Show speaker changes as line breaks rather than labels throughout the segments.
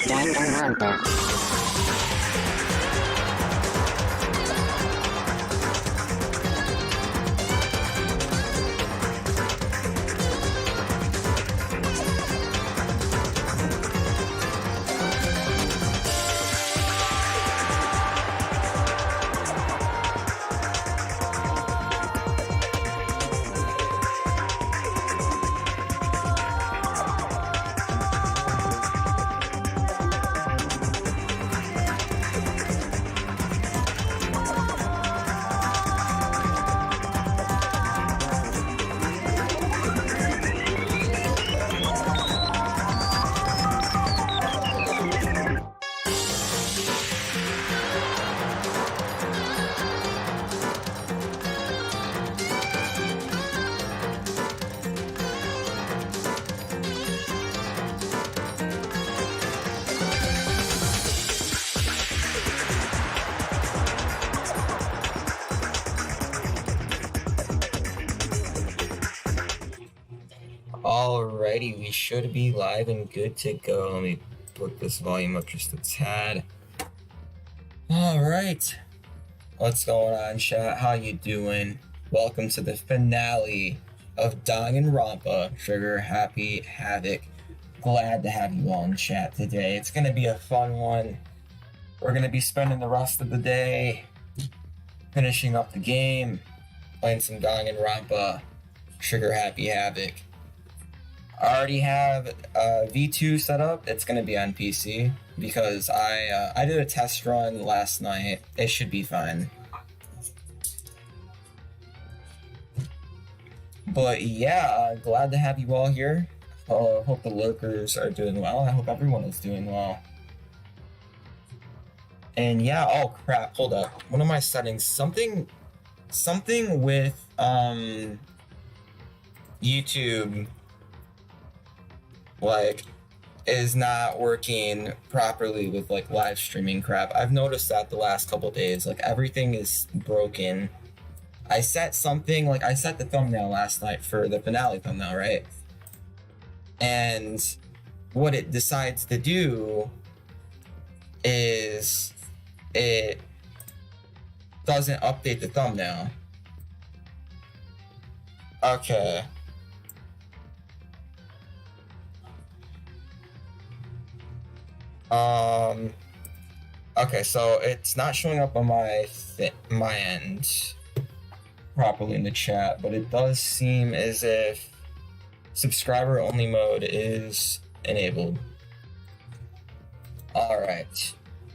Danganronpa.
Alrighty, we should be live and good to go. Let me put this volume up just a tad. Alright. What's going on, chat? How you doing? Welcome to the finale of Danganronpa, Trigger Happy Havoc. Glad to have you all in chat today. It's gonna be a fun one. We're gonna be spending the rest of the day finishing up the game, playing some Danganronpa, Trigger Happy Havoc. I already have V2 set up. It's going to be on PC because I did a test run last night. It should be fine. But yeah, glad to have you all here. Hope the lurkers are doing well. I hope everyone is doing well. And yeah, oh crap, hold up. One of my settings, something with YouTube is not working properly with live streaming crap. I've noticed that the last couple days, everything is broken. I set something, I set the thumbnail last night for the finale thumbnail, right? And what it decides to do is it doesn't update the thumbnail. Okay. Okay, so it's not showing up on my end properly in the chat, but it does seem as if subscriber only mode is enabled. Alright,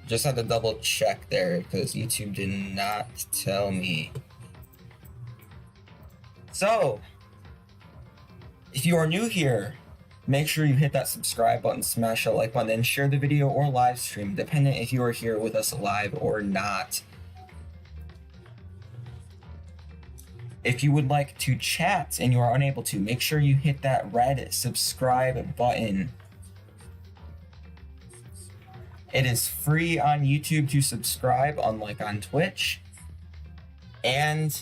just had to double check there because YouTube did not tell me. So, if you are new here, make sure you hit that subscribe button, smash that like button, and share the video or live stream, depending if you are here with us live or not. If you would like to chat and you are unable to, make sure you hit that red subscribe button. It is free on YouTube to subscribe, unlike on Twitch. And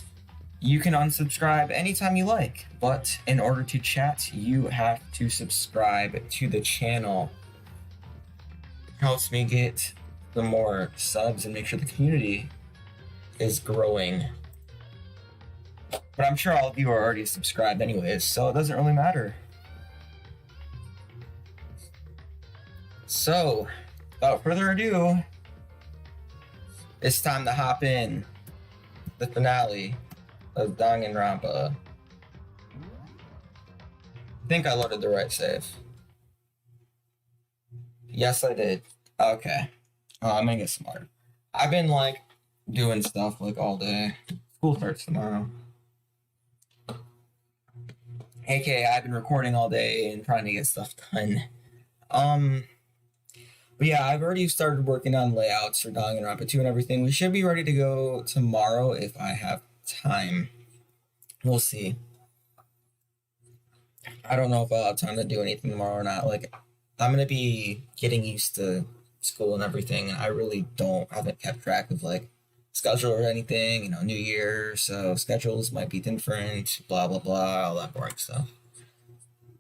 you can unsubscribe anytime you like, but in order to chat, you have to subscribe to the channel. Helps me get the more subs and make sure the community is growing. But I'm sure all of you are already subscribed anyways, so it doesn't really matter. So, without further ado, it's time to hop in the finale of Danganronpa. I think I loaded the right save. Yes, I did. Okay. I'm gonna get smart. I've been doing stuff all day. School starts tomorrow. AKA, I've been recording all day and trying to get stuff done. But yeah, I've already started working on layouts for Danganronpa 2 and everything. We should be ready to go tomorrow if I have time. We'll see. I don't know if I'll have time to do anything tomorrow or not. I'm gonna be getting used to school and everything, and I really haven't kept track of schedule or anything, New Year, so schedules might be different, blah blah blah, all that boring stuff.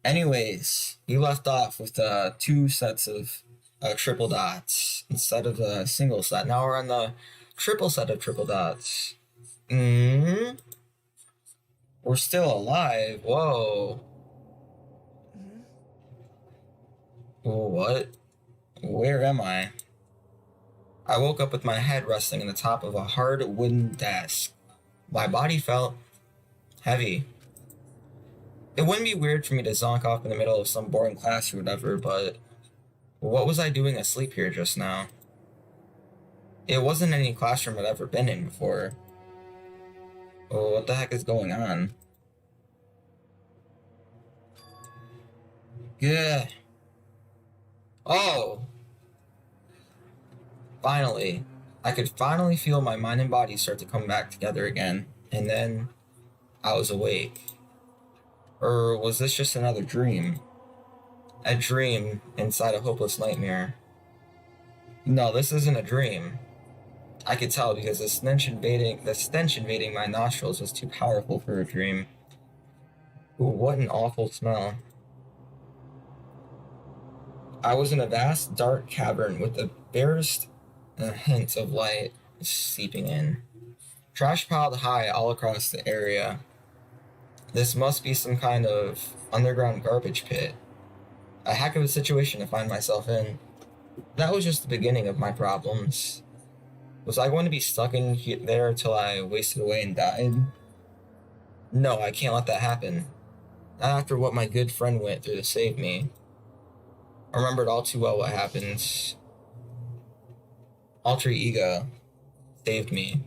Anyways, we left off with 2 sets of triple dots instead of a single set. Now we're on the triple set of triple dots. We're still alive. Whoa. What? Where am I? I woke up with my head resting on the top of a hard wooden desk. My body felt heavy. It wouldn't be weird for me to zonk off in the middle of some boring class or whatever, but what was I doing asleep here just now? It wasn't any classroom I'd ever been in before. Oh, what the heck is going on? Yeah. Oh! Finally. I could finally feel my mind and body start to come back together again. And then I was awake. Or was this just another dream? A dream inside a hopeless nightmare. No, this isn't a dream. I could tell because the stench invading my nostrils was too powerful for a dream. Ooh, what an awful smell. I was in a vast, dark cavern with the barest hint of light seeping in. Trash piled high all across the area. This must be some kind of underground garbage pit. A heck of a situation to find myself in. That was just the beginning of my problems. Was I going to be stuck in there till I wasted away and died? No, I can't let that happen. Not after what my good friend went through to save me. I remembered all too well what happened. Alter ego saved me.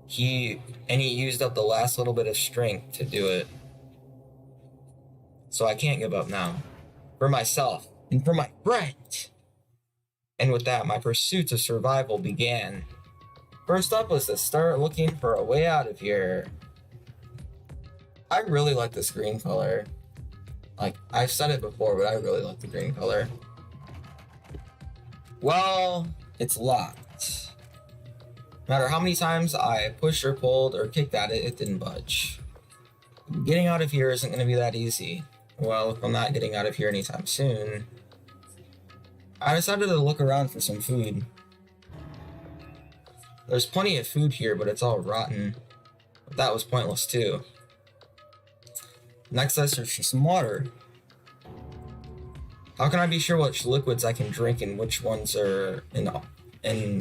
He used up the last little bit of strength to do it. So I can't give up now. For myself, and for my friend. And with that, my pursuit of survival began. First up was to start looking for a way out of here. I really like this green color. Like, I've said it before, but I really like the green color. Well, it's locked. No matter how many times I pushed or pulled or kicked at it, it didn't budge. Getting out of here isn't going to be that easy. Well, if I'm not getting out of here anytime soon, I decided to look around for some food. There's plenty of food here, but it's all rotten. But that was pointless too. Next, I searched for some water. How can I be sure which liquids I can drink and which ones are in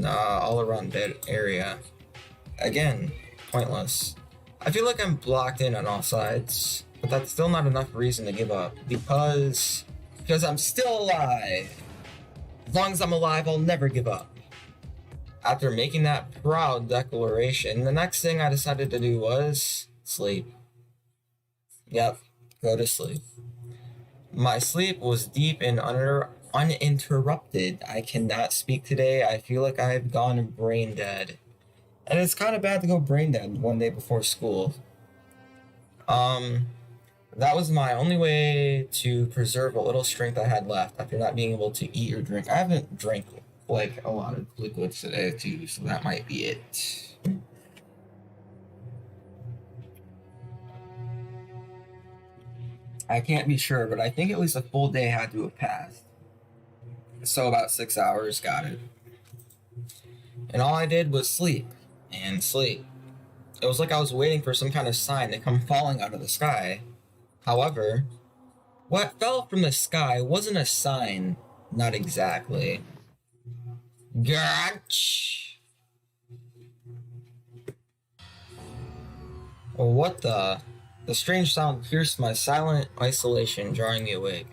all around that area? Again, pointless. I feel like I'm blocked in on all sides, but that's still not enough reason to give up because I'm still alive. As long as I'm alive, I'll never give up. After making that proud declaration, the next thing I decided to do was sleep. Yep, go to sleep. My sleep was deep and uninterrupted. I cannot speak today. I feel like I've gone brain dead. And it's kind of bad to go brain dead one day before school. That was my only way to preserve a little strength I had left after not being able to eat or drink. I haven't drank like a lot of liquids today too, so that might be it. I can't be sure, but I think at least a full day had to have passed. So about 6 hours, got it. And all I did was sleep and sleep. It was like I was waiting for some kind of sign to come falling out of the sky. However, what fell from the sky wasn't a sign, not exactly. Gotch! Well, what the? The strange sound pierced my silent isolation, drawing me awake.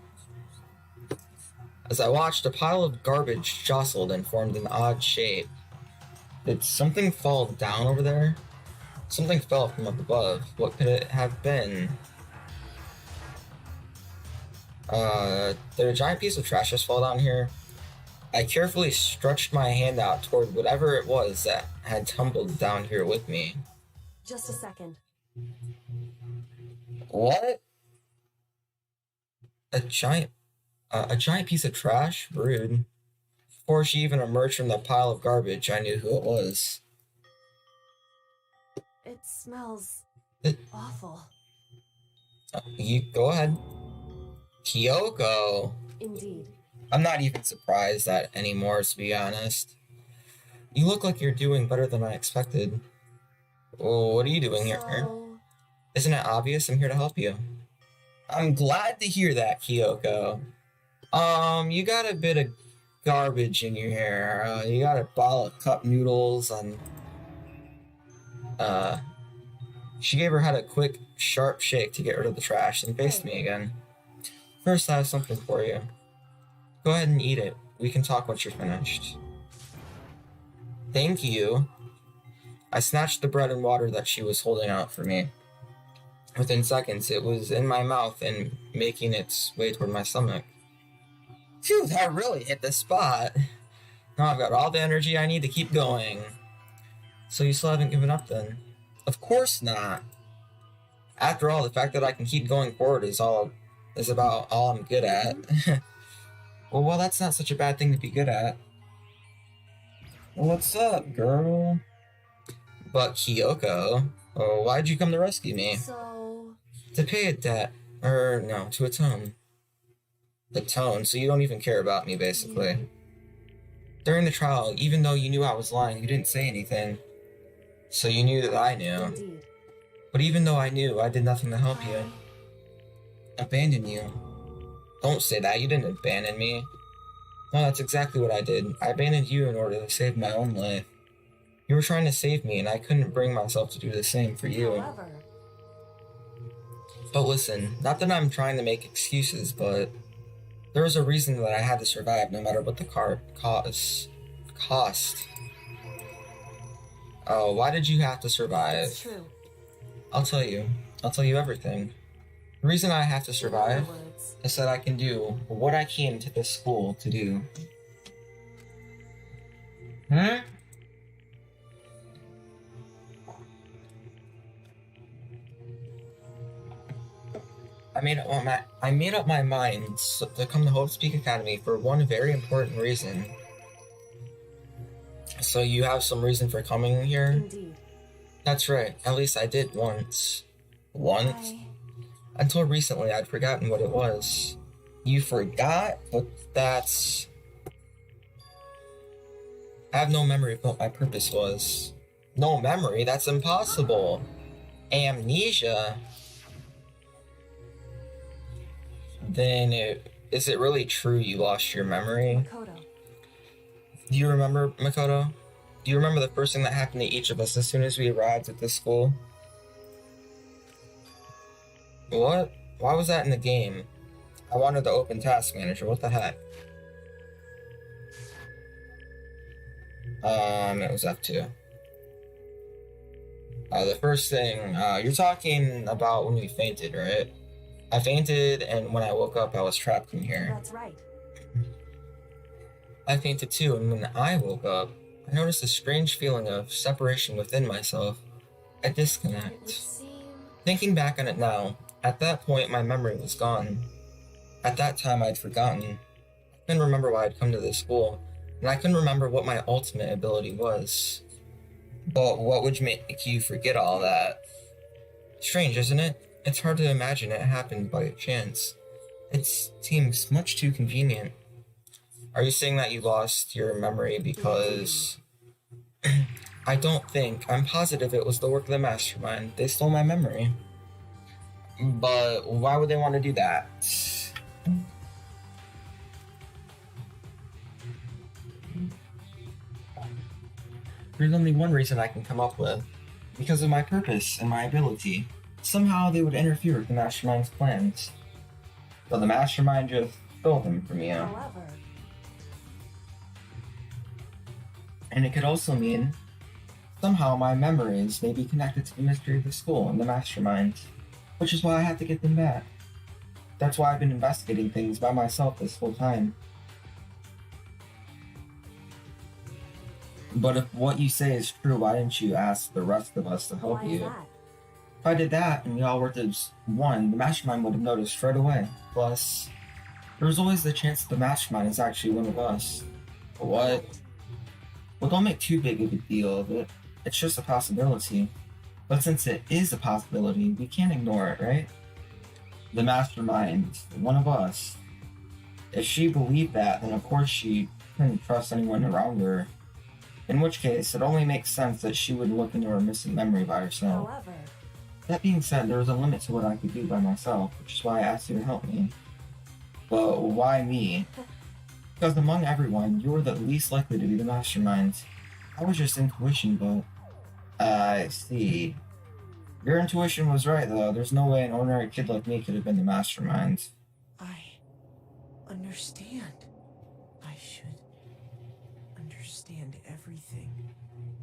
As I watched, a pile of garbage jostled and formed an odd shape. Did something fall down over there? Something fell from up above. What could it have been? Did a giant piece of trash just fall down here? I carefully stretched my hand out toward whatever it was that had tumbled down here with me.
Just a second.
What? A giant piece of trash? Rude. Before she even emerged from the pile of garbage, I knew who it was.
It smells awful.
You go ahead. Kyoko.
Indeed.
I'm not even surprised that anymore, to be honest. You look like you're doing better than I expected. Oh, what are you doing here?
So,
Isn't it obvious? I'm here to help you. I'm glad to hear that, Kyoko. You got a bit of garbage in your hair. You got a bottle of cup noodles and she gave her head a quick, sharp shake to get rid of the trash and faced me again. First, I have something for you. Go ahead and eat it. We can talk once you're finished. Thank you. I snatched the bread and water that she was holding out for me. Within seconds, it was in my mouth and making its way toward my stomach. Phew, that really hit the spot. Now I've got all the energy I need to keep going. So you still haven't given up then? Of course not. After all, the fact that I can keep going forward is about all I'm good at. Well, that's not such a bad thing to be good at. What's up, girl? But Kyoko, why'd you come to rescue me?
so...
To pay a debt. To atone. Atone, so you don't even care about me, basically. During the trial, even though you knew I was lying, you didn't say anything. So you knew that I knew.
Indeed.
But even though I knew, I did nothing to help you. Abandon you. Don't say that, you didn't abandon me. No, that's exactly what I did. I abandoned you in order to save my own life. You were trying to save me, and I couldn't bring myself to do the same for you.
However,
But listen, not that I'm trying to make excuses, but there was a reason that I had to survive no matter what the cost. Oh, why did you have to survive?
it's true.
I'll tell you. I'll tell you everything. The reason I have to
In
survive
other words,
is that I can do what I came to this school to do. I made up my mind to come to Hope Peak Academy for one very important reason. So you have some reason for coming here?
Indeed.
That's right. At least I did once. Once? Until recently, I'd forgotten what it was. You forgot? But that's... I have no memory of what my purpose was. No memory? That's impossible. Amnesia? Then is it really true you lost your memory?
Makoto.
Do you remember, Makoto? Do you remember the first thing that happened to each of us as soon as we arrived at this school? What? Why was that in the game? I wanted to open Task Manager, what the heck? It was F2. The first thing, you're talking about when we fainted, right? I fainted, and when I woke up, I was trapped in here.
That's right.
I fainted too, and when I woke up, I noticed a strange feeling of separation within myself. A
It
disconnect.
would seem...
Thinking back on it now, at that point my memory was gone. At that time I'd forgotten. I couldn't remember why I'd come to this school, and I couldn't remember what my ultimate ability was. But what would make you forget all that? Strange, isn't it? It's hard to imagine it happened by chance. It seems much too convenient. Are you saying that you lost your memory because... I don't think. I'm positive it was the work of the mastermind. They stole my memory. But why would they want to do that? There's only one reason I can come up with. Because of my purpose and my ability. Somehow they would interfere with the mastermind's plans. But the mastermind just stole them from me.
However,
And it could also mean somehow my memories may be connected to the mystery of the school and the mastermind, which is why I have to get them back. That's why I've been investigating things by myself this whole time. But if what you say is true, why didn't you ask the rest of us to help
why
you?
is that?
If I did that and we all worked as one, the mastermind would have noticed straight away. Plus, there's always the chance that the mastermind is actually one of us. But what? Well, don't make too big of a deal of it. It's just a possibility. But since it is a possibility, we can't ignore it, right? The mastermind, one of us. If she believed that, then of course she couldn't trust anyone around her. In which case, it only makes sense that she would look into her missing memory by herself.
However,
That being said, there was a limit to what I could do by myself, which is why I asked you to help me. But why me? Because among everyone, you were the least likely to be the mastermind. I was just intuition, but... I see. Your intuition was right, though. There's no way an ordinary kid like me could have been the mastermind.
I understand. I should understand everything.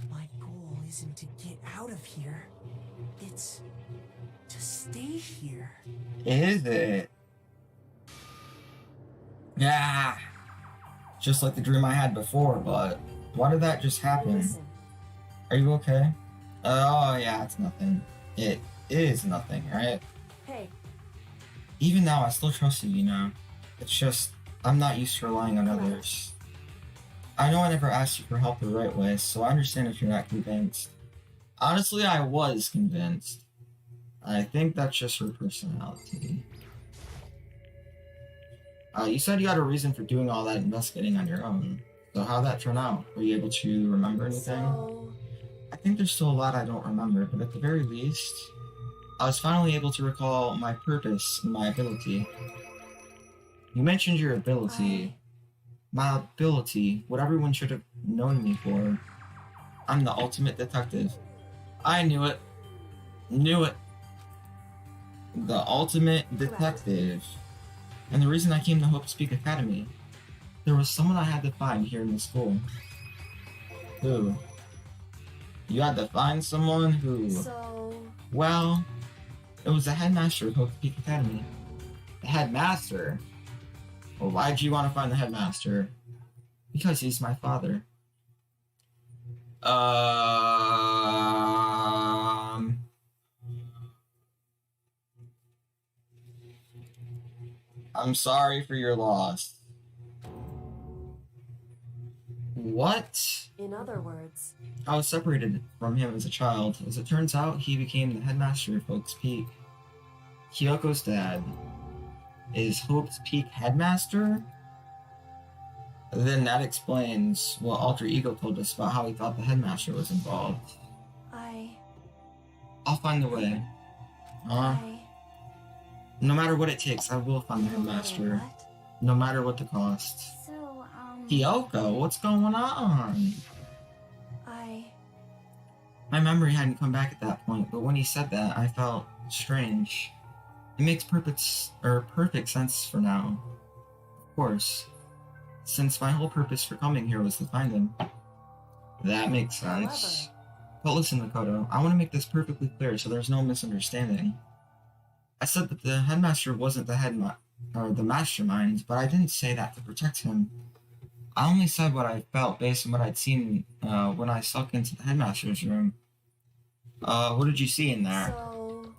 My goal isn't to get out of here. It's to stay here.
Is it? Yeah. Just like the dream I had before, but why did that just happen?
listen.
Are you okay? Oh, yeah, it's nothing. It is nothing, right?
Hey,
Even now, I still trust you, you know? It's just, I'm not used to relying on others. I know I never asked you for help the right way, so I understand if you're not convinced. Honestly, I was convinced. I think that's just her personality. You said you had a reason for doing all that investigating on your own. So how'd that turn out? Were you able to remember anything?
so...
I think there's still a lot I don't remember, but at the very least, I was finally able to recall my purpose and my ability. You mentioned your ability. My ability, what everyone should have known me for. I'm the ultimate detective. I knew it. Knew it. The ultimate detective. And the reason I came to Hope Speak Academy, there was someone I had to find here in the school. Who? You had to find someone who...
So...
Well, it was the headmaster of Hope Speak Academy. The headmaster? Well, why'd you want to find the headmaster? Because he's my father. I'm sorry for your loss. What?
In other words,
I was separated from him as a child. As it turns out, he became the headmaster of Hope's Peak. Kyoko's dad is Hope's Peak headmaster? Then that explains what Alter Ego told us about how he thought the headmaster was involved. I'll find a way. No matter what it takes, I will find the headmaster.
What?
No matter what the cost.
So,
Kyoko, what's going on? My memory hadn't come back at that point, but when he said that, I felt strange. It makes perfect sense for now. Of course, since my whole purpose for coming here was to find him. That makes sense. But listen, Makoto, I want to make this perfectly clear so there's no misunderstanding. I said that the headmaster wasn't the mastermind, but I didn't say that to protect him. I only said what I felt based on what I'd seen when I snuck into the headmaster's room. What did you see in there?
So...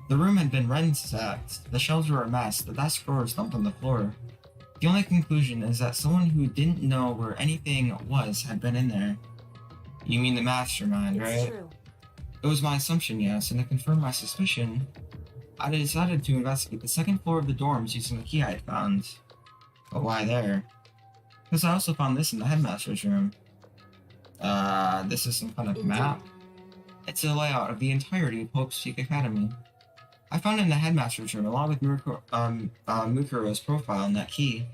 The room had been ransacked. The shelves were a mess. The desk drawers dumped on the floor. The only conclusion is that someone who didn't know where anything was had been in there. You mean the mastermind, right?
It's true.
It was my assumption, yes, and to confirm my suspicion, I decided to investigate the second floor of the dorms using the key I had found. But why there? Because I also found this in the headmaster's room. This is some kind of map. It's a layout of the entirety of Hope's Peak Academy. I found it in the headmaster's room along with Mukuro's profile and that key.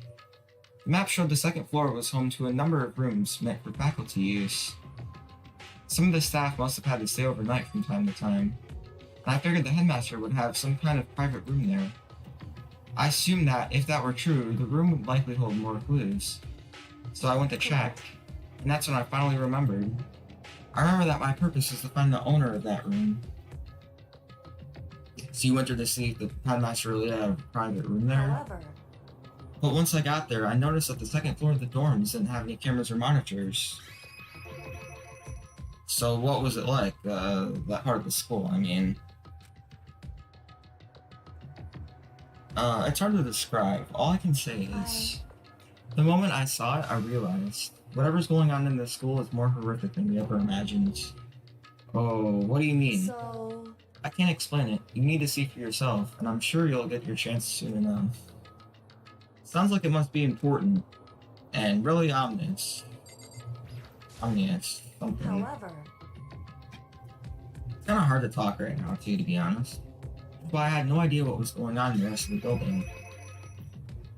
The map showed the second floor was home to a number of rooms meant for faculty use. Some of the staff must have had to stay overnight from time to time, and I figured the headmaster would have some kind of private room there. I assumed that, if that were true, the room would likely hold more clues. So I went to check, and that's when I finally remembered. I remember that my purpose is to find the owner of that room. So you went there to see if the headmaster really had a private room there?
However...
But once I got there, I noticed that the second floor of the dorms didn't have any cameras or monitors. So what was it like, that part of the school, I mean? It's hard to describe. All I can say is, the moment I saw it, I realized, whatever's going on in this school is more horrific than we ever imagined. Oh, what do you mean?
So...
I can't explain it. You need to see for yourself, and I'm sure you'll get your chance soon enough. Sounds like it must be important. And really ominous. Ominous. Something.
However,
It's kind of hard to talk right now, too, to be honest. But I had no idea what was going on in the rest of the building.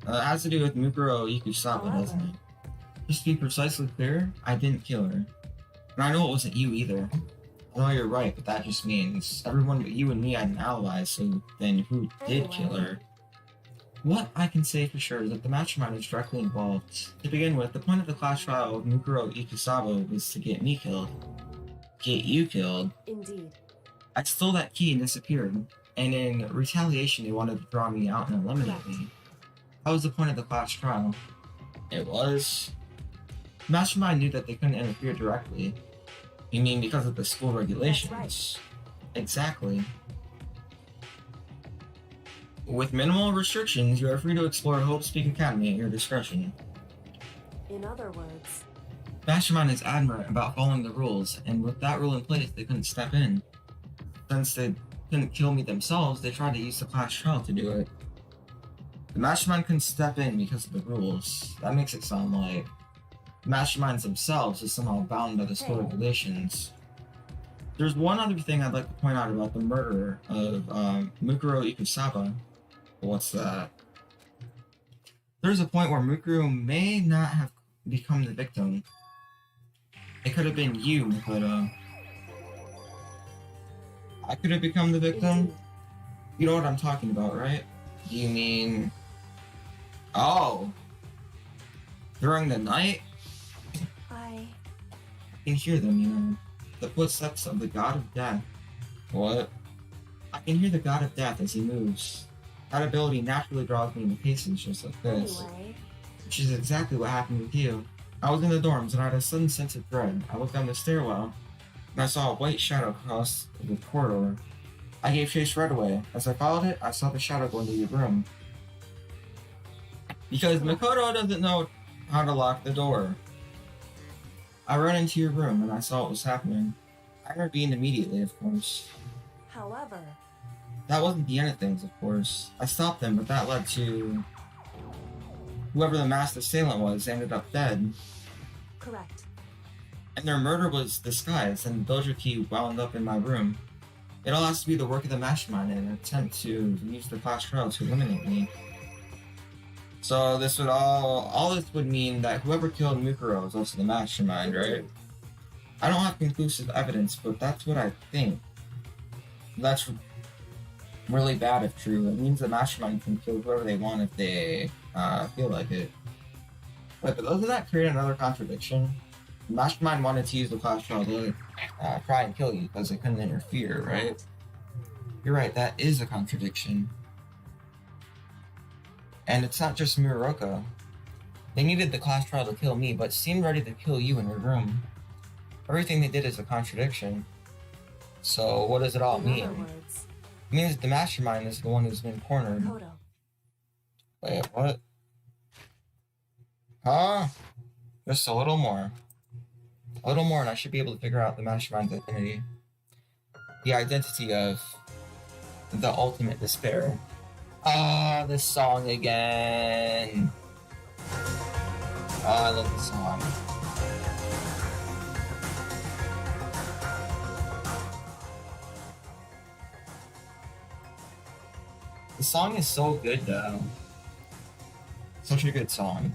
It has to do with Mukuro Ikusaba, doesn't it? Just to be precisely clear, I didn't kill her. And I know it wasn't you either. I know you're right, but that just means everyone but you and me had an alibi, so then who did kill her? What I can say for sure is that the mastermind is directly involved. To begin with, the point of the class trial of Mukuro Ikusaba was to get me killed. Get you killed.
indeed.
I stole that key and disappeared, and in retaliation they wanted to draw me out and eliminate me. That was the point of the class trial. It was. The mastermind knew that they couldn't interfere directly. You mean because of the school regulations?
That's
Exactly. With minimal restrictions, you are free to explore Hope Speak Academy at your discretion.
In other words,
Mastermind is adamant about following the rules, and with that rule in place, they couldn't step in. Since they couldn't kill me themselves, they tried to use the class trial to do it. The Mastermind couldn't step in because of the rules. That makes it sound like the Masterminds themselves are somehow bound by the school regulations. There's one other thing I'd like to point out about the murder of Mukuro Ikusaba. What's that? There's a point where Mukuro may not have become the victim. It could have been you, Makoto. I could have become the victim?
indeed.
You know what I'm talking about, right? You mean... Oh! During the night?
I
I can hear them, you know. The footsteps of the God of Death. What? I can hear the God of Death as he moves. That ability naturally draws me into cases just like this.
anyway.
Which is exactly what happened with you. I was in the dorms and I had a sudden sense of dread. I looked down the stairwell and I saw a white shadow cross the corridor. I gave chase right away. As I followed it, I saw the shadow go into your room. Because Makoto doesn't know how to lock the door. I ran into your room and I saw what was happening. I intervened immediately, of course.
However,
That wasn't the end of things, of course. I stopped them, but that led to... Whoever the masked assailant was ended up dead.
correct.
And their murder was disguised, and the dojo key wound up in my room. It all has to be the work of the mastermind in an attempt to use the class trial to eliminate me. So this would all this would mean that whoever killed Mukuro is also the mastermind, right? I don't have conclusive evidence, but that's what I think. That's really bad if true. It means the mastermind can kill whoever they want if they feel like it. But doesn't that create another contradiction? The mastermind wanted to use the class trial to try and kill you because they couldn't interfere, right? You're right, that is a contradiction. And it's not just Muroka. They needed the class trial to kill me, but seemed ready to kill you in your room. Everything they did is a contradiction. So what does it all
In
mean?
other words,
It means that the mastermind is the one who's been cornered.
Kodo.
Wait, what? Huh? Just a little more. A little more and I should be able to figure out the mastermind's identity. The identity of the ultimate despair. Ah, this song again. I love this song. The song is so good though. Such a good song.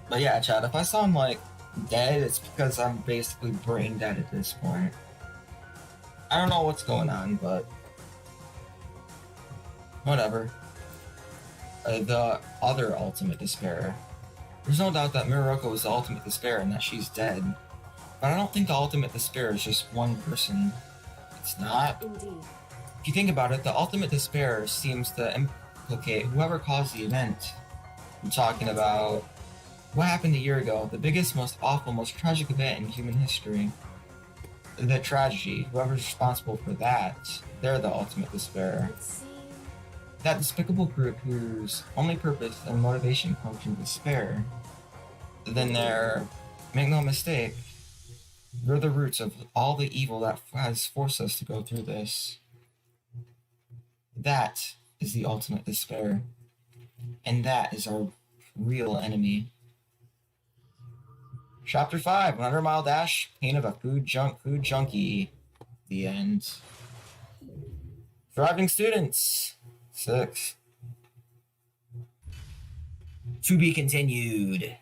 But yeah, Chad, if I sound like dead, it's because I'm basically brain dead at this point. I don't know what's going on, but whatever. The other ultimate despair. There's no doubt that Miroka was the ultimate despair and that she's dead. But I don't think the ultimate despair is just one person. It's not.
Indeed.
If you think about it, the ultimate despair seems to implicate whoever caused the event. I'm talking about what happened a year ago, the biggest, most awful, most tragic event in human history. The tragedy, whoever's responsible for that, they're the ultimate despair.
It seems
That despicable group whose only purpose and motivation comes from despair. Then they're, make no mistake, they're the roots of all the evil that has forced us to go through this. That is the ultimate despair. And that is our real enemy. Chapter 5, 100 Mile Dash, Pain of a Food Junkie. The end. Thriving Students. 6. To be continued.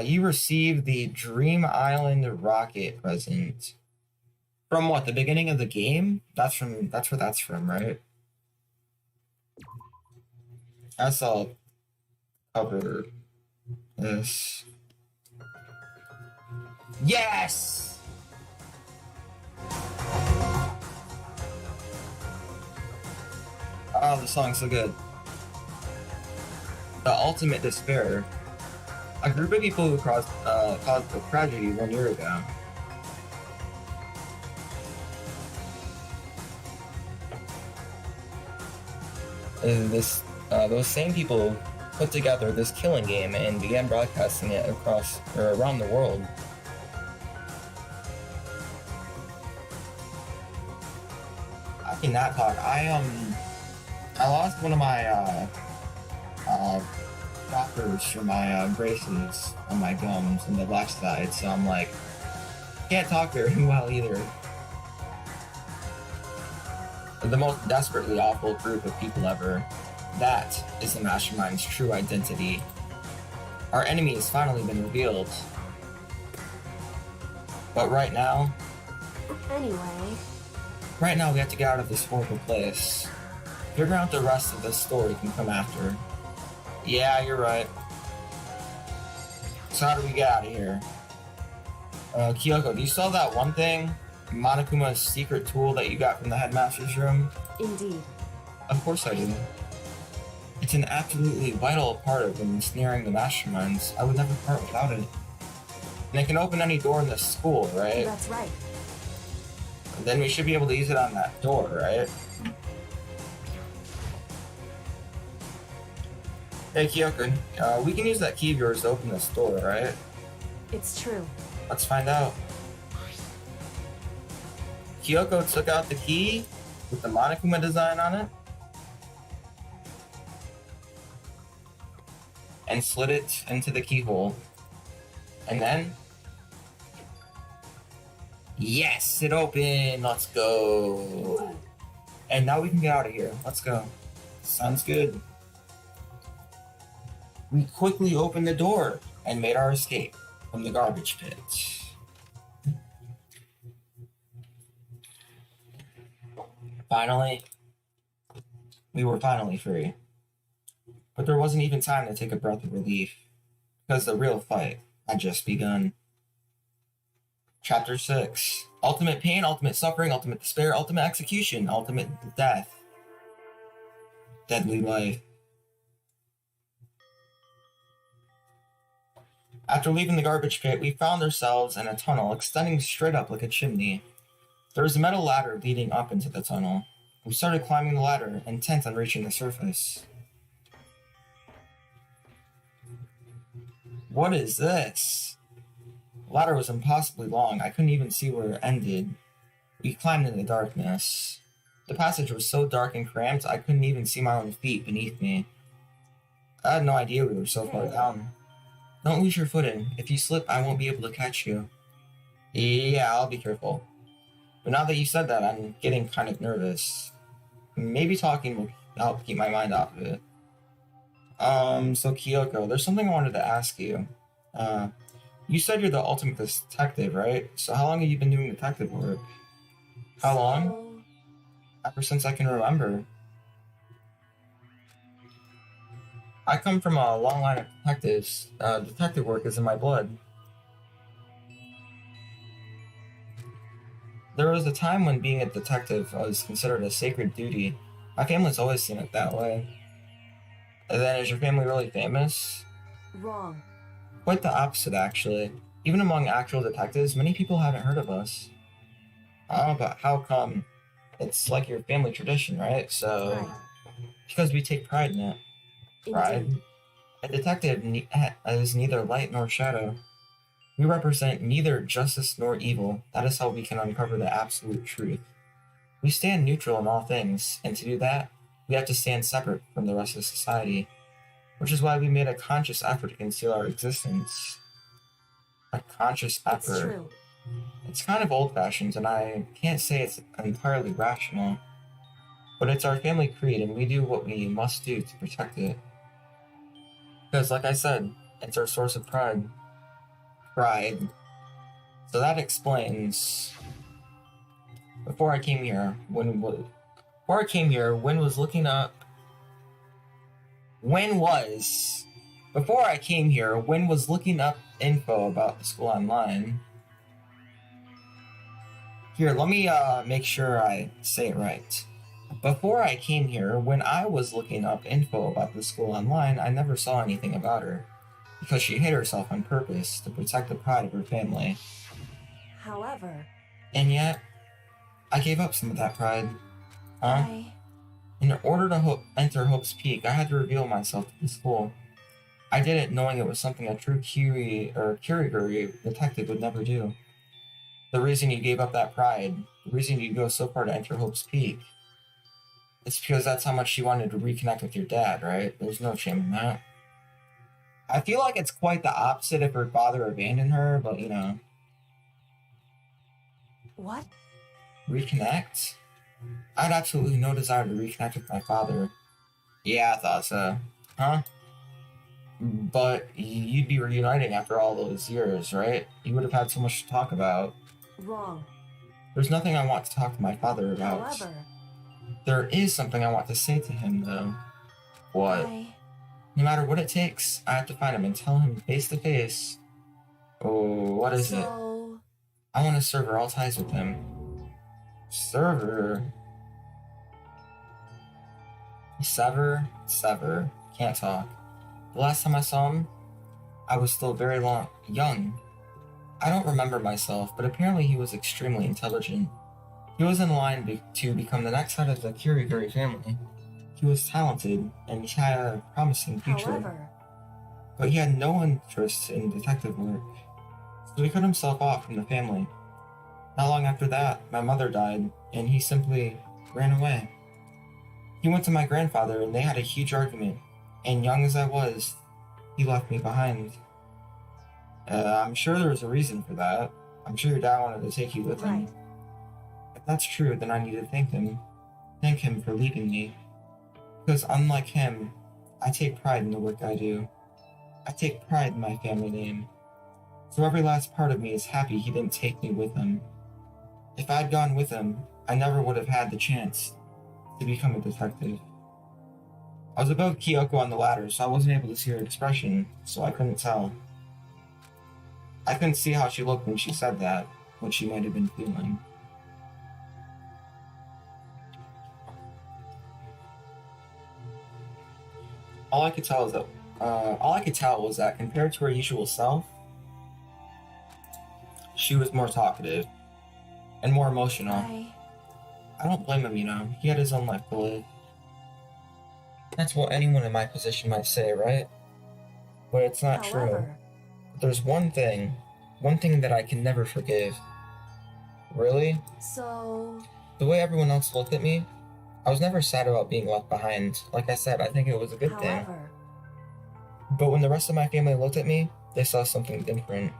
You received the Dream Island rocket present. From what, the beginning of the game? That's where that's from, right? I'll cover this. Yes! Oh, the song's so good. The Ultimate Despair. A group of people who caused a tragedy 1 year ago. Those same people put together this killing game and began broadcasting it around the world. I cannot talk. I lost one of my doctors for my braces on my gums on the left side, so I'm like, can't talk very well either. The most desperately awful group of people ever. That is the Mastermind's true identity. Our enemy has finally been revealed. But right now
Anyway,
we have to get out of this horrible place. Figuring out the rest of this story can come after. Yeah, you're right. So how do we get out of here? Kyoko, do you still have that one thing? Monokuma's secret tool that you got from the headmaster's room?
indeed.
Of course I do. It's an absolutely vital part of ensnaring the masterminds. I would never part without it. And it can open any door in this school, right?
That's right.
And then we should be able to use it on that door, right? Hey Kyoko, we can use that key of yours to open this door, right?
It's true.
Let's find out. Kyoko took out the key with the Monokuma design on it and slid it into the keyhole. And then, yes, it opened. Let's go. And now we can get out of here. Let's go. Sounds good. We quickly opened the door and made our escape from the garbage pit. Finally, we were finally free. But there wasn't even time to take a breath of relief, because the real fight had just begun. Chapter 6. Ultimate pain, ultimate suffering, ultimate despair, ultimate execution, ultimate death. Deadly life. After leaving the garbage pit, we found ourselves in a tunnel extending straight up like a chimney. There was a metal ladder leading up into the tunnel. We started climbing the ladder, intent on reaching the surface. What is this? The ladder was impossibly long. I couldn't even see where it ended. We climbed in the darkness. The passage was so dark and cramped, I couldn't even see my own feet beneath me. I had no idea we were so far down. Don't lose your footing. If you slip, I won't be able to catch you. Yeah, I'll be careful. But now that you said that, I'm getting kind of nervous. Maybe talking will help keep my mind off of it. So Kyoko, there's something I wanted to ask you. You said you're the ultimate detective, right? So how long have you been doing detective work? How long? Ever since I can remember. I come from a long line of detectives. Detective work is in my blood. There was a time when being a detective was considered a sacred duty. My family's always seen it that way. And then, is your family really famous?
Wrong.
Quite the opposite, actually. Even among actual detectives, many people haven't heard of us. Oh, but how come? It's like your family tradition, right? So,
Right.
because we take pride in it. Pride?
Indeed.
A detective is neither light nor shadow. We represent neither justice nor evil. That is how we can uncover the absolute truth. We stand neutral in all things, and to do that, we have to stand separate from the rest of society, which is why we made a conscious effort to conceal our existence. A conscious
It's
effort.
true.
It's kind of old-fashioned, and I can't say it's entirely rational. But it's our family creed, and we do what we must do to protect it. Because, like I said, it's our source of pride. Pride. So that explains. Before I came here, Win was looking up. Before I came here, Win was looking up info about the school online. Here, let me make sure I say it right. Before I came here, when I was looking up info about the school online, I never saw anything about her, because she hid herself on purpose to protect the pride of her family.
However,
And yet, I gave up some of that pride. Huh?
I...
In order to enter Hope's Peak, I had to reveal myself to the school. I did it knowing it was something a true Kiriguri detective would never do. The reason you gave up that pride, the reason you go so far to enter Hope's Peak, it's because that's how much you wanted to reconnect with your dad, right? There's no shame in that. I feel like it's quite the opposite if her father abandoned her, but you know.
What?
Reconnect? I had absolutely no desire to reconnect with my father. Yeah, I thought so. Huh? But you'd be reuniting after all those years, right? You would have had so much to talk about.
Wrong.
There's nothing I want to talk to my father about.
However,
There is something I want to say to him, though. What? No matter what it takes, I have to find him and tell him face to face. Oh, what is it? I want to sever all ties with him. Sever? Sever. Can't talk. The last time I saw him, I was still very young. I don't remember myself, but apparently he was extremely intelligent. He was in line to become the next head of the Kiriguri family. He was talented, and he had a promising future.
However,
but he had no interest in detective work, so he cut himself off from the family. Not long after that, my mother died, and he simply ran away. He went to my grandfather, and they had a huge argument, and young as I was, he left me behind. I'm sure there was a reason for that. I'm sure your dad wanted to take you with him.
right.
If that's true, then I need to thank him. Thank him for leaving me. Because unlike him, I take pride in the work I do. I take pride in my family name. So every last part of me is happy he didn't take me with him. If I'd gone with him, I never would have had the chance to become a detective. I was above Kyoko on the ladder, so I wasn't able to see her expression, so I couldn't tell. I couldn't see how she looked when she said that, what she might have been feeling. All I could tell was that compared to her usual self, she was more talkative and more emotional. I don't blame him, you know. He had his own life to live. That's what anyone in my position might say, right? But it's not true. But there's one thing that I can never forgive. Really?
So...
The way everyone else looked at me, I was never sad about being left behind. Like I said, I think it was a good thing. But when the rest of my family looked at me, they saw something different.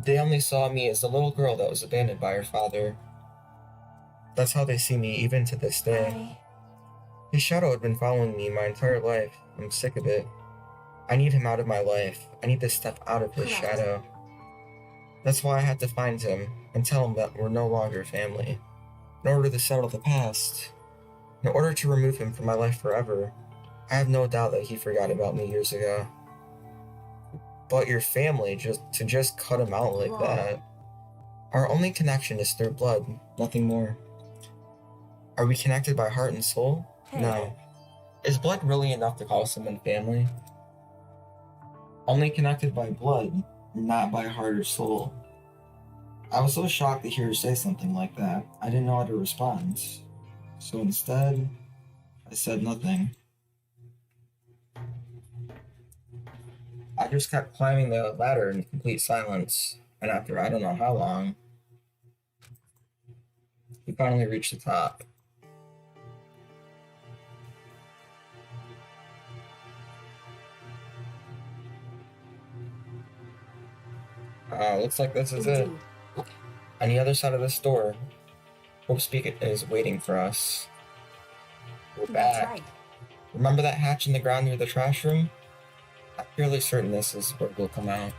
They only saw me as the little girl that was abandoned by her father. That's how they see me even to this day. His shadow had been following me my entire life. I'm sick of it. I need him out of my life. I need to step out of his shadow. That's why I had to find him and tell him that we're no longer family. In order to settle the past, in order to remove him from my life forever, I have no doubt that he forgot about me years ago. But your family, just cut him out like that. Our only connection is through blood, nothing more. Are we connected by heart and soul? No. Is blood really enough to call someone family? Only connected by blood, not by heart or soul. I was so shocked to hear her say something like that, I didn't know how to respond. So instead, I said nothing. I just kept climbing the ladder in complete silence, and after I don't know how long, we finally reached the top. Looks like this is it.
Indeed.
On the other side of this door, Hope Speak is waiting for us. We're
That's
back.
right.
Remember that hatch in the ground near the trash room? I'm fairly certain this is where we'll come out.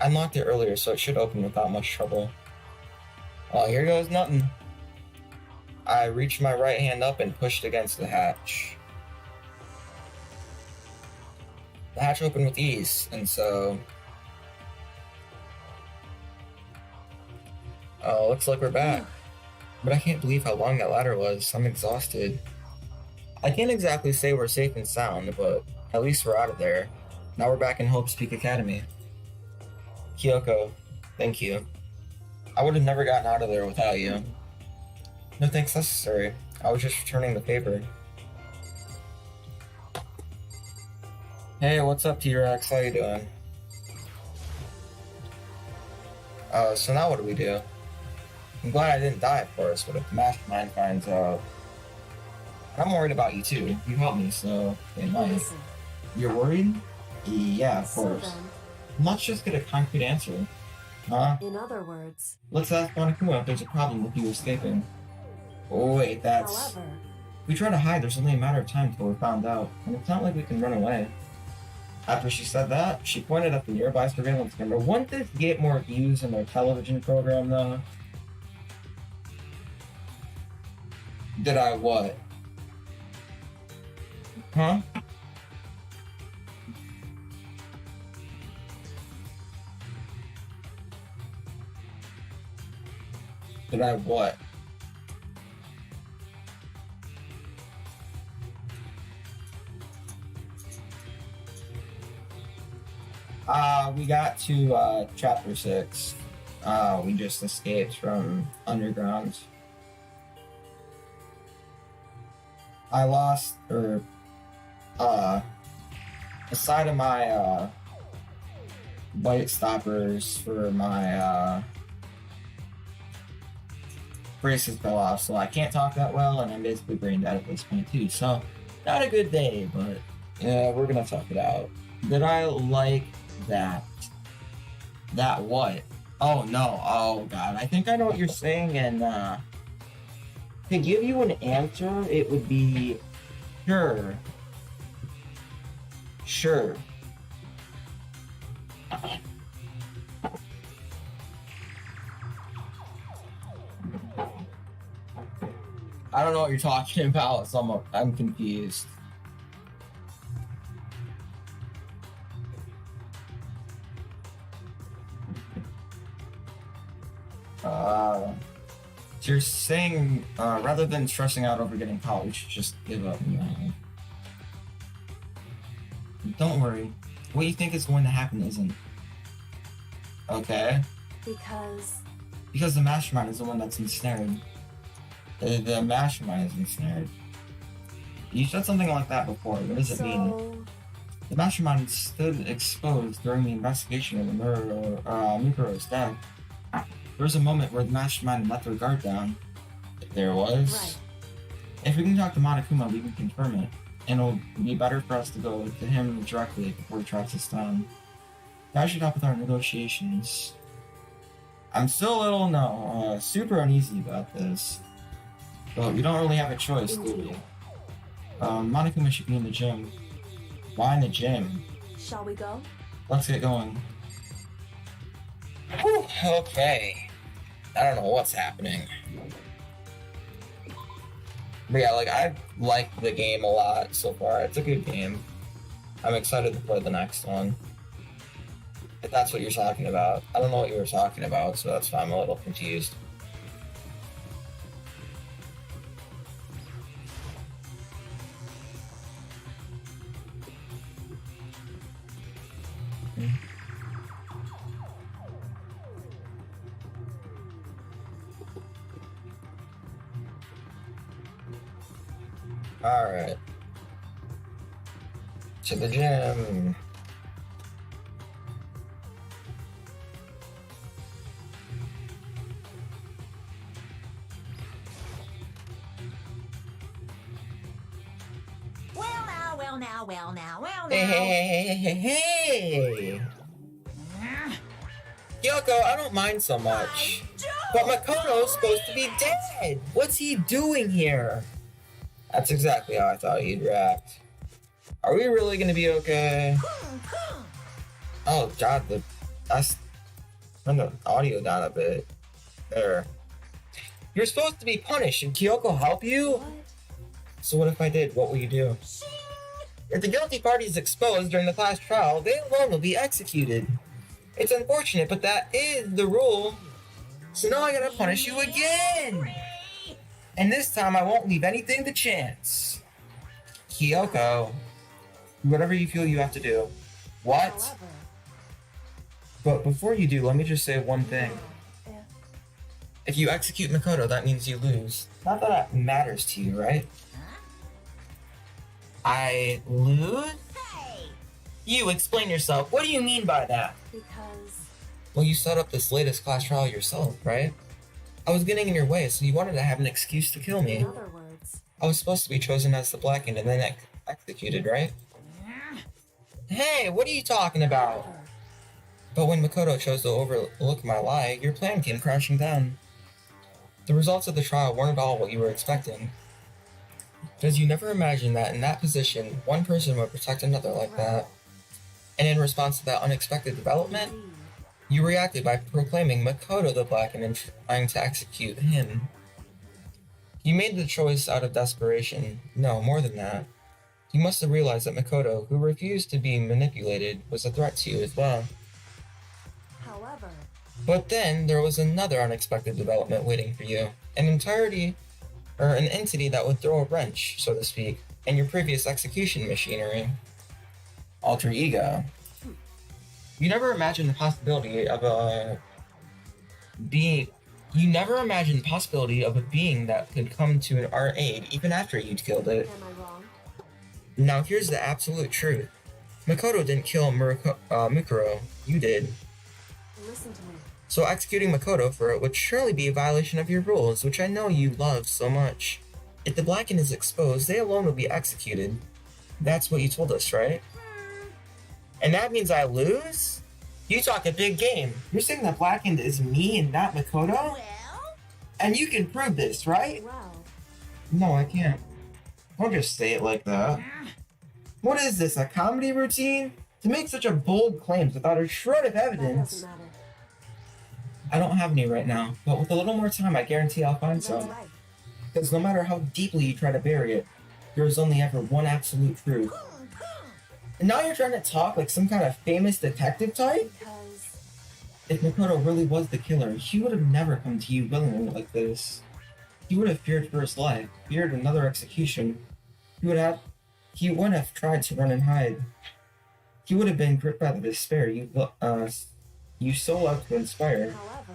I unlocked it earlier, so it should open without much trouble. Oh, here goes nothing. I reached my right hand up and pushed against the hatch. The hatch opened with ease, and so... Oh, looks like we're back. But I can't believe how long that ladder was. I'm exhausted. I can't exactly say we're safe and sound, but at least we're out of there. Now we're back in Hope's Peak Academy. Kyoko, thank you. I would have never gotten out of there without you. No thanks necessary. I was just returning the favor. Hey, what's up, T-Rex? How you doing? So now what do we do? I'm glad I didn't die, of course, but if the mastermind finds out... I'm worried about you too. You helped me, so they might.
Listen.
You're worried? Yeah, of
So
course.
then,
Let's just get a concrete answer. Huh?
in other words,
Let's ask Monokuma if there's a problem with you escaping. Oh wait, that's...
however,
If we try to hide, there's only a matter of time till we're found out, and it's not like we can run away. After she said that, she pointed at the nearby surveillance camera. Wouldn't this get more views in their television program, though? Did I what? Huh? Did I what? We got to chapter 6. We just escaped from underground. I lost, a side of my bite stoppers for my braces fell off, so I can't talk that well, and I'm basically brain dead at this point too. So not a good day, but yeah, we're gonna talk it out. Did I like that? That what? Oh no, oh god, I think I know what you're saying, and to give you an answer, it would be sure. Sure. I don't know what you're talking about, so I'm confused. So you're saying, rather than stressing out over getting caught, we should just give up now. Don't worry. What you think is going to happen isn't. Okay? Because the mastermind is the one that's ensnared. The mastermind is ensnared. You said something like that before. What does it mean? The mastermind stood exposed during the investigation of the murder of Mikuro's death. There was a moment where the mastermind let their guard down. There was.
right.
If we can talk to Monokuma, we can confirm it. And it'll be better for us to go to him directly before he tracks us down. That should help with our negotiations. I'm still a little, super uneasy about this. But we don't really have a choice, do we? Monokuma should be in the gym. Why in the gym?
Shall we go?
Let's get going. Whew, okay. I don't know what's happening. But yeah, like, I like the game a lot so far. It's a good game. I'm excited to play the next one. If that's what you're talking about. I don't know what you were talking about, so that's why I'm a little confused. Alright. To the gym.
Well now, well now, well now.
Hey! Kyoko, I don't mind so much. But Makoto's supposed to be dead! What's he doing here? That's exactly how I thought you'd react. Are we really gonna be okay? Oh god, turn the audio down a bit. There. You're supposed to be punished. Should Kyoko help you?
What?
So what if I did? What will you do? If the guilty party is exposed during the class trial, they alone will be executed. It's unfortunate, but that is the rule. So now I gotta punish you again! And this time I won't leave anything to chance. Kyoko, whatever you feel you have to do. What?
However,
But before you do, let me just say one thing.
if
If you execute Makoto, that means you lose. Not that that matters to you, right? I lose?
Hey!
You explain yourself. What do you mean by that?
because
Well, you set up this latest class trial yourself, right? I was getting in your way, so you wanted to have an excuse to kill me.
in other words,
I was supposed to be chosen as the blackened and then executed, right? Hey, what are you talking about?
however,
But when Makoto chose to overlook my lie, your plan came crashing down. The results of the trial weren't all what you were expecting. Because you never imagined that in that position, one person would protect another like that. And in response to that unexpected development,
indeed,
you reacted by proclaiming Makoto the Blackened and trying to execute him. You made the choice out of desperation. No, more than that. You must have realized that Makoto, who refused to be manipulated, was a threat to you as well.
however,
But then there was another unexpected development waiting for you. An entity that would throw a wrench, so to speak, in your previous execution machinery. Alter ego. You never imagined the possibility of a being. You never imagined the possibility of a being that could come to our aid even after you'd killed it.
am I wrong?
Now here's the absolute truth. Makoto didn't kill Mukuro. You did.
Listen to me.
So executing Makoto for it would surely be a violation of your rules, which I know you love so much. If the Blackened is exposed, they alone will be executed. That's what you told us, right? And that means I lose? You talk a big game. You're saying the Blackened is me and not Makoto?
Well?
And you can prove this, right?
Well,
No, I can't. Don't just say it like that. What is this, a comedy routine? To make such a bold claims without a shred of
that
evidence.
doesn't matter.
I don't have any right now, but with a little more time, I guarantee I'll find
That's
some.
right.
Because no matter how deeply you try to bury it, there is only ever one absolute truth. And now you're trying to talk like some kind of famous detective type?
Because
If Makoto really was the killer, he would have never come to you willingly like this. He would have feared for his life, feared another execution. He wouldn't have tried to run and hide. He would have been gripped by the despair you so love to inspire.
however,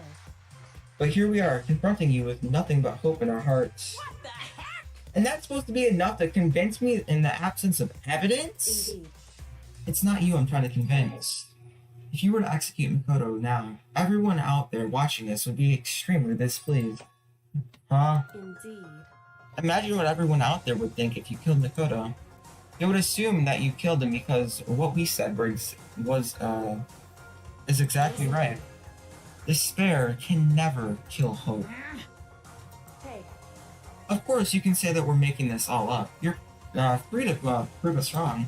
But here we are, confronting you with nothing but hope in our hearts.
What the heck?
And that's supposed to be enough to convince me in the absence of evidence?
indeed,
It's not you I'm trying to convince. If you were to execute Makoto now, everyone out there watching this would be extremely displeased. Huh?
indeed,
Imagine what everyone out there would think if you killed Makoto. They would assume that you killed him because what we said is exactly right. Despair can never kill hope.
hey,
Of course, you can say that we're making this all up. You're free to prove us wrong.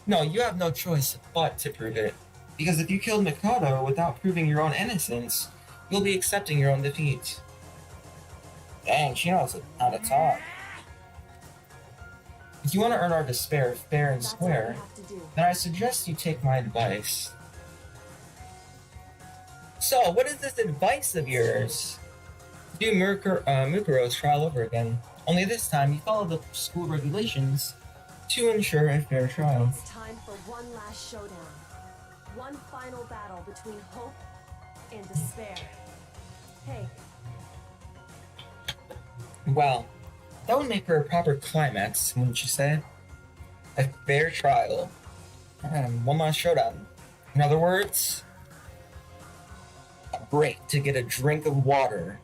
No, you have no choice but to prove it. Because if you killed Makoto without proving your own innocence, you'll be accepting your own defeat. Dang, she knows how to talk. If you want to earn our despair fair and
that's all
square,
you have to do.
then I suggest you take my advice. So, what is this advice of yours? Do Mukuro's trial over again. Only this time, you follow the school regulations to ensure a fair trial.
It's time for one last showdown. One final battle between hope and despair. Hey,
Well, that would make for a proper climax, wouldn't you say? A fair trial. And one last showdown. In other words, a break to get a drink of water.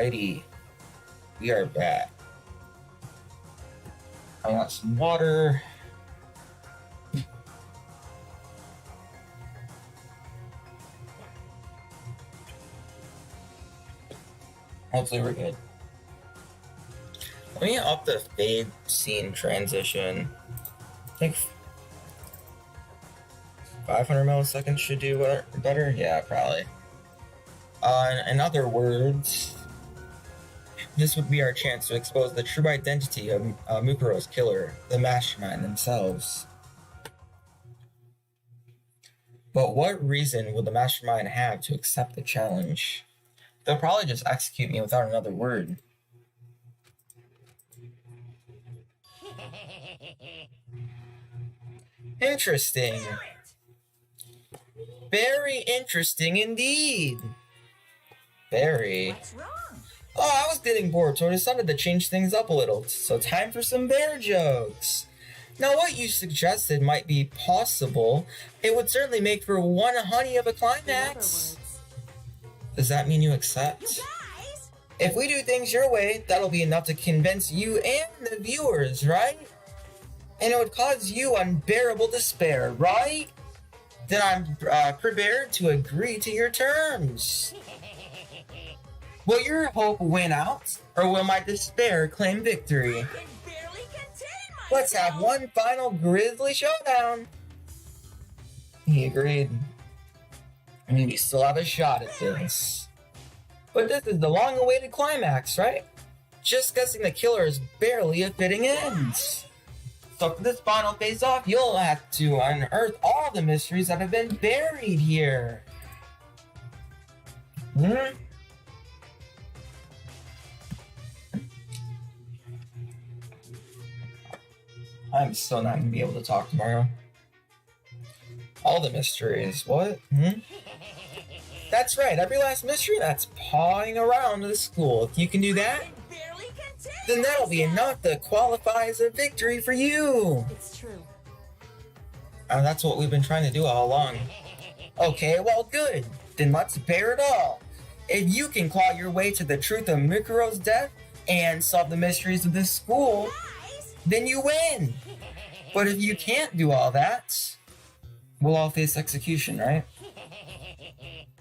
Alrighty. We are back. I got some water. Hopefully we're good. Let me up the fade scene transition. I think 500 milliseconds should do better? Yeah, probably. In other words, this would be our chance to expose the true identity of Mukuro's killer, the mastermind themselves. But what reason would the mastermind have to accept the challenge? They'll probably just execute me without another word. Interesting. Very interesting indeed. Very.
What's wrong?
Oh, I was getting bored, so I decided to change things up a little. So time for some bear jokes. Now, what you suggested might be possible. It would certainly make for one honey of a
In other
climax.
words,
Does that mean you accept?
Guys!
If we do things your way, that'll be enough to convince you and the viewers, right? And it would cause you unbearable despair, right? Then I'm prepared to agree to your terms. Will your hope win out, or will my despair claim victory?
I can barely contain myself!
Let's have one final grisly showdown. He agreed. I mean, we still have a shot at this. But this is the long-awaited climax, right? Just guessing the killer is barely a fitting end. So for this final face-off, you'll have to unearth all the mysteries that have been buried here. I'm still not gonna be able to talk tomorrow. All the mysteries. What? That's right. Every last mystery that's pawing around the school. If you can do that,
I can barely contain
then that'll be
myself.
enough to qualify as a victory for you.
it's true.
And that's what we've been trying to do all along. Okay, well, good. Then let's bear it all. If you can claw your way to the truth of Mukuro's death and solve the mysteries of this school,
Guys!
then you win. But if you can't do all that, we'll all face execution, right?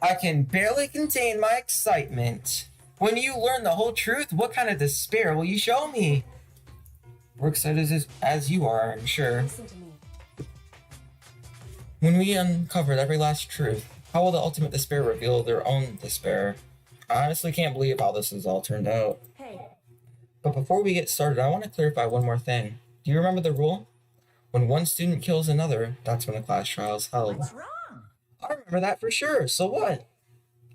I can barely contain my excitement. When you learn the whole truth, what kind of despair will you show me? We're excited as you are, I'm sure.
Listen to me.
When we uncovered every last truth, how will the ultimate despair reveal their own despair? I honestly can't believe how this has all turned out.
Hey,
But before we get started, I want to clarify one more thing. Do you remember the rule? When one student kills another, that's when a class trial is held.
What's wrong?
I remember that for sure, so what?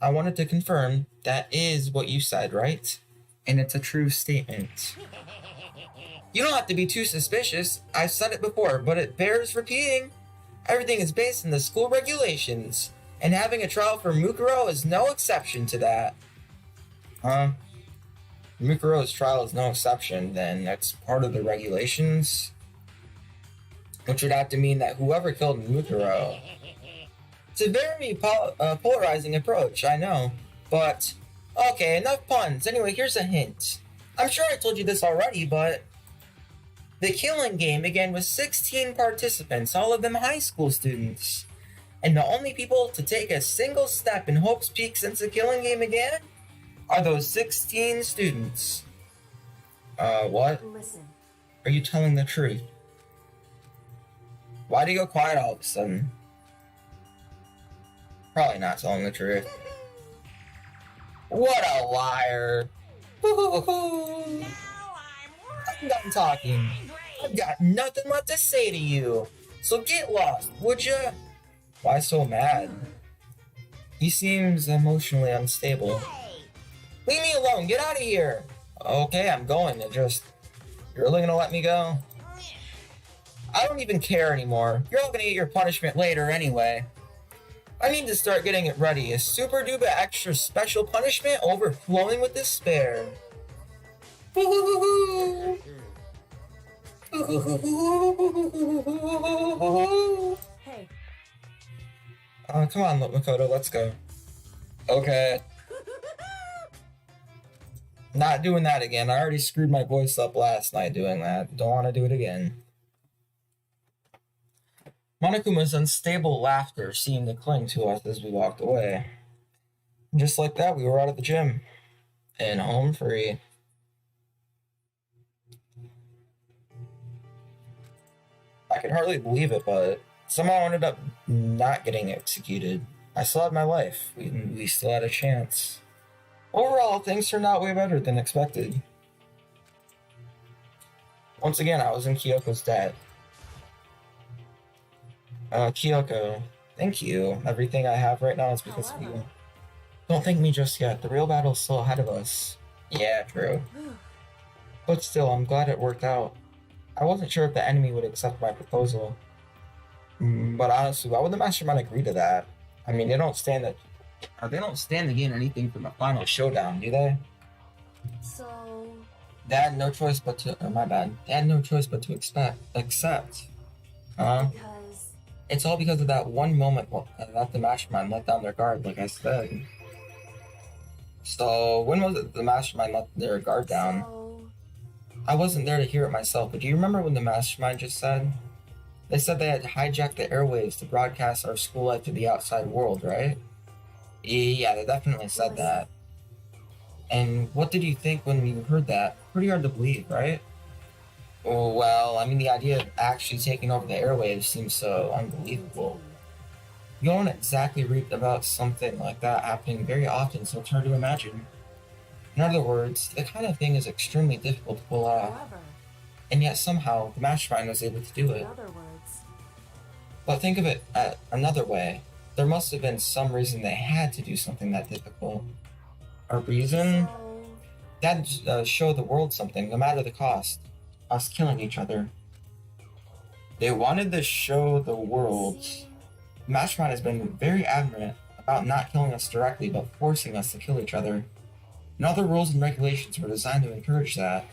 I wanted to confirm that is what you said, right? And it's a true statement. You don't have to be too suspicious. I've said it before, but it bears repeating. Everything is based on the school regulations, and having a trial for Mukuro is no exception to that. Huh? Mukuro's trial is no exception, then that's part of the regulations? Which would have to mean that whoever killed Mukuro... It's a very polarizing approach, I know, but... Okay, enough puns. Anyway, here's a hint. I'm sure I told you this already, but... The killing game began with 16 participants, all of them high school students. And the only people to take a single step in Hope's Peak since the killing game began are those 16 students. What?
listen.
Are you telling the truth? Why do you go quiet all of a sudden? Probably not telling the truth. What a liar!
Now
I'm done talking. I've got nothing left to say to you. So get lost, would ya? Why so mad? He seems emotionally unstable.
Hey!
Leave me alone, get out of here! Okay, I'm going. You're really gonna let me go? I don't even care anymore. You're all gonna get your punishment later anyway. I need to start getting it ready. A super duper extra special punishment overflowing with despair. Woo-hoo-hoo-hoo.
Hey,
Come on, Makoto, let's go. Okay. Not doing that again. I already screwed my voice up last night doing that. Don't want to do it again. Monokuma's unstable laughter seemed to cling to us as we walked away. And just like that, we were out of the gym. And home free. I can hardly believe it, but somehow I ended up not getting executed. I still had my life. We still had a chance. Overall, things turned out way better than expected. Once again, I was in Kyoko's debt. Kyoko, thank you. Everything I have right now is because of you. Don't thank me just yet. The real battle's still ahead of us. Yeah, true. But still, I'm glad it worked out. I wasn't sure if the enemy would accept my proposal. But honestly, why would the Mastermind agree to that? I mean, they don't stand to gain anything from a final showdown, do they?
So,
They had no choice but to. Oh, my bad. They had no choice but to accept.
because
It's all because of that one moment that the Mastermind let down their guard, like I said. So, when was it the Mastermind let their guard down?
so
I wasn't there to hear it myself, but do you remember when the Mastermind just said? They said they had hijacked the airwaves to broadcast our school life to the outside world, right? Yeah, they definitely said that. And what did you think when you heard that? Pretty hard to believe, right? Oh, well, I mean, the idea of actually taking over the airwaves seems so unbelievable. You don't exactly read about something like that happening very often, so it's hard to imagine. In other words, the kind of thing is extremely difficult to pull off,
however,
and yet somehow the Mastermind was able to do
in
it.
other words,
But think of it another way. There must have been some reason they had to do something that difficult. A reason?
so
That'd show the world something, no matter the cost. Us killing each other. They wanted to show the world. The Mastermind has been very adamant about not killing us directly, but forcing us to kill each other. And other rules and regulations were designed to encourage that.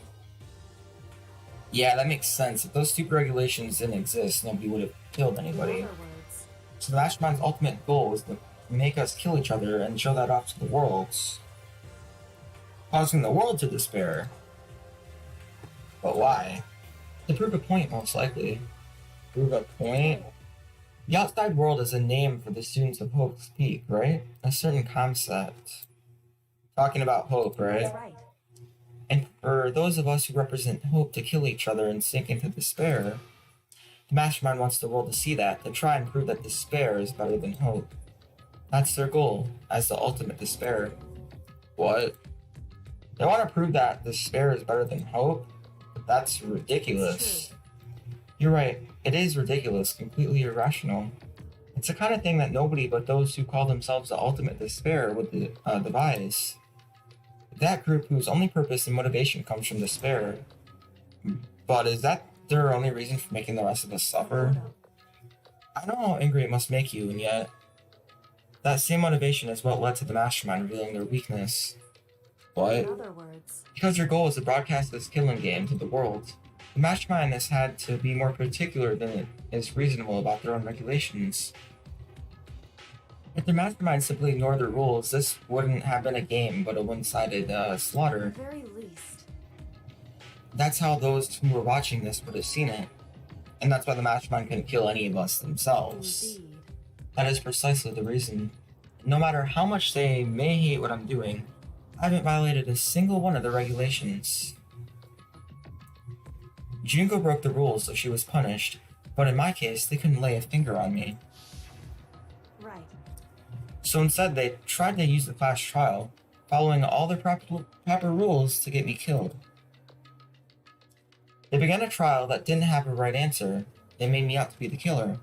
Yeah, that makes sense. If those stupid regulations didn't exist, nobody would have killed
in
anybody.
other words,
So the Mastermind's ultimate goal was to make us kill each other and show that off to the world, causing the world to despair. But why? To prove a point, most likely. Prove a point? The outside world is a name for the students of Hope's Peak, right? A certain concept. Talking about hope, right?
that's right.
And for those of us who represent hope to kill each other and sink into despair, the Mastermind wants the world to see that, to try and prove that despair is better than hope. That's their goal, as the ultimate despair. What? They want to prove that despair is better than hope? But that's ridiculous. You're right, it is ridiculous, completely irrational. It's the kind of thing that nobody but those who call themselves the ultimate despair would devise. That group whose only purpose and motivation comes from despair. But is that their only reason for making the rest of us suffer? I know how angry it must make you, and yet that same motivation is what led to the Mastermind revealing their weakness. What?
In other words,
Because their goal is to broadcast this killing game to the world, the Mastermind has had to be more particular than is reasonable about their own regulations. If the Mastermind simply ignored their rules, this wouldn't have been a game, but a one-sided
at
slaughter.
the very least,
That's how those who were watching this would have seen it. And that's why the Mastermind couldn't kill any of us themselves.
indeed.
That is precisely the reason. No matter how much they may hate what I'm doing, I haven't violated a single one of the regulations. Junko broke the rules, so she was punished, but in my case, they couldn't lay a finger on me.
Right.
So instead, they tried to use the class trial, following all the proper rules to get me killed. They began a trial that didn't have a right answer. They made me out to be the killer.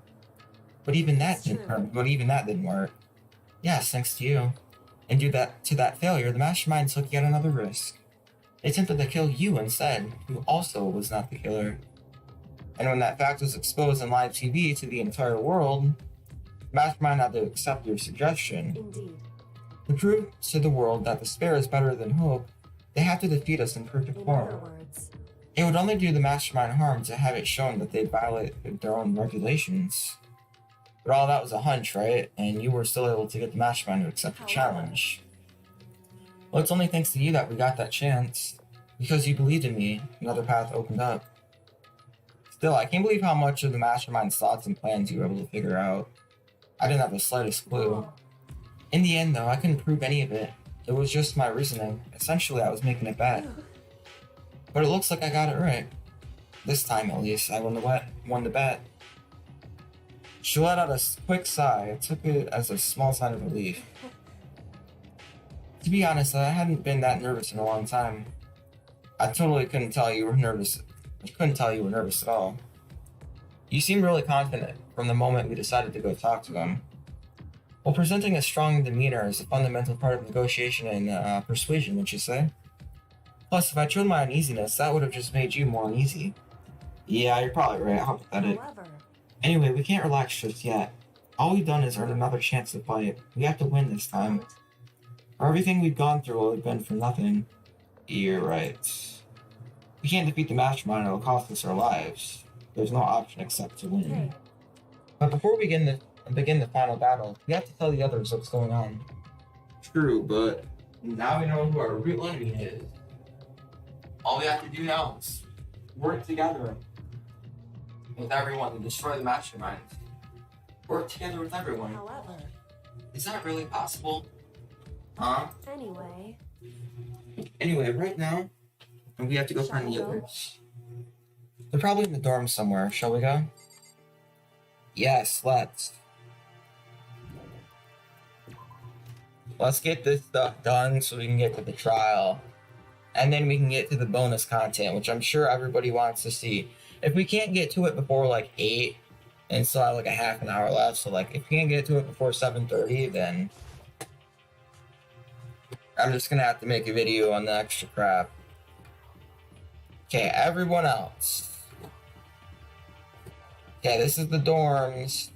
But even that didn't work. Yes, thanks to you. And due to that failure, the Mastermind took yet another risk. They attempted to kill you instead, who also was not the killer. And when that fact was exposed on live TV to the entire world, the Mastermind had to accept your suggestion.
Indeed.
To prove to the world that despair is better than hope, they have to defeat us in perfect
In
form.
other words,
It would only do the Mastermind harm to have it shown that they violated their own regulations. But all that was a hunch, right? And you were still able to get the Mastermind to accept the challenge. Well, it's only thanks to you that we got that chance. Because you believed in me, another path opened up. Still, I can't believe how much of the mastermind's thoughts and plans you were able to figure out. I didn't have the slightest clue. In the end, though, I couldn't prove any of it. It was just my reasoning. Essentially, I was making a bet. But it looks like I got it right. This time, at least, I won the bet. She let out a quick sigh. I took it as a small sign of relief. To be honest, I hadn't been that nervous in a long time. I totally couldn't tell you were nervous. I couldn't tell you were nervous at all. You seemed really confident from the moment we decided to go talk to him. Well, presenting a strong demeanor is a fundamental part of negotiation and persuasion, wouldn't you say? Plus, if I showed my uneasiness, that would have just made you more uneasy. Yeah, you're probably right. How pathetic.
However,
Anyway, we can't relax just yet. All we've done is earn another chance to fight. We have to win this time. Or everything we've gone through will have been for nothing. You're right. We can't defeat the mastermind, it'll cost us our lives. There's no option except to win.
hey,
But before we begin the final battle, we have to tell the others what's going on. True, but now we know who our real enemy is. All we have to do now is work together with everyone to destroy the mastermind. Work together with everyone.
however,
Is that really possible? Huh?
anyway,
Anyway, right now, we have to go find the others. They're probably in the dorm somewhere. Shall we go? Yes, let's. Let's get this stuff done so we can get to the trial. And then we can get to the bonus content, which I'm sure everybody wants to see. If we can't get to it before like 8, and still have like a half an hour left, so like if we can't get to it before 7:30, then I'm just gonna have to make a video on the extra crap. Okay, everyone else. Okay, this is the dorms.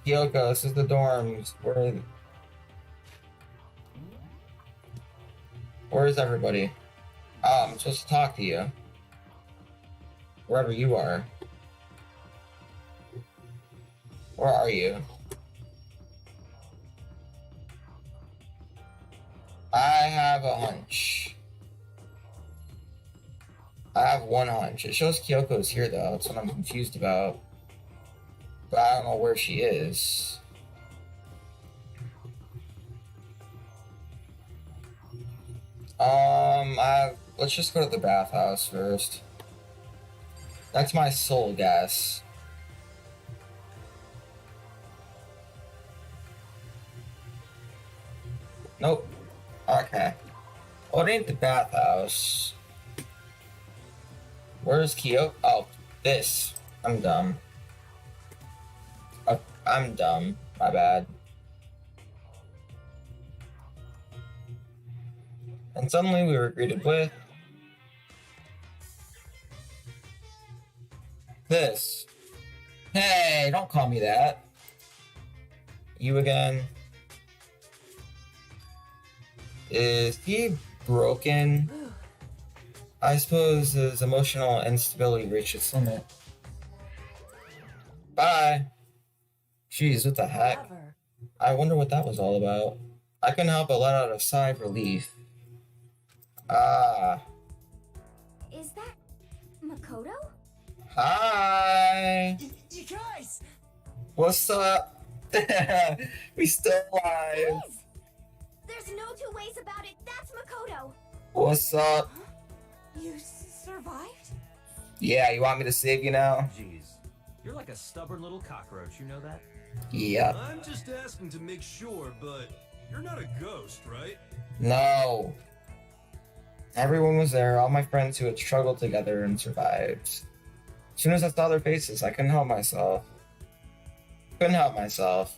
Kyoko, this is the dorms. Where's everybody? Oh, I'm supposed to talk to you. Wherever you are. Where are you? I have a hunch. I have one hunch. It shows Kyoko's here though. That's what I'm confused about. But I don't know where she is. Let's just go to the bathhouse first. That's my sole guess. Nope. Okay. Well, it ain't the bathhouse. Where's Kyoko? Oh, this. I'm dumb. I'm dumb. My bad. And suddenly we were greeted with this. Hey, don't call me that. You again. Is he broken? I suppose his emotional instability reached its limit. Bye. Jeez, what the heck?
however,
I wonder what that was all about. I couldn't help but let out a sigh of relief. Ah.
Is that Makoto?
Hi.
You guys!
What's up? We still alive.
Liz! There's no two ways about it. That's Makoto.
What's up?
You survived?
Yeah, you want me to save you now?
Jeez, you're like a stubborn little cockroach, you know that?
Yep.
I'm just asking to make sure, but you're not a ghost, right?
No. Everyone was there, all my friends who had struggled together and survived. As soon as I saw their faces, I couldn't help myself. I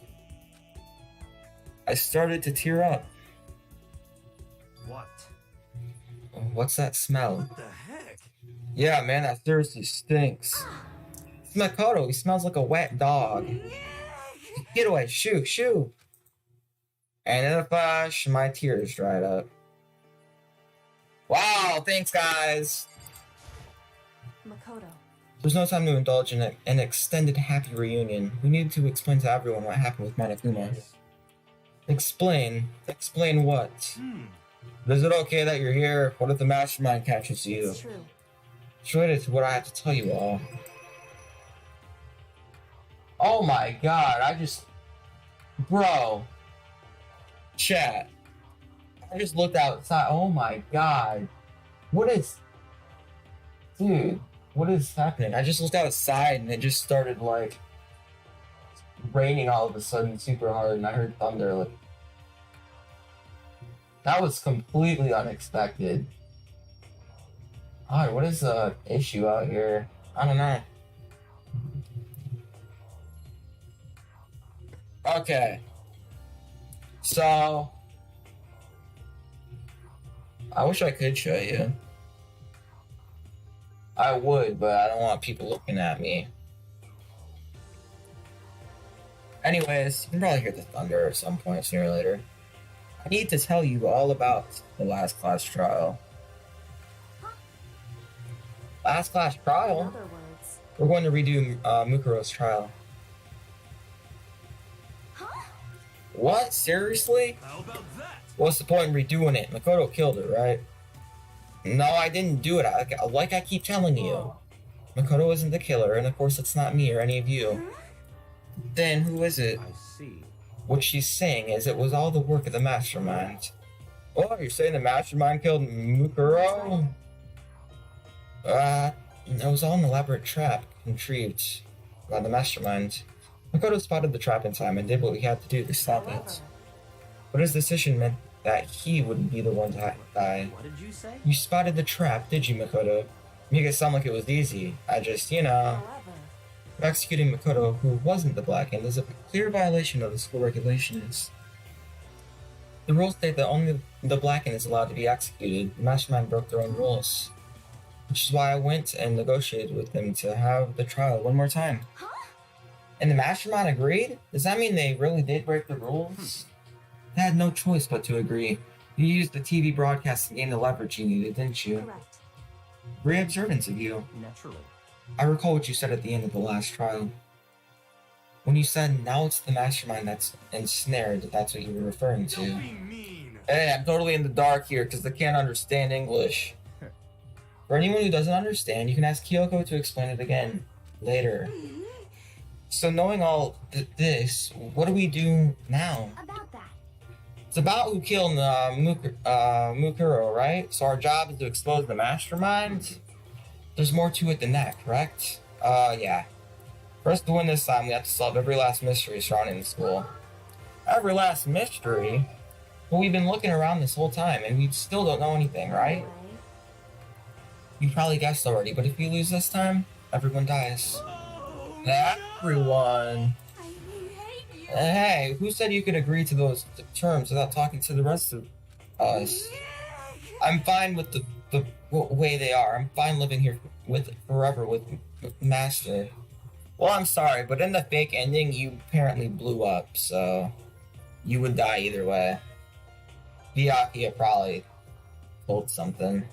started to tear up.
What?
What's that smell?
What the heck?
Yeah, man, that seriously stinks. It's Makoto, he smells like a wet dog. Get away, shoo. And in a flash, my tears dried up. Wow, thanks guys!
Makoto.
There's no time to indulge in an extended happy reunion. We needed to explain to everyone what happened with Monokuma. Explain. Explain what? Is it okay that you're here? What if the mastermind catches you?
It's true.
It's related to what I have to tell you all. Oh my god, Bro. Chat. I just looked outside. Oh my god. Dude, what is happening? I just looked outside and it just started like raining all of a sudden super hard and I heard thunder. Like, that was completely unexpected. Alright, what is the issue out here? I don't know. Okay. So I wish I could show you. I would, but I don't want people looking at me. Anyways, you can probably hear the thunder at some point sooner or later. I need to tell you all about the last class trial. Last class
In
trial?
other words,
We're going to redo Mukuro's trial.
Huh?
What? Seriously?
How about that?
What's the point in redoing it? Makoto killed her, right? No, I didn't do it. Like I keep telling you. Makoto isn't the killer, and of course it's not me or any of you. Then who is it?
I see.
What she's saying is it was all the work of the mastermind. Oh, you're saying the mastermind killed Mukuro? It was all an elaborate trap contrived by the mastermind. Makoto spotted the trap in time and did what he had to do to stop
however,
it. But his decision meant that he wouldn't be the one to die.
What did you say?
You spotted the trap, did you, Makoto? Make it sound like it was easy. I just,
however,
executing Makoto, who wasn't the Black Hand, is a clear violation of the school regulations. The rules state that only the Black Hand is allowed to be executed. The mastermind broke their own rules. Which is why I went and negotiated with them to have the trial one more time.
Huh?
And the mastermind agreed? Does that mean they really did break the rules? They had no choice but to agree. You used the TV broadcast to gain the leverage you needed, didn't you?
correct.
Very observant of you.
Naturally.
I recall what you said at the end of the last trial. When you said, now it's the mastermind that's ensnared, that's what you were referring to.
Don't be mean.
Hey, I'm totally in the dark here because I can't understand English. For anyone who doesn't understand, you can ask Kyoko to explain it again later. So knowing all this, what do we do now?
About that.
It's about who killed Mukuro, right? So our job is to expose the mastermind? There's more to it than that, correct? Yeah. For us to win this time, we have to solve every last mystery surrounding the school. Every last mystery? But we've been looking around this whole time, and we still don't know anything, right?
Anyway,
You probably guessed already, but if we lose this time, everyone dies. Everyone!
I hate you.
Hey, who said you could agree to those terms without talking to the rest of us? I'm fine with the way they are. I'm fine living here forever with Master. Well, I'm sorry, but in the fake ending, you apparently blew up, so you would die either way. Byakuya probably pulled something.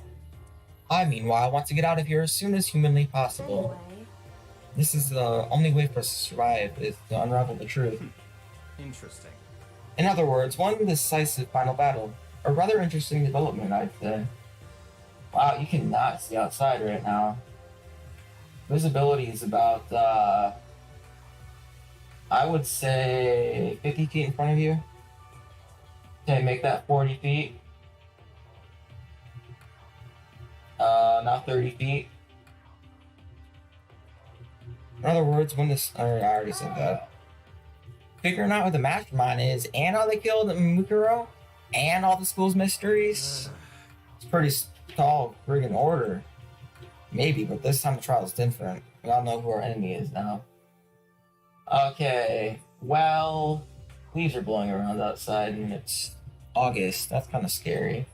I, meanwhile, want to get out of here as soon as humanly possible.
anyway,
This is the only way for us to survive, is to unravel the truth.
Interesting.
In other words, one decisive final battle. A rather interesting development, I'd say. Wow, you cannot see outside right now. Visibility is about, I would say 50 feet in front of you. Okay, make that 40 feet. Now 30 feet. In other words, when this, I already said that. Figuring out what the mastermind is, and how they killed Mukuro, and all the school's mysteries. It's pretty tall friggin' order. Maybe, but this time the trial is different. We all know who our enemy is now. Okay, well, leaves are blowing around outside, and it's August. That's kind of scary.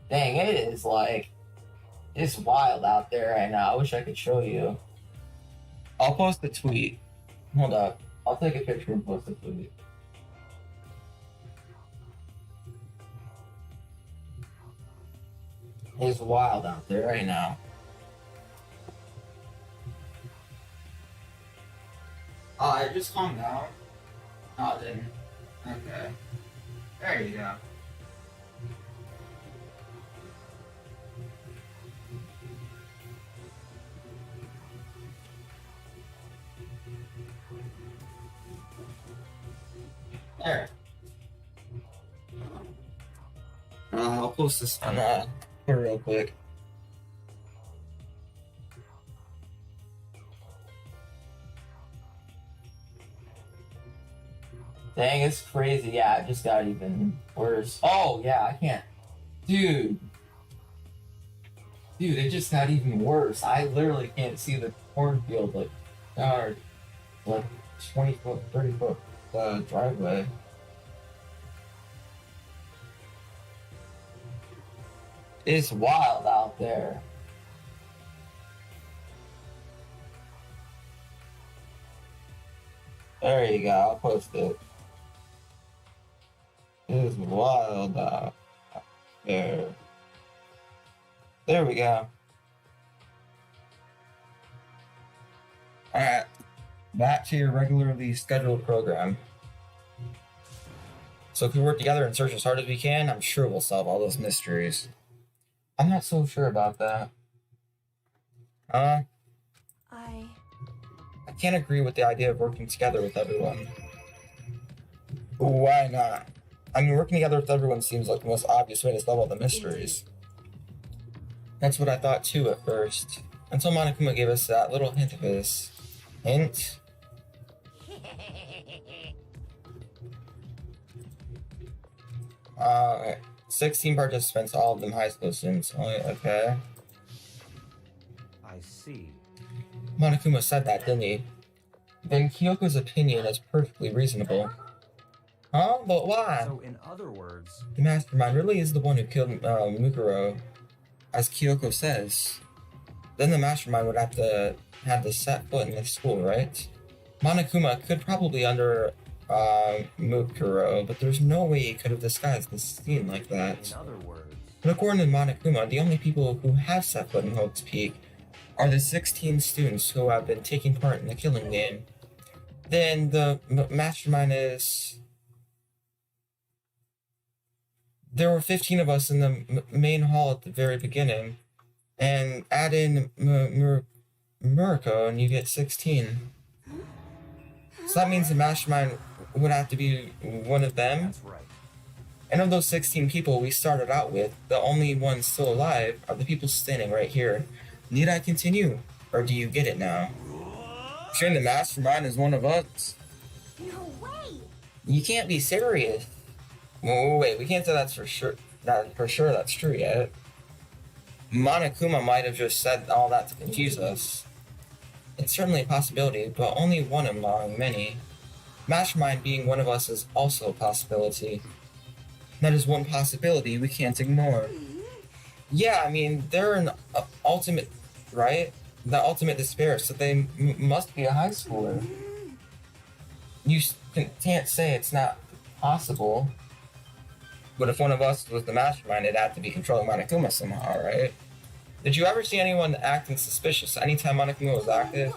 Dang, it is like, it's wild out there right now. I wish I could show you. I'll post a tweet. Hold up. I'll take a picture and post a tweet. It's wild out there right now. Oh, I just calmed down. No, I didn't. Okay. There you go. There. I'll post this on here real quick. Dang, it's crazy. Yeah, it just got even worse. Oh, yeah, I can't. Dude. Dude, it just got even worse. I literally can't see the cornfield, like, like 20 foot, 30 foot driveway. It's wild out there. There you go, I'll post it. It's wild out there. There we go. Alright, back to your regularly scheduled program. So if we work together and search as hard as we can, I'm sure we'll solve all those mysteries. I'm not so sure about that. I can't agree with the idea of working together with everyone. Why not? I mean, working together with everyone seems like the most obvious way to solve all the mysteries. That's what I thought too at first. Until Monokuma gave us that little hint of his. Hint? Okay. 16 participants, all of them high school students. Okay.
I see.
Monokuma said that, didn't he? Then Kyoko's opinion is perfectly reasonable. Huh? But why?
So, in other words,
The mastermind really is the one who killed Mukuro, as Kyoko says. Then the mastermind would have to set foot in the school, right? Monokuma could probably under Mukuro, but there's no way he could have disguised the scene like
in
that.
other words,
But according to Monokuma, the only people who have set foot in Hope's Peak are the 16 students who have been taking part in the killing game. Then the mastermind is... There were 15 of us in the main hall at the very beginning, and add in Muriko and you get 16. So that means the mastermind would have to be one of them.
that's right.
And of those 16 people we started out with, the only ones still alive are the people standing right here. Need I continue? Or do you get it now? Saying the mastermind is one of us?
No way!
You can't be serious. Wait, we can't say that's for sure. That's true yet. Monokuma might have just said all that to confuse us. It's certainly a possibility, but only one among many. Mastermind being one of us is also a possibility. That is one possibility we can't ignore. Yeah, I mean, they're an ultimate, right? The ultimate despair, so they must be a high schooler. You can't say it's not possible. But if one of us was the mastermind, it'd have to be controlling Monokuma somehow, right? Did you ever see anyone acting suspicious anytime Monokuma was active?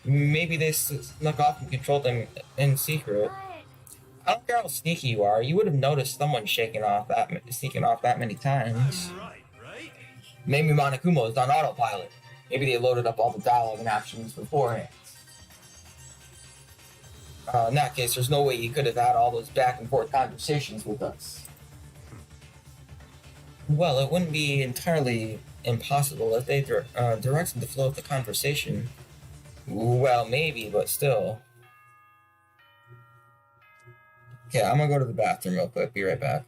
Maybe they snuck off and controlled him in secret. I don't care how sneaky you are, you would have noticed someone sneaking off that many times.
Right, right?
Maybe Monokuma was on autopilot. Maybe they loaded up all the dialogue and actions beforehand. In that case, there's no way he could have had all those back and forth conversations with us. Well, it wouldn't be entirely impossible if they directed the flow of the conversation. Well, maybe, but still. Okay, I'm gonna go to the bathroom real quick. Be right back.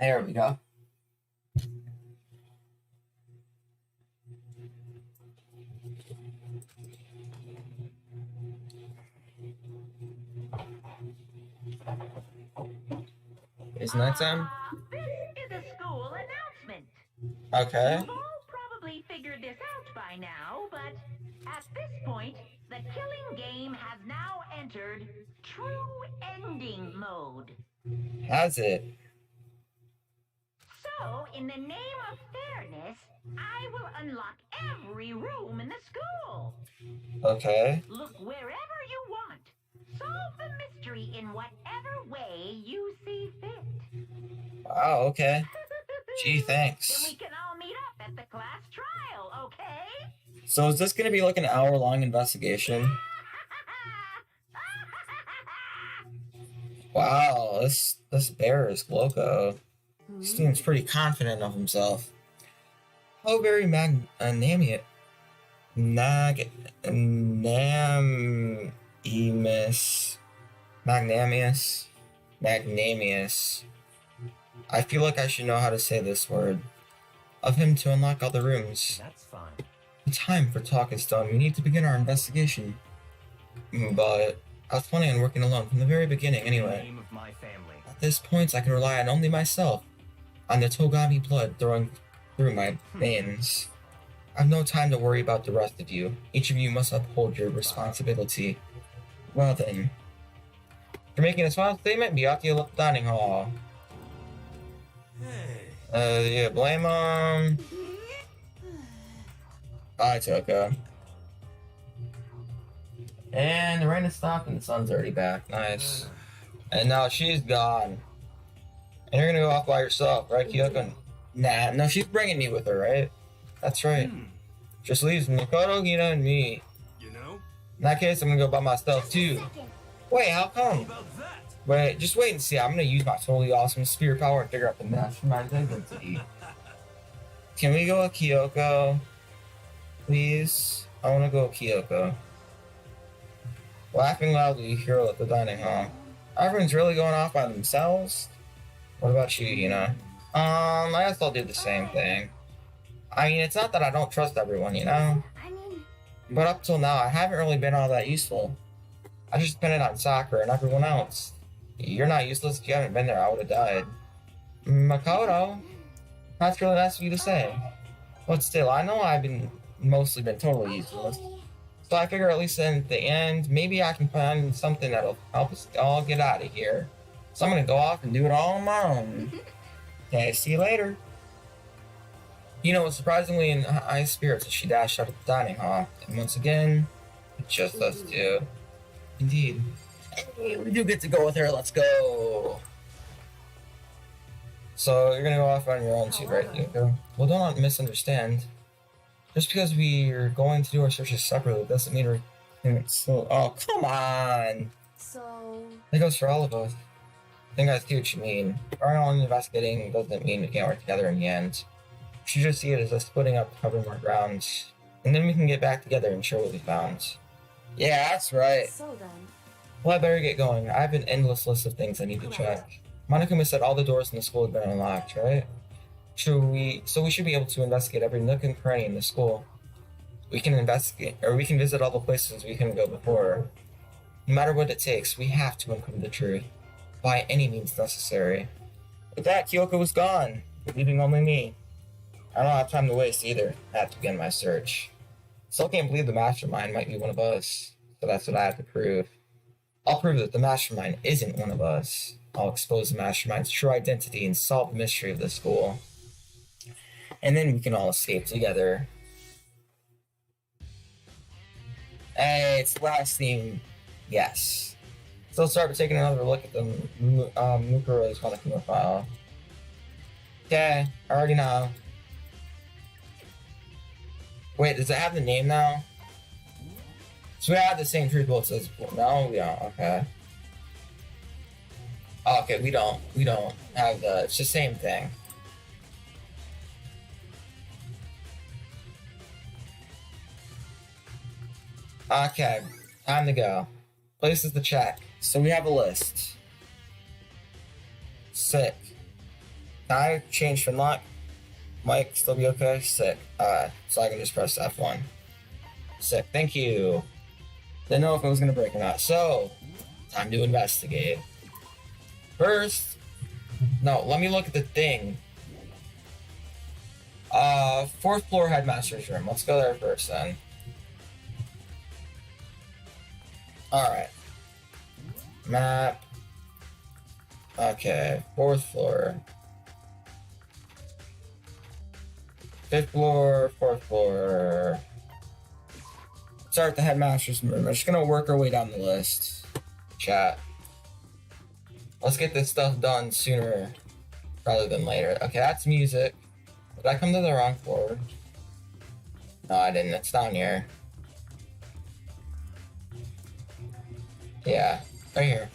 There we go. It's nighttime?
This is a school announcement.
Okay.
You've all probably figured this out by now, but at this point, the killing game has now entered true ending mode.
Has it?
So, in the name of fairness, I will unlock every room in the school.
Okay.
Look wherever you want. Solve the mystery in whatever way you see fit.
Wow, okay. Gee,
Then
thanks.
we can all meet up at the class trial, okay?
So is this gonna be like an hour-long investigation? Wow, this bear is loco. He seems pretty confident of himself. How very magnanimous. Magnanimous. I feel like I should know how to say this word. Of him to unlock all the rooms.
That's fine.
The time for talk is done. We need to begin our investigation. But I was planning on working alone from the very beginning
In the
anyway.
name of my family.
At this point, I can rely on only myself. On the Togami blood throwing through my veins. I've no time to worry about the rest of you. Each of you must uphold your responsibility. Well then. For making a final statement, Miyaki left the dining hall.
Hey.
Yeah, blame him. Bye, Toko. And the rain has stopped and the sun's already back. Nice. And now she's gone. And you're gonna go off by yourself, right, Kyoko? Nah, no, she's bringing me with her, right? That's right. Just leaves Makoto, Hina, and me.
You know?
In that case, I'm gonna go by myself,
Just a
too.
second.
Wait, how
How
come?
about that?
Wait, just wait and see. I'm gonna use my totally awesome spirit power and figure out the mastermind identity. Can we go with Kyoko? Please? I wanna go with Kyoko. Laughing loudly, Hiro at the dining hall. Everyone's really going off by themselves? What about you, Hina? I guess I'll do the same thing. I mean, it's not that I don't trust everyone, you know?
I mean,
But up till now, I haven't really been all that useful. I just depended on Sakura and everyone else. You're not useless. If you haven't been there, I would have died. Makoto? That's really nice of you to say. But still, I know I've mostly been totally useless.
okay.
So I figure at least at the end, maybe I can find something that'll help us all get out of here. So I'm gonna go off and do it all on my own. Okay, see you later. You know, surprisingly in high spirits, she dashed out of the dining hall. And once again, it's just us two. Indeed. Hey, we do get to go with her, let's go. So you're gonna go off on your own too, right, Yoko? Well, don't misunderstand. Just because we're going to do our searches separately doesn't mean we're... So, oh, come on!
So,
That goes for all of us. I think I see what you mean. Our own investigating doesn't mean we can't work together in the end. We should just see it as us splitting up to cover more ground. And then we can get back together and share what we found. Yeah, that's right.
so then,
Well, I better get going. I have an endless list of things I need to check. Monokuma said all the doors in the school have been unlocked, right? So we should be able to investigate every nook and cranny in the school. We can investigate, or we can visit all the places we couldn't go before. No matter what it takes, we have to uncover the truth. By any means necessary. With that, Kyoko was gone, leaving only me. I don't have time to waste either. I have to begin my search. Still can't believe the mastermind might be one of us, so that's what I have to prove. I'll prove that the mastermind isn't one of us. I'll expose the mastermind's true identity and solve the mystery of the school. And then we can all escape together. Hey, it's the last theme. Yes. So let's start by taking another look at the Mukura's Monokuma file. Okay, I already know. Wait, does it have the name now? So we have the same truth bullets as before. No, we don't. Okay. Oh, okay, we don't have the. It's the same thing. Okay, time to go. Places to check. So we have a list. Sick. Can I change Finlock? Mic still be okay? Sick. So I can just press F1. Sick, thank you. Didn't know if it was gonna break or not. So, time to investigate. First, no, let me look at the thing. 4th floor headmaster's room. Let's go there first then. Alright. Map. Okay, 4th floor. 5th floor, 4th floor. Start at the headmaster's room. We're just gonna work our way down the list. Chat. Let's get this stuff done sooner rather than later. Okay, that's music. Did I come to the wrong floor? No, I didn't. It's down here. Yeah, right here.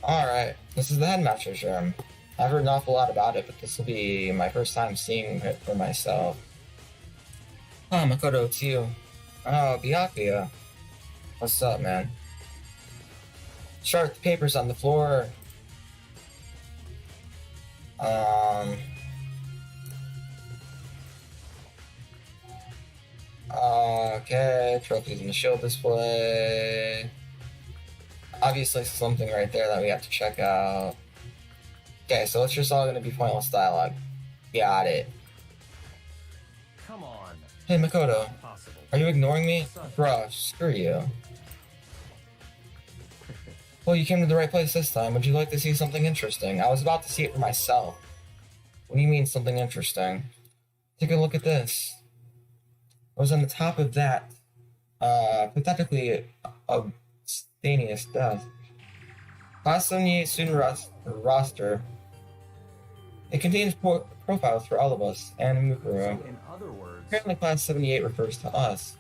Alright, this is the headmaster's room. I've heard an awful lot about it, but this will be my first time seeing it for myself. Oh, Makoto, it's you. Oh, Byakuya. What's up, man? Start the papers on the floor. Okay, trophies in the shield display. Obviously something right there that we have to check out. Okay, so it's just all gonna be pointless dialogue. Got it.
Come on.
Hey Makoto,
Impossible.
are you ignoring me? Bruh, screw you. Well, you came to the right place this time. Would you like to see something interesting? I was about to see it for myself. What do you mean something interesting? Take a look at this. I was on the top of that, pathetically abstemious death. Class 78 student roster. It contains profiles for all of us, and Mukuro.
So in other words,
Apparently Class 78 refers to us.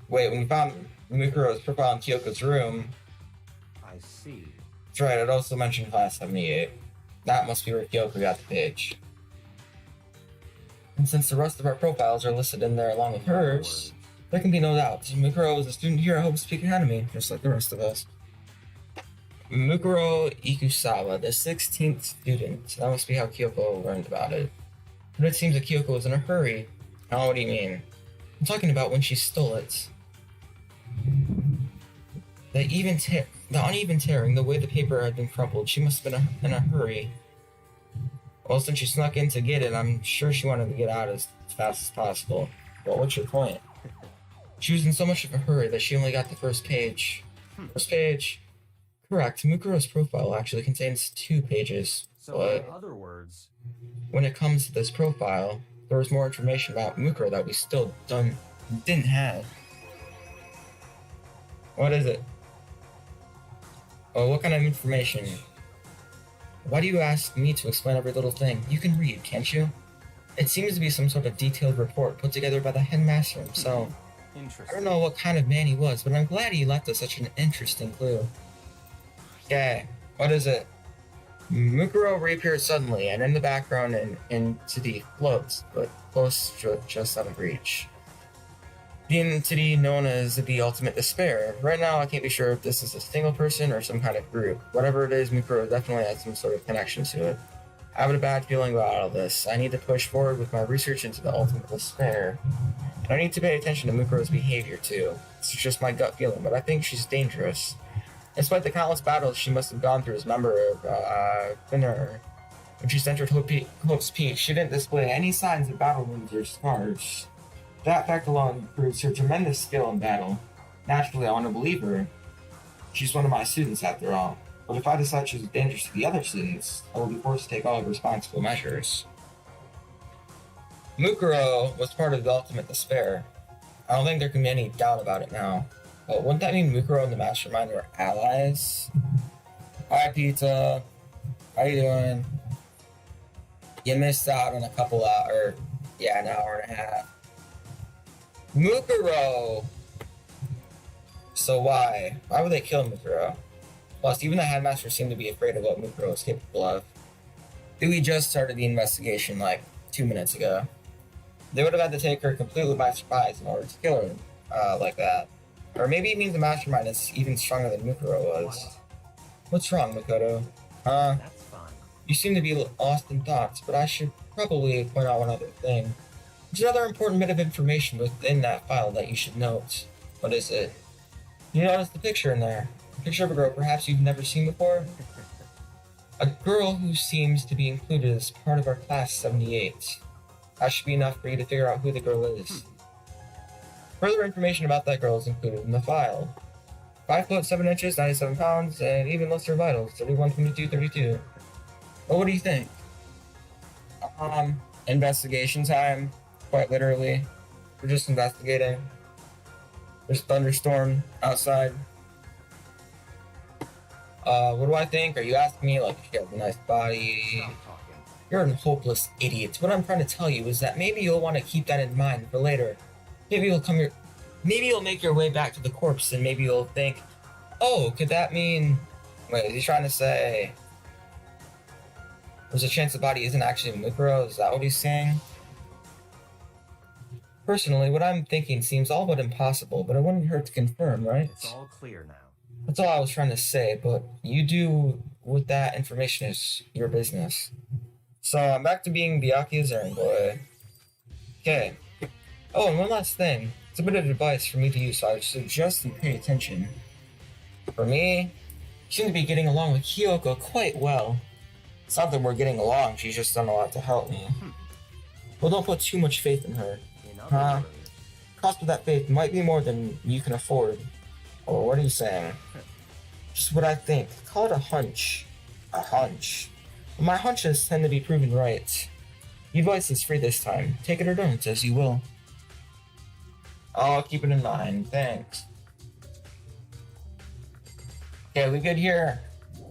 Wait, when you found Mukuro's profile in Kyoko's room,
I see.
that's right, it also mentioned Class 78. That must be where Kyoko got the page. And since the rest of our profiles are listed in there along with hers, there can be no doubt. Mukuro is a student here at Hope Peak Academy, just like the rest of us. Mukuro Ikusawa, the 16th student. That must be how Kyoko learned about it. But it seems that Kyoko was in a hurry. Oh, what do you mean? I'm talking about when she stole it. The uneven tearing, the way the paper had been crumpled, she must have been in a hurry. Well, since she snuck in to get it, I'm sure she wanted to get out as fast as possible. Well, what's your point? She was in so much of a hurry that she only got the first page. First page? Correct. Mukuro's profile actually contains 2 pages.
So
But
in other words,
when it comes to this profile, there was more information about Mukuro that we still didn't have. What is it? Oh, what kind of information? Why do you ask me to explain every little thing? You can read, can't you? It seems to be some sort of detailed report put together by the headmaster himself. I
interesting.
don't know what kind of man he was, but I'm glad he left us such an interesting clue. Okay, what is it? Mukuro reappeared suddenly, and in the background an entity floats, but close to just out of reach. The entity known as the Ultimate Despair. Right now, I can't be sure if this is a single person or some kind of group. Whatever it is, Mukuro definitely has some sort of connection to it. I have a bad feeling about all this. I need to push forward with my research into the Ultimate Despair. And I need to pay attention to Mukuro's behavior too. It's just my gut feeling, but I think she's dangerous. Despite the countless battles she must have gone through as a member of Finner, when she entered Hope's Peak, she didn't display any signs of battle wounds or scars. That fact alone proves her tremendous skill in battle. Naturally, I want to believe her. She's one of my students, after all. But if I decide she's dangerous to the other students, I will be forced to take all responsible measures. Mukuro was part of the Ultimate Despair. I don't think there can be any doubt about it now. But wouldn't that mean Mukuro and the Mastermind were allies? Hi, Pizza. How you doing? You missed out on an hour and a half. Mukuro! So why? Why would they kill Mukuro? Plus, even the headmaster seemed to be afraid of what Mukuro was capable of. We just started the investigation like 2 minutes ago. They would have had to take her completely by surprise in order to kill her like that. Or maybe it means the mastermind is even stronger than Mukuro was. What's wrong, Makoto?
That's fine.
You seem to be lost in thoughts, but I should probably point out one other thing. There's another important bit of information within that file that you should note. What is it? You notice the picture in there. A picture of a girl perhaps you've never seen before? A girl who seems to be included as part of our class 78. That should be enough for you to figure out who the girl is. Further information about that girl is included in the file. 5 foot 7 inches, 97 pounds, and even lists her vitals, 31, 22, 32. Well, what do you think? Investigation time, quite literally. We're just investigating. There's a thunderstorm outside. What do I think? Are you asking me, like, she has a nice body?
Stop talking.
You're a hopeless idiot. What I'm trying to tell you is that maybe you'll want to keep that in mind for later. Maybe you'll make your way back to the corpse and maybe you'll think, oh, could that mean... Wait, is he trying to say... There's a chance the body isn't actually Mukuro? Is that what he's saying? Personally, what I'm thinking seems all but impossible, but it wouldn't hurt to confirm, right?
It's all clear now.
That's all I was trying to say, but you do with that information is your business. So I'm back to being Byakuya's errand boy. Okay. Oh, and one last thing. It's a bit of advice for me to use, so I suggest you pay attention. For me, you seem to be getting along with Kyoko quite well. It's not that we're getting along, she's just done a lot to help me. Well, don't put too much faith in her.
In
Huh?
other words,
Cost of that faith might be more than you can afford. Or what are you saying? Just what I think. Call it a hunch. A hunch. But my hunches tend to be proven right. The advice is free this time. Take it or don't, as you will. I'll keep it in mind. Thanks. Okay, we good here?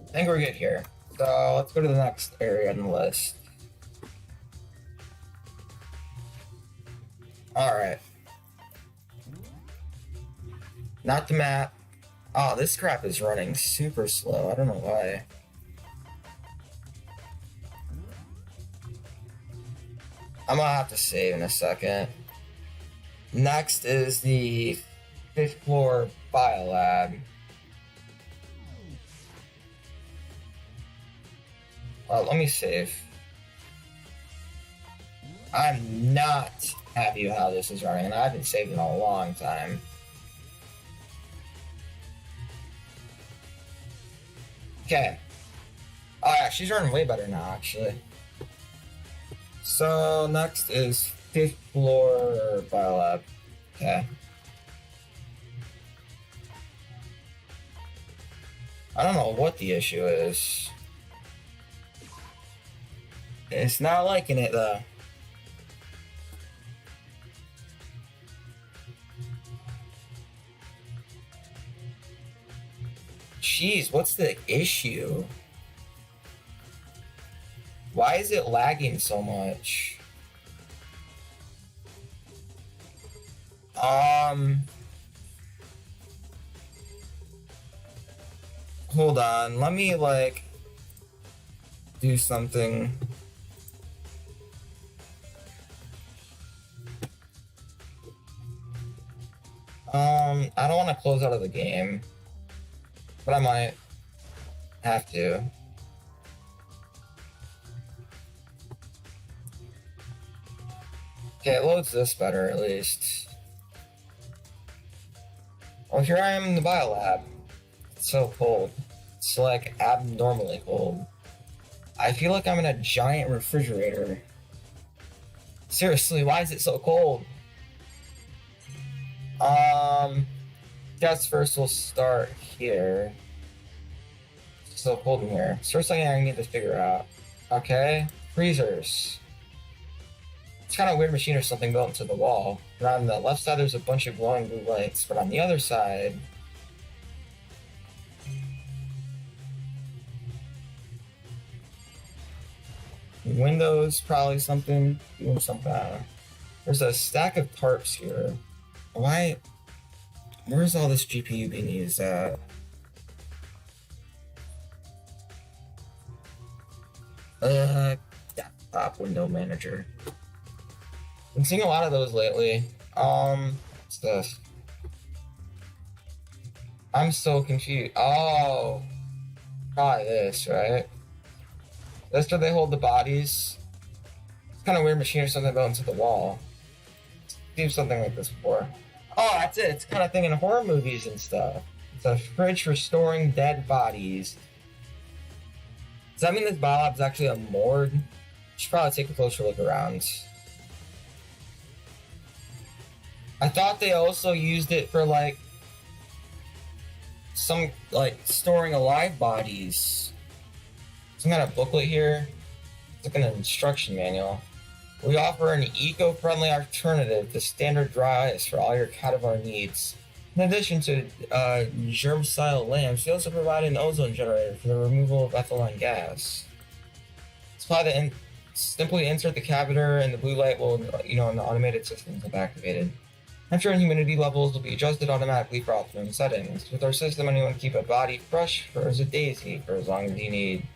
I think we're good here. So let's go to the next area on the list. Alright. Not the map. Oh, this crap is running super slow. I don't know why. I'm gonna have to save in a second. Next is the 5th floor bio lab. Let me save. I'm not happy with how this is running, and I've been saving a long time. Okay. Oh yeah, she's running way better now, actually. So, next is 5th floor biolab. Okay. I don't know what the issue is. It's not liking it, though. Jeez, what's the issue? Why is it lagging so much? Hold on, let me, like, do something. I don't want to close out of the game, but I might have to. Okay, it loads this better at least. Well, here I am in the biolab. It's so cold. It's like abnormally cold. I feel like I'm in a giant refrigerator. Seriously, why is it so cold? Guess first we'll start here. It's so cold in here. It's first thing I need to figure out. Okay, freezers. It's kind of a weird machine or something built into the wall. And on the left side there's a bunch of glowing blue lights, but on the other side... Windows, probably something, doing something. There's a stack of tarps here. Why? Where's all this GPU being used at? Desktop window manager. Been seeing a lot of those lately. What's this? I'm so confused. Oh, probably this, right? That's where they hold the bodies. It's kind of weird machine or something built into the wall. Seen something like this before. Oh, that's it. It's kind of thing in horror movies and stuff. It's a fridge for storing dead bodies. Does that mean this biolab is actually a morgue? Should probably take a closer look around. I thought they also used it for like some like storing alive bodies. Some kind of booklet here. It's like an instruction manual. We offer an eco-friendly alternative to standard dry ice for all your cadaver needs. In addition to germicidal lamps, we also provide an ozone generator for the removal of ethylene gas. Simply insert the catheter and the blue light will, in the automated systems will be activated. Temperature and humidity levels will be adjusted automatically for optimum settings. With our system, anyone can keep a body fresh as a daisy for as long as you need.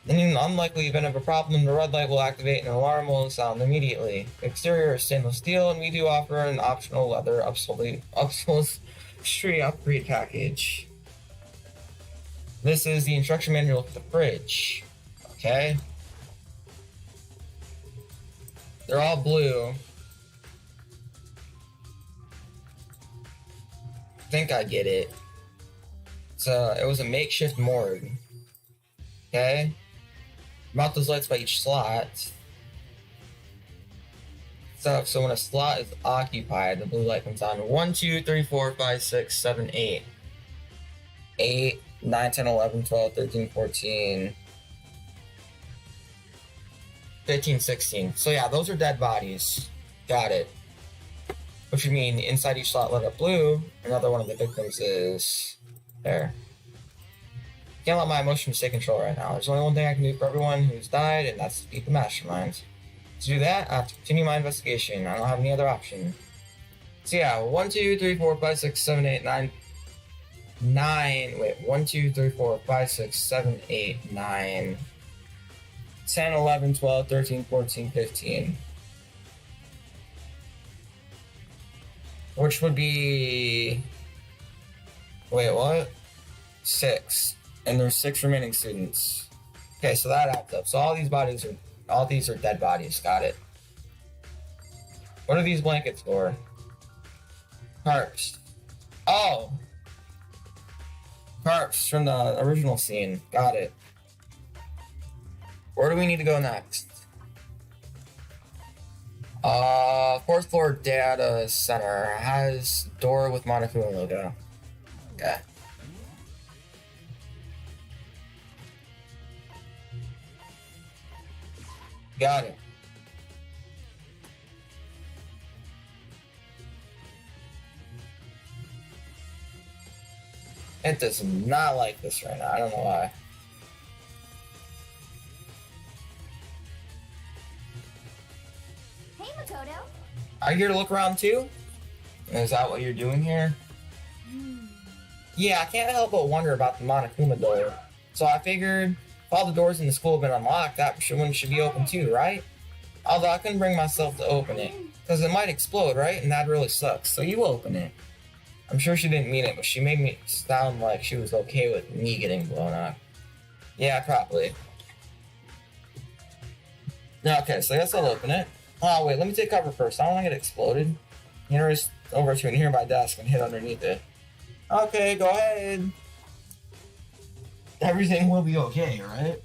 In an unlikely event of a problem, the red light will activate and an alarm will sound immediately. The exterior is stainless steel, and we do offer an optional leather upholstery upgrade package. This is the instruction manual for the fridge. Okay? They're all blue. I think I get it. So it was a makeshift morgue. Okay? Mount those lights by each slot. So when a slot is occupied, the blue light comes on. 1, 2, 3, 4, 5, 6, 7, 8. 8, 9, 10, 11, 12, 13, 14. 15, 16. So yeah, those are dead bodies. Got it. Which would mean inside each slot lit up blue, another one of the victims is there. Can't let my emotions take control right now. There's only one thing I can do for everyone who's died, and that's to beat the mastermind. To do that, I have to continue my investigation. I don't have any other option. So yeah, 1, 2, 3, 4, 5, 6, 7, 8, 9. 1, 2, 3, 4, 5, 6, 7, 8, 9. 10, 11, 12, 13, 14, 15. Which would be... Wait, what? 6. And there's 6 remaining students. Okay, so that adds up. So all these are dead bodies. Got it. What are these blankets for? Carps. Oh! Carps from the original scene. Got it. Where do we need to go next? 4th floor data center has door with Monokuma logo. Okay. Got it. It does not like this right now. I don't know why.
Hey, Makoto.
Are you here to look around too? Is that what you're doing here? Yeah, I can't help but wonder about the Monokuma door. So I figured if all the doors in the school have been unlocked, that one should be open too, right? Although I couldn't bring myself to open it, because it might explode, right? And that really sucks. So you open it. I'm sure she didn't mean it, but she made me sound like she was okay with me getting blown up. Yeah, probably. Okay, so I guess I'll open it. Oh, wait, let me take cover first. I don't want to get exploded. Race over to a nearby desk and hit underneath it. Okay, go ahead. Everything will be okay, right?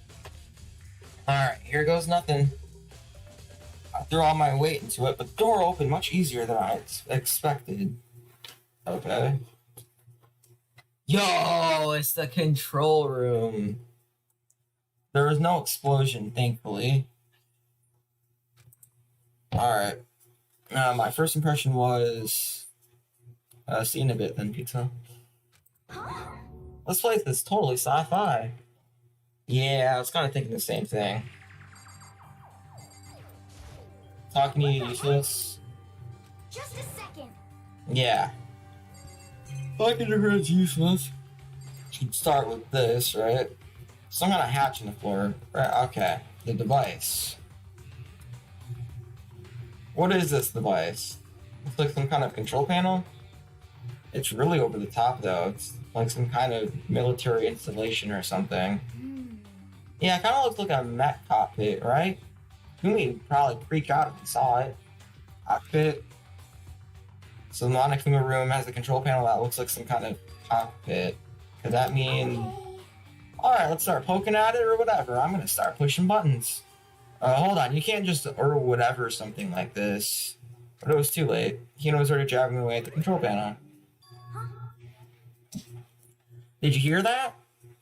Alright, here goes nothing. I threw all my weight into it, but the door opened much easier than I expected. Okay. Yo, it's the control room. There was no explosion, thankfully. Alright. My first impression was... see you in a bit then, pizza. This place is totally sci-fi. Yeah, I was kind of thinking the same thing. Talking to you useless.
Just a second.
Yeah. Talking to her is useless. Should start with this, right? Some kind of hatch in the floor. Right, okay. The device. What is this device? Looks like some kind of control panel. It's really over the top, though. It's like some kind of military installation or something. Yeah, it kind of looks like a mech cockpit, right? Kumi would probably freak out if he saw it. Cockpit. So the Monokuma room has a control panel that looks like some kind of cockpit. Could that mean... Alright, let's start poking at it or whatever. I'm gonna start pushing buttons. Hold on, you can't just or whatever something like this. But it was too late. Hino was already jabbing away at the control panel. Did you hear that?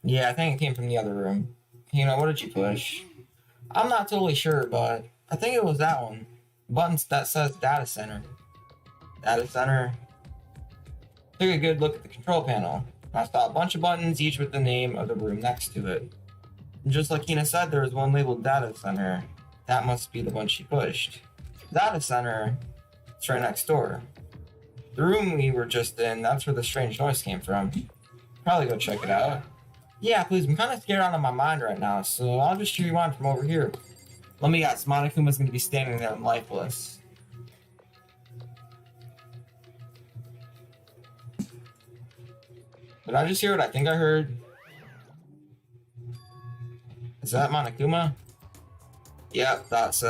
Yeah, I think it came from the other room. Hino, what did you push? I'm not totally sure, but I think it was that one. Buttons that says data center. Data center. Took a good look at the control panel. I saw a bunch of buttons, each with the name of the room next to it. And just like Hina said, there was one labeled data center. That must be the one she pushed. Data center, it's right next door. The room we were just in, that's where the strange noise came from. Probably go check it out. Yeah, please, I'm kind of scared out of my mind right now, so I'll just cheer you on from over here. Let me guess, Monokuma's gonna be standing there lifeless. Did I just hear what I think I heard? Is that Monokuma? Yep, that's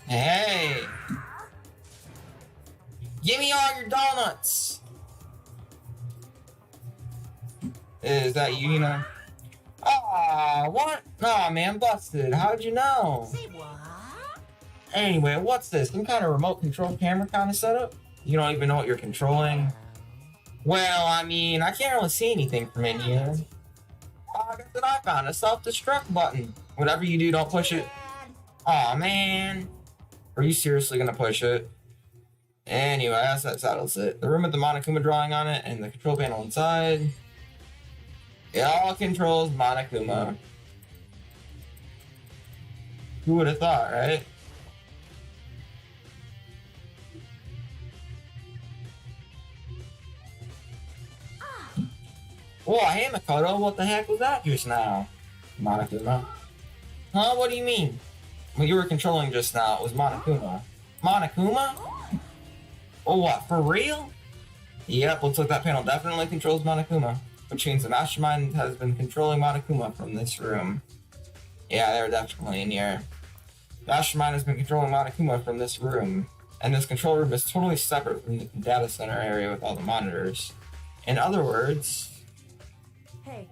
Hey! Give me all your donuts! Is that you, Hina? Aw, what? Aw, man, busted. How'd you know?
Say what?
Anyway, what's this? Some kind of remote control camera kind of setup? You don't even know what you're controlling? Well, I mean, I can't really see anything from in here. Oh, guess what I found? A self-destruct button. Whatever you do, don't push it. Aw, man. Are you seriously gonna push it? Anyway, I guess that settles it. The room with the Monokuma drawing on it and the control panel inside. It all controls Monokuma. Who would have thought, right? Whoa, hey Makoto, what the heck was that just now? Monokuma. Huh, what do you mean? What you were controlling just now was Monokuma. Monokuma? Oh, what, for real? Yep, looks like that panel definitely controls Monokuma. Which means the mastermind has been controlling Monokuma from this room. Yeah, they're definitely in here. Mastermind has been controlling Monokuma from this room. And this control room is totally separate from the data center area with all the monitors. In other words...
Hey,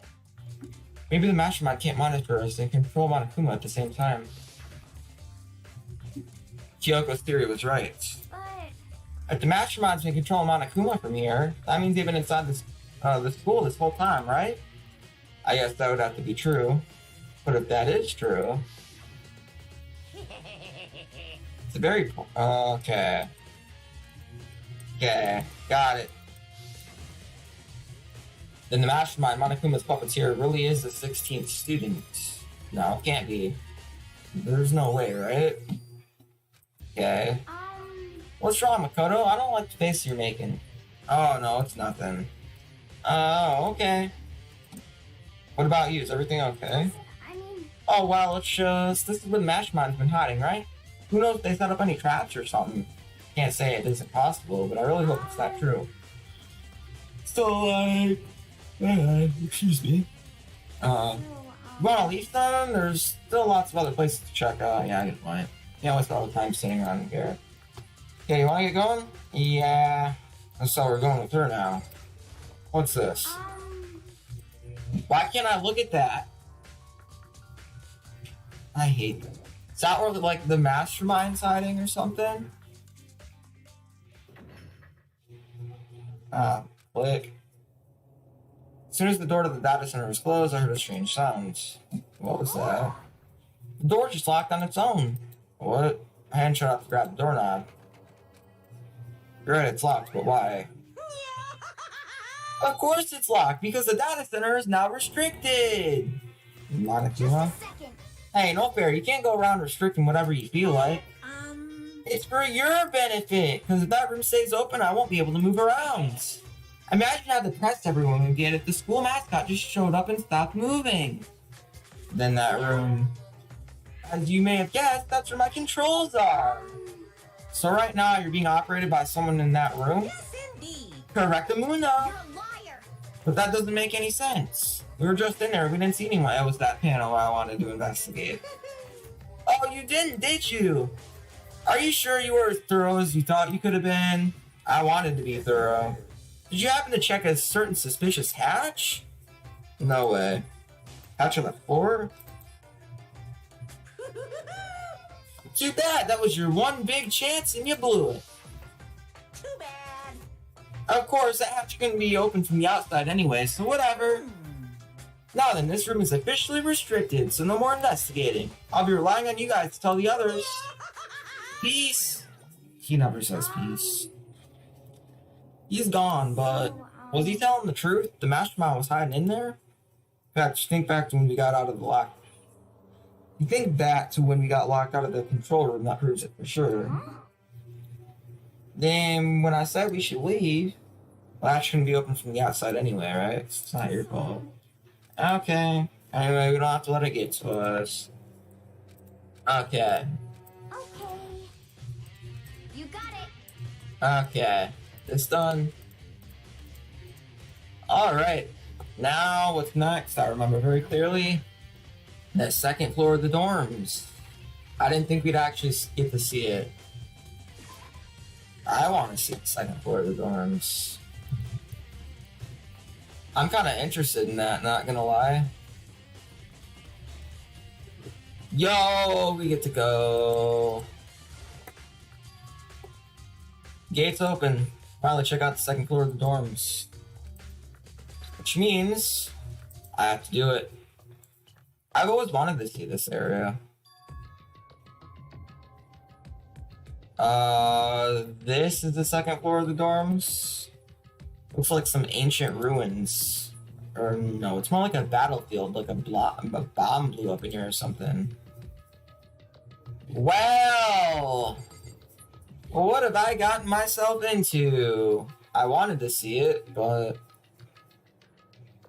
maybe the mastermind can't monitor us and control Monokuma at the same time. Kyoko's theory was right.
But
If the mastermind's been controlling Monokuma from here, that means they've been inside the school this whole time, right? I guess that would have to be true. But if that is true... It's a very... Okay. Okay, got it. Then the mastermind, Monokuma's puppeteer, really is the 16th student. No, it can't be. There's no way, right? Okay. What's wrong, Makoto? I don't like the face you're making. Oh, no, it's nothing. Oh, okay. What about you? Is everything okay?
I mean,
Oh, well, it's just... This is where the mastermind's been hiding, right? Who knows if they set up any traps or something? Can't say it isn't possible, but I really hope it's not true. So, like... excuse me. You wanna leave them? There's still lots of other places to check out. Yeah, I get the point. You always spend all the time sitting around here. Okay, you wanna get going? Yeah. So we're going with her now. What's this? Why can't I look at that? I hate that. Is that where, like, the mastermind's hiding or something? Click. As soon as the door to the data center was closed, I heard a strange sound. What was that? The door just locked on its own. What? My hand shot out to grab the doorknob. You're right, it's locked, but why? Of course it's locked, because the data center is now restricted! Monokuma?
second.
Hey, no fair, you can't go around restricting whatever you feel like. It's for your benefit, because if that room stays open, I won't be able to move around. Imagine how depressed everyone would get if the school mascot just showed up and stopped moving. Then that room... As you may have guessed, that's where my controls are. So right now you're being operated by someone in that room?
Yes, indeed.
Correctamundo.
You're a liar.
But that doesn't make any sense. We were just in there. We didn't see anyone. It was that panel I wanted to investigate. Oh, you didn't, did you? Are you sure you were as thorough as you thought you could have been? I wanted to be thorough. Did you happen to check a certain suspicious hatch? No way. Hatch on the floor? Too bad. That was your one big chance and you blew it.
Too bad.
Of course, that hatch couldn't be open from the outside anyway, so whatever. Now then, this room is officially restricted, so no more investigating. I'll be relying on you guys to tell the others. Peace. He never says peace. He's gone, but was he telling the truth? The mastermind was hiding in there? In fact, think back to when we got out of the lock. You think back to when we got locked out of the control room, that proves it for sure. Then, when I said we should leave, well, that shouldn't be open from the outside anyway, right? It's not your fault. Okay. Anyway, we don't have to let it get to us. Okay.
Okay. You got it.
Okay. It's done. Alright. Now, what's next? I remember very clearly. The second floor of the dorms. I didn't think we'd actually get to see it. I want to see the second floor of the dorms. I'm kind of interested in that, not gonna lie. Yo, we get to go. Gates open. Finally check out the second floor of the dorms. Which means I have to do it. I've always wanted to see this area. This is the second floor of the dorms. Looks like some ancient ruins. Or no, it's more like a battlefield, like a bomb blew up in here or something. Well, what have I gotten myself into? I wanted to see it, but...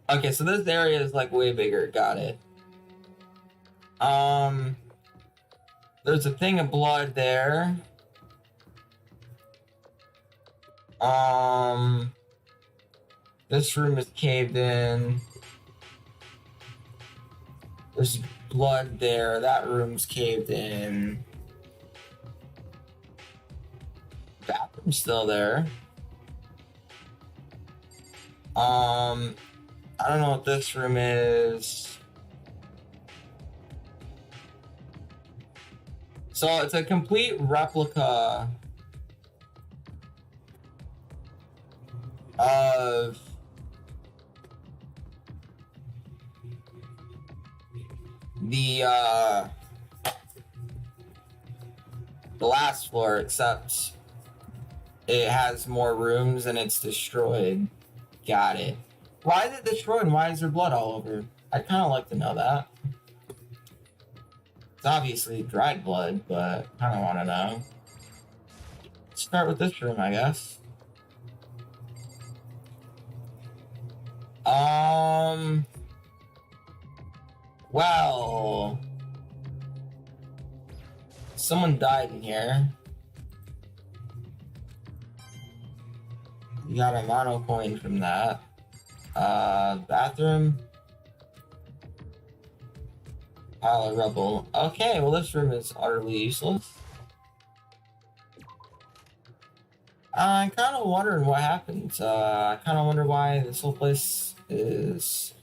Okay, so this area is like way bigger, got it. There's a thing of blood there. This room is caved in. There's blood there. That room's caved in. Bathroom's still there. I don't know what this room is. So it's a complete replica of the last floor, except it has more rooms and it's destroyed. Got it. Why is it destroyed and why is there blood all over? I'd kind of like to know that. It's obviously dried blood, but I kind of want to know. Let's start with this room, I guess. Well, someone died in here. You got a mono coin from that. Bathroom. Pile of rubble. Okay, well this room is utterly useless. I'm kind of wondering what happened. I kind of wonder why this whole place is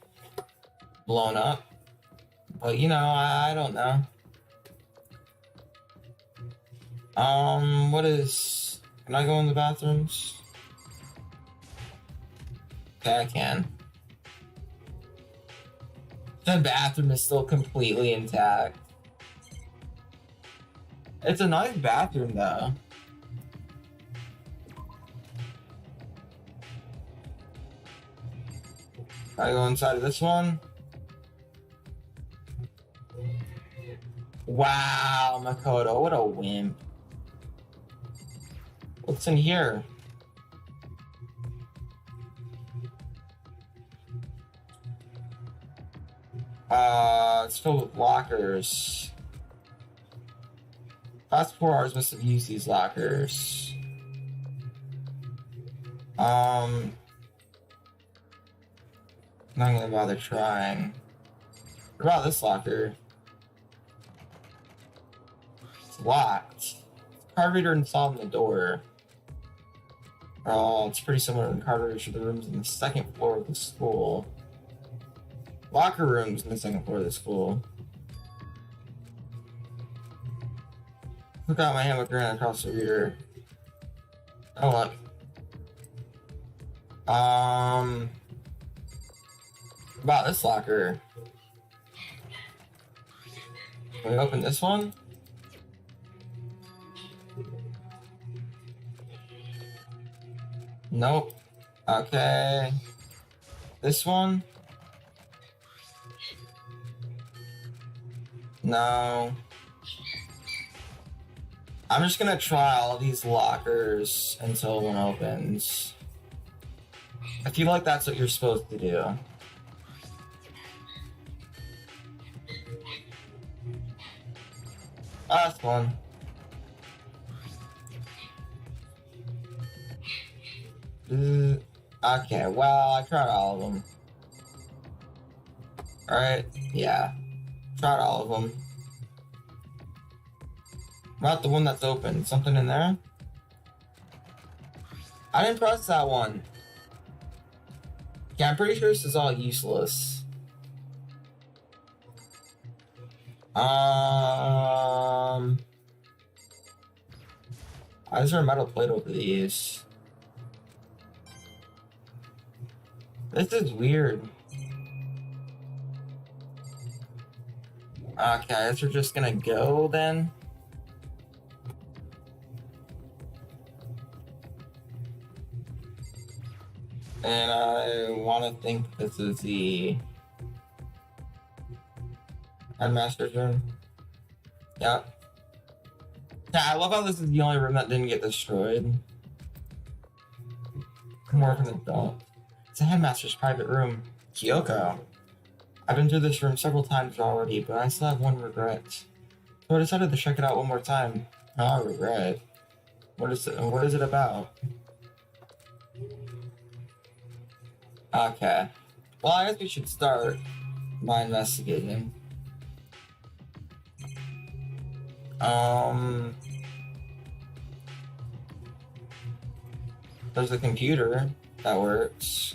blown up. But you know, I don't know. What is... Can I go in the bathrooms? Okay, I can. The bathroom is still completely intact. It's a nice bathroom, though. Can I go inside of this one? Wow, Makoto, what a wimp. What's in here? It's filled with lockers. Last 4 hours must have used these lockers. Not gonna bother trying. What about this locker? It's locked. Card reader installed in the door. Oh, it's pretty similar to the card readers for the rooms on the 2nd floor of the school. Locker rooms on the 2nd floor of the school. Look out, my hammock ran across the reader. Oh, look. About this locker. Can we open this one? Nope. Okay. This one? No. I'm just gonna try all these lockers until one opens. I feel like that's what you're supposed to do. Last one. Okay, well, I tried all of them. Alright, yeah. Tried all of them. About the one that's open. Something in there? I didn't press that one. Yeah, I'm pretty sure this is all useless. Is there a metal plate over these? This is weird. Okay, I guess we're just gonna go then. And I want to think this is the Headmaster's room. Yep. Yeah, I love how this is the only room that didn't get destroyed. More of an adult. It's a Headmaster's private room. Kyoko. I've been through this room several times already, but I still have one regret. So I decided to check it out one more time. Oh, regret. What is it about? Okay. Well, I guess we should start by investigating. There's a computer that works.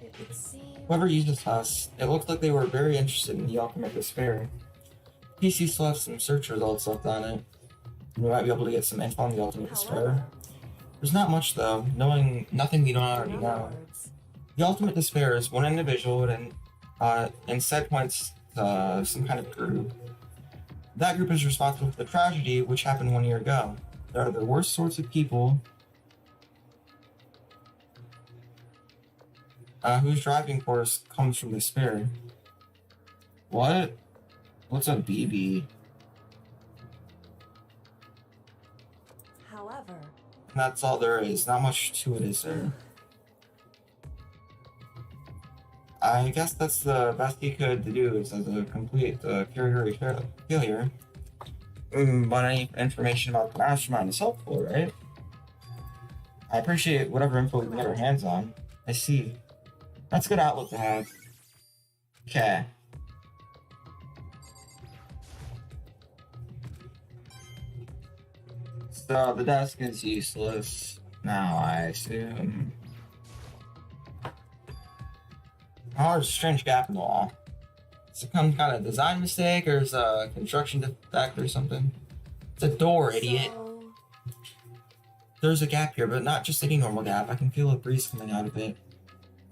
It would seem...
Whoever used this house, it looks like they were very interested in the ultimate despair. PC still has some search results left on it. We might be able to get some info on the ultimate despair. There's not much though, knowing nothing we don't already know. The ultimate despair is one individual and instead points to some kind of group. That group is responsible for the tragedy which happened 1 year ago. They are the worst sorts of people whose driving force comes from despair. What? What's a BB?
However...
That's all there is. Not much to it, is there? I guess that's the best he could do is as a complete category failure. But any information about the mastermind is helpful, right? I appreciate whatever info we can get our hands on. I see. That's a good outlook to have. Okay. So the desk is useless now, I assume. Oh, there's a strange gap in the wall. Is it some kind of design mistake, or is it a construction defect or something? It's a door, idiot.
So...
There's a gap here, but not just any normal gap. I can feel a breeze coming out of it.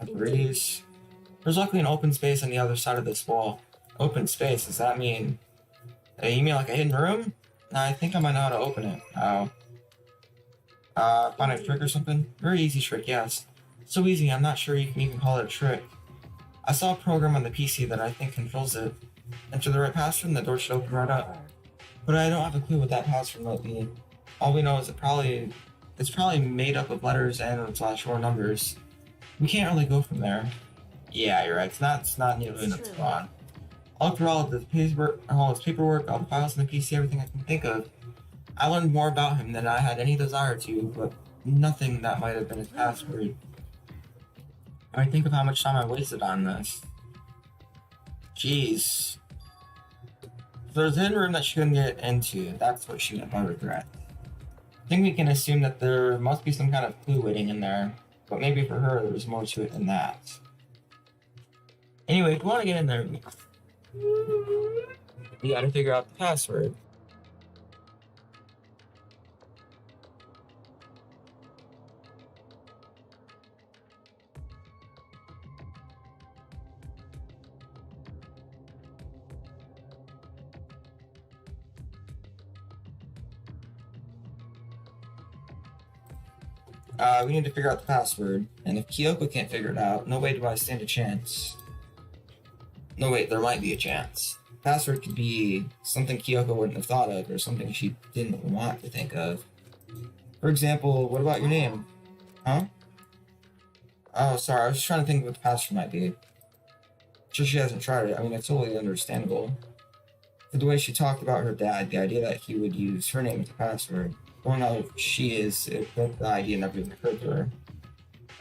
A breeze. There's luckily an open space on the other side of this wall. Open space, does that mean... you mean like a hidden room? I think I might know how to open it. Oh. Find a trick or something? Very easy trick, yes. So easy, I'm not sure you can even call it a trick. I saw a program on the PC that I think controls it. Enter the right password and the door should open right up. But I don't have a clue what that password might be. All we know is it's probably made up of letters and /or numbers. We can't really go from there. Yeah, you're right. It's not nearly enough to go on. I looked through all his paperwork, all the files in the PC, everything I can think of. I learned more about him than I had any desire to, but nothing that might have been his password. I think of how much time I wasted on this. Jeez. There's a hidden room that she couldn't get into. That's what she meant by regret. I think we can assume that there must be some kind of clue waiting in there, but maybe for her there's more to it than that. Anyway, if you want to get in there, we gotta figure out the password. We need to figure out the password, and if Kyoko can't figure it out, no way do I stand a chance. No, wait, there might be a chance. Password could be something Kyoko wouldn't have thought of, or something she didn't want to think of. For example, what about your name? Huh? Oh, sorry, I was just trying to think of what the password might be. Sure she hasn't tried it. I mean, it's totally understandable. For the way she talked about her dad, the idea that he would use her name as a password. Knowing how she is, the idea never even occurred to her.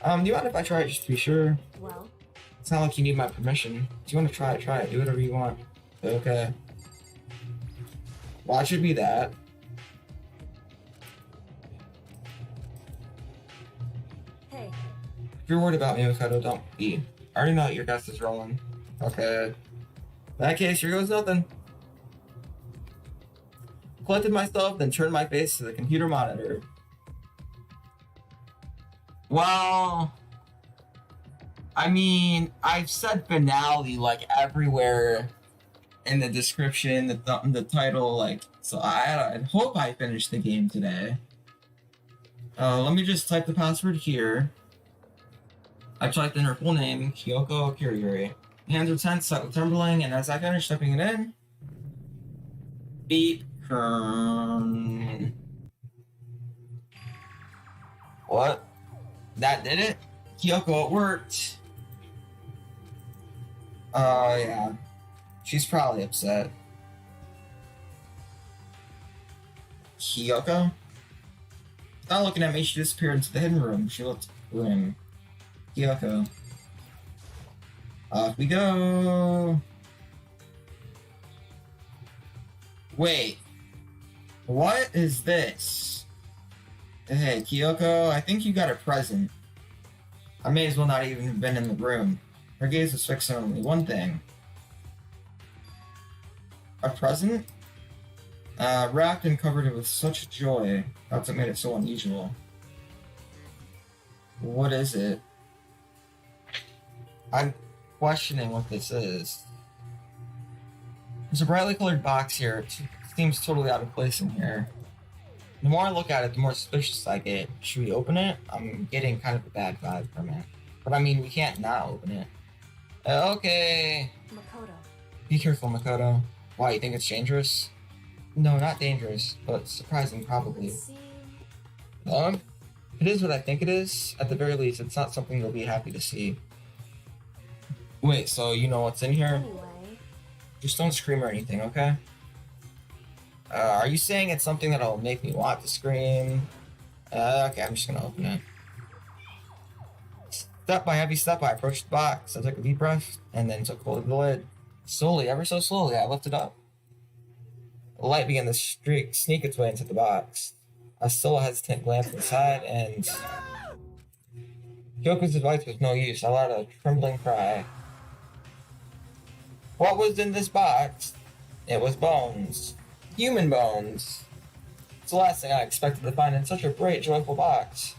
Do you mind if I try it just to be sure?
Well,
It's not like you need my permission. Do you want to try it? Try it. Do whatever you want. Okay. Well, it should be that.
hey,
If you're worried about me, Makoto, don't be. I already know that your guess is rolling. Okay. In that case, here goes nothing. Collected myself, then turned my face to the computer monitor. Well, I mean, I've said finale like everywhere in the description, the title, like, so I hope I finish the game today. Let me just type the password here. I typed in her full name, Kyoko Kiriyuri. Hands are tense, slightly trembling, and as I finish typing it in, beep. What? That did it? Kyoko, it worked. Oh, yeah. She's probably upset. Kyoko? Not looking at me, she disappeared into the hidden room. She looked grim. Kyoko. Off we go. Wait. What is this? Hey, Kyoko, I think you got a present. I may as well not even have been in the room. Her gaze was fixed on only one thing. A present? Wrapped and covered with such joy. That's what made it so unusual. What is it? I'm questioning what this is. There's a brightly colored box here. It seems totally out of place in here. The more I look at it, the more suspicious I get. Should we open it? I'm getting kind of a bad vibe from it. But I mean, we can't not open it. Okay.
Makoto.
Be careful, Makoto. Why, you think it's dangerous? No, not dangerous, but surprising probably.
See,
It is what I think it is. At the very least, it's not something you'll be happy to see. Wait, so you know what's in here?
anyway,
Just don't scream or anything, okay? Are you saying it's something that'll make me want to scream? Okay, I'm just gonna open it. Step by heavy step, I approached the box. I took a deep breath, and then took hold of the lid. Slowly, ever so slowly, I lifted up. The light began to sneak its way into the box. I stole a hesitant glance inside, and Kyoko's advice was no use. I let out a trembling cry. What was in this box? It was bones. Human bones. It's the last thing I expected to find in such a bright, joyful box.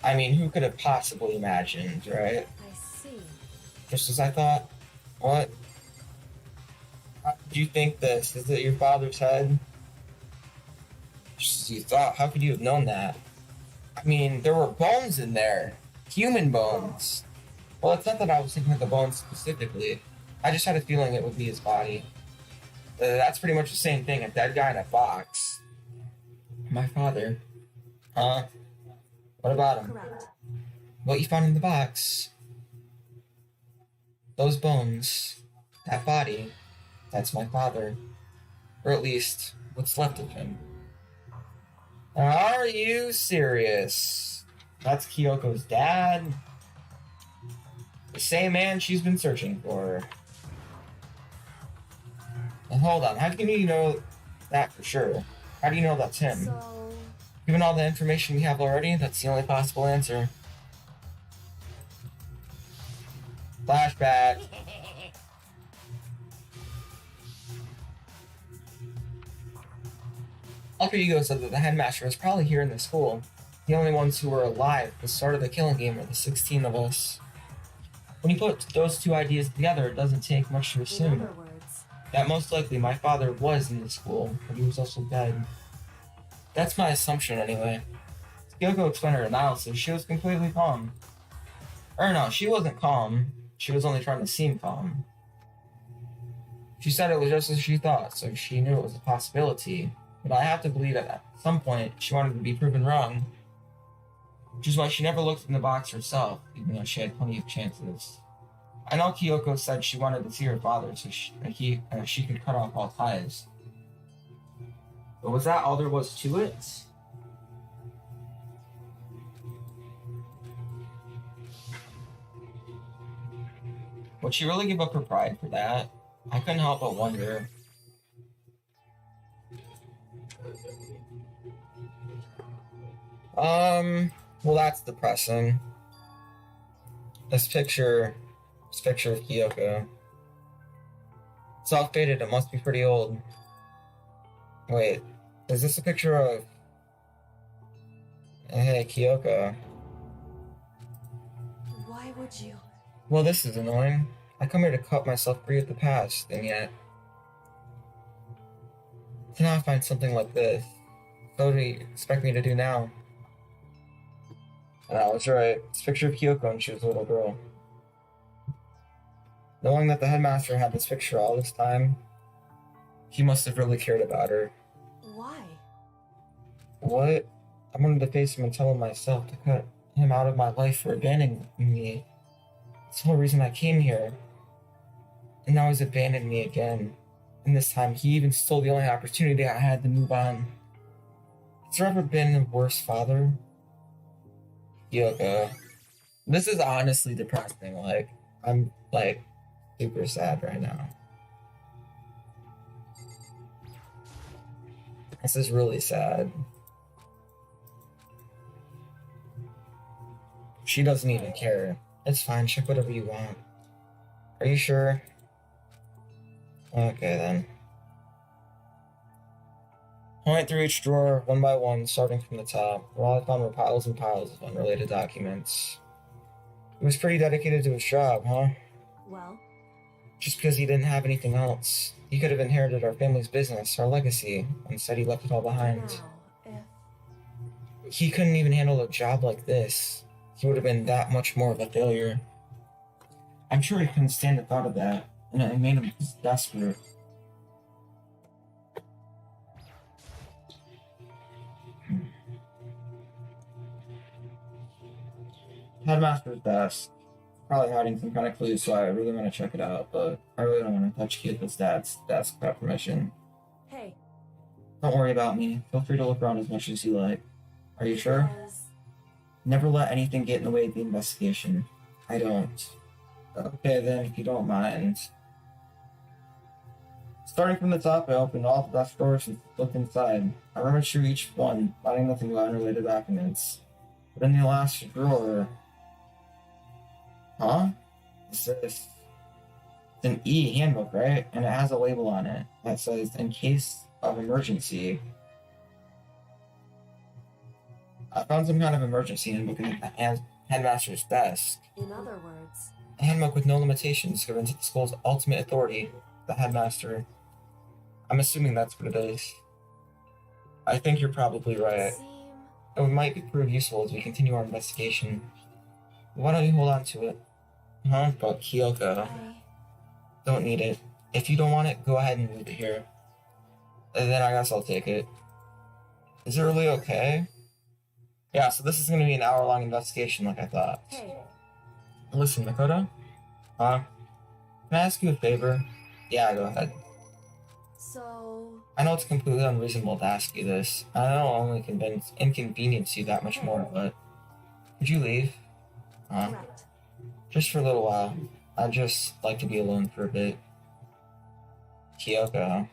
I mean, who could have possibly imagined, right?
I see.
Just as I thought. What? Do you think this? Is it your father's head? Just as you thought. How could you have known that? I mean, there were bones in there. Human bones. Well, it's not that I was thinking of the bones specifically. I just had a feeling it would be his body. That's pretty much the same thing. A dead guy in a box. My father. Huh? What about him?
Correct.
What you found in the box? Those bones. That body. That's my father. Or at least, what's left of him. Are you serious? That's Kyoko's dad? The same man she's been searching for. And hold on, how do you know that for sure? How do you know that's him?
So,
Given all the information we have already, that's the only possible answer. Flashback. Alter Ego said that the headmaster was probably here in the school. The only ones who were alive at the start of the killing game were the 16 of us. When you put those two ideas together, it doesn't take much to
in
assume
other words,
that most likely my father was in the school, but he was also dead. That's my assumption anyway. Kyoko explained her analysis. She was completely calm. Or no, she wasn't calm. She was only trying to seem calm. She said it was just as she thought, so she knew it was a possibility. But I have to believe that at some point she wanted to be proven wrong. Which is why she never looked in the box herself, even though she had plenty of chances. I know Kyoko said she wanted to see her father so she could cut off all ties. But was that all there was to it? Would she really give up her pride for that? I couldn't help but wonder. Well, that's depressing. This picture of Kyoko. It's all faded, it must be pretty old. Wait, is this a picture of... Hey, Kyoko.
why would you?
Well, this is annoying. I come here to cut myself free of the past, and yet... to not find something like this. What do you expect me to do now? And I was right. It's a picture of Kyoko when she was a little girl. Knowing that the headmaster had this picture all this time, he must have really cared about her.
Why?
What? I wanted to face him and tell him myself to cut him out of my life for abandoning me. It's the whole reason I came here. And now he's abandoned me again. And this time he even stole the only opportunity I had to move on. Has there ever been a worse father? Kyoko. This is honestly depressing. Like, I'm like super sad right now. This is really sad. She doesn't even care. It's fine, check whatever you want. Are you sure? Okay then. Point through each drawer, one by one, starting from the top. All I found were piles and piles of unrelated documents. He was pretty dedicated to his job, huh?
Well,
Just because he didn't have anything else. He could have inherited our family's business, our legacy. Instead, he left it all behind.
now, if
He couldn't even handle a job like this. He would have been that much more of a failure. I'm sure he couldn't stand the thought of that, and it made him desperate. Headmaster's desk. Probably hiding some kind of clues, so I really want to check it out, but I really don't want to touch Kyoko's dad's desk without permission.
hey,
Don't worry about me. Feel free to look around as much as you like. Are you sure?
because
Never let anything get in the way of the investigation. I don't. Okay then, if you don't mind. Starting from the top, I opened all the desk drawers and looked inside. I rummaged through each one, finding nothing but unrelated documents. But in the last drawer... Huh? What's this? It's an handbook, right? And it has a label on it that says, in case of emergency. I found some kind of emergency handbook in the headmaster's desk.
in other words,
A handbook with no limitations given to the school's ultimate authority, the headmaster. I'm assuming that's what it is. I think you're probably right.
seem
It might prove useful as we continue our investigation. Why don't you hold on to it? Huh? But Kyoko.
I
Don't need it. If you don't want it, go ahead and leave it here. And then I guess I'll take it. Is it really okay? Yeah, so this is going to be an hour-long investigation like I thought.
hey,
Listen, Makoto? Huh? Can I ask you a favor? Yeah, go ahead.
So,
I know it's completely unreasonable to ask you this. I know I'll only inconvenience you that much more, but would you leave?
correct.
Just for a little while. I'd just like to be alone for a bit. Kyoko,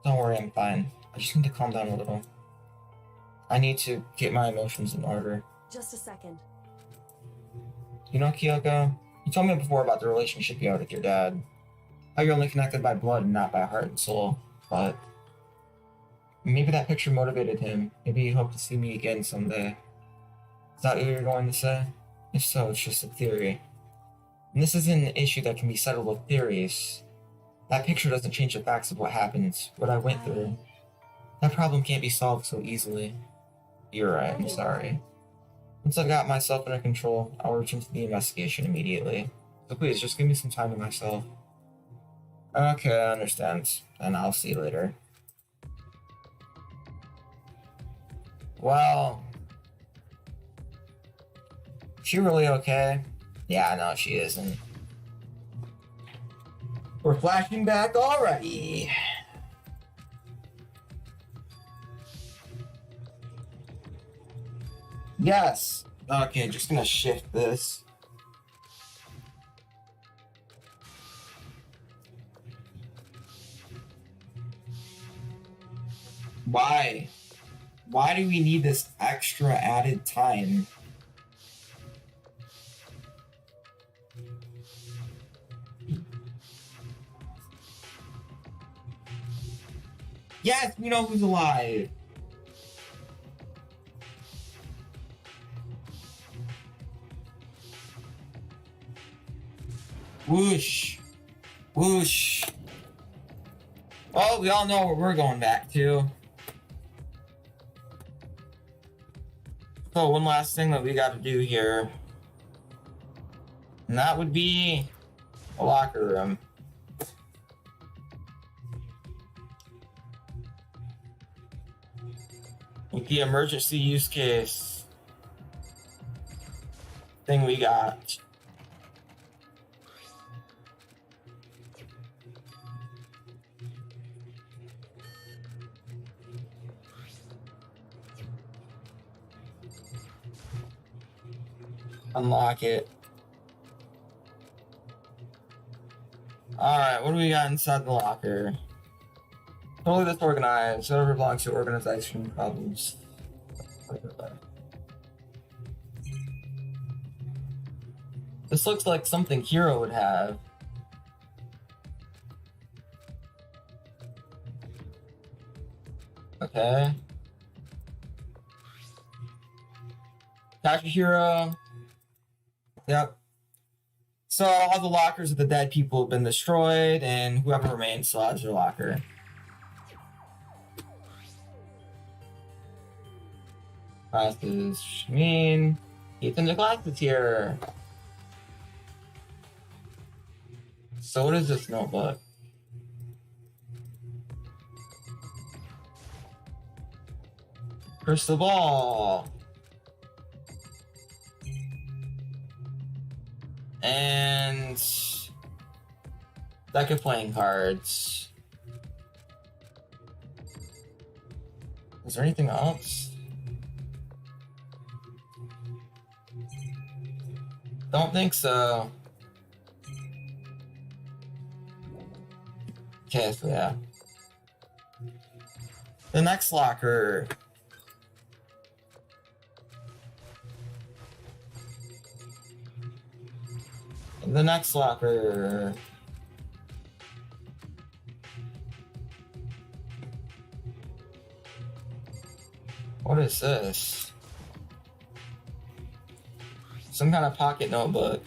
don't worry, I'm fine. I just need to calm down a little. I need to get my emotions in order.
Just a second.
You know, Kyoko, you told me before about the relationship you had with your dad. How you're only connected by blood and not by heart and soul. But maybe that picture motivated him. Maybe you hope to see me again someday. Is that what you're going to say? If so, it's just a theory. And this isn't an issue that can be settled with theories. That picture doesn't change the facts of what happened, what I went through. That problem can't be solved so easily. You're right, I'm sorry. Once I've got myself under control, I'll return to the investigation immediately. So please, just give me some time to myself. Okay, I understand. And I'll see you later. Well... Is she really okay? Yeah, no, she isn't. We're flashing back already. Yes. Okay, just gonna shift this. Why? Why do we need this extra added time? Yes, we know who's alive. Whoosh. Whoosh. Well, we all know where we're going back to. So, one last thing that we gotta do here. And that would be a locker room. With the emergency use case thing we got. Unlock it. Alright, what do we got inside the locker? Totally disorganized. Whatever belongs to organization problems. This looks like something Hero would have. Okay. Hero. Yep. So all the lockers of the dead people have been destroyed, and whoever remains still has their locker. Classes, mean. Ethan the class is here. So what is this notebook? Crystal ball. And deck of playing cards. Is there anything else? Don't think so. Okay, so yeah. The next locker. The next locker. What is this? Some kind of pocket notebook.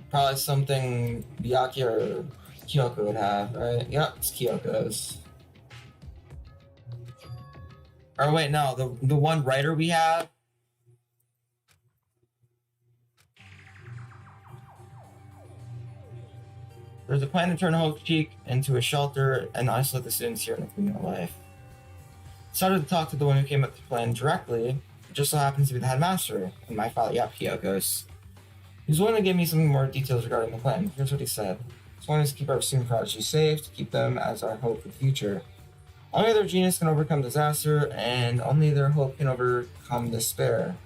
Probably something Byakuya or Kyoko would have, right? Yep, it's Kyoko's. Or wait, no, the one writer we have. There's a plan to turn Hope's Cheek into a shelter and isolate the students here in the communal life. Started to talk to the one who came up with the plan directly. It just so happens to be the headmaster, and my father, Kyoko's. He was willing to give me some more details regarding the plan. Here's what he said. This one is to keep our student prodigy safe, to keep them as our hope for the future. Only their genius can overcome disaster, and only their hope can overcome despair.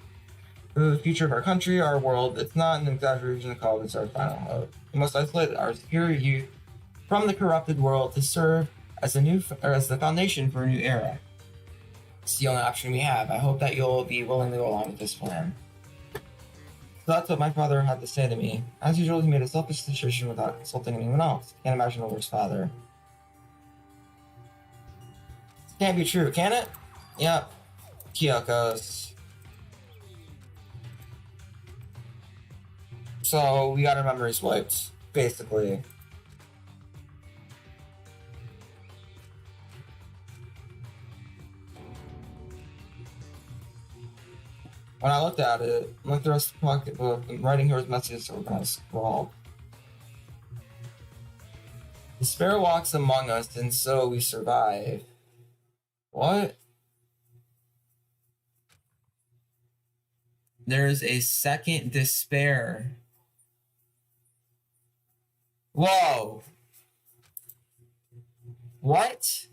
For the future of our country, our world, it's not an exaggeration to call this our final hope. We must isolate our superior youth from the corrupted world to serve as the foundation for a new era. It's the only option we have. I hope that you'll be willing to go along with this plan. So that's what my father had to say to me. As usual, he made a selfish decision without consulting anyone else. Can't imagine a worse father. This can't be true, can it? Yep. Kyoko's. So we got our memories wiped, basically. When I looked at it, I looked at the rest of the pocketbook, and writing here was messages that were kind of scrawled. Despair walks among us, and so we survive. What? There's a second despair. Whoa! What?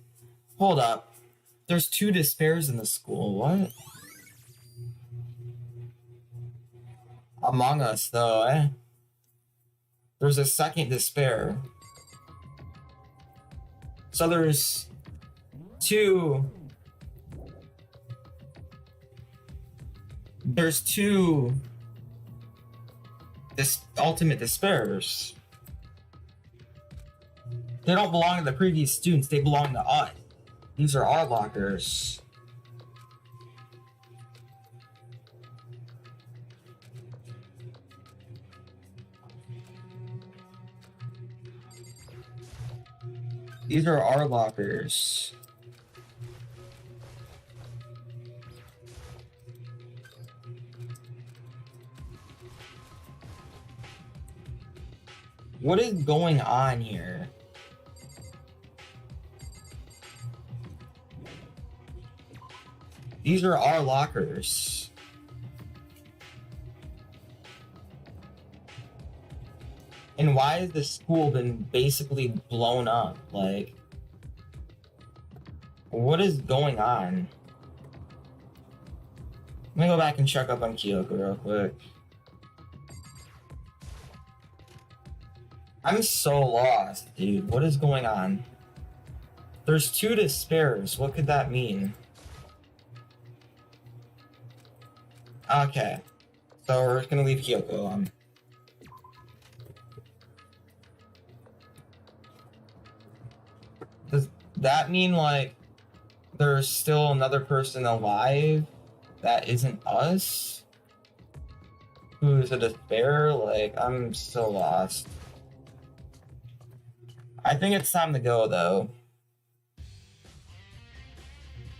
Hold up. There's 2 despairs in the school. What? Among Us, though, eh? There's a second despair. So there's 2. There's 2 ultimate despairs. They don't belong to the previous students, they belong to us. These are our lockers. These are our lockers. What is going on here? These are our lockers. And why has the school been basically blown up? Like, what is going on? Let me go back and check up on Kyoko real quick. I'm so lost, dude. What is going on? There's 2 despairs. What could that mean? Okay. So we're gonna leave Kyoko on. Does that mean, like, there's still another person alive that isn't us? Who's a despair? Like, I'm so lost. I think it's time to go, though.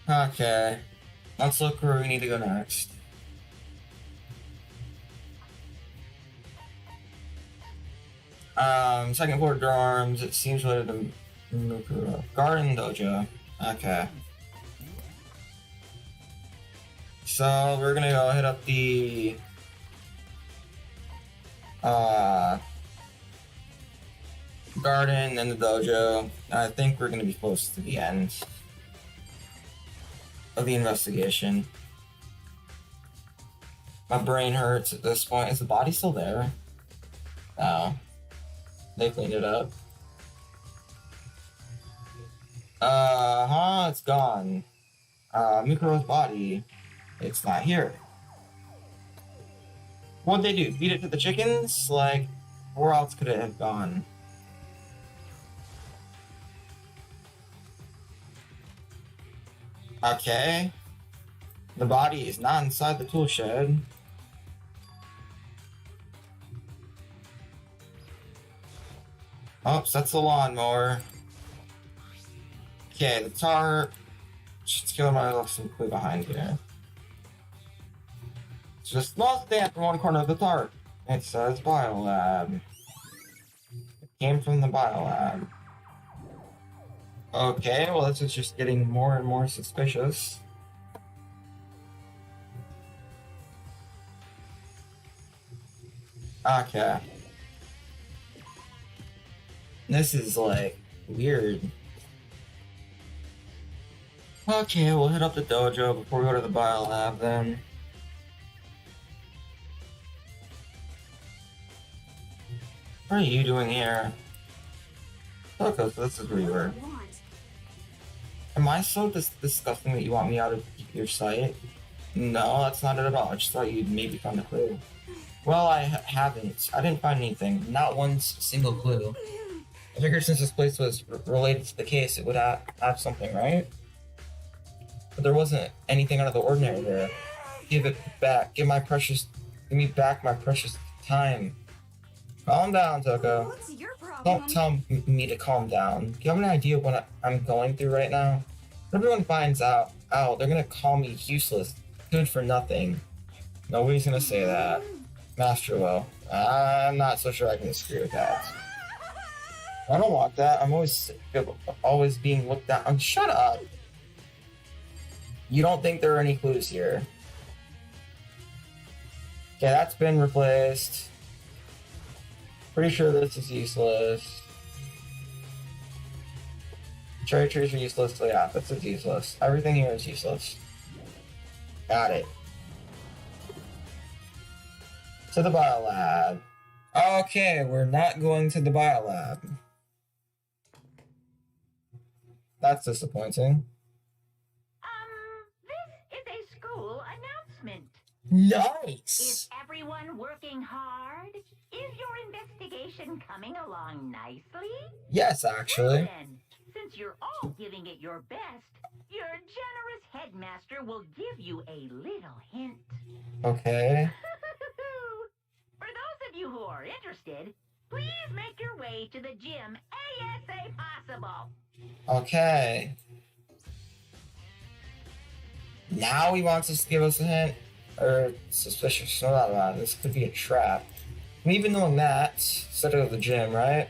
Okay. Let's look where we need to go next. Second floor dorms. It seems related to Mukuro. Garden Dojo. Okay. So we're gonna go hit up the garden and the dojo. I think we're gonna be close to the end of the investigation. My brain hurts at this point. Is the body still there? No. They cleaned it up. It's gone. Mikuro's body. It's not here. What'd they do? Feed it to the chickens? Like, where else could it have gone? Okay. The body is not inside the tool shed. Oops, that's the lawnmower. Okay, the tarp. Let's kill my little simply behind here. It's just a small stamp in one corner of the tarp. It says Biolab. It came from the Biolab. Okay, well this is just getting more and more suspicious. This is like weird. Okay, we'll hit up the dojo before we go to the bio lab then. What are you doing here? Okay, so this is Reaver. Am I so disgusting that you want me out of your sight? No, that's not it at all. I just thought you'd maybe find a clue. Well, I haven't. I didn't find anything. Not one single clue. I figured since this place was related to the case, it would have something, right? But there wasn't anything out of the ordinary there. Give it back. Give me back my precious time. Calm down, Toko.
What's your problem?
Don't tell me to calm down. Do you have any idea what I'm going through right now? If everyone finds out, they're gonna call me useless, good for nothing. Nobody's gonna say that. Master will. I'm not so sure I can disagree with that. I don't want that. I'm always being looked at. Shut up. You don't think there are any clues here? Okay, that's been replaced. Pretty sure this is useless. Cherry trees are useless, so yeah, this is useless. Everything here is useless. Got it. To the biolab. Okay, we're not going to the biolab. That's disappointing.
This is a school announcement.
Nice!
Is everyone working hard? Is your investigation coming along nicely?
Yes, actually.
Well then, since you're all giving it your best, your generous headmaster will give you a little hint.
Okay.
For those of you who are interested, please make your way to the gym ASAP possible.
Okay. Now he wants us to give us a hint? Or suspicious, no doubt about it. This could be a trap. And even knowing that, instead of the gym, right?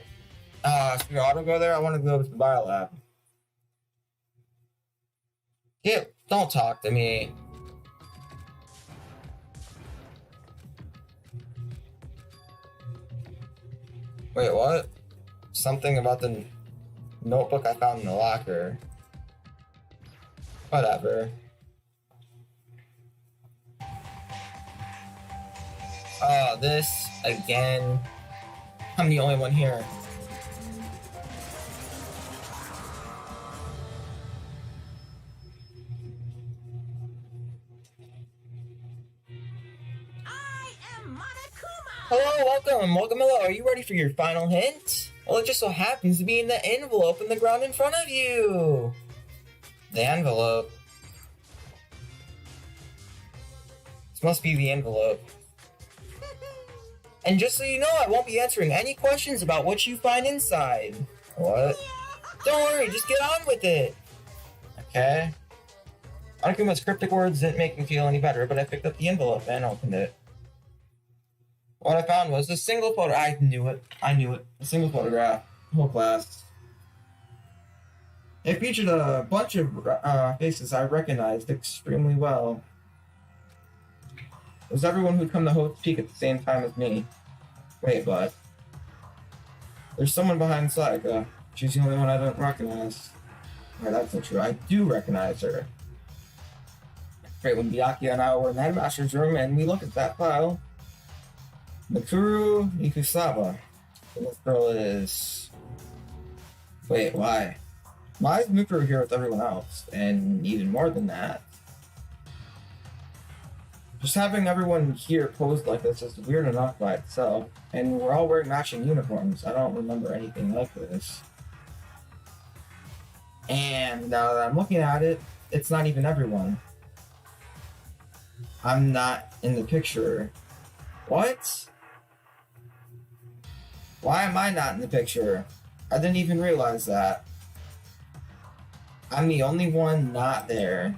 Should we auto go there? I want to go to the biolab. Don't talk to me. Wait, what? Something about the notebook I found in the locker. Whatever. Oh, this again. I'm the only one here.
I am Monokuma!
Hello, welcome, hello. Are you ready for your final hint? Well, it just so happens to be in the envelope in the ground in front of you. The envelope. This must be the envelope. And just so you know, I won't be answering any questions about what you find inside. What? Don't worry, just get on with it. Okay. Monokuma's cryptic words didn't make me feel any better, but I picked up the envelope and opened it. What I found was a single photo. I knew it. A single photograph. Whole class. It featured a bunch of faces I recognized extremely well. It was everyone who'd come to Hope's Peak at the same time as me. Wait, but there's someone behind Sayaka. She's the only one I don't recognize. Wait, that's not true. I do recognize her. Right, when Byakuya and I were in the headmaster's room and we looked at that file, Mikuru Ikusawa. This girl is... Wait, why? Why is Mikuru here with everyone else? And even more than that, just having everyone here posed like this is weird enough by itself, and we're all wearing matching uniforms. I don't remember anything like this. And now that I'm looking at it, it's not even everyone. I'm not in the picture. What? Why am I not in the picture? I didn't even realize that. I'm the only one not there.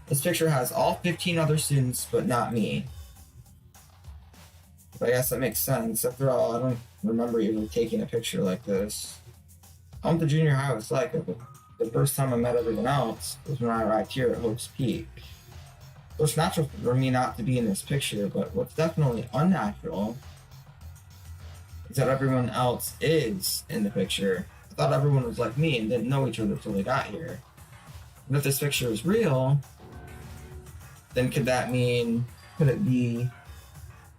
This picture has all 15 other students, but not me. But I guess that makes sense. After all, I don't remember even taking a picture like this. I went to junior high with Psycho, but the first time I met everyone else was when I arrived here at Hope's Peak. So it's natural for me not to be in this picture, but what's definitely unnatural is that everyone else is in the picture. I thought everyone was like me and didn't know each other until they got here. And if this picture is real, then could it be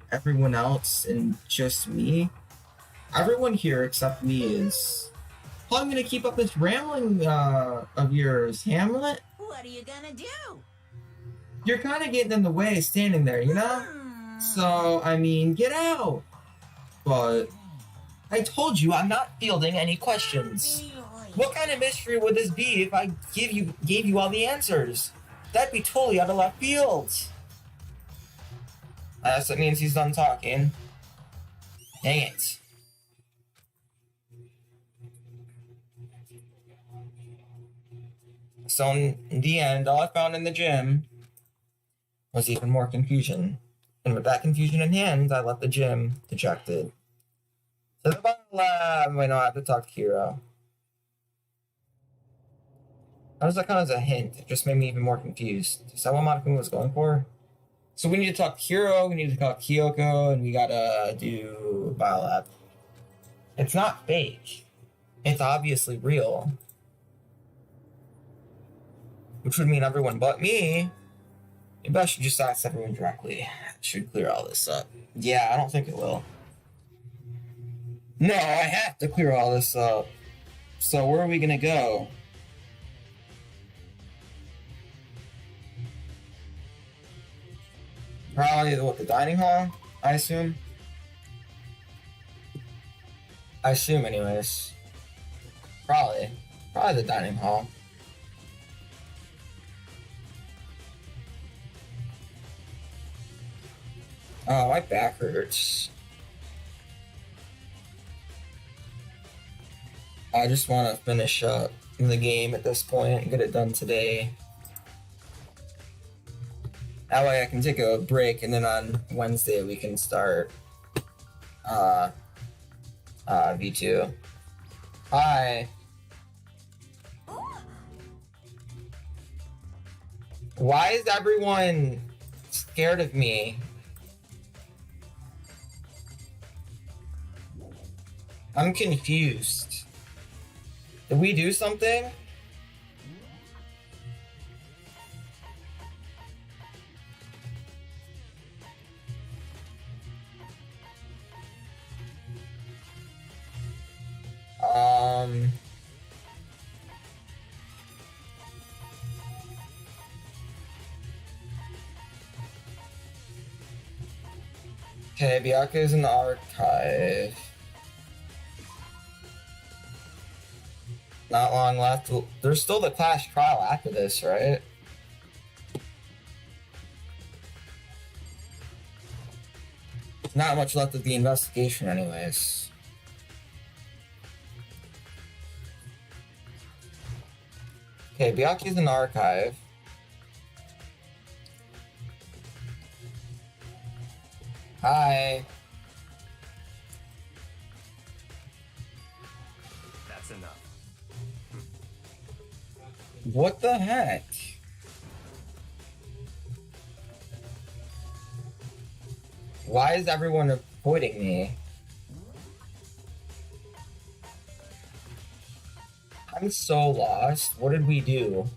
everyone else and just me? Everyone here except me is... How am I gonna keep up this rambling of yours, Hamlet?
What are you gonna do?
You're kind of getting in the way standing there, you know? So, I mean, get out! But I told you I'm not fielding any questions. What kind of mystery would this be if I gave you all the answers? That'd be totally out of left field. I guess that means he's done talking. Dang it. So in the end, all I found in the gym was even more confusion. And with that confusion in hand, I left the gym dejected. To the bottom lab! Wait, no, I have to talk to Hiro. How does that count as a hint? It just made me even more confused. Is that what Monokuma was going for? So we need to talk to Hiro, we need to talk to Kyoko, and we gotta do Biolab. It's not fake. It's obviously real. Which would mean everyone but me. Maybe I should just ask everyone directly. It should clear all this up. Yeah, I don't think it will. No, I have to clear all this up. So where are we gonna go? Probably the dining hall, I assume. I assume anyways. Probably the dining hall. Oh, my back hurts. I just want to finish up the game at this point and get it done today. That way I can take a break and then on Wednesday we can start V2. Hi. Why is everyone scared of me? I'm confused. Did we do something? Okay, Byakuya is in the archive. Not long left. There's still the class trial after this, right? Not much left of the investigation anyways. Okay, Byakuya's in the archive. Hi.
That's enough.
What the heck? Why is everyone avoiding me? I'm so lost. What did we do?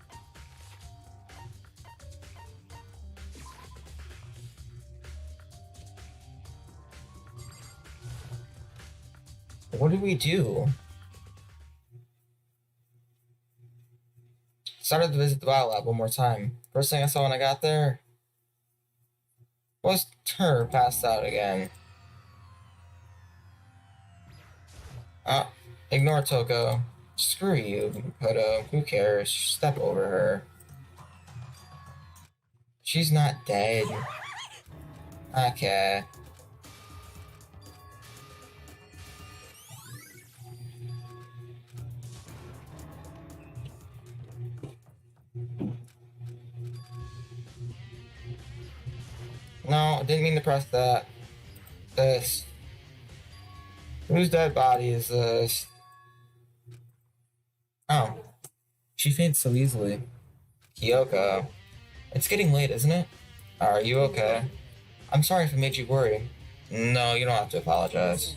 What did we do? Started to visit the biolab one more time. First thing I saw when I got there was her passed out again. Ignore Toko. Screw you, Kodo. Who cares? Step over her. She's not dead. Okay. No, I didn't mean to press that. This. Whose dead body is this? Oh. She faints so easily. Kyoko. It's getting late, isn't it? Are you okay? I'm sorry if I made you worry. No, you don't have to apologize.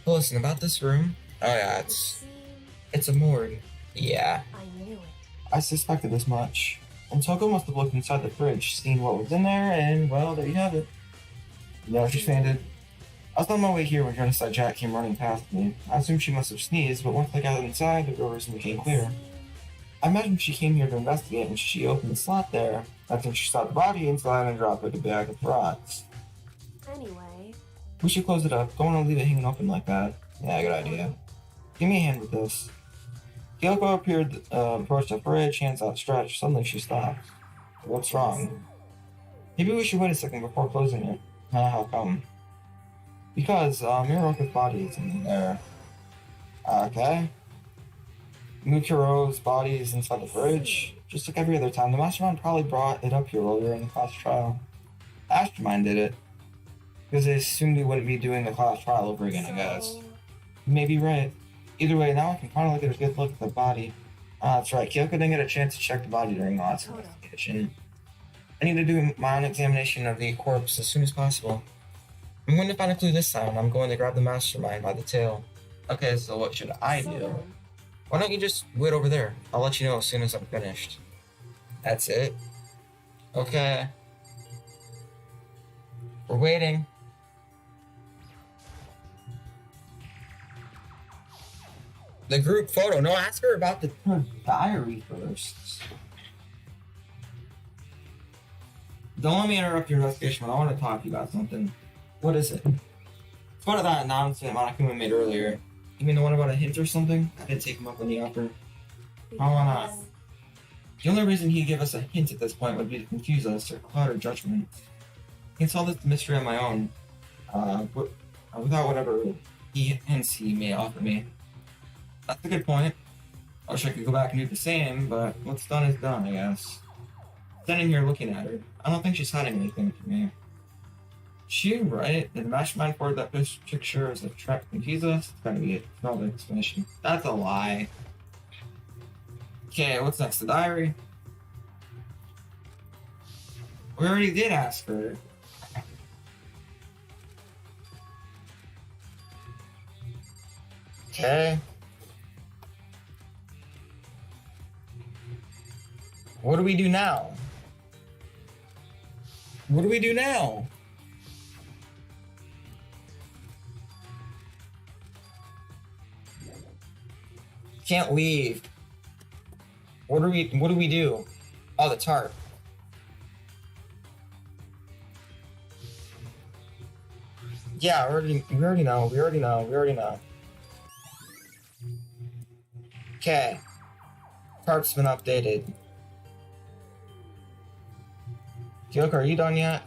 Well, listen, about this room. Oh yeah,
It seemed
it's a morgue. Yeah,
I knew it.
I suspected as much. And Toko must have looked inside the fridge, seen what was in there, and well, there you have it. No, she fainted. I was on my way here when Genocide Jack came running past me. I assumed she must have sneezed, but once I got inside, the doors became clear. I imagine she came here to investigate, and she opened the slot there. That's when she saw the body inside and dropped like a bag of rocks.
Anyway,
We should close it up. Don't want to leave it hanging open like that. Yeah, good idea. Give me a hand with this. Kyoko appeared, approached the fridge, hands outstretched. Suddenly she stopped. What's wrong? Maybe we should wait a second before closing it. How come? Because, Miroka's body is in there. Okay. Mukiro's body is inside the fridge. Just like every other time, the mastermind probably brought it up here earlier in the class trial. The mastermind did it. Because they assumed we wouldn't be doing the class trial over again, I guess. You may be right. Either way, now I can finally get a good look at the body. That's right, Kyoko didn't get a chance to check the body during the last investigation. I need to do my own examination of the corpse as soon as possible. I'm going to find a clue this time, and I'm going to grab the mastermind by the tail. Okay, so what should I do? Why don't you just wait over there? I'll let you know as soon as I'm finished. That's it? Okay. We're waiting. The group photo. No, ask her about her diary first. Don't let me interrupt your investigation, but I want to talk to you about something. What is it? It's part of that announcement Monokuma made earlier. You mean the one about a hint or something? I didn't take him up on the offer. Why not? The only reason he'd give us a hint at this point would be to confuse us or cloud our judgment. I can solve this mystery on my own, without whatever hints he may offer me. That's a good point. I wish I could go back and do the same, but what's done is done, I guess. Standing here looking at her, I don't think she's hiding anything from me. She right? Did the mastermind forward that picture as a trap to confuse us? It's gotta be it. No other explanation. That's a lie. Okay, what's next? The diary? We already did ask her. Okay. What do we do now? What do we do now? Can't leave. What do we do? Oh, the tarp. Yeah, we already know. Okay. Tarp's been updated. Kyoko, are you done yet?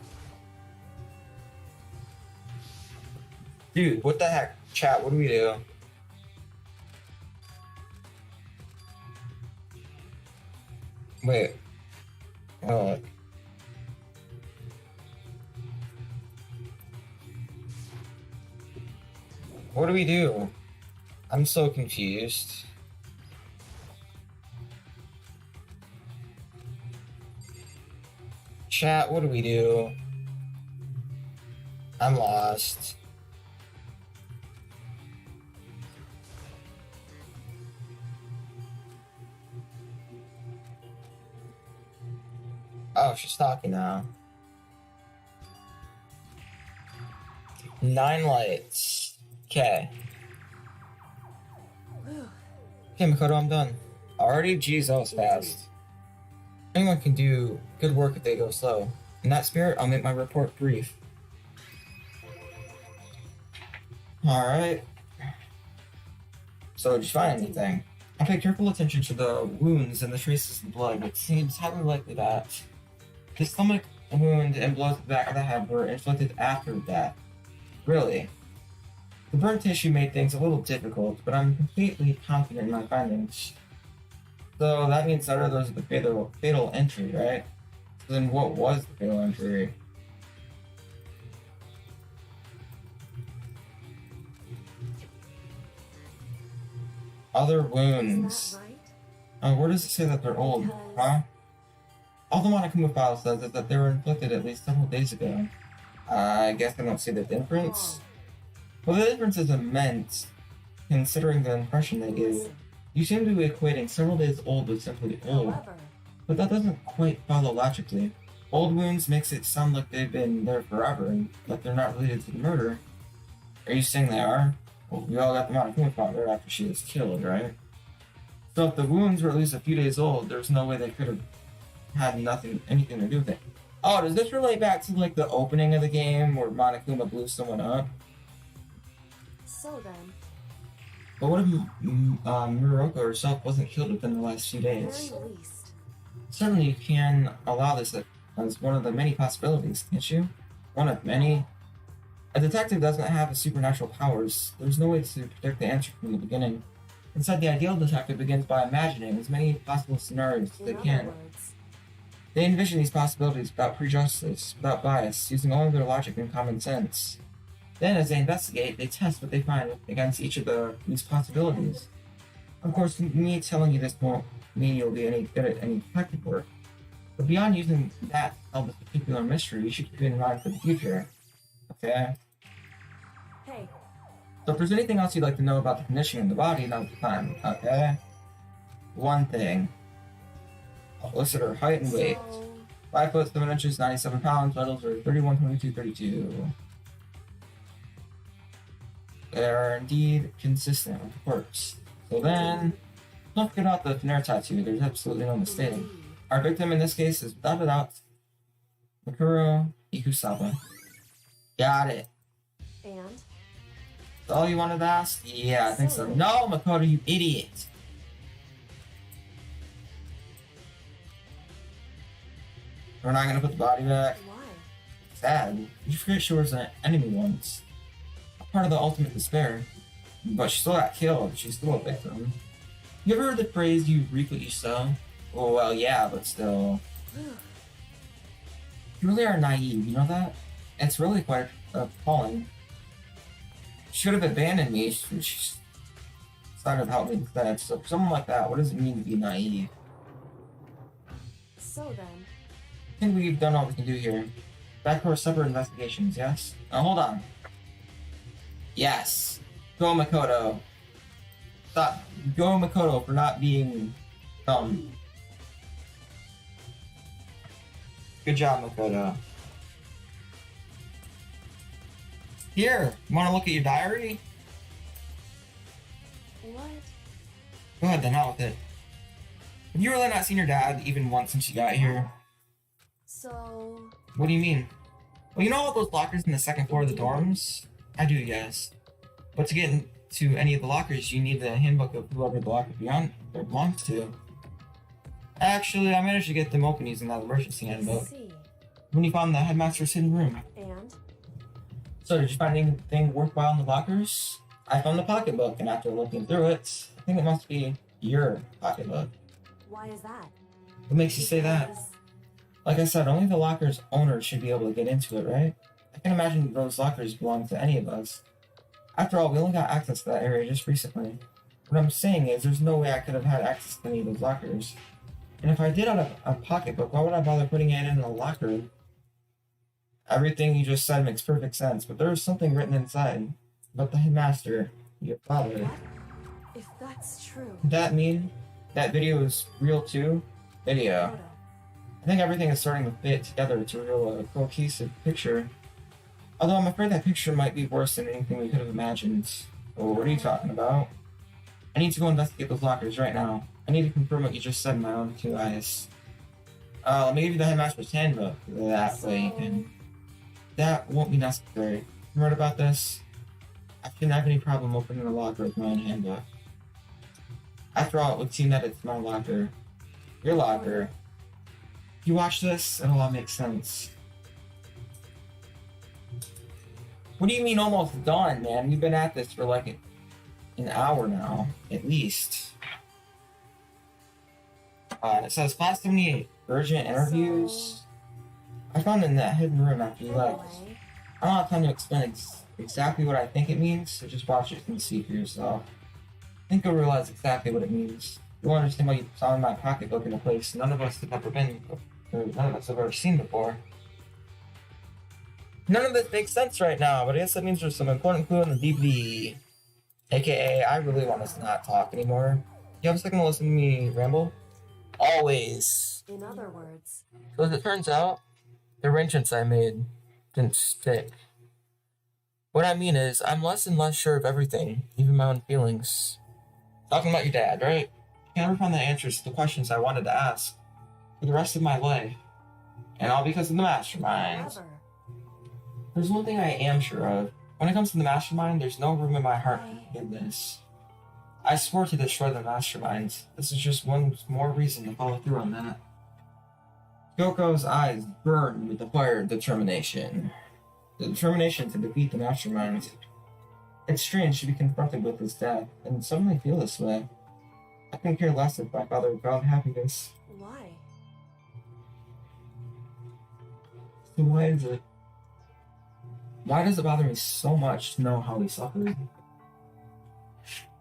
Dude, what the heck? Chat, what do we do? Wait. What do we do? I'm so confused. Chat, what do we do? I'm lost. Oh, she's talking now. 9 lights. Okay. Okay, Makoto, I'm done. Already? Jeez, that was fast. Anyone can do good work if they go slow. In that spirit, I'll make my report brief. Alright. So, did you find anything? I paid careful attention to the wounds and the traces of blood. It seems highly likely that the stomach wound and blows to the back of the head were inflicted after death. Really? The burn tissue made things a little difficult, but I'm completely confident in my findings. So that means that those are the fatal entry, right? So then what was the fatal entry? Other wounds. Where does it say that they're old? Huh? All the Monokuma file says is that they were inflicted at least several days ago. I guess I don't see the difference. Well, the difference is immense, considering the impression they give.
Listen.
You seem to be equating several days old with simply old,
However,
but that doesn't quite follow logically. Old wounds makes it sound like they've been there forever, and that they're not related to the murder. Are you saying they are? Well, we all got the Monokuma fought her after she was killed, right? So if the wounds were at least a few days old, there's no way they could have had anything to do with it. Oh, does this relate back to like the opening of the game where Monokuma blew someone up?
so then,
But what if Muroko herself wasn't killed within the last few
at the
days?
very least,
Certainly you can allow this as one of the many possibilities, can't you? One of many. A detective doesn't have supernatural powers. There's no way to predict the answer from the beginning. Instead, the ideal detective begins by imagining as many possible scenarios as they
in
can.
other words,
They envision these possibilities without prejudice, without bias, using only their logic and common sense. Then, as they investigate, they test what they find against each of these possibilities. Of course, me telling you this won't mean you'll be any good at any detective work, but beyond using that to solve this particular mystery, you should keep it in mind for the future. Okay?
hey,
So if there's anything else you'd like to know about the conditioning of the body, now's the time, okay? One thing. I'll list her height and weight.
so
5 foot 7 inches, 97 pounds, vitals are 31, 22, 32. They are indeed consistent with the quirks. So then, don't forget about the Finnair tattoo, there's absolutely no mistake.
indeed.
Our victim in this case is without a doubt Mikuro Ikusawa. Got it.
And
That's all you wanted to ask? Yeah, I think so. No, Makoto, you idiot! We're not gonna put the body back.
why?
Sad. You forget she was an enemy once. A part of the ultimate despair. But she still got killed. She's still a victim. You ever heard the phrase, you reap what you sow? Oh, well, yeah, but still. You really are naive, you know that? It's really quite appalling. She should have abandoned me. She decided to help me instead. So for someone like that, what does it mean to be naive?
So then,
I think we've done all we can do here. Back to our separate investigations, yes? Now hold on. Yes. Go Makoto. Stop. Go Makoto for not being dumb. Good job, Makoto. Here, you want to look at your diary?
what?
Go ahead then, out with it. Have you really not seen your dad even once since you got here?
So,
What do you mean? Well, you know all those lockers in the second floor of the dorms? I do, yes. But to get into any of the lockers, you need the handbook of whoever the locker belongs to. Actually, I managed to get them open using that emergency
I
handbook.
see.
When you found the headmaster's hidden room.
And
So, did you find anything worthwhile in the lockers? I found the pocketbook, and after looking through it, I think it must be your pocketbook.
why is that?
What makes you say that?
Because-
Like I said, only the locker's owner should be able to get into it, right? I can imagine those lockers belong to any of us. After all, we only got access to that area just recently. What I'm saying is, there's no way I could have had access to any of those lockers. And if I did have a pocketbook, why would I bother putting it in a locker? Everything you just said makes perfect sense, but there is something written inside. About the headmaster, your father.
What? If that's true,
Could that mean that video is real too? Video.
Makoto,
I think everything is starting to fit together to reveal a cohesive picture. Although I'm afraid that picture might be worse than anything we could have imagined. Oh, what are you talking about? I need to go investigate those lockers right now. I need to confirm what you just said in my own two eyes. Let me give you the headmaster's handbook. That way you can... That won't be necessary. You heard about this? I shouldn't have any problem opening a locker with my own handbook. After all, it would seem that it's my locker. Your locker. If you watch this, it'll all make sense. What do you mean almost done, man? We've been at this for like an hour now, at least. It says Class 78 urgent interviews. I found it in that hidden room after you left.
anyway,
I don't have time to explain exactly what I think it means, so just watch it and see for yourself. I think you'll realize exactly what it means. You'll understand why you found my pocketbook in a place none of us have ever been, or none of us have ever seen before. None of this makes sense right now, but I guess that means there's some important clue in the DVD. AKA, I really want us to not talk anymore. You have a second to listen to me ramble? Always.
In other words,
So as it turns out, the arrangements I made didn't stick. What I mean is, I'm less and less sure of everything, even my own feelings. Talking about your dad, right? I never found the answers to the questions I wanted to ask for the rest of my life. And all because of the mastermind.
however,
There's one thing I am sure of. When it comes to the mastermind, there's no room in my heart for forgiveness. I swore to destroy the mastermind. This is just one more reason to follow through on that. Kyoko's eyes burned with the fire of determination. The determination to defeat the mastermind. It's strange to be confronted with his death, and suddenly feel this way. I couldn't care less if my father found happiness.
why?
So why is it? Why does it bother me so much to know how he suffered?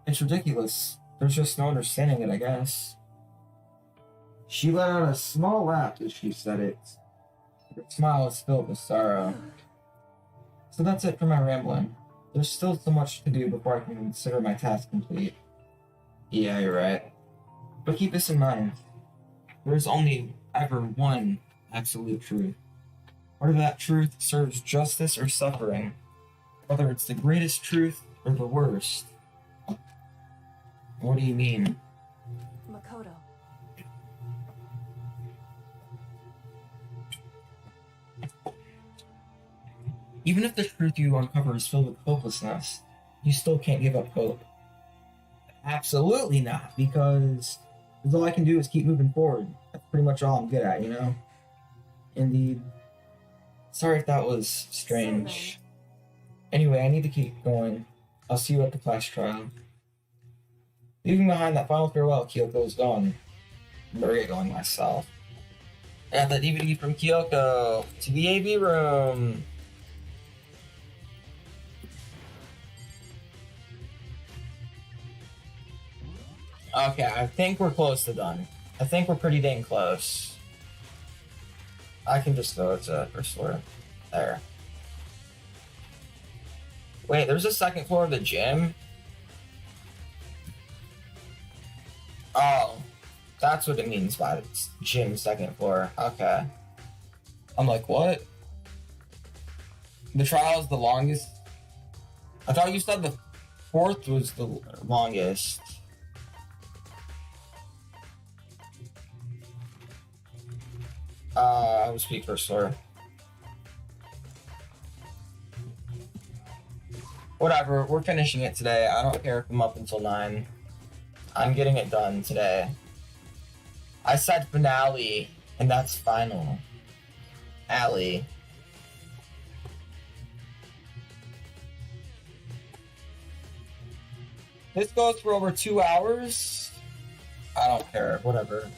It's ridiculous. There's just no understanding it, I guess. She let out a small laugh as she said it. Her smile was filled with sorrow. So that's it for my rambling. There's still so much to do before I can consider my task complete. Yeah, you're right. But keep this in mind. There's only ever one absolute truth. Whether that truth serves justice or suffering, whether it's the greatest truth or the worst. What do you mean?
Makoto.
Even if the truth you uncover is filled with hopelessness, you still can't give up hope. Absolutely not, because all I can do is keep moving forward. That's pretty much all I'm good at, you know? Indeed. Sorry if that was strange. Anyway, I need to keep going. I'll see you at the class trial. Leaving behind that final farewell, Kyoko is gone. I'm gonna get going myself. I got that DVD from Kyoko to the AV room. Okay, I think we're close to done. I think we're pretty dang close. I can just go to first floor. There. Wait, there's a second floor of the gym? Oh, that's what it means by gym second floor. Okay. I'm like, what? The trial is the longest? I thought you said the fourth was the longest. I will speak first floor. Whatever, we're finishing it today. I don't care if I'm up until 9. I'm getting it done today. I said finale, and that's final. Alley. This goes for over 2 hours. I don't care, whatever.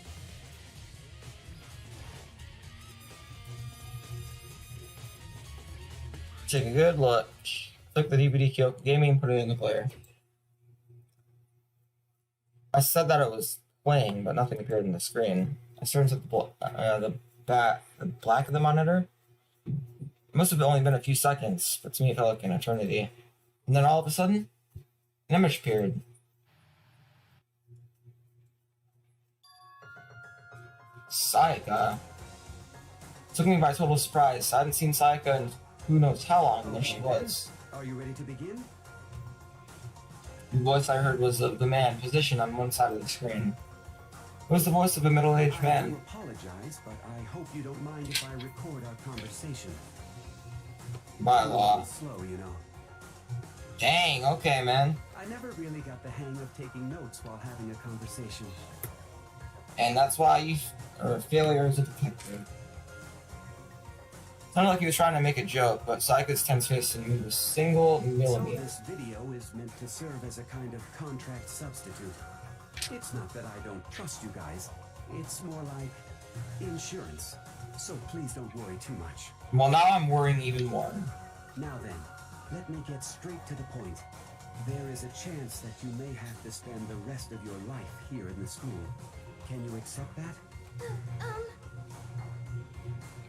Take a good look. Took the DVD Kyoko gave me and put it in the player. I said that it was playing, but nothing appeared on the screen. I started at the black of the monitor. It must have only been a few seconds, but to me it felt like an eternity. And then all of a sudden, an image appeared. Sayaka. Took me by total surprise. I hadn't seen Sayaka in who knows how long, and there she was.
Are you ready to begin?
The voice I heard was of the man positioned on one side of the screen. It was the voice of a middle-aged
I
man.
do apologize, but I hope you don't mind if I record our conversation.
By
I'm a
law.
little slow, you know.
Dang, okay, man.
I never really got the hang of taking notes while having a conversation.
And that's why you are a failure as a detective. Sounded like he was trying to make a joke, but Sayaka's tense face didn't move a single
So
millimeter.
this video is meant to serve as a kind of contract substitute. It's not that I don't trust you guys. It's more like insurance. So please don't worry too much.
Well, now I'm worrying even more.
Now then, let me get straight to the point. There is a chance that you may have to spend the rest of your life here in the school. Can you accept that?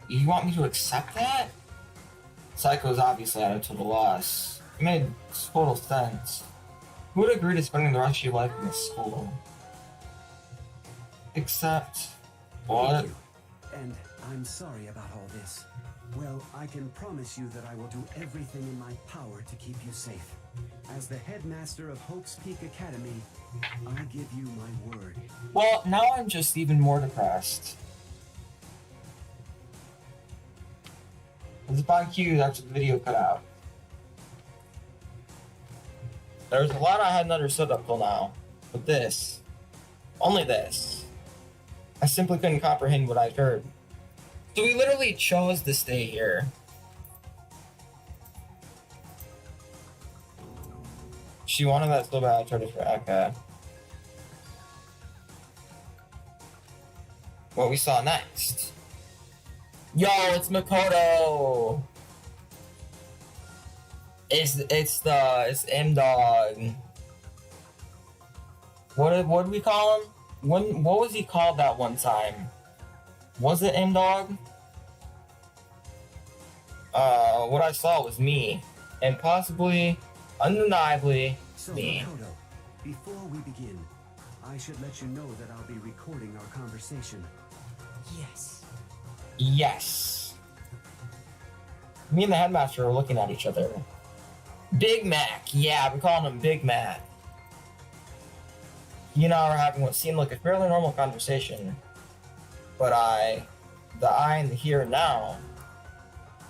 You want me to accept that? Psycho's obviously at a total loss. It made total sense. Who would agree to spending the rest of your life in this school? Except... what?
Thank you. And I'm sorry about all this. Well, I can promise you that I will do everything in my power to keep you safe. As the headmaster of Hope's Peak Academy, I give you my word.
Well, now I'm just even more depressed. It's upon cue after the video cut out. There's a lot I hadn't understood up till now. But this, only this, I simply couldn't comprehend what I'd heard. So we literally chose to stay here. She wanted that so bad, I tried to track her. What we saw next. Yo, it's Makoto! It's M-Dog. What did we call him? What was he called that one time? Was it M-Dog? What I saw was me. And possibly, undeniably,
So,
me.
Makoto, before we begin, I should let you know that I'll be recording our conversation.
Yes.
Yes. Me and the headmaster were looking at each other. Big Mac. Yeah, we call him Big Mac. He and I were having what seemed like a fairly normal conversation. But the I and the here and now,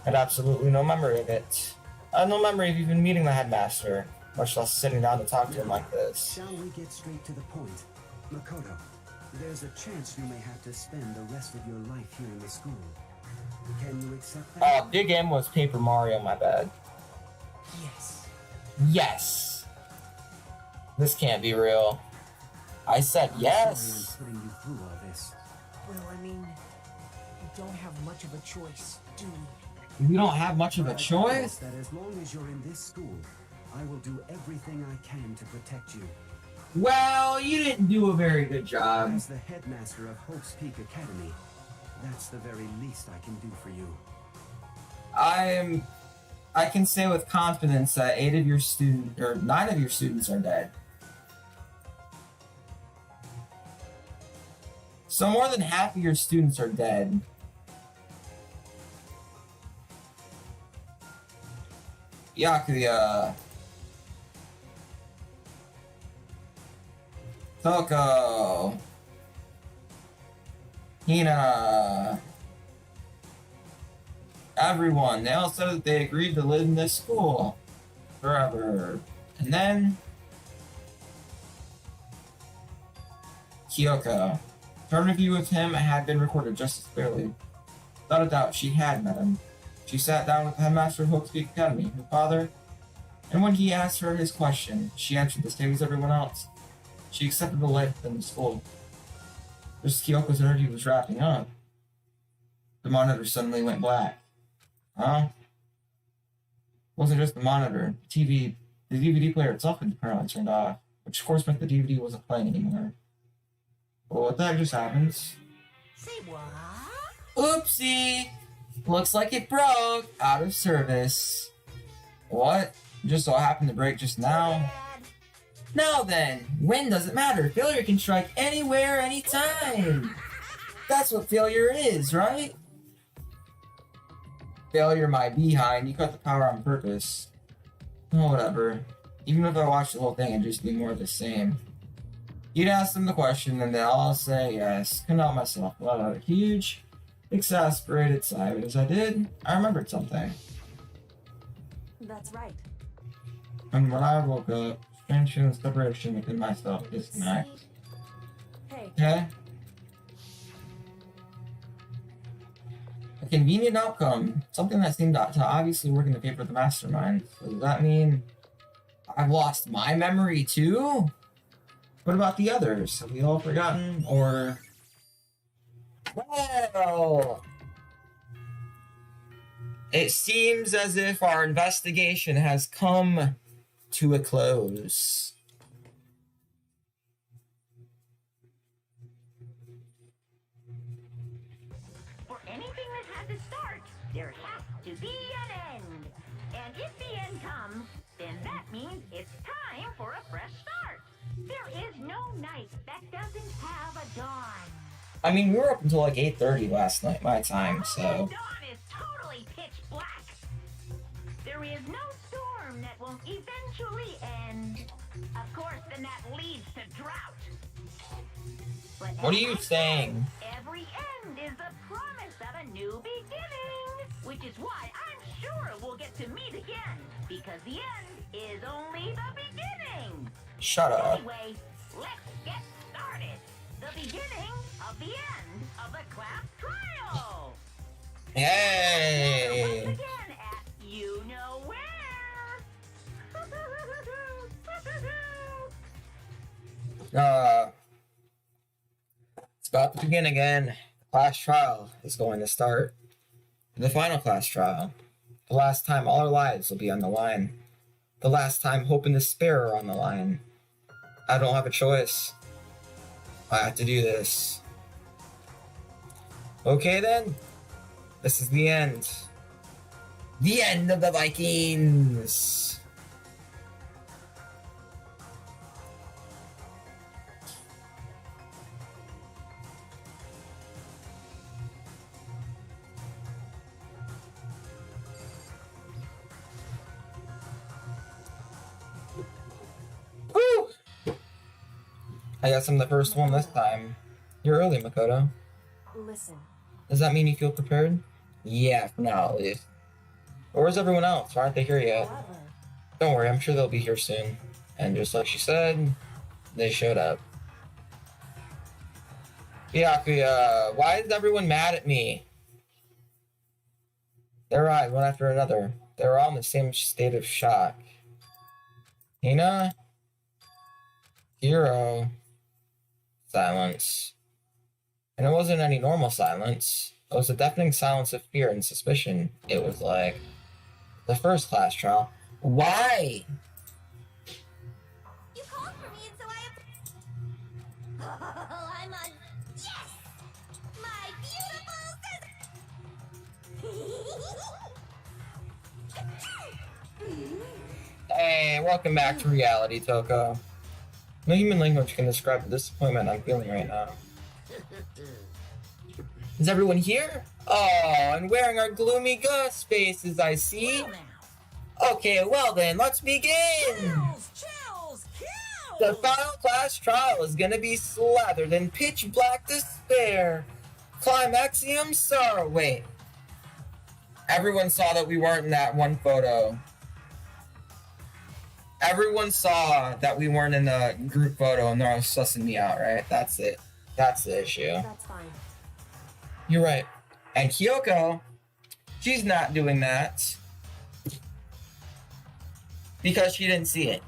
had absolutely no memory of it. I had no memory of even meeting the headmaster, much less sitting down to talk to him like this.
Shall we get straight to the point? Makoto, there's a chance you may have to spend the rest of your life here in the school. Can you accept that?
Big M was Paper Mario, my bad.
Yes.
Yes! This can't be real. I said
I'm
yes!
sorry I'm putting you through all this.
Well, I mean, we don't have much of a choice, do we?
We don't have much of a
But I promise
choice?
that as long as you're in this school, I will do everything I can to protect you.
Well, you didn't do a very good job.
As the headmaster of Hope's Peak Academy, that's the very least I can do for you.
I can say with confidence that 9 of your students are dead. So more than half of your students are dead. Yakuya. Toko. Hina. Everyone. They all said that they agreed to live in this school forever. And then Kyoko. Her interview with him had been recorded just as clearly. Without a doubt, she had met him. She sat down with the headmaster of Hope's Peak Academy, her father, and when he asked her his question, she answered the same as everyone else. She accepted the life within the school. Just as Kyoko's interview was wrapping up, the monitor suddenly went black. Huh? It wasn't just the monitor. The DVD player itself had apparently turned off, which of course meant the DVD wasn't playing anymore. Well, what the heck just happens?
Say what?
Oopsie! Looks like it broke. Out of service. What? Just so happened to break just now? Now then, when doesn't matter. Failure can strike anywhere, anytime. That's what failure is, right? Failure, my behind. You cut the power on purpose. Oh, whatever. Even if I watched the whole thing, it'd just be more of the same. You'd ask them the question, and they'll all say yes. Couldn't help myself. Let out a huge, exasperated sigh. But as I did, I remembered something.
That's right.
And when I woke up, strange feeling of separation within myself disconnect.
Hey,
Okay? A convenient outcome. Something that seemed to obviously work in the favor of the mastermind. So does that mean I've lost my memory too? What about the others? Have we all forgotten? Or... well... it seems as if our investigation has come to a close.
For anything that has a start, there has to be an end.
I mean, we were up until like 8:30 last night, my time, so.
Dawn is totally pitch black. There is no storm that won't eventually end. Of course, then that leads to drought. But
What are you saying?
every end is the promise of a new beginning, which is why I'm sure we'll get to meet again, because the end is only the beginning.
Shut up.
Anyway, let's get started. The beginning of the end of the class trial.
Yay!
Once again at you know where.
It's about to begin again. Class trial is going to start. The final class trial. The last time all our lives will be on the line. The last time hope and despair are on the line. I don't have a choice. I have to do this. Okay then. This is the end. The end of the Vikings! Woo! I guess I'm the first one this time. You're early, Makoto.
Listen,
Does that mean you feel prepared? Yeah, for now at least. Or where's everyone else? Why aren't they here yet?
however,
Don't worry, I'm sure they'll be here soon. And just like she said, they showed up. Byakuya, why is everyone mad at me? Their eyes, one after another. They were all in the same state of shock. Hina? Hiro? Silence. And it wasn't any normal silence. It was a deafening silence of fear and suspicion. It was like the first class trial. Why?
You called for me, and so Oh, I'm on. Yes! My beautiful.
Hey, welcome back to reality, Toko. No human language can describe the disappointment I'm feeling right now. Is everyone here? Oh, and wearing our gloomy ghost faces, I see. Okay, well then, let's begin!
Chills!
The final class trial is gonna be slathered in pitch black despair. Climaxium sorrow. Wait. Everyone saw that we weren't in that one photo. Everyone saw that we weren't in the group photo and they're all sussing me out, right? That's it. That's the issue.
that's fine.
You're right. And Kyoko, she's not doing that. Because she didn't see it.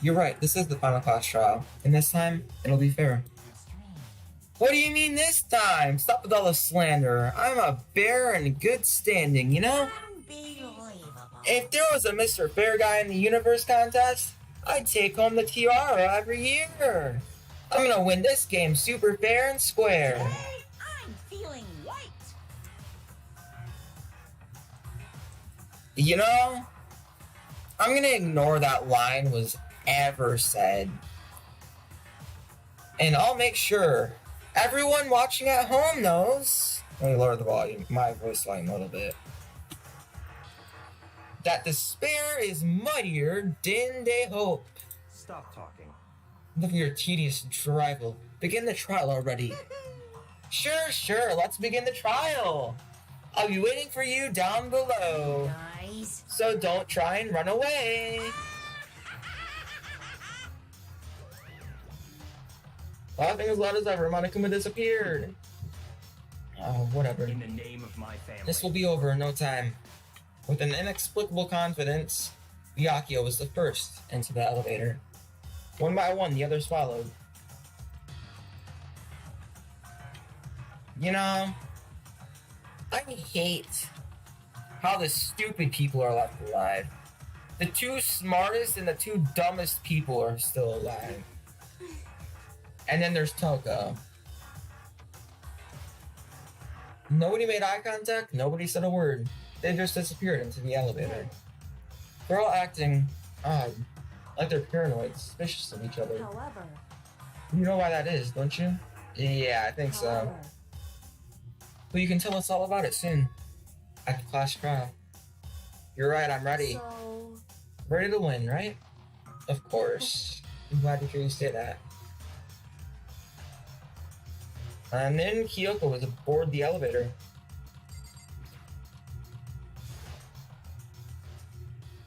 You're right, this is the final class trial. And this time, it'll be fair. What do you mean this time? Stop with all the slander. I'm a bear in good standing, you know? If there was a Mr. Fair Guy in the Universe contest, I'd take home the tiara every year. I'm gonna win this game super fair and square.
I'm feeling white.
You know, I'm gonna ignore that line was ever said. And I'll make sure everyone watching at home knows. Let me lower the volume, my voice volume a little bit. That despair is mightier than they hope.
Stop talking.
Look at your tedious drivel. Begin the trial already. Sure, let's begin the trial. I'll be waiting for you down below.
Nice.
So don't try and run away. Laughing as loud as ever, Monokuma disappeared. Oh, whatever.
In the name of my family.
This will be over in no time. With an inexplicable confidence, Byakuya was the first into the elevator. One by one, the others followed. You know, I hate how the stupid people are left alive. The two smartest and the two dumbest people are still alive. And then there's Toko. Nobody made eye contact, nobody said a word. They just disappeared into the elevator. They're all acting odd, like they're paranoid, suspicious of each other.
However,
You know why that is, don't you? Yeah, I think so.
However,
Well, you can tell us all about it soon. At the class trial. You're right, I'm ready.
so
Ready to win, right? Of course. I'm glad to hear you say that. And then Kyoko was aboard the elevator.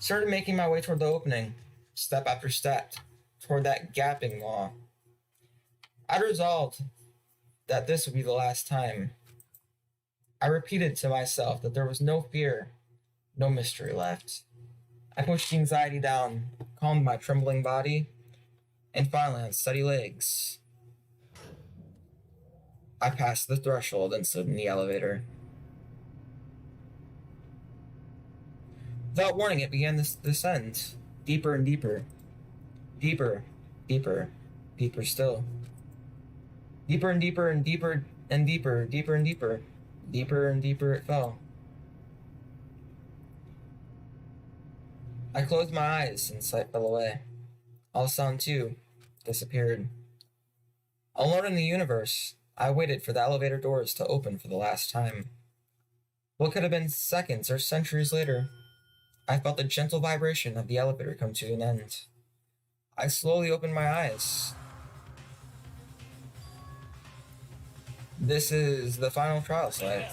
Started making my way toward the opening, step after step, toward that gaping wall. I resolved that this would be the last time. I repeated to myself that there was no fear, no mystery left. I pushed the anxiety down, calmed my trembling body, and finally on steady legs, I passed the threshold and stood in the elevator. Without warning, it began to descend, deeper and deeper. Deeper, deeper, deeper still. Deeper and deeper and deeper and deeper, deeper and deeper. Deeper and deeper it fell. I closed my eyes and sight fell away. All sound too disappeared. Alone in the universe, I waited for the elevator doors to open for the last time. What could have been seconds or centuries later, I felt the gentle vibration of the elevator come to an end. I slowly opened my eyes. This is the final trial site.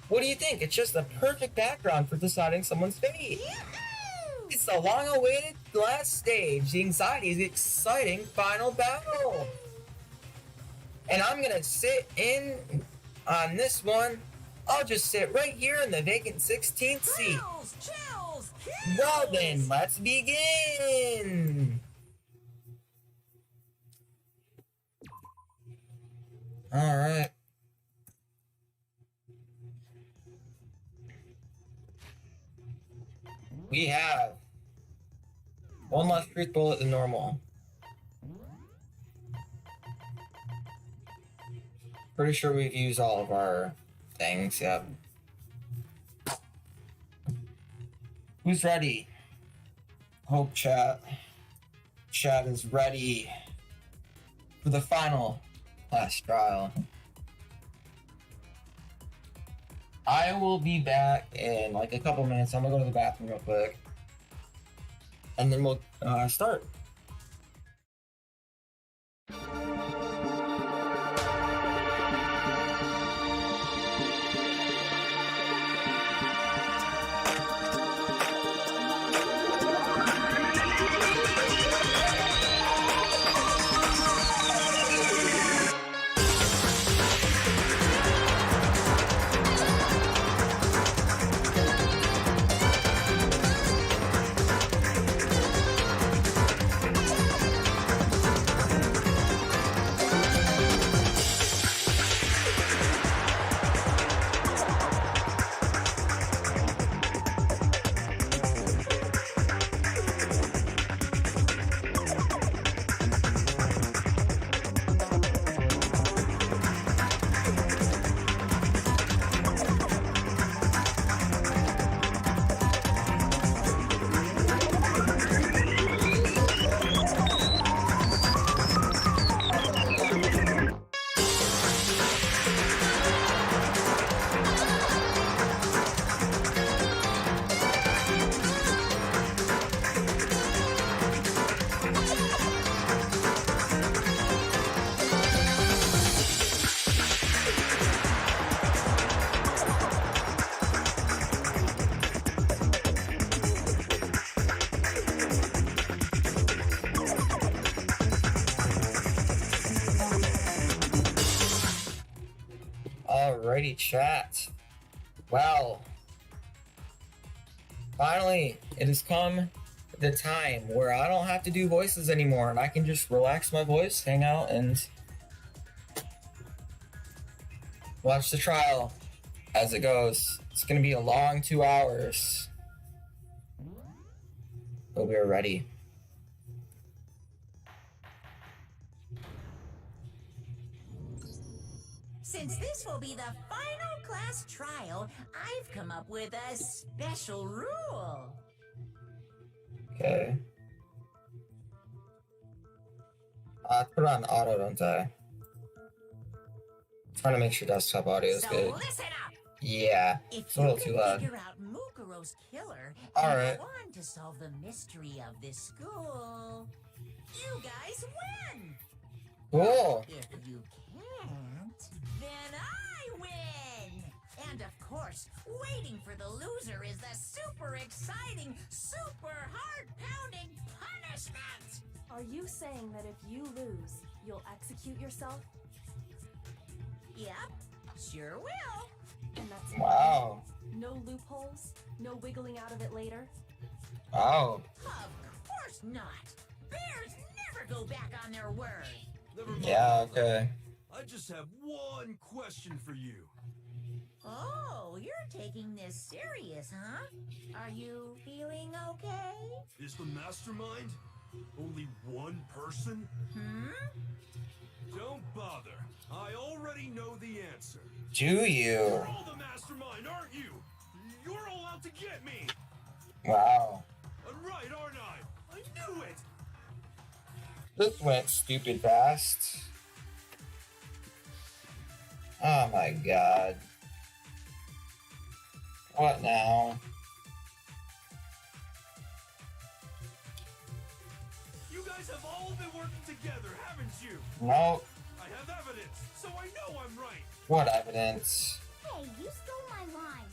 What do you think? It's just the perfect background for deciding someone's fate. It's the long-awaited last stage, the anxiety's exciting final battle. And I'm gonna sit in on this one. I'll just sit right here in the vacant 16th seat.
Chills!
Well then, let's begin! Alright. We have one less truth bullet than normal. Pretty sure we've used all of our things, yep. Who's ready? Hope chat. Chat is ready for the final class trial. I will be back in like a couple minutes. I'm gonna go to the bathroom real quick. And then we'll start. Alrighty, chat. Well, finally, it has come the time where I don't have to do voices anymore and I can just relax my voice, hang out, and watch the trial as it goes. It's gonna be a long 2 hours, but we're ready.
Since this will be the final class trial, I've come up with a special rule.
Okay. I put it on auto, don't I? Trying to make sure desktop audio is
So
good.
listen up.
Yeah,
If
it's a
you
little
can
too loud.
figure out Mukuro's killer
All
and
right.
go on to solve the mystery of this school, you guys win.
Cool.
If you can't, then I win. And of course, waiting for the loser is the super exciting, super heart-pounding punishment.
Are you saying that if you lose, you'll execute yourself?
Yep, sure will.
And that's
Wow.
no loopholes? No wiggling out of it later?
Wow.
Of course not. Bears never go back on their word.
Never mind.
Yeah, okay.
I just have one question for you.
Oh, you're taking this serious, huh? Are you feeling okay?
Is the mastermind only one person? Don't bother. I already know the answer.
Do you?
You're all the mastermind, aren't you? You're all out to get me.
Wow.
I'm right, aren't I? I knew it.
This went stupid fast. Oh my god. What now?
You guys have all been working together, haven't you?
Nope.
I have evidence, so I know I'm right.
What evidence?
Hey, you stole my line.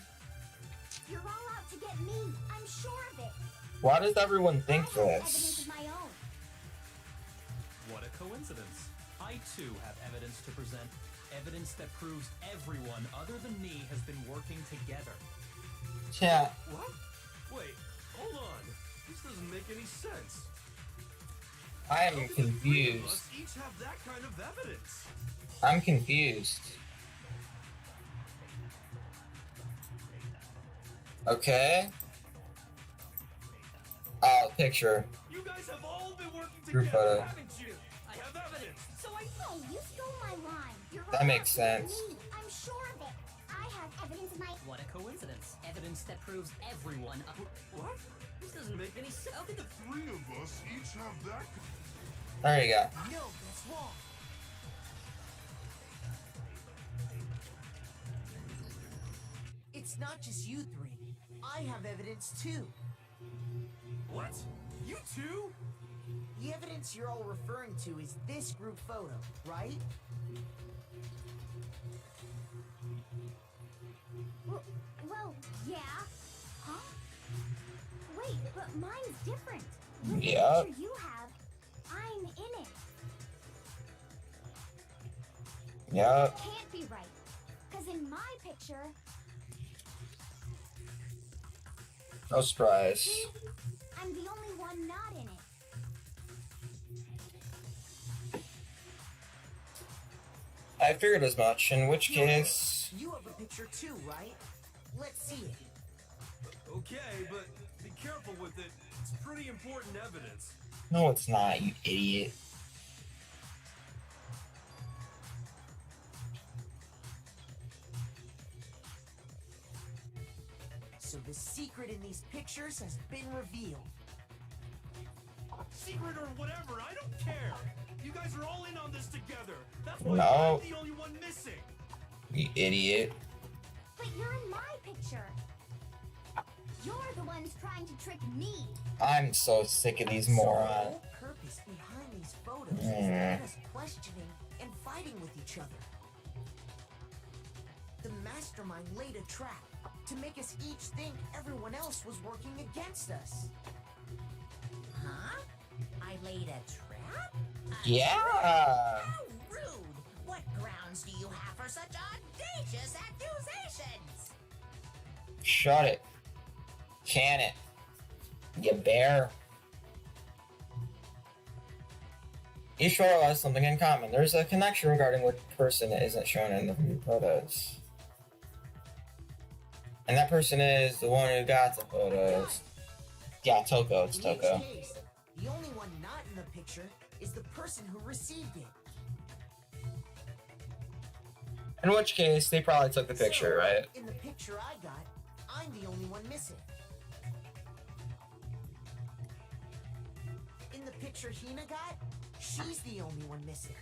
You're all out to get me. I'm sure of it.
Why does everyone think
I have evidence
this?
of my own.
What a coincidence. I too have evidence to present. Evidence that proves everyone other than me has been working together.
Yeah.
What? Wait, hold on. This doesn't make any sense.
I
How
am
can the three of
confused.
us each have that kind of evidence?
I'm confused. Okay. Oh, picture.
You guys have all been working
Group
together,
photo.
haven't you? I have evidence, so I
Hey, you stole my line. You're
That
all
makes
out to get
sense.
me. I'm sure of it. I have evidence of my.
What a coincidence. Evidence that proves everyone.
What? This doesn't make any sense. How could the
Three of us each have that.
There you go.
No, that's wrong. It's not just you three. I have evidence too.
What? You too?
The evidence you're all referring to is this group photo, right?
Well, yeah. Huh? Wait, but mine's different. With the
Yep.
picture you have, I'm in it.
Yep.
Can't be right. Because in my picture,
No surprise.
see, I'm the only one not in it.
I figured as much, in which case...
You have a picture too, right? Let's see it.
Okay, but be careful with it. It's pretty important evidence.
No, it's not, you idiot.
So the secret in these pictures has been revealed.
Secret or whatever, I don't care. You guys are all in on this together. That's why
No.
I'm the only one missing.
You idiot.
But you're in my picture. You're the ones trying to trick me.
I'm so sick of these
So the
morons.
whole purpose behind these photos is to get us questioning and fighting with each other. The mastermind laid a trap to make us each think everyone else was working against us.
Huh? I laid a trap?
Yeah.
How rude! What grounds do you have for such audacious accusations?
Shut it. Can it. You bear. Each photo has something in common. There's a connection regarding what person isn't shown in the group photos. And that person is the one who got the photos. Yeah, Toko. It's
In
Toko.
each case, the only one not in the picture is the person who received it.
In which case, they probably took the picture,
So,
right?
In the picture I got, I'm the only one missing. In the picture Hina got, she's the only one missing.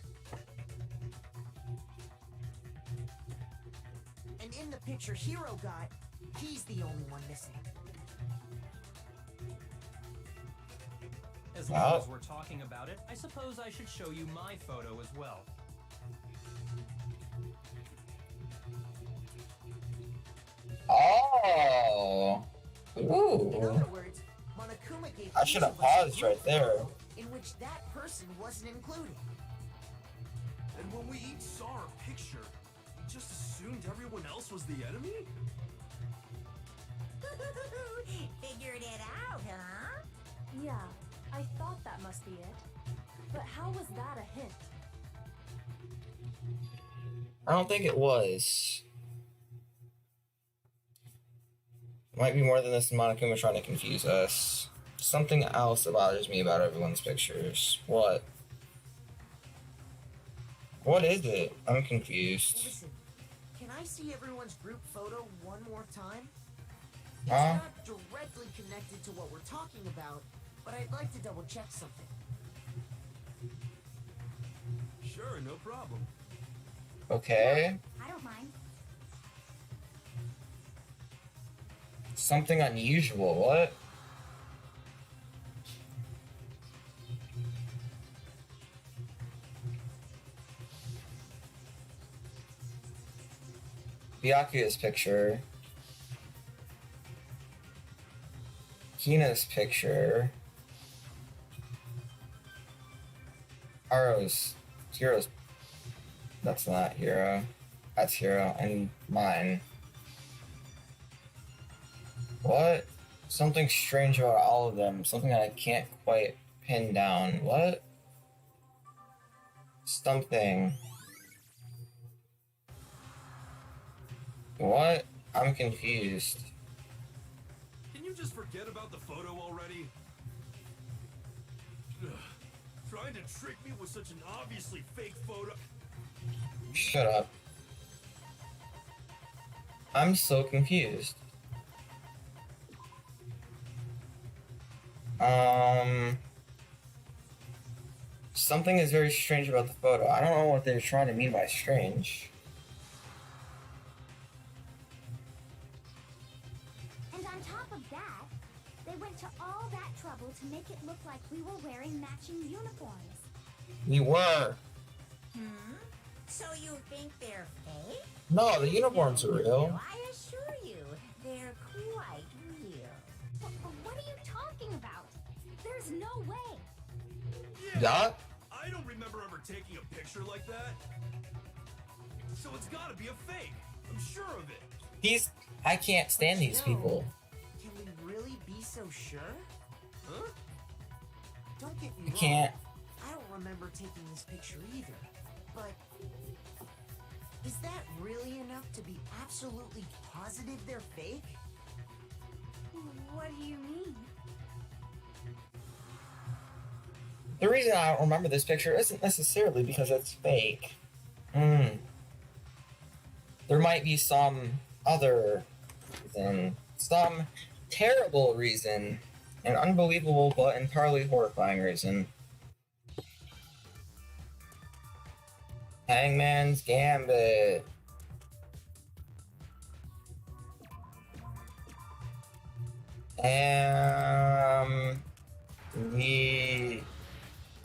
And in the picture Hero got, he's the only one missing.
As long as we're talking about it, I suppose I should show you my photo as well.
Oh.
In
Ooh.
other words, Monokuma gave
I should have
each of us a
paused
group
right there.
photo in which that person wasn't included.
And when we each saw our picture, we just assumed everyone else was the enemy?
Figured it out, huh?
Yeah, I thought that must be it. But how was that a hint?
I don't think it was. Might be more than this Monokuma trying to confuse us. Something else that bothers me about everyone's pictures. What? What is it? I'm confused.
Listen, can I see everyone's group photo one more time? It's
Huh?
not directly connected to what we're talking about, but I'd like to double check something.
Sure, no problem.
Okay.
I don't mind.
Something unusual. What? Byakuya's picture. Hina's picture. Hero's. That's not Hero. That's Hero. And mine. What? Something strange about all of them. Something that I can't quite pin down. What? Something. What? I'm confused.
Can you just forget about the photo already? Ugh. Trying to trick me with such an obviously fake photo.
Shut up. I'm so confused. Something is very strange about the photo. I don't know what they're trying to mean by strange.
And on top of that, they went to all that trouble to make it look like we were wearing matching uniforms.
We were.
So you think they're fake?
No, the uniforms are real.
I assure you, they're quite real.
What are you talking about? There's no way.
Yeah?
I don't remember ever taking a picture like that. So it's gotta be a fake. I'm sure of it.
I can't stand these people.
Can we really be so sure?
Huh?
Don't get me
I
wrong.
can't.
I don't remember taking this picture either. But is that really enough to be absolutely positive they're fake?
What do you mean?
The reason I don't remember this picture isn't necessarily because it's fake. There might be some other reason. Some terrible reason. An unbelievable but entirely horrifying reason. Hangman's Gambit.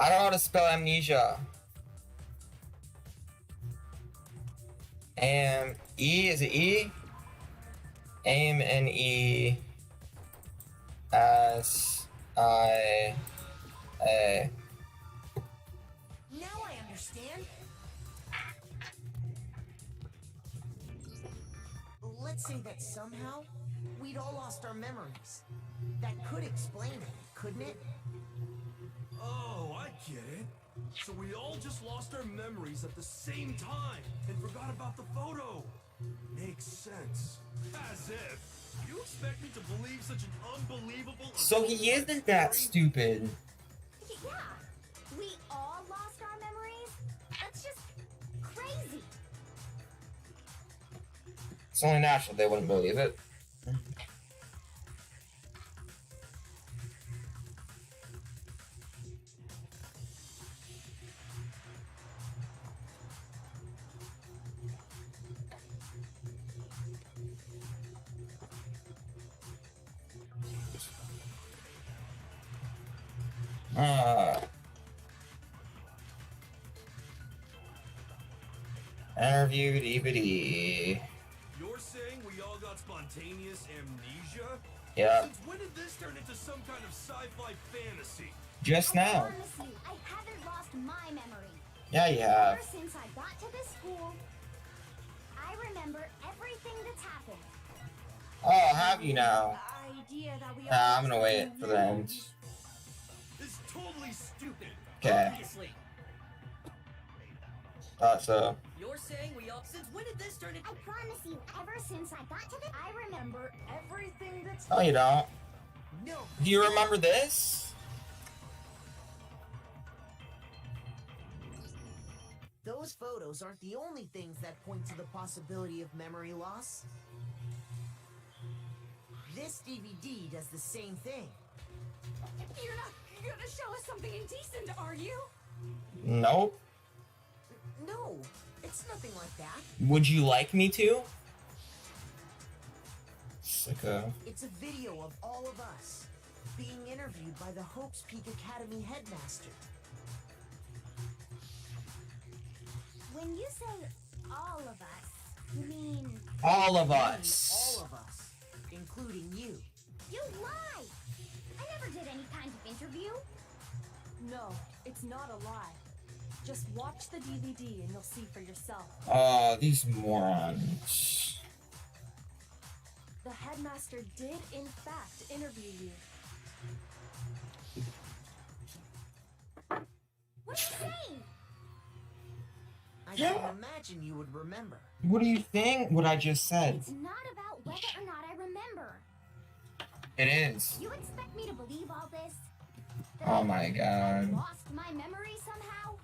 I don't know how to spell amnesia. Is it E? AMNE SIA.
Now I understand. Let's say that somehow we'd all lost our memories. That could explain it, couldn't it?
Oh, I get it. So we all just lost our memories at the same time and forgot about the photo. Makes sense. As if. You expect me to believe such an unbelievable...
So he isn't that stupid.
Yeah, we all lost our memories? That's just crazy.
It's only natural they wouldn't believe it. Interview DVD.
You're saying we all got spontaneous amnesia?
Yep.
Since when did this turn into some kind of sci-fi fantasy?
Just
I
now.
promise you, I haven't lost my memory.
Yeah, you have.
Ever since I got to this school, I remember everything that's happened.
Oh, have you now?
Idea that we
Nah, I'm gonna wait for the end.
It's totally stupid.
Okay.
Obviously.
Thought so.
You're saying we all. Since when did this turn into.
I promise you, ever since I got to this, I remember everything that's
No, you don't.
No.
Do you remember this?
Those photos aren't the only things that point to the possibility of memory loss. This DVD does the same thing.
You're not gonna show us something indecent, are you?
Nope.
No, it's nothing like that.
Would you like me to? Sicko.
It's a video of all of us being interviewed by the Hopes Peak Academy headmaster.
when you say all of us, you mean
All of
All
us.
of us, including you.
you lie. I never did any kind of interview.
No, it's not a lie. Just watch the DVD and you'll see for yourself.
These morons.
The headmaster did, in fact, interview you.
What are you saying?
I
Yeah.
can imagine you would remember.
What do you think? What I just said?
It's not about whether or not I remember.
It is.
You expect me to believe all this? That
Oh my
I
god.
lost my memory somehow?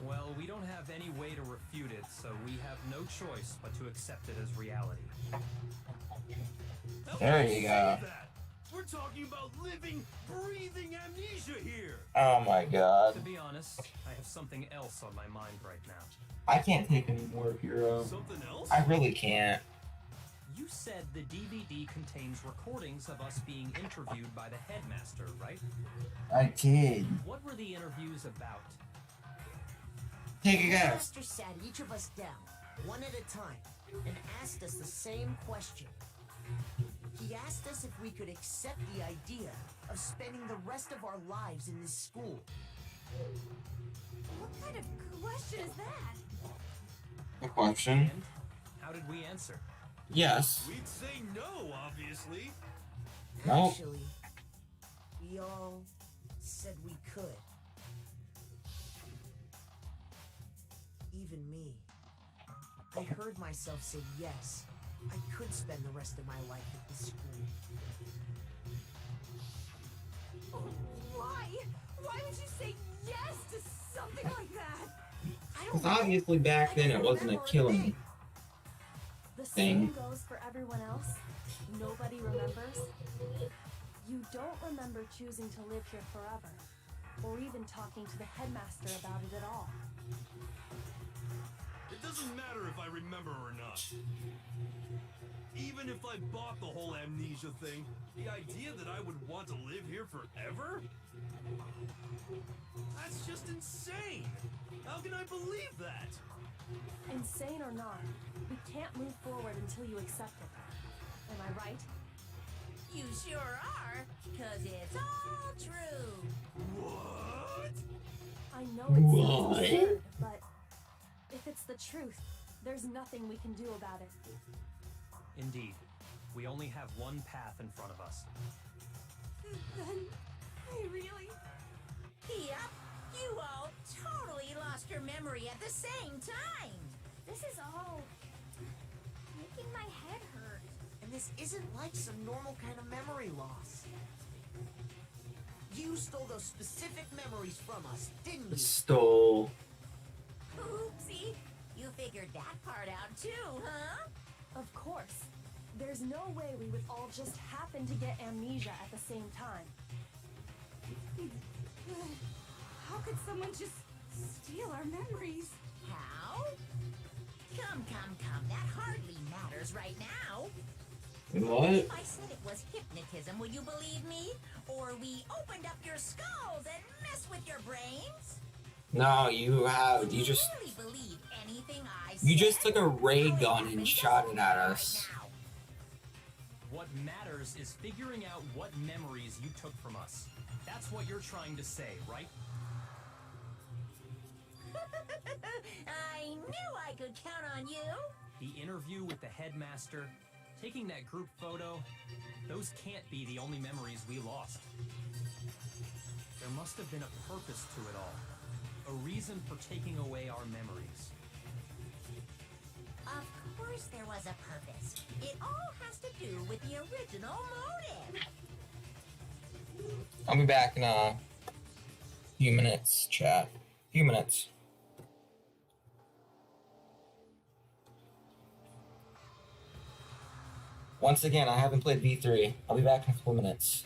Well, we don't have any way to refute it, so we have no choice but to accept it as reality.
How
There
can
you
say
go.
that? We're talking about living, breathing amnesia here.
Oh my god.
To be honest, I have something else on my mind right now.
I can't take any more, Hero.
Something else?
I really can't.
You said the DVD contains recordings of us being interviewed by the headmaster, right?
I did.
What were the interviews about?
Take a
The
guess.
master sat each of us down, one at a time, and asked us the same question. He asked us if we could accept the idea of spending the rest of our lives in this school.
What kind of question is that?
A question?
And how did we answer?
Yes.
We'd say no, obviously.
Nope.
Actually, we all said we could. Even me. I heard myself say yes. I could spend the rest of my life at this school.
Why? Why would you say yes to something like that?
I don't
Because
know.
obviously back then it wasn't a killing
The
thing.
same goes for everyone else. Nobody remembers. You don't remember choosing to live here forever, or even talking to the headmaster about it at all.
It doesn't matter if I remember or not. Even if I bought the whole amnesia thing, the idea that I would want to live here forever? That's just insane! How can I believe that?
Insane or not, we can't move forward until you accept it. Am I right?
You sure are, because it's all true.
What?
I know it sounds
What?
absurd, but if it's the truth, there's nothing we can do about it.
Indeed, we only have one path in front of us.
Then, I really...
Yep, you all totally lost your memory at the same time.
This is all making my head hurt.
And this isn't like some normal kind of memory loss. You stole those specific memories from us, didn't you?
Stole.
Oopsie, you figured that part out too, huh?
Of course. There's no way we would all just happen to get amnesia at the same time. How could someone just steal our memories?
How? Come, that hardly matters right now.
What?
If I said it was hypnotism, will you believe me? Or we opened up your skulls and messed with your brains?
No, you just
really believe anything I
you
said?
just took a ray gun and shot it at us.
What matters is figuring out what memories you took from us. That's what you're trying to say, right?
I knew I could count on you.
The interview with the headmaster, taking that group photo, those can't be the only memories we lost. There must have been a purpose to it all. A reason for taking away our memories.
Of course there was a purpose. It all has to do with the original motive.
I'll be back in a few minutes, chat. Few minutes. Once again, I haven't played V3. I'll be back in a couple minutes.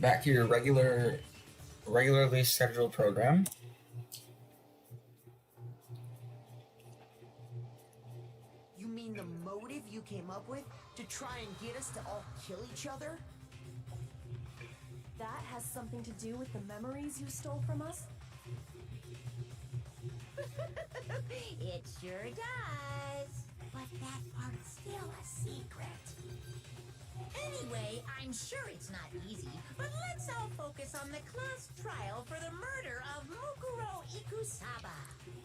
back to your regularly scheduled program.
You mean the motive you came up with to try and get us to all kill each other?
That has something to do with the memories you stole from us?
It sure does. But that part's still a secret. Anyway, I'm sure it's not easy, but let's all focus on the class trial for the murder of Mukuro Ikusaba.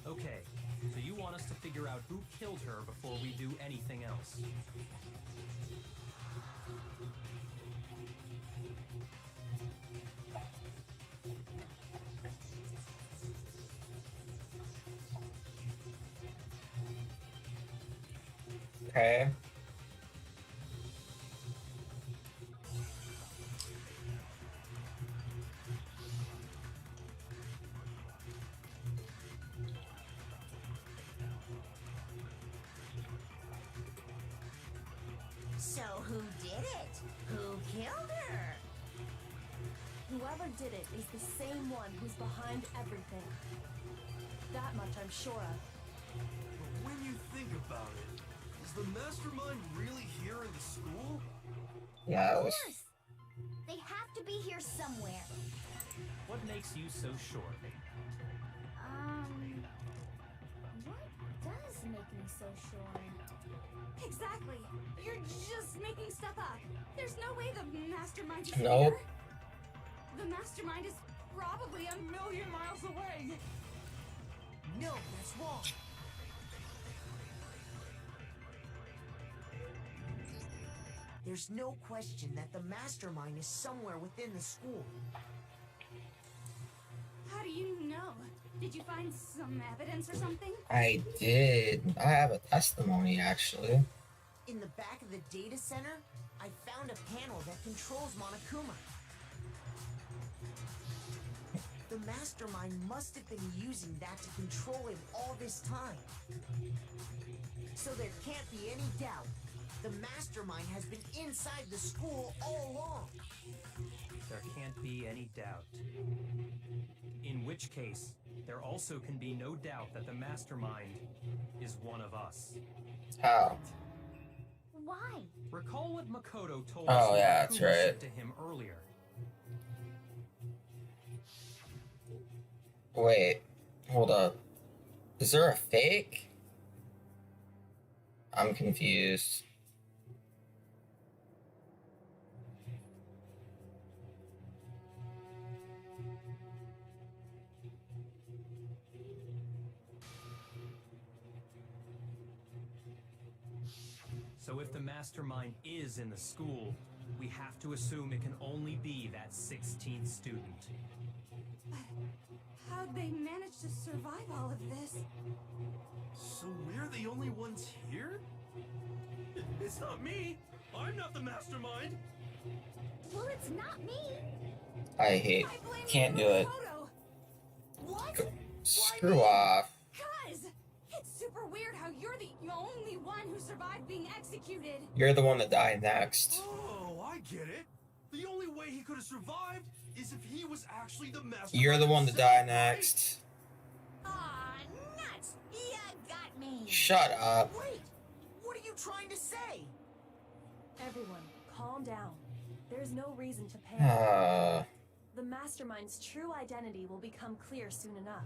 Okay, so you want us to figure out who killed her before we do anything else?
Okay.
So who did it? Who killed her?
Whoever did it is the same one who's behind everything. That much I'm sure of.
But when you think about it, is the mastermind really here in the school?
Yeah, it
Of
was.
course. They have to be here somewhere.
What makes you so sure?
What does make me so sure?
Exactly. You're just making stuff up. There's no way the mastermind is
Nope.
here. The mastermind is probably a million miles away.
No, that's wrong. There's no question that the mastermind is somewhere within the school.
How do you know? Did you find some evidence or something?
I did. I have a testimony, actually.
In the back of the data center, I found a panel that controls Monokuma. The mastermind must have been using that to control him all this time. So there can't be any doubt. The mastermind has been inside the school all along.
There can't be any doubt. In which case, there also can be no doubt that the mastermind is one of us.
How?
Why?
Recall what Makoto told
Oh,
us that
yeah, that's
Kuma
right.
said to him earlier.
Wait, hold up. Is there a fake? I'm confused.
So if the mastermind is in the school, we have to assume it can only be that 16th student.
How'd they manage to survive all of this?
So we're the only ones here? It's not me! I'm not the mastermind!
Well, it's not me.
I hate.
I blame
Can't do
you for
it.
the photo. What?
Screw off.
Cuz it's super weird how you're the only one who survived being executed.
You're the one that died next.
Oh, I get it. The only way he could have survived is if he was actually the mastermind.
You're the one to
himself,
die
right?
next.
Aw, nuts! Ya got me!
Shut up.
Wait! What are you trying to say?
Everyone, calm down. There's no reason to panic. The mastermind's true identity will become clear soon enough.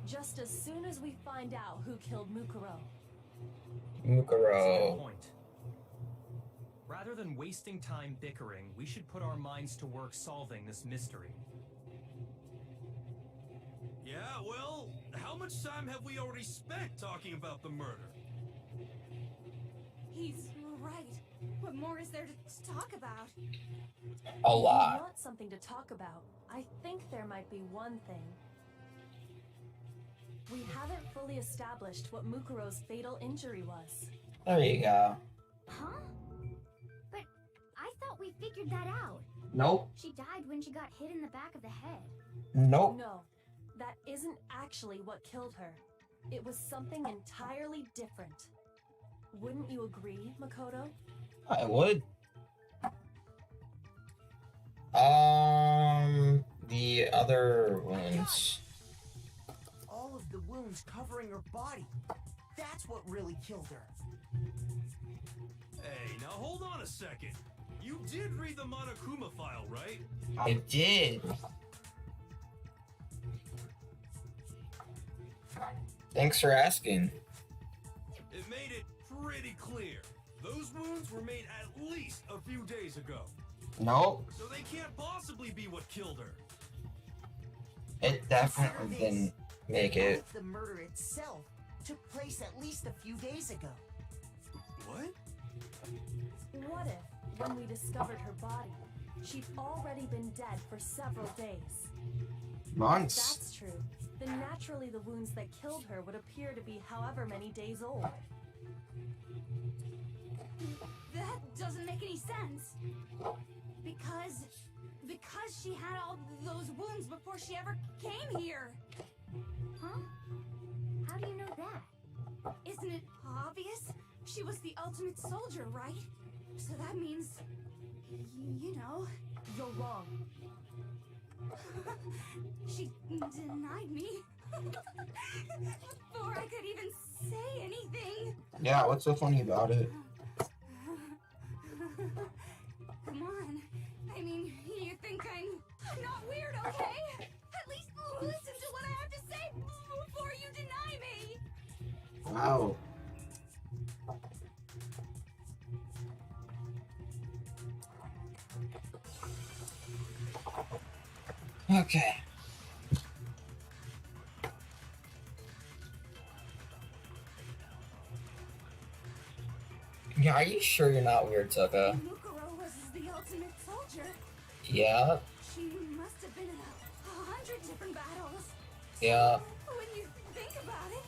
Just as soon as we find out who killed Mukuro.
That's a good
Mukuro.
point. Rather than wasting time bickering, we should put our minds to work solving this mystery.
Yeah, well, how much time have we already spent talking about the murder?
He's right. What more is there to talk about?
A
If you
lot.
want something to talk about, I think there might be one thing. We haven't fully established what Mukuro's fatal injury was.
There you go.
Huh? But I thought we figured that out.
Nope.
She died when she got hit in the back of the head.
Nope.
No, that isn't actually what killed her. It was something entirely different. Wouldn't you agree, Makoto?
I would. The other ones.
All of the wounds covering her body. That's what really killed her.
Hey, now hold on a second. You did read the Monokuma file, right?
I did. Thanks for asking.
It made it pretty clear. Those wounds were made at least a few days ago.
Nope.
So they can't possibly be what killed her.
It definitely didn't make
What
it.
if the murder itself took place at least a few days ago?
What?
What if, when we discovered her body, she'd already been dead for several days? If
Months.
that's true, then naturally the wounds that killed her would appear to be however many days old.
That doesn't make any sense. Because she had all those wounds before she ever came here.
Huh? How do you know that?
Isn't it obvious? She was the ultimate soldier, right? So that means, you know,
You're wrong.
she denied me before I could even say anything.
Yeah, what's so funny about it?
Come on. I mean, you think I'm not weird, okay? At least listen to what I have to say before you deny me.
Wow. Okay. Yeah, are you sure you're not weird, Tuka?
Mukuro was the ultimate soldier.
Yeah.
She must have been in 100 different battles.
Yeah.
When you think about it,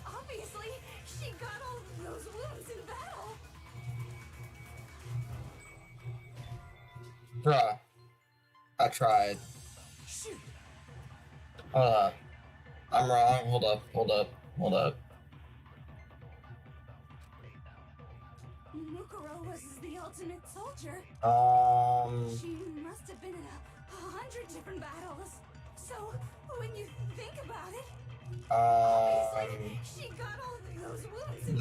obviously she got all those wounds in battle.
Bruh. I tried.
Shoot.
Hold up. I'm wrong. Hold up.
Mukuro was the ultimate soldier. She must have been in 100 different battles. So when you think about it, obviously she got all those wounds in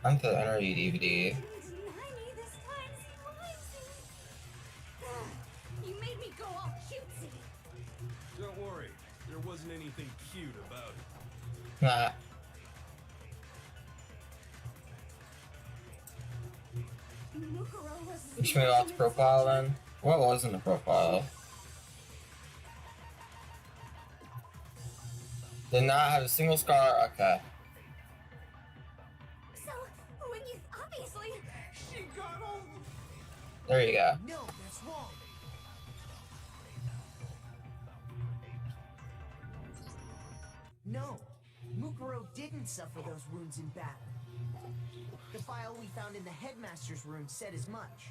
Not the energy DVD.
Deny me this time, Zimmermann. You made me go all cutesy.
Don't worry, there wasn't anything cute about it.
Nah.
Mukuro was
You should off the profile then? What was in the profile? Did not have a single scar. Okay.
So when you obviously
She got all...
There you go.
No, that's wrong. No, Mukuro didn't suffer those wounds in battle. The file we found in the headmaster's room said as much.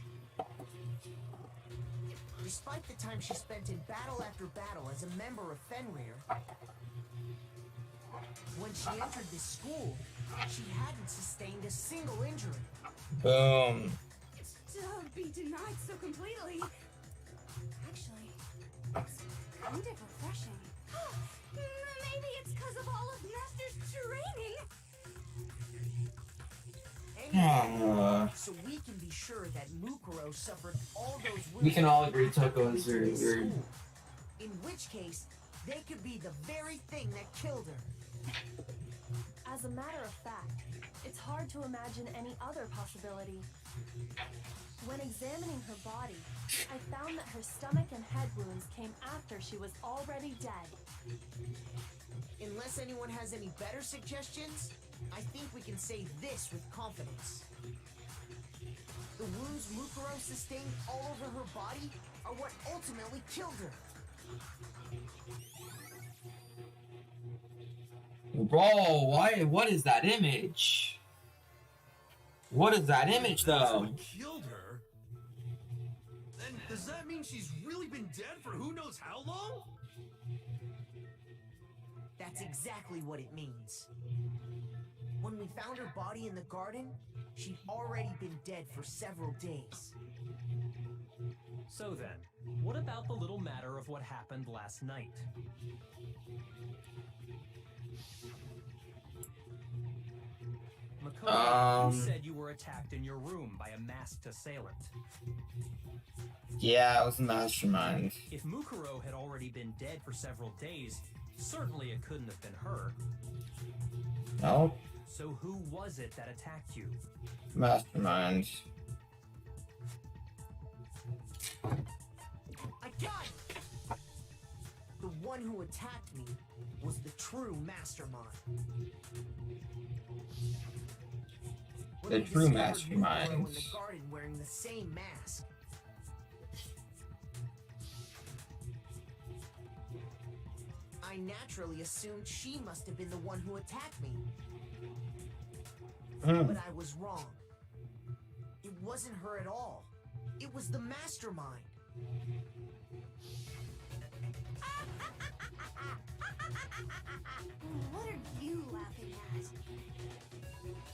Despite the time she spent in battle after battle as a member of Fenrir, when she entered this school, she hadn't sustained a single injury.
Boom.
to be denied so completely. Actually, it's kind of refreshing. Maybe it's because of all of Master's training.
Anyway, so we can be sure that Mukuro suffered all those wounds.
We can all agree Tuko is very
in
weird.
school. In which case, they could be the very thing that killed her.
As a matter of fact, it's hard to imagine any other possibility. When examining her body, I found that her stomach and head wounds came after she was already dead.
Unless anyone has any better suggestions, I think we can say this with confidence. The wounds Mukuro sustained all over her body are what ultimately killed her.
Bro, why? What is that image? What is that image, though?
What killed her? Then does that mean she's really been dead for who knows how long?
That's exactly what it means. When we found her body in the garden, she'd already been dead for several days.
So then, what about the little matter of what happened last night? Makoto, you said you were attacked in your room by a masked assailant.
Yeah, it was a mastermind.
If Mukuro had already been dead for several days, certainly it couldn't have been her.
Nope.
So who was it that attacked you?
Mastermind.
I got it! The one who attacked me was the true mastermind. When
The
we
true
discovered
mastermind.
Mukuro in the garden wearing the same mask. I naturally assumed she must have been the one who attacked me. But I was wrong. It wasn't her at all. It was the mastermind.
What are you laughing at?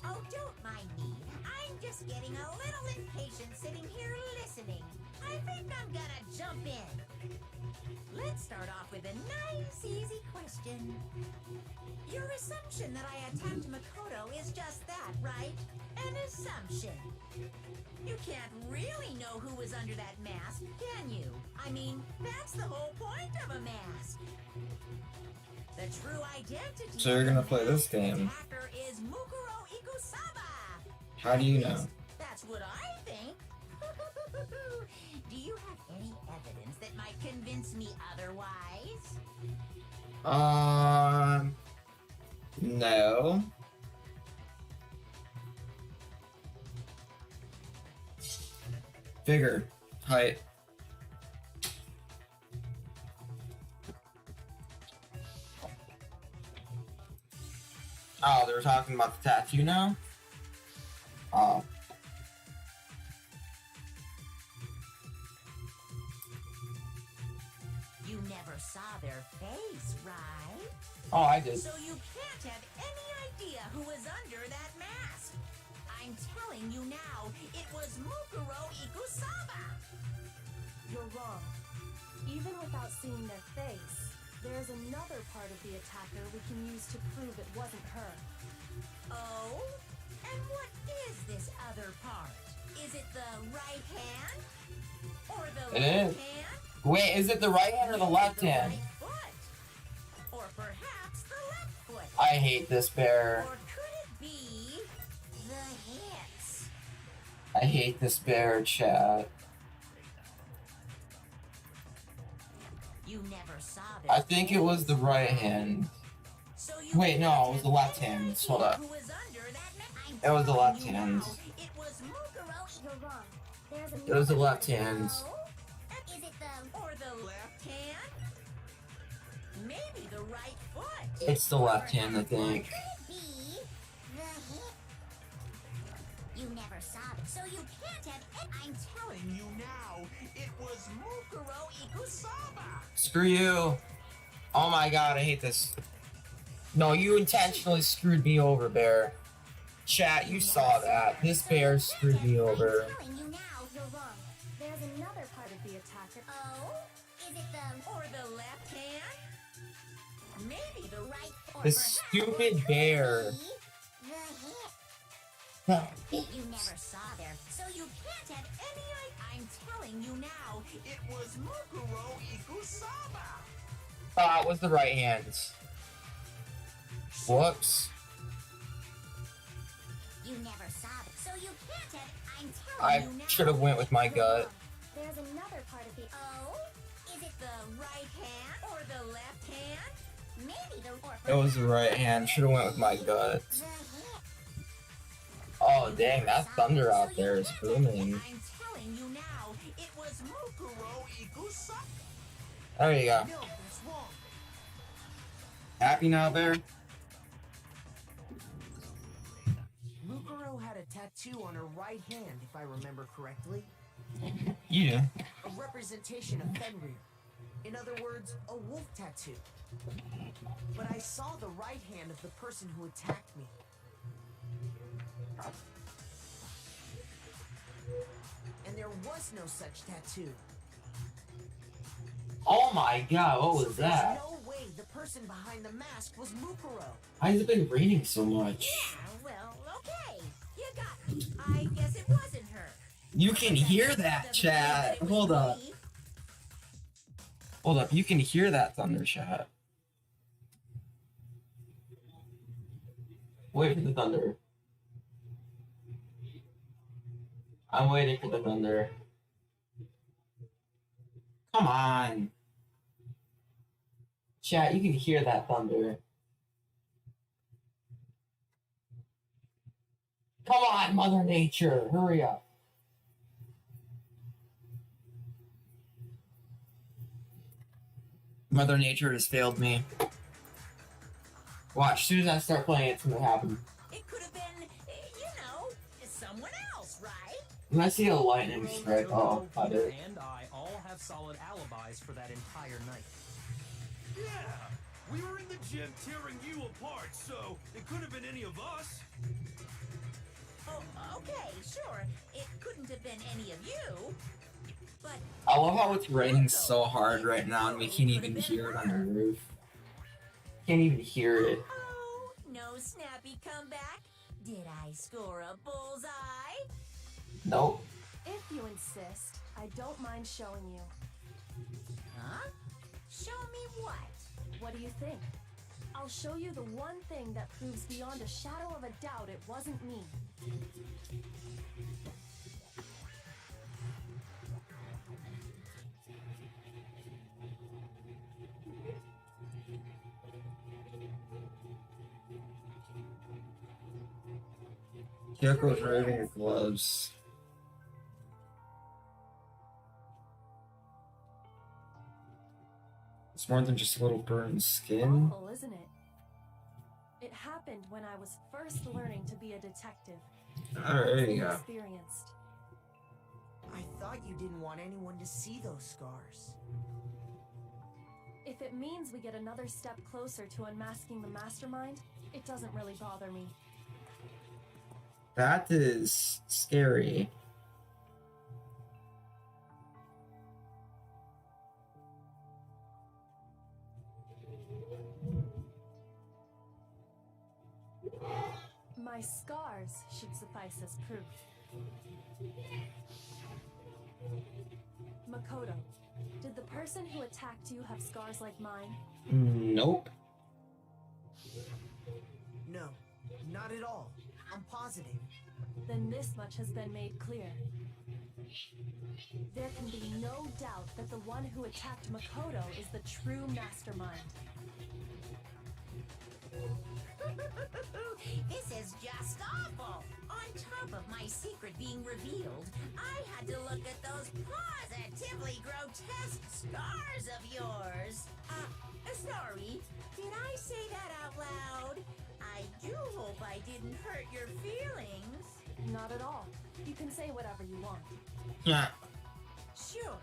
Oh, don't mind me. I'm just getting a little impatient sitting here listening. I think I'm gonna jump in. Let's start off with a nice, easy question. Your assumption that I attacked Makoto is just that, right? An assumption. You can't really know who was under that mask, can you? I mean, that's the whole point of a mask. The true identity
So you're gonna
of the
play this
masked
game.
attacker is Mukuro Ikusaba.
How do you know?
That's what I think. Do you have any evidence that might convince me otherwise?
No. Figure. Height. Oh, they were talking about the tattoo now? Oh.
You never saw their face, right?
Oh, I did.
So you can't have any idea who was under that mask. I'm telling you now, it was Mukuro Ikusaba.
You're wrong. Even without seeing their face, there's another part of the attacker we can use to prove it wasn't her.
Oh? And what is this other part? Is it the right hand? Or the
It
left
is.
hand?
Wait, is it the right hand or the left hand?
Right foot? Or perhaps the left foot?
I hate this bear.
Or could it be the hips?
I hate this bear, chat.
You never saw their
I think it was the right hand.
So you
Wait, no,
can't
it was the
have
left
any
hand.
idea
Hold up.
who was under that I'm
It was the
telling
left
you
hand.
now, it was Mukuro.
You're wrong. There's
It was the
another
left hand.
Is it the or the left hand? Maybe the right foot.
It's the left hand, I think.
Could it be the hip? You never saw it, so you can't have it. I'm telling you now, it was Mukuro Ikusaba.
Screw you. Oh my god, I hate this. No, you intentionally screwed me over, bear. Chat, you saw that. This bear screwed me over.
I'm telling you now, you're wrong. There's another part of the attacker.
Oh? Is it the or the left hand? Maybe the right or
This
perhaps
stupid bear.
the hip. You never saw there, so you can't have any idea. I'm telling you now, it was Mukuro Ikusaba.
Ah, it was the right hand. Whoops.
You never saw it, so you can't have. I'm
I
telling you now.
should have went with my
You're
gut.
wrong. There's another part of the.
Oh? Is it the right hand or the left hand? Maybe the or
It was the right hand. Should have went with my gut.
the hip.
Oh dang, that thunder out there is booming.
I'm telling you now, it was Mukuro Ikusaba.
There you go.
No, that's wrong.
Happy now, bear?
Mukuro had a tattoo on her right hand, if I remember correctly.
Yeah.
A representation of Fenrir. In other words, a wolf tattoo. But I saw the right hand of the person who attacked me. was no such tattoo.
Oh my god, what was that?
There's no way the person behind the mask was Mukuro.
Why has it been raining so much?
Yeah, well, okay. You got me. I guess it wasn't her.
You can hear that, chat. Hold up. Hold up, you can hear that thunder, chat. Wait for the thunder. I'm waiting for the thunder. Come on. Chat, you can hear that thunder. Come on, Mother Nature, hurry up. Mother Nature has failed me. Watch, as soon as I start playing, it's gonna happen.
It could have been, you know, someone else, right?
When I see a lightning strike, oh, I do.
And I all have solid alibis for that entire night.
Yeah, we were in the gym tearing you apart, so it could have been any of us.
Oh, okay, sure. It couldn't have been any of you. But
I love how it's raining so hard right now and we can't even hear it on the roof. Can't even hear it.
oh, no snappy comeback. Did I score a bullseye?
Nope.
If you insist, I don't mind showing you.
Huh? Show me what?
What do you think? I'll show you the one thing that proves beyond a shadow of a doubt it wasn't me.
Kyoko's removing her gloves. It's more than just a little burned skin.
Awful, isn't it? It happened when I was first learning to be a detective.
There you go.
Experienced.
I thought you didn't want anyone to see those scars.
If it means we get another step closer to unmasking the mastermind, it doesn't really bother me.
That is scary.
My scars should suffice as proof. Makoto, did the person who attacked you have scars like mine?
Nope.
No, not at all. I'm positive.
Then this much has been made clear. There can be no doubt that the one who attacked Makoto is the true mastermind.
This is just awful. On top of my secret being revealed, I had to look at those positively grotesque scars of yours. Sorry. Did I say that out loud? I do hope I didn't hurt your feelings.
Not at all. You can say whatever you want.
Yeah.
Sure.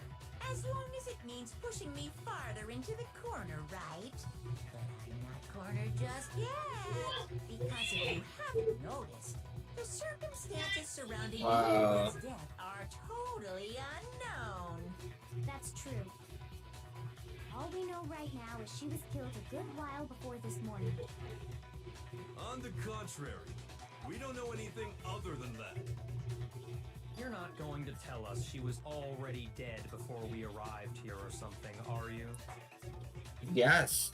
As long as it means pushing me farther into the corner, right? But I'm not cornered just yet. Because if you haven't noticed, the circumstances surrounding Makoto's death are totally unknown.
That's true. All we know right now is she was killed a good while before this morning.
On the contrary, we don't know anything other than that.
You're not going to tell us she was already dead before we arrived here or something, are you?
Yes.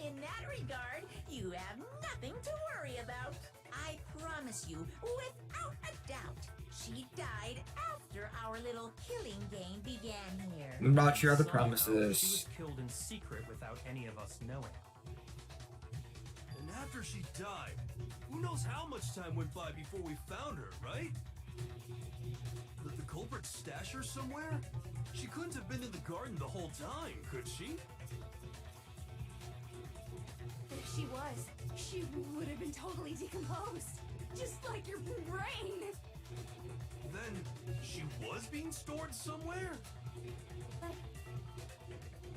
In that regard, you have nothing to worry about. I promise you, without a doubt, she died after our little killing game began here.
What about your other
Somehow,
promises?
She was killed in secret without any of us knowing.
And after she died, who knows how much time went by before we found her, right? Did the culprit stash her somewhere? She couldn't have been in the garden the whole time, could she?
If she was, she would have been totally decomposed. Just like your brain.
Then she was being stored somewhere?
But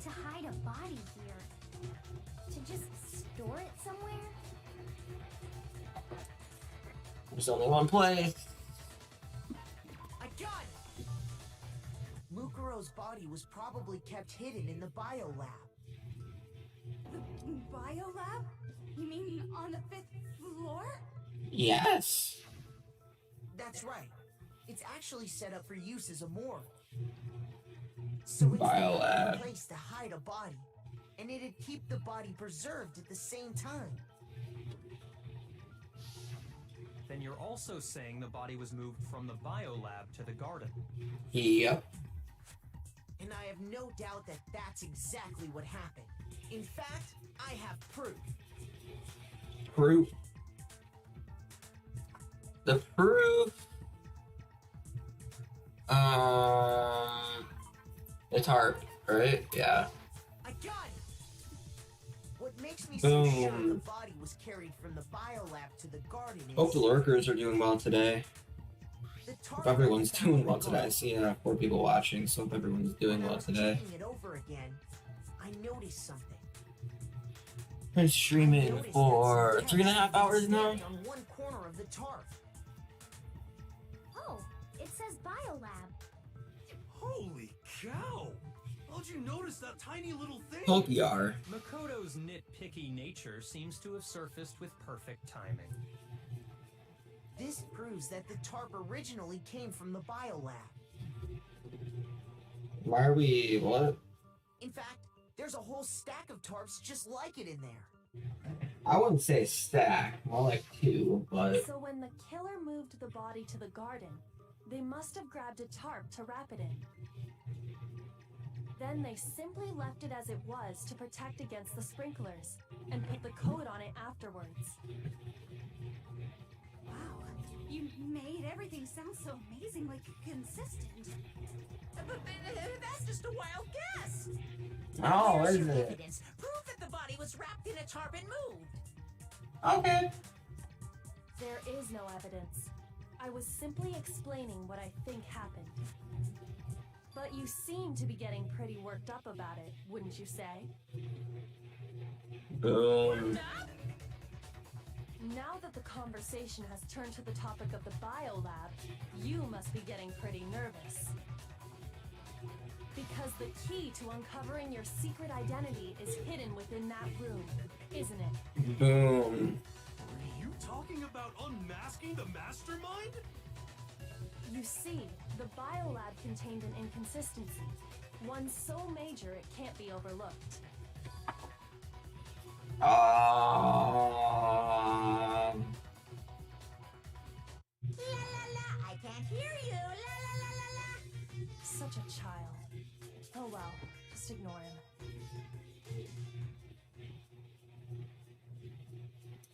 to hide a body here, to just store it somewhere?
There's only one place.
I got Makoto's body was probably kept hidden in the biolab.
The biolab? You mean on the 5th floor?
Yes.
That's right. It's actually set up for use as a morgue. So it's the
Biolab.
perfect place to hide a body, and it'd keep the body preserved at the same time.
Then you're also saying the body was moved from the biolab to the garden.
Yep.
And I have no doubt that that's exactly what happened. In fact, I have proof.
Proof. The proof. The tarp, right? Yeah.
I got it. What makes me so sure the
Boom.
body was carried from the biolab to the garden is
Hope the lurkers are doing well today.
the tarp
Hope everyone's
found in
doing
the
well today. I
garden.
see 4 people watching, so hope everyone's doing
When I
well
was
today.
checking it over again, I noticed something.
Been streaming
Noticed
for
that some
3.5 hours
text
now.
stamped on one corner of the tarp.
Oh, it says biolab.
Holy cow! How'd you notice that tiny little thing?
Hope you are.
Makoto's nitpicky nature seems to have surfaced with perfect timing.
This proves that the tarp originally came from the biolab.
Why are we what?
In fact, there's a whole stack of tarps just like it in there.
I wouldn't say stack, more like 2, but
So when the killer moved the body to the garden, they must have grabbed a tarp to wrap it in. Then they simply left it as it was to protect against the sprinklers, and put the coat on it afterwards.
Wow, you made everything sound so amazingly consistent.
But that's just a wild guess.
oh,
Here's
is
your
it?
evidence. Proof that the body was wrapped in a tarp and moved.
Okay.
There is no evidence. I was simply explaining what I think happened. But you seem to be getting pretty worked up about it, wouldn't you say?
Boom.
Now that the conversation has turned to the topic of the biolab, you must be getting pretty nervous. Because the key to uncovering your secret identity is hidden within that room, isn't it?
Boom.
Are you talking about unmasking the mastermind?
You see, the biolab contained an inconsistency, one so major it can't be overlooked.
La la la, I can't hear you. La la la la la.
Such a child. Oh well, just ignore him.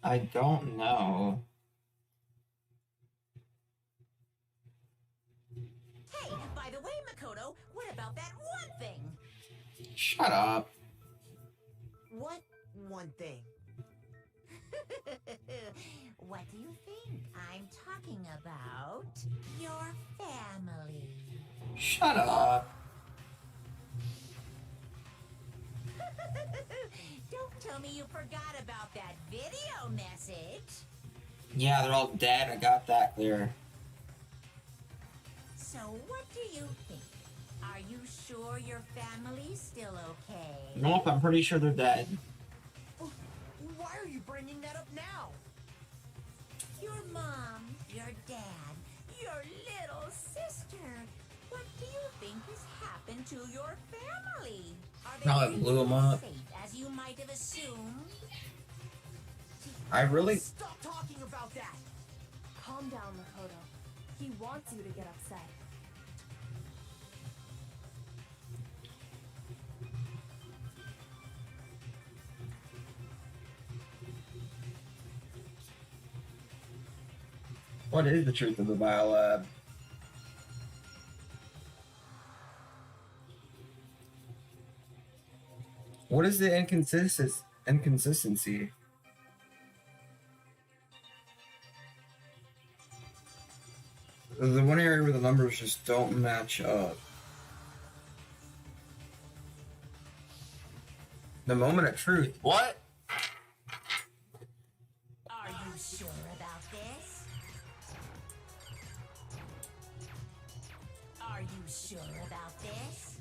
I don't know.
Hey, by the way, Makoto, what about that one thing?
Shut up.
What one thing?
What do you think? I'm talking about your family.
Shut up.
Don't tell me you forgot about that video message.
Yeah, they're all dead. I got that clear.
So what do you think? Are you sure your family's still okay?
Nope, I'm pretty sure they're dead.
Why are you bringing that up now?
Your mom, your dad, your little sister. What do you think has happened to your family? Are they
Probably blew 'em up.
safe as you might have assumed?
I really...
Stop talking about that!
Calm down, Makoto. He wants you to get upset.
What is the truth of the biolab? What is the inconsistency? The one area where the numbers just don't match up. The moment of truth. What?
Are you sure about this? Are you sure about this?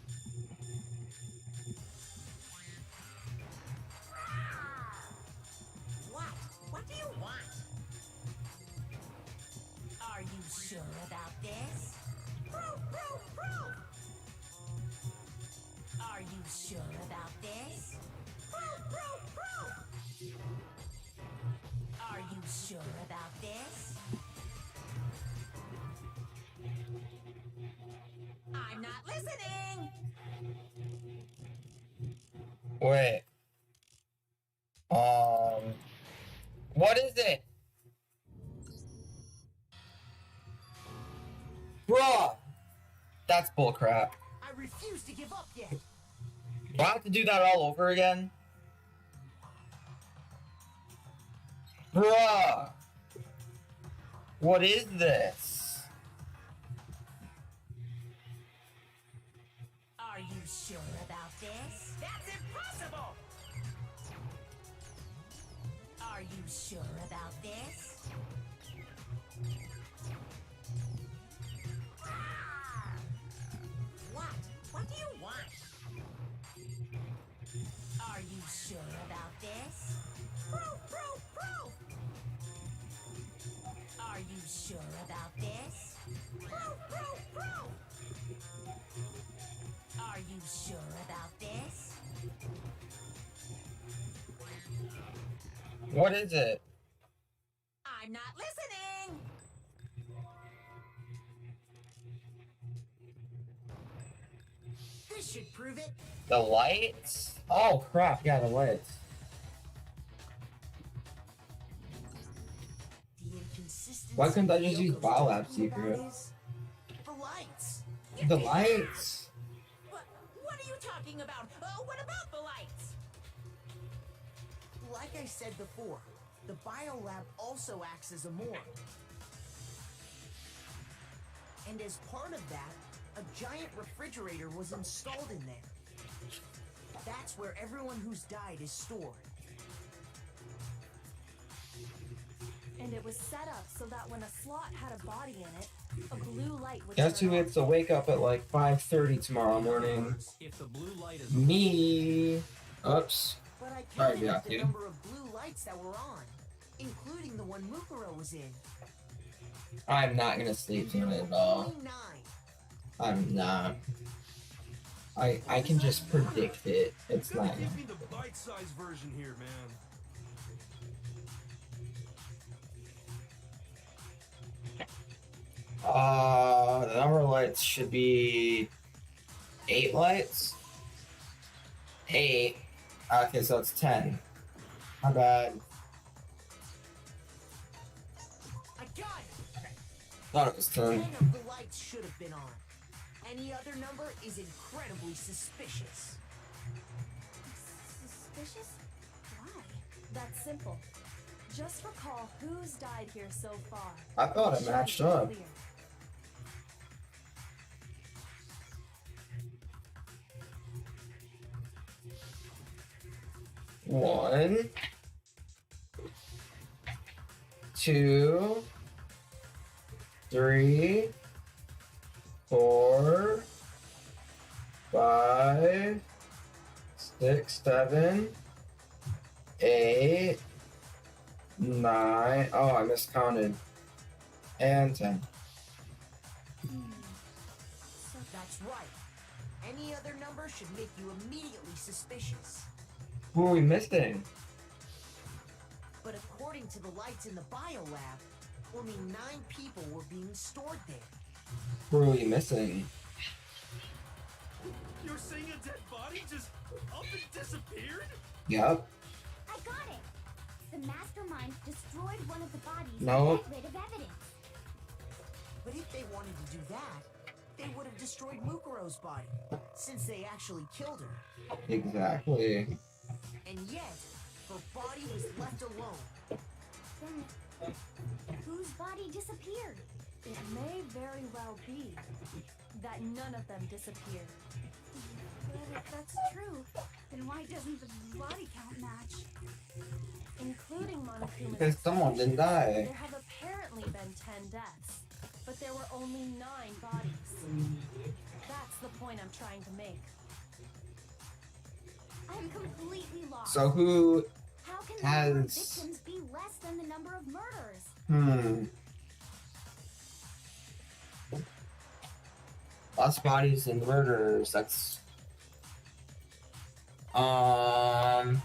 sure about this? Proof, proof, proof! Are you sure about this? Proof, proof, proof! Are you sure about this? I'm not listening!
Wait. What is it? Bruh! That's bullcrap.
I refuse to give up yet.
Do I have to do that all over again? Bruh! What is this?
Are you sure about this? That's impossible! Are you sure about this? What? What do you want? Are you sure about this? Proof, proof, proof! Are you sure about this? Proof, proof, proof! Are you sure about this?
What is it?
I'm not listening!
This should prove it.
The lights? Oh crap, yeah, the lights.
The inconsistency.
Why couldn't I just use
Yoko's
Biolab
talking about
secret?
is the lights.
The lights!
What are you talking about? What about the lights?
Like I said before, the biolab also acts as a morgue. And as part of that, a giant refrigerator was installed in there. That's where everyone who's died is stored.
And it was set up so that when a slot had a body in it, a blue light would
Guess
turn
who
on.
gets to wake up at like 5:30 tomorrow morning?
If the blue light is
Me. Oops.
But I
Sorry,
counted up the
Matthew.
number of blue lights that were on, including the one Mukuro was in.
I'm not gonna sleep tonight at all.
Only 9.
I'm not. I can just predict it. It's
Gotta
not.
give me the bite-sized version here, man.
The number of lights should be 8 lights. 8. Okay, so it's 10. My bad.
I got it!
Thought it was 10.
10 of the lights should have been on. Any other number is incredibly suspicious.
Suspicious? Why? That's simple. Just recall who's died here so far.
I thought it
Should
matched
be
up.
clear.
One, 2, 3, 4, 5, 6, 7, 8, 9. Oh, I miscounted. And 10.
That's right. Any other number should make you immediately suspicious.
Who are we missing?
But according to the lights in the biolab, only 9 people were being stored there.
Who are we missing?
You're saying a dead body just up and disappeared?
Yep.
I got it. The mastermind destroyed one of the bodies
Nope.
to get rid of evidence.
But if they wanted to do that, they would have destroyed Mukuro's body, since they actually killed her.
Exactly.
And yet, her body was left alone.
Then, whose body disappeared?
It may very well be that none of them disappeared.
But if that's true, then why doesn't the body count match?
Including Monokuma's
Because someone didn't die.
There have apparently been 10 deaths, but there were only 9 bodies. That's the point I'm trying to make.
I'm completely lost.
So who
How can the number of
has...
victims be less than the number of murders?
Lost bodies and murderers. That's only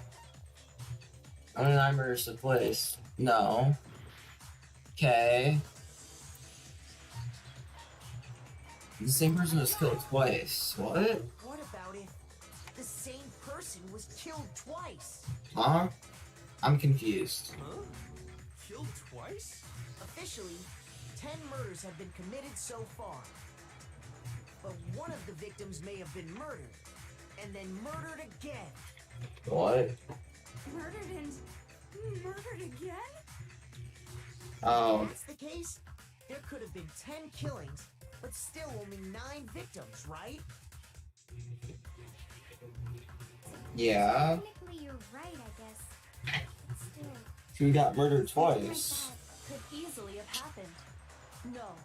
9 murders took place. No. Okay. The same person was killed twice. What?
What about if the same person was killed twice?
Huh? I'm confused.
Huh? Killed twice?
Officially, 10 murders have been committed so far. But one of the victims may have been murdered, and then murdered again.
What?
Murdered and murdered again?
Oh.
If that's the case, there could have been 10 killings, but still only 9 victims, right?
Yeah.
Technically, you're right, I guess. Still.
She got murdered twice.
Could easily have happened. No,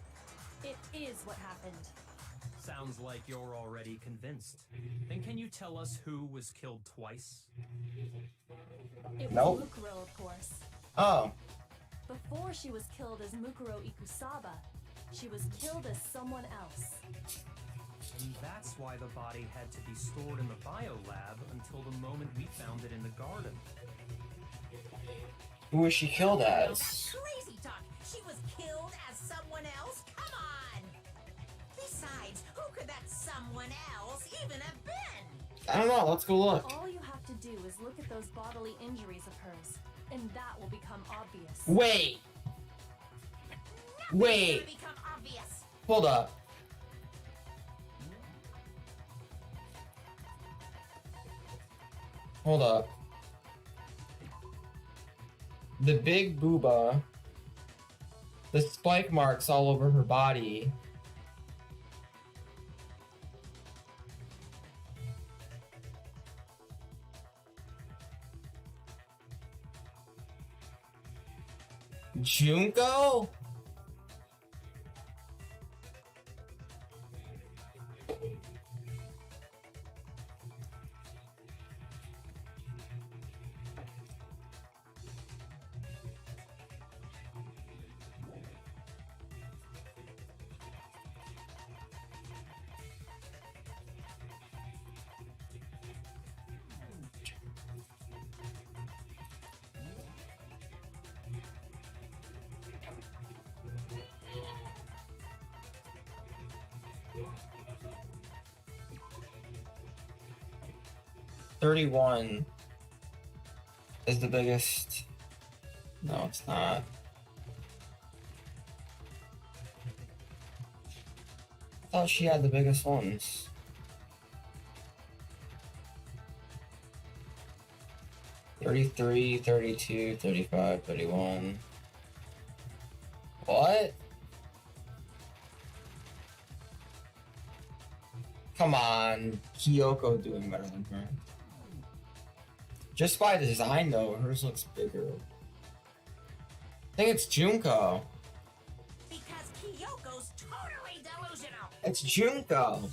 it is what happened.
Sounds like you're already convinced. Then can you tell us who was killed twice?
It was
Nope.
Mukuro, of course.
Oh.
Before she was killed as Mukuro Ikusaba, she was killed as someone else.
And that's why the body had to be stored in the biolab until the moment we found it in the garden.
Who was she killed as?
Crazy talk! She was killed as someone else? Come on! Besides, who could that someone else even have been?
I don't know. Let's go look.
All you have to do is look at those bodily injuries of hers, and that will become obvious.
Wait.
Nothing's
Wait.
gonna become obvious.
Hold up. Hold up. The big booba. The spike marks all over her body. Junko? $31 is the biggest. No, it's not. I thought she had the biggest ones. $33, $32, $35, $31. What? Come on, Kyoko doing better than her. Just by design though, hers looks bigger. I think it's Junko.
Because Kyoko's totally delusional.
It's Junko.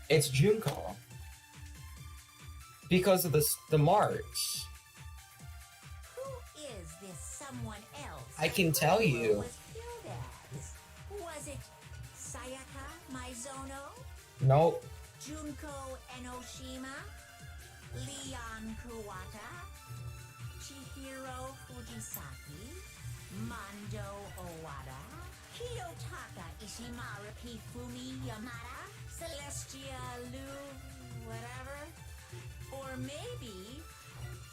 It's Junko. Because of the marks.
Who is this someone else?
I can tell you.
Was killed as? Was it Sayaka Maizono?
Nope.
Junko Enoshima? Leon Kuwata? Chihiro Fujisaki? Mando Owada? Kiyotaka Ishimara Pifumi Yamada? Celestia Lu... whatever? Or maybe...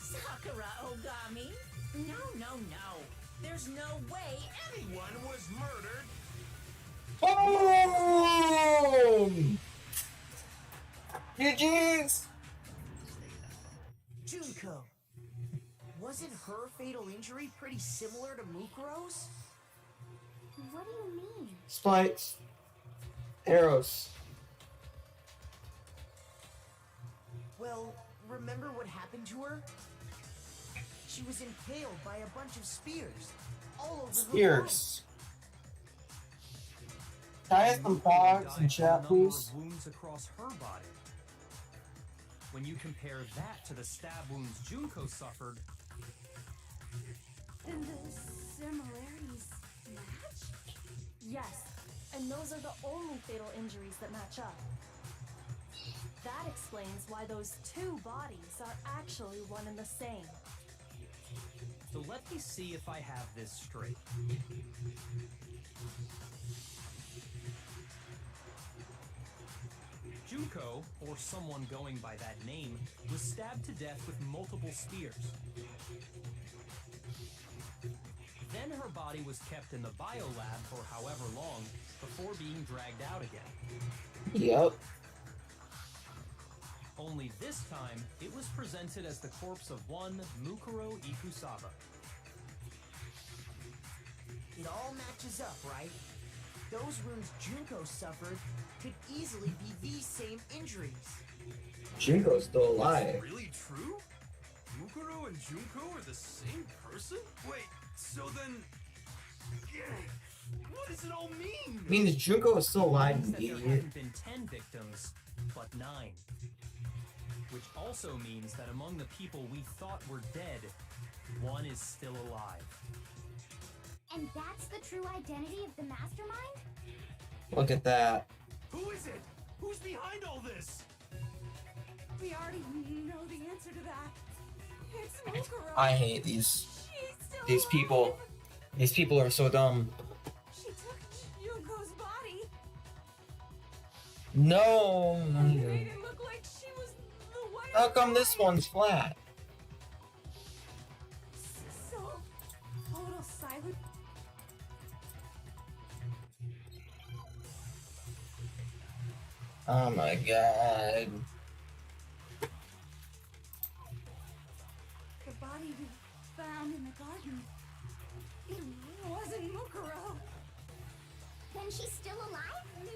Sakura Ogami? No. There's no way anyone was murdered.
Boom! GG's!
Junko. Wasn't her fatal injury pretty similar to Mukuro's?
What do you mean?
Spikes. Arrows.
Well, remember what happened to her? She was impaled by a bunch of spears all over her body.
Spears. Can I have some frogs in chat, please?
Wounds across her body. When you compare that to the stab wounds Junko suffered,
And the similarities match?
Yes, and those are the only fatal injuries that match up. That explains why those two bodies are actually one and the same.
So let me see if I have this straight. Junko, or someone going by that name, was stabbed to death with multiple spears. Then her body was kept in the biolab for however long before being dragged out again.
Yep.
Only this time, it was presented as the corpse of one Mukuro Ikusaba.
It all matches up, right? Those wounds Junko suffered could easily be these same injuries.
Junko's still alive.
Really true? Mukuro and Junko are the same person? Wait, so then... What does it all mean?
I mean, Junko is still alive,
Means that
you
there
idiot.
haven't been 10 victims, but 9. Which also means that among the people we thought were dead, one is still alive.
And that's the true identity of the mastermind?
Look at that.
Who is it? Who's behind all this?
We already know the answer to that. It's Mukuro.
I hate these
She's still
people.
alive.
These people are so dumb.
She took Junko's body
No.
and made it look like she was the one.
How come this one's flat?
So total silence.
Oh my god.
The body we found in the garden. It wasn't Mukuro.
Then she's still alive?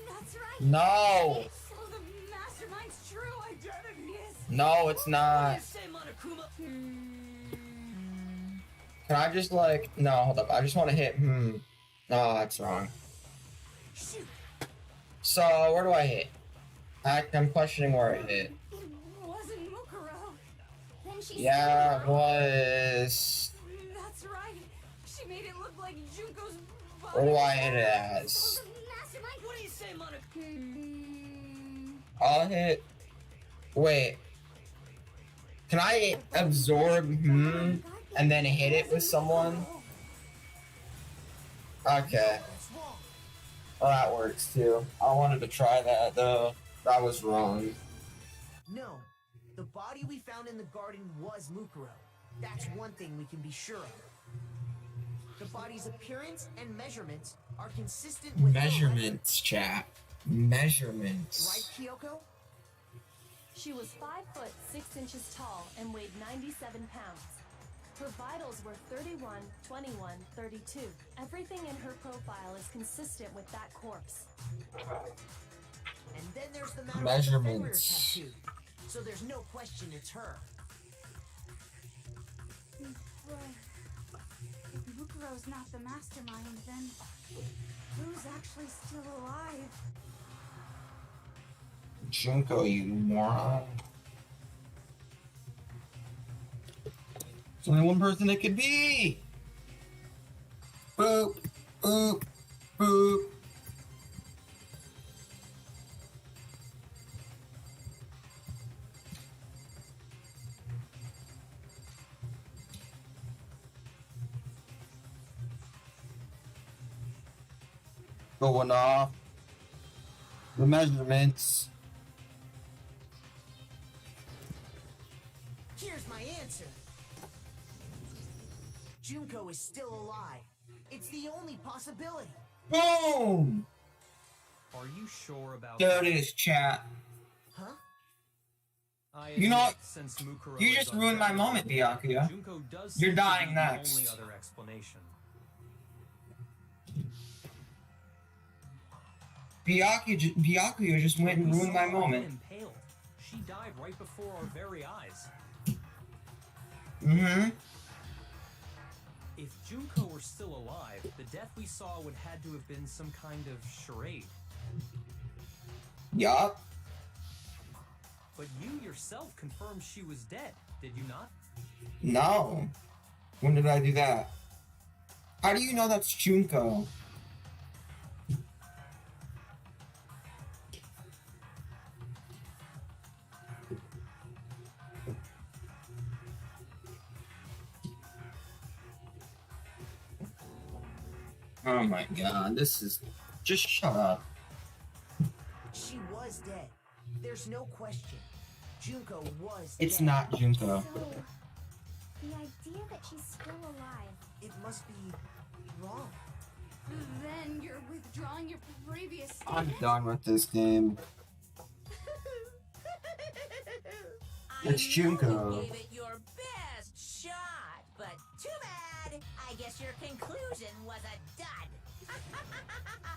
That's right.
No.
So the mastermind's true identity is.
No, it's not.
Say Monokuma.
Can I just like... No, hold up. I just want to hit... No, that's wrong.
Shoot!
So, where do I hit? I'm questioning where I hit.
It wasn't Mukuro.
Then she's
Yeah, it
still alive?
was...
That's right. She made it look like Junko's body.
Where do I hit it
So
as?
the mastermind.
What do you say, Monokuma?
I'll hit... Wait. Can I absorb and then hit it with someone? Okay.
That's wrong.
Well, that works too. I wanted to try that though. That was wrong.
No, the body we found in the garden was Mukuro. That's one thing we can be sure of. The body's appearance and measurements are consistent with
Measurements, chat. Measurements.
Right, Kyoko?
She was 5 foot 6 inches tall and weighed 97 pounds. Her vitals were 31, 21, 32. Everything in her profile is consistent with that corpse.
And then there's the matter
Measurements.
of the finger tattoo. So there's no question it's her.
But if Mukuro's not the mastermind, then who's actually still alive?
Junko, you moron. There's only one person it could be! Boop, boop, boop. Going off the measurements.
Here's my answer. Junko is still alive. It's the only possibility.
Boom!
Are you sure about
There
that?
it is, chat.
Huh?
I
You know,
admit, since Mukuro
you
is
just ruined my
undead,
moment, Byakuya.
Junko does
You're
seem to
dying
be
next.
The only other explanation.
Byakuya just went and
We
ruined my
saw her
moment.
impaled. She died right before our very eyes.
Mm-hmm.
If Junko were still alive, the death we saw would had to have been some kind of charade.
Yup.
But you yourself confirmed she was dead, did you not?
No. When did I do that? How do you know that's Junko? Oh my god, this is... Just shut up.
She was dead. There's no question. Junko was
It's
dead.
not Junko.
So, the idea that she's still alive.
It must be wrong.
Then you're withdrawing your previous
I'm
statement?
done with this game. It's Junko.
You gave it your best shot, but too bad. I guess your conclusion was a dud.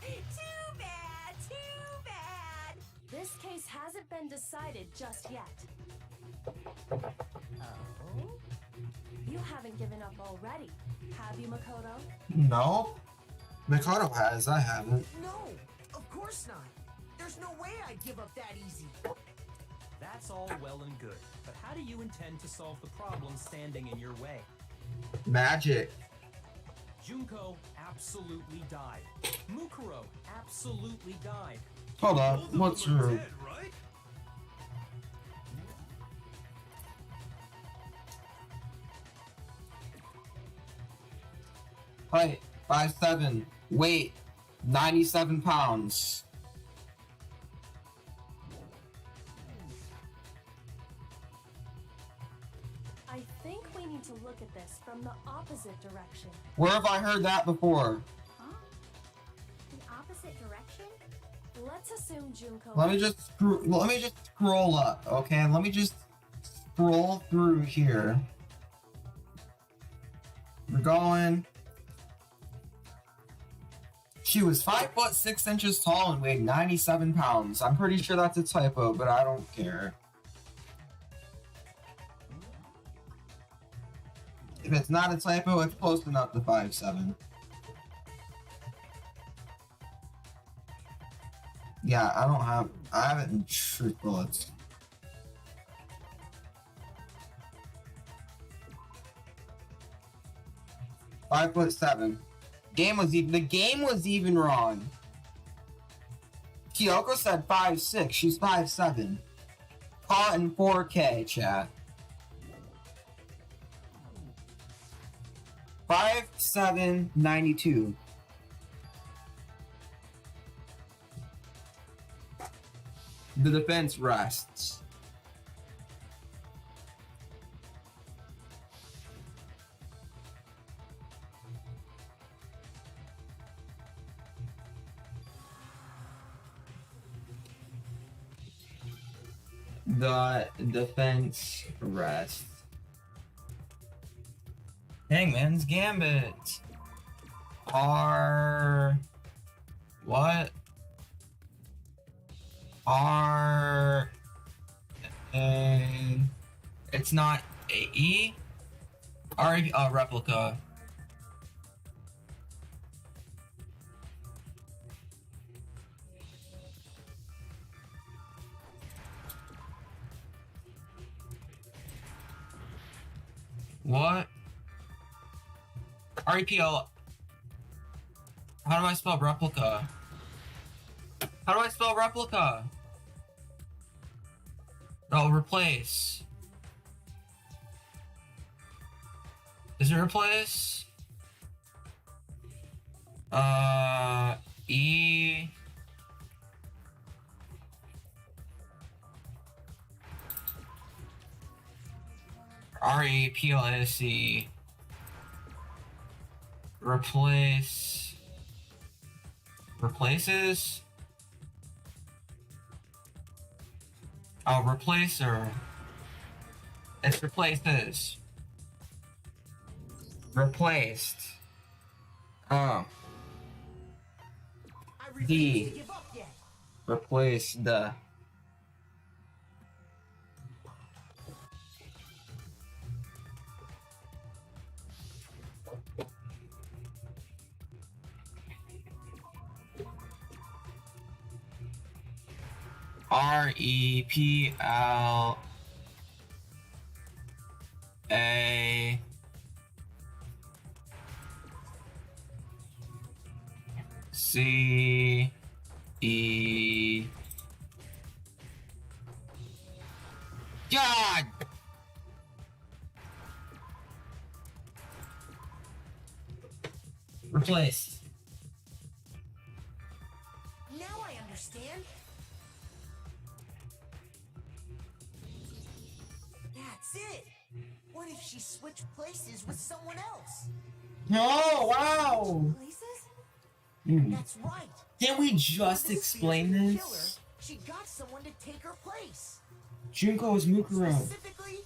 Too bad, too bad.
This case hasn't been decided just yet.
Oh?
You haven't given up already, have you, Makoto?
No? Mikado has, I haven't.
No, of course not. There's no way I'd give up that easy.
That's all well and good, but how do you intend to solve the problem standing in your way?
Magic.
Junko absolutely died. Mukuro absolutely died.
Hold up,
Both of
what's
them are
her...
dead, right?
Height, 5'7". Weight, 97 pounds.
I think we need to look at this from the opposite direction.
Where have I heard that before?
Huh? The opposite direction?
Let's assume Junko...
Let me just scroll up, okay? Let me just scroll through here. We're going. She was 5 foot 6 inches tall and weighed 97 pounds. I'm pretty sure that's a typo, but I don't care. If it's not a typo, it's close enough to 5'7". Yeah, I have it in truth bullets. Five foot 7. The game was even wrong. Kyoko said 5'6". She's 5'7". Caught in 4K, chat. 5'7", 92. The defense rests. The defense rests. Hangman's Gambit. What? It's not AE? Replica. What? REPL. How do I spell replica? How do I spell replica? Oh, replace. Is it replace? E. REPLACE. Replace. Replaces? Oh, replacer. It's replaces. Replaced. Oh.
I refuse
D.
to give up yet.
Replace the. REPL A C E. God! Replaced.
That's it! What if she switched places with someone else?
Oh, wow!
Places?
That's right.
Can we just
This
explain
fearsome
this?
Killer, she got someone to take her place.
Junko is Mukuro.
Specifically,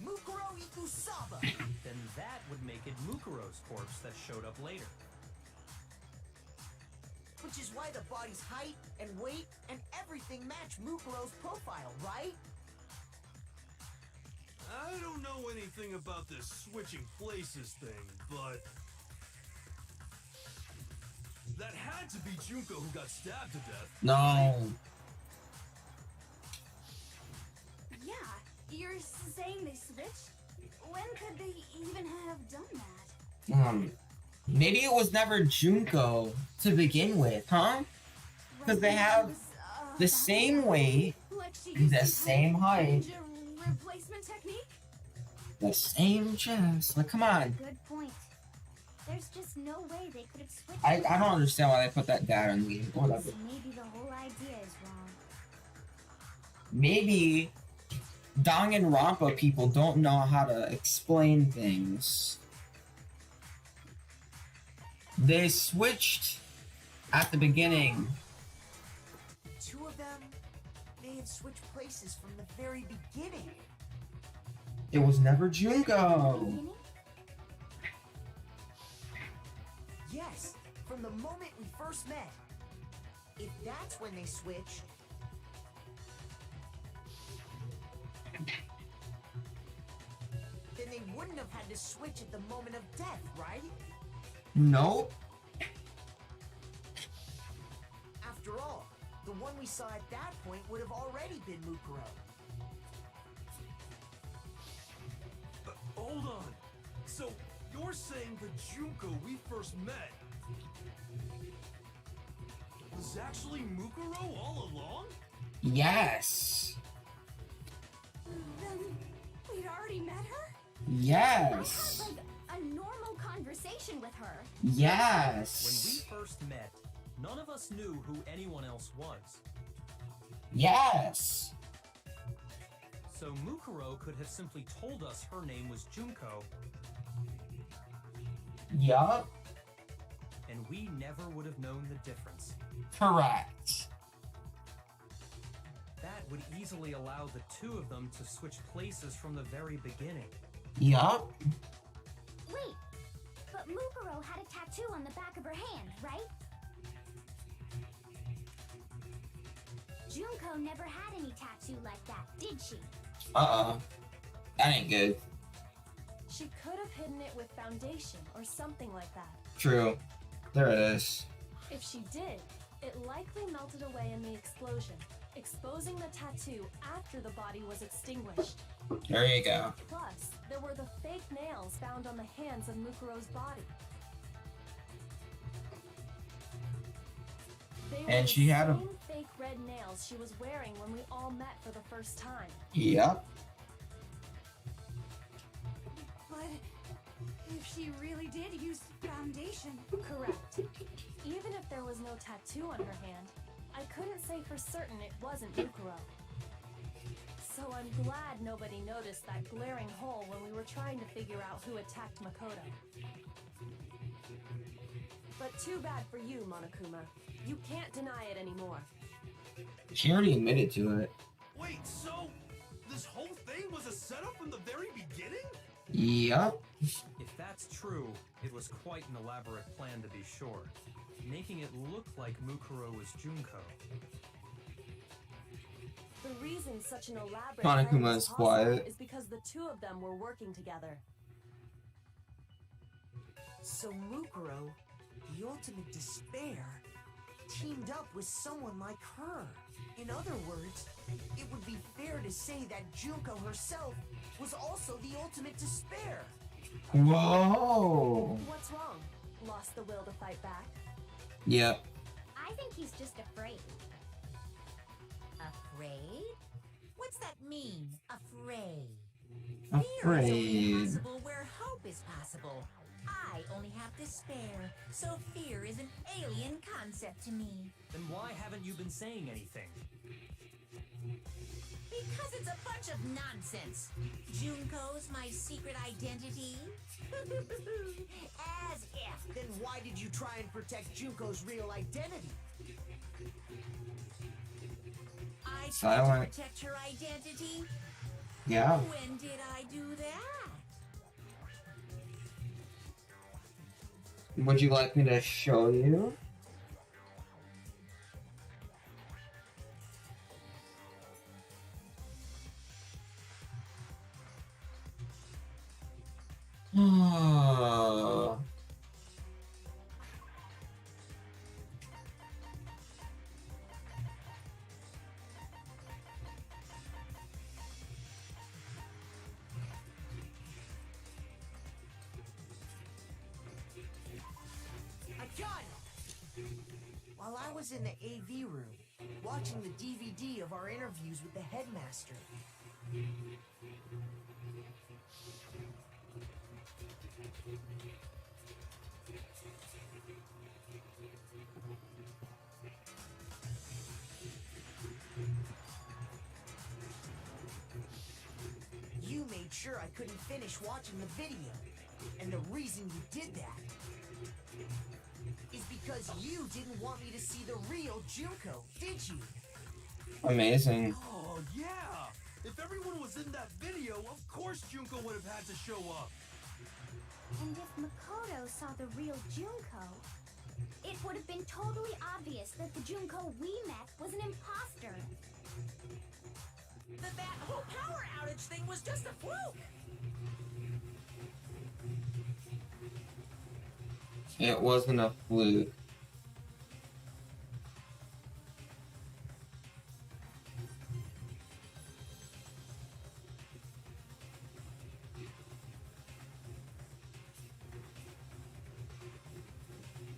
Mukuro Ikusaba.
Then that would make it Mukuro's corpse that showed up later.
Which is why the body's height and weight and everything match Mukuro's profile, right?
I don't know anything about this switching places thing, but that had to be Junko who got stabbed to death.
No.
Yeah, you're saying they switched? When could they even have done that?
Maybe it was never Junko to begin with, huh? Because they have the same weight, the same height,
Replacement technique?
the same chest. Like, come on.
Good point. There's just no way they could have switched.
I don't understand why they put that data in the game. Whatever.
So maybe the whole idea is wrong.
Maybe Danganronpa people don't know how to explain things. They switched at the beginning.
Two of them may have switched places from the very beginning.
It was never Junko.
Yes, from the moment we first met. If that's when they switched, then they wouldn't have had to switch at the moment of death, right?
Nope.
After all, the one we saw at that point would have already been Mukuro.
Hold on. So you're saying the Junko we first met was actually Mukuro all along?
Yes.
Then we'd already met her?
Yes.
I had, like, a normal conversation with her.
Yes.
When we first met, none of us knew who anyone else was.
Yes.
So Mukuro could have simply told us her name was Junko,
Yup.
and we never would have known the difference.
Correct.
That would easily allow the two of them to switch places from the very beginning.
Yup.
Wait, but Mukuro had a tattoo on the back of her hand, right? Junko never had any tattoo like that, did she?
That ain't good.
She could have hidden it with foundation or something like that.
True. There it is.
If she did, it likely melted away in the explosion, exposing the tattoo after the body was extinguished.
There you go.
Plus, there were the fake nails found on the hands of Mukuro's body. They were
And
the
she had 'em.
same fake red nails she was wearing when we all met for the first time.
Yup.
But if she really did use foundation...
Correct. Even if there was no tattoo on her hand, I couldn't say for certain it wasn't Mukuro. So I'm glad nobody noticed that glaring hole when we were trying to figure out who attacked Makoto. But too bad for you, Monokuma. You can't deny it anymore.
She already admitted to it.
Wait, so this whole thing was a setup from the very beginning?
Yup.
If that's true, it was quite an elaborate plan to be sure, making it look like Mukuro was Junko.
The reason such an elaborate
Monokuma
plan was
is
possible
quiet.
is because the two of them were working together.
So Mukuro, the ultimate despair, teamed up with someone like her. In other words, it would be fair to say that Junko herself was also the ultimate despair.
Whoa.
What's wrong? Lost the will to fight back?
Yep.
I think he's just afraid.
Afraid? What's that mean, afraid? Fear is only
Afraid.
possible where hope is possible. I only have despair, so fear is an alien concept to me.
Then why haven't you been saying anything?
Because it's a bunch of nonsense. Junko's my secret identity? As if.
Then why did you try and protect Junko's real identity?
I
So I
tried to
went-
protect her identity?
Yeah.
When did I do that?
Would you like me to show you?
I got it! While I was in the AV room, watching the DVD of our interviews with the headmaster, you made sure I couldn't finish watching the video. And the reason you did that is because you didn't want me to see the real Junko, did you?
Amazing.
Oh, yeah! If everyone was in that video, of course Junko would have had to show up.
And if Makoto saw the real Junko, it would have been totally obvious that the Junko we met was an imposter.
That whole power outage thing was just a fluke.
It wasn't a fluke.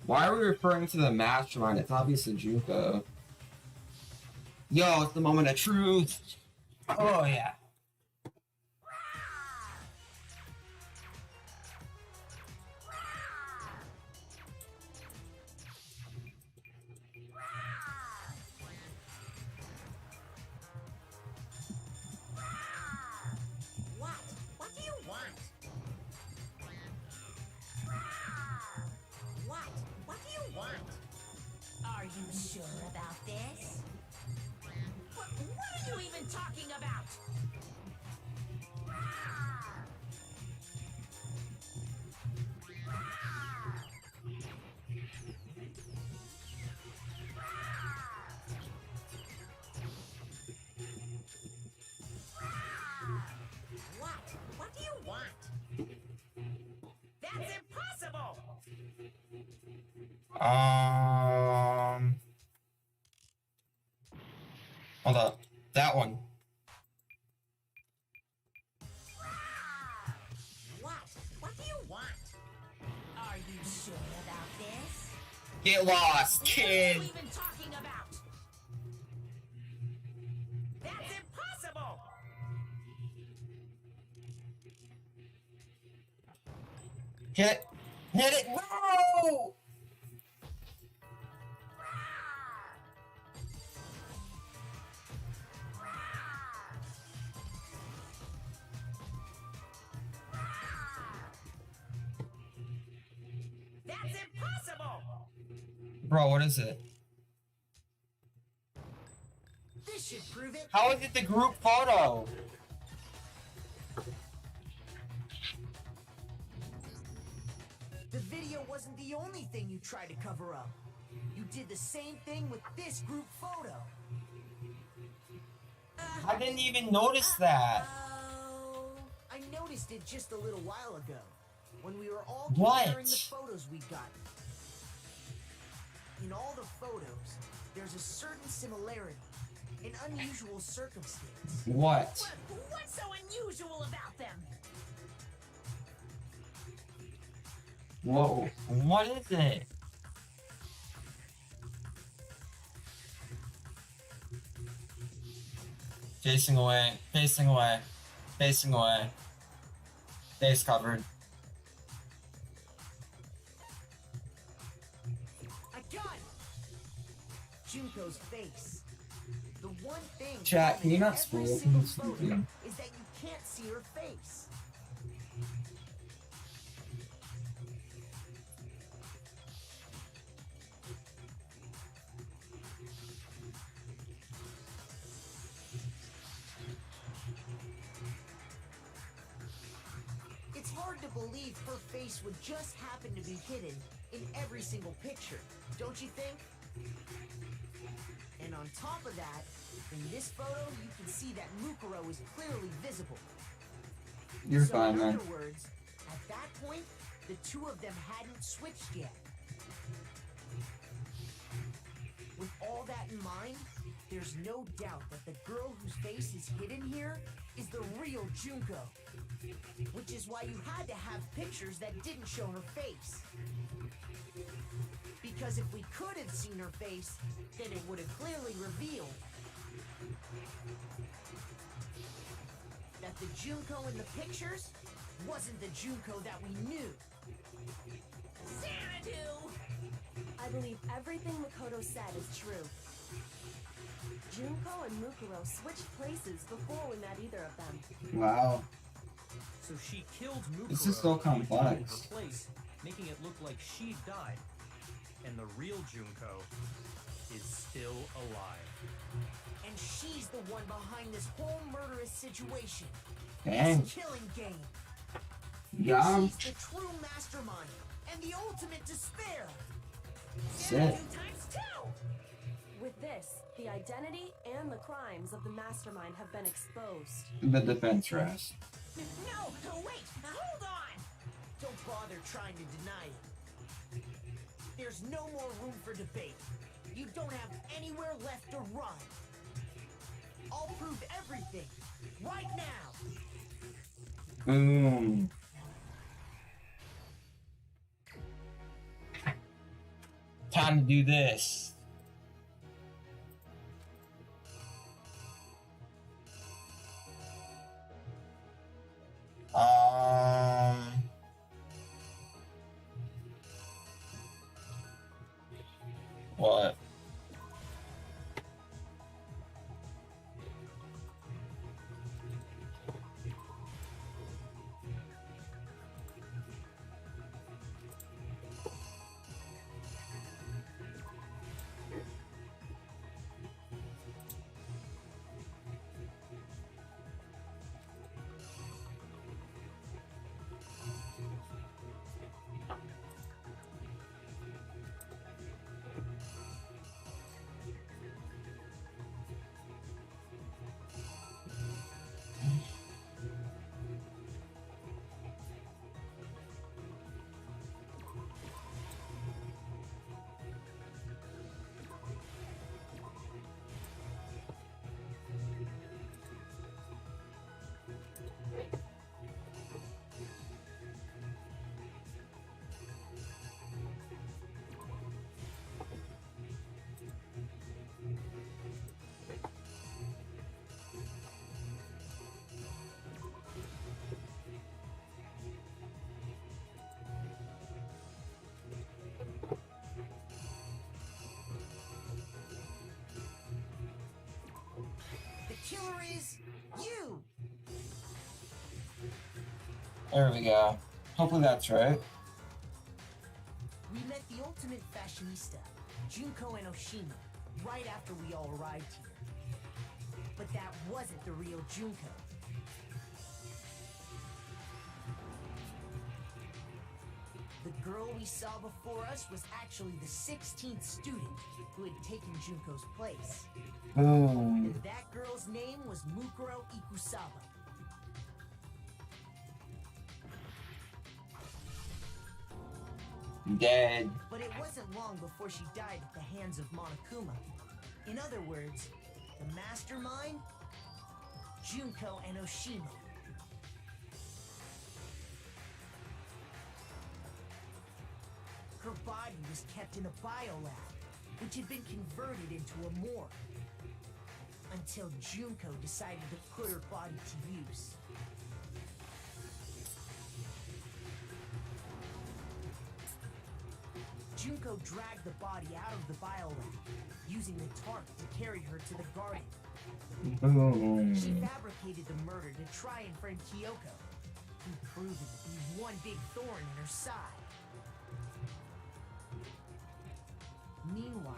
Why are we referring to the mastermind? It's obviously Junko. Yo, it's the moment of truth. Oh yeah.
What? What do you want? What do you want? Are you sure about this? What are you even talking about? What do you want? That's impossible!
Hold up. That one.
What do you want? Are you sure about this?
Get lost,
What are
kid.
you even talking about? That's impossible!
Hit it. Hit it. No!
That's impossible!
Bro, what is it?
This should prove it.
How is it the group photo?
The video wasn't the only thing you tried to cover up. You did the same thing with this group photo.
I didn't even notice that.
I noticed it just a little while ago, when we were all
What?
comparing the photos we got. In all the photos, there's a certain similarity, an unusual circumstance.
What?
What's so unusual about them?
Whoa. What is it? Facing away. Facing away. Facing away. Face covered.
I got it! Junko's face. The The one thing
Chat, can you not
every
spoil it?
single
It's
photo
stupid.
is that you can't see her face. It's hard to believe her face would just happen to be hidden in every single picture, don't you think? And on top of that, in this photo, you can see that Mukuro is clearly visible.
You're
So
fine,
in
man.
other words, at that point, the two of them hadn't switched yet. With all that in mind, there's no doubt that the girl whose face is hidden here is the real Junko. Which is why you had to have pictures that didn't show her face. Because if we could have seen her face, then it would have clearly revealed that the Junko in the pictures wasn't the Junko that we knew.
Xanadu!
I believe everything Makoto said is true. Junko and Mukuro switched places before we met either of them.
Wow.
So she killed Mukuro
This is so
and took
complex.
her place, making it look like she died. And the real Junko is still alive.
And she's the one behind this whole murderous situation.
Dang.
This killing game.
Yeah.
She's the true mastermind and the ultimate despair.
Shit.
Times two!
With this, the identity and the crimes of the mastermind have been exposed.
The defense rest.
No, wait, hold on!
Don't bother trying to deny it. There's no more room for debate. You don't have anywhere left to run. I'll prove everything, right now.
Boom. Time to do this. What?
The killer is you.
There we go. Hopefully that's right.
We met the ultimate fashionista, Junko and Oshima, right after we all arrived here. But that wasn't the real Junko. The girl we saw before us was actually the 16th student who had taken Junko's place.
Boom.
And that girl's name was Mukuro Ikusaba.
Dead.
But it wasn't long before she died at the hands of Monokuma. In other words, the mastermind, Junko and Oshima. Her body was kept in a biolab, which had been converted into a morgue. Until Junko decided to put her body to use. Junko dragged the body out of the biolab, using the tarp to carry her to the garden.
Boom.
She fabricated the murder to try and frame Kyoko, who proved to be one big thorn in her side. Meanwhile,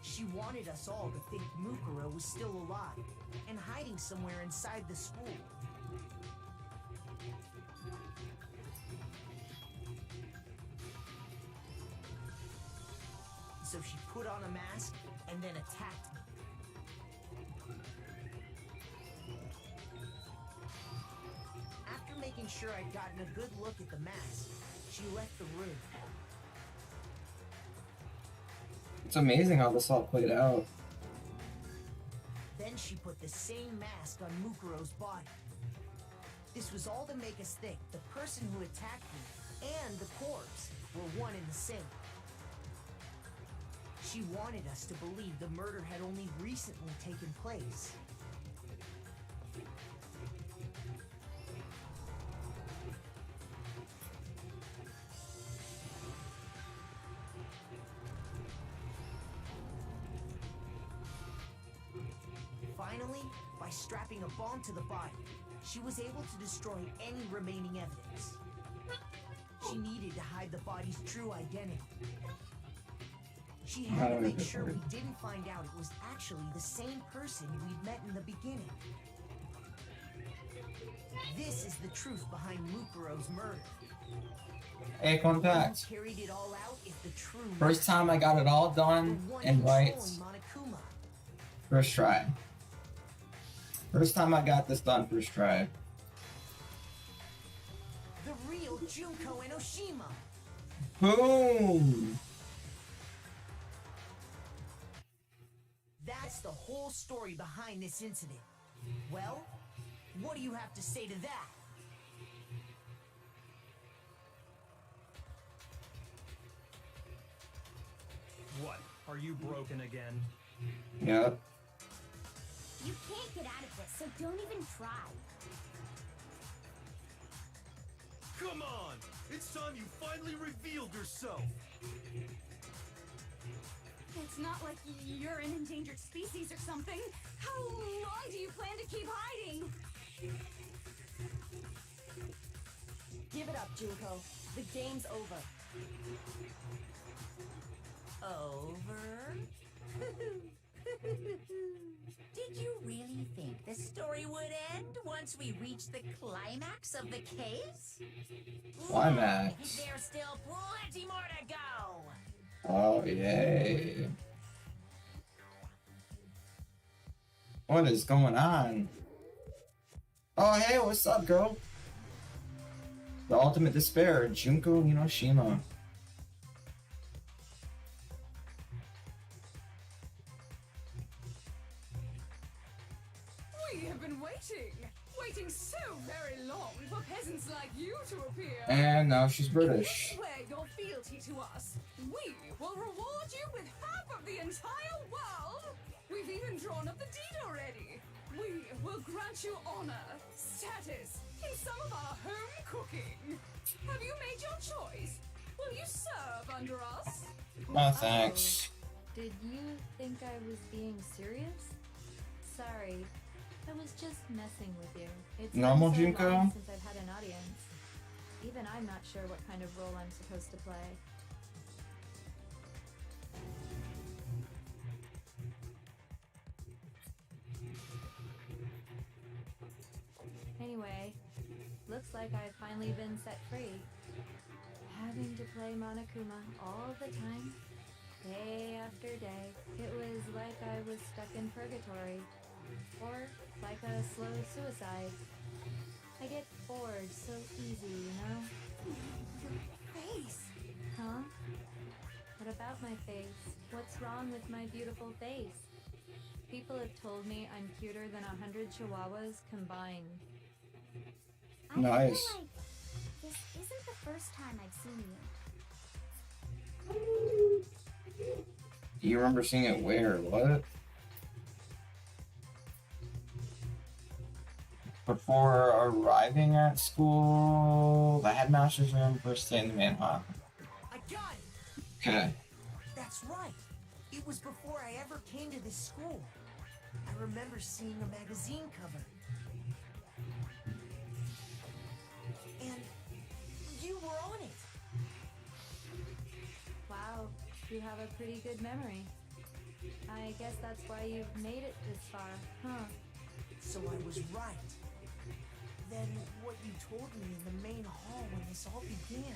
she wanted us all to think Mukuro was still alive and hiding somewhere inside the school. So she put on a mask and then attacked me. After making sure I'd gotten a good look at the mask, she left the room.
It's amazing how this all played out.
Then she put the same mask on Mukuro's body. This was all to make us think the person who attacked me and the corpse were one and the same. She wanted us to believe the murder had only recently taken place. Finally, by strapping a bomb to the body, she was able to destroy any remaining evidence. She needed to hide the body's true identity. She had to make sure we didn't find out it was actually the same person we'd met in the beginning. This is the truth behind Mukuro's murder.
Hey, contact.
Who carried it all out if the true
First time I got it all done and right.
Monokuma.
First try. First time I got this done, first try.
The real Junko Enoshima.
Boom!
That's the whole story behind this incident. Well, what do you have to say to that?
What? Are you broken again?
Yep.
You can't get out of this, so don't even try.
Come on! It's time you finally revealed yourself!
It's not like you're an endangered species or something. How long do you plan to keep hiding?
Give it up, Junko. The game's over.
Over? Did you really think the story would end once we reached the climax of the case?
Climax.
There's still plenty more to go!
Oh, yay. What is going on? Oh, hey, what's up, girl? The ultimate despair, Junko Enoshima.
We have been waiting so very long for peasants like you to appear.
And now she's British.
Swear your fealty to us. We will reward you with half of the entire world. We've even drawn up the deed already. We will grant you honor, status, in some of our home cooking. Have you made your choice? Will you serve under us?
No, thanks.
Did you think I was being serious? Sorry, I was just messing with you. It's
Normal
been so
Junko?
long since I've had an audience. Even I'm not sure what kind of role I'm supposed to play. Anyway, looks like I've finally been set free. Having to play Monokuma all the time, day after day, it was like I was stuck in purgatory. Or like a slow suicide. I get bored so easy, you know?
Your face.
Huh? What about my face? What's wrong with my beautiful face? People have told me I'm cuter than 100 chihuahuas combined.
I
Nice.
feel like this isn't the first time I've seen you.
Do you remember seeing it where? What? Before arriving at school, the headmaster's room, first day in the manhunt.
I got it!
Okay.
That's right. It was before I ever came to this school. I remember seeing a magazine cover. And you were on it.
Wow, you have a pretty good memory. I guess that's why you've made it this far, huh?
So I was right. Then what you told me in the main hall when this all began...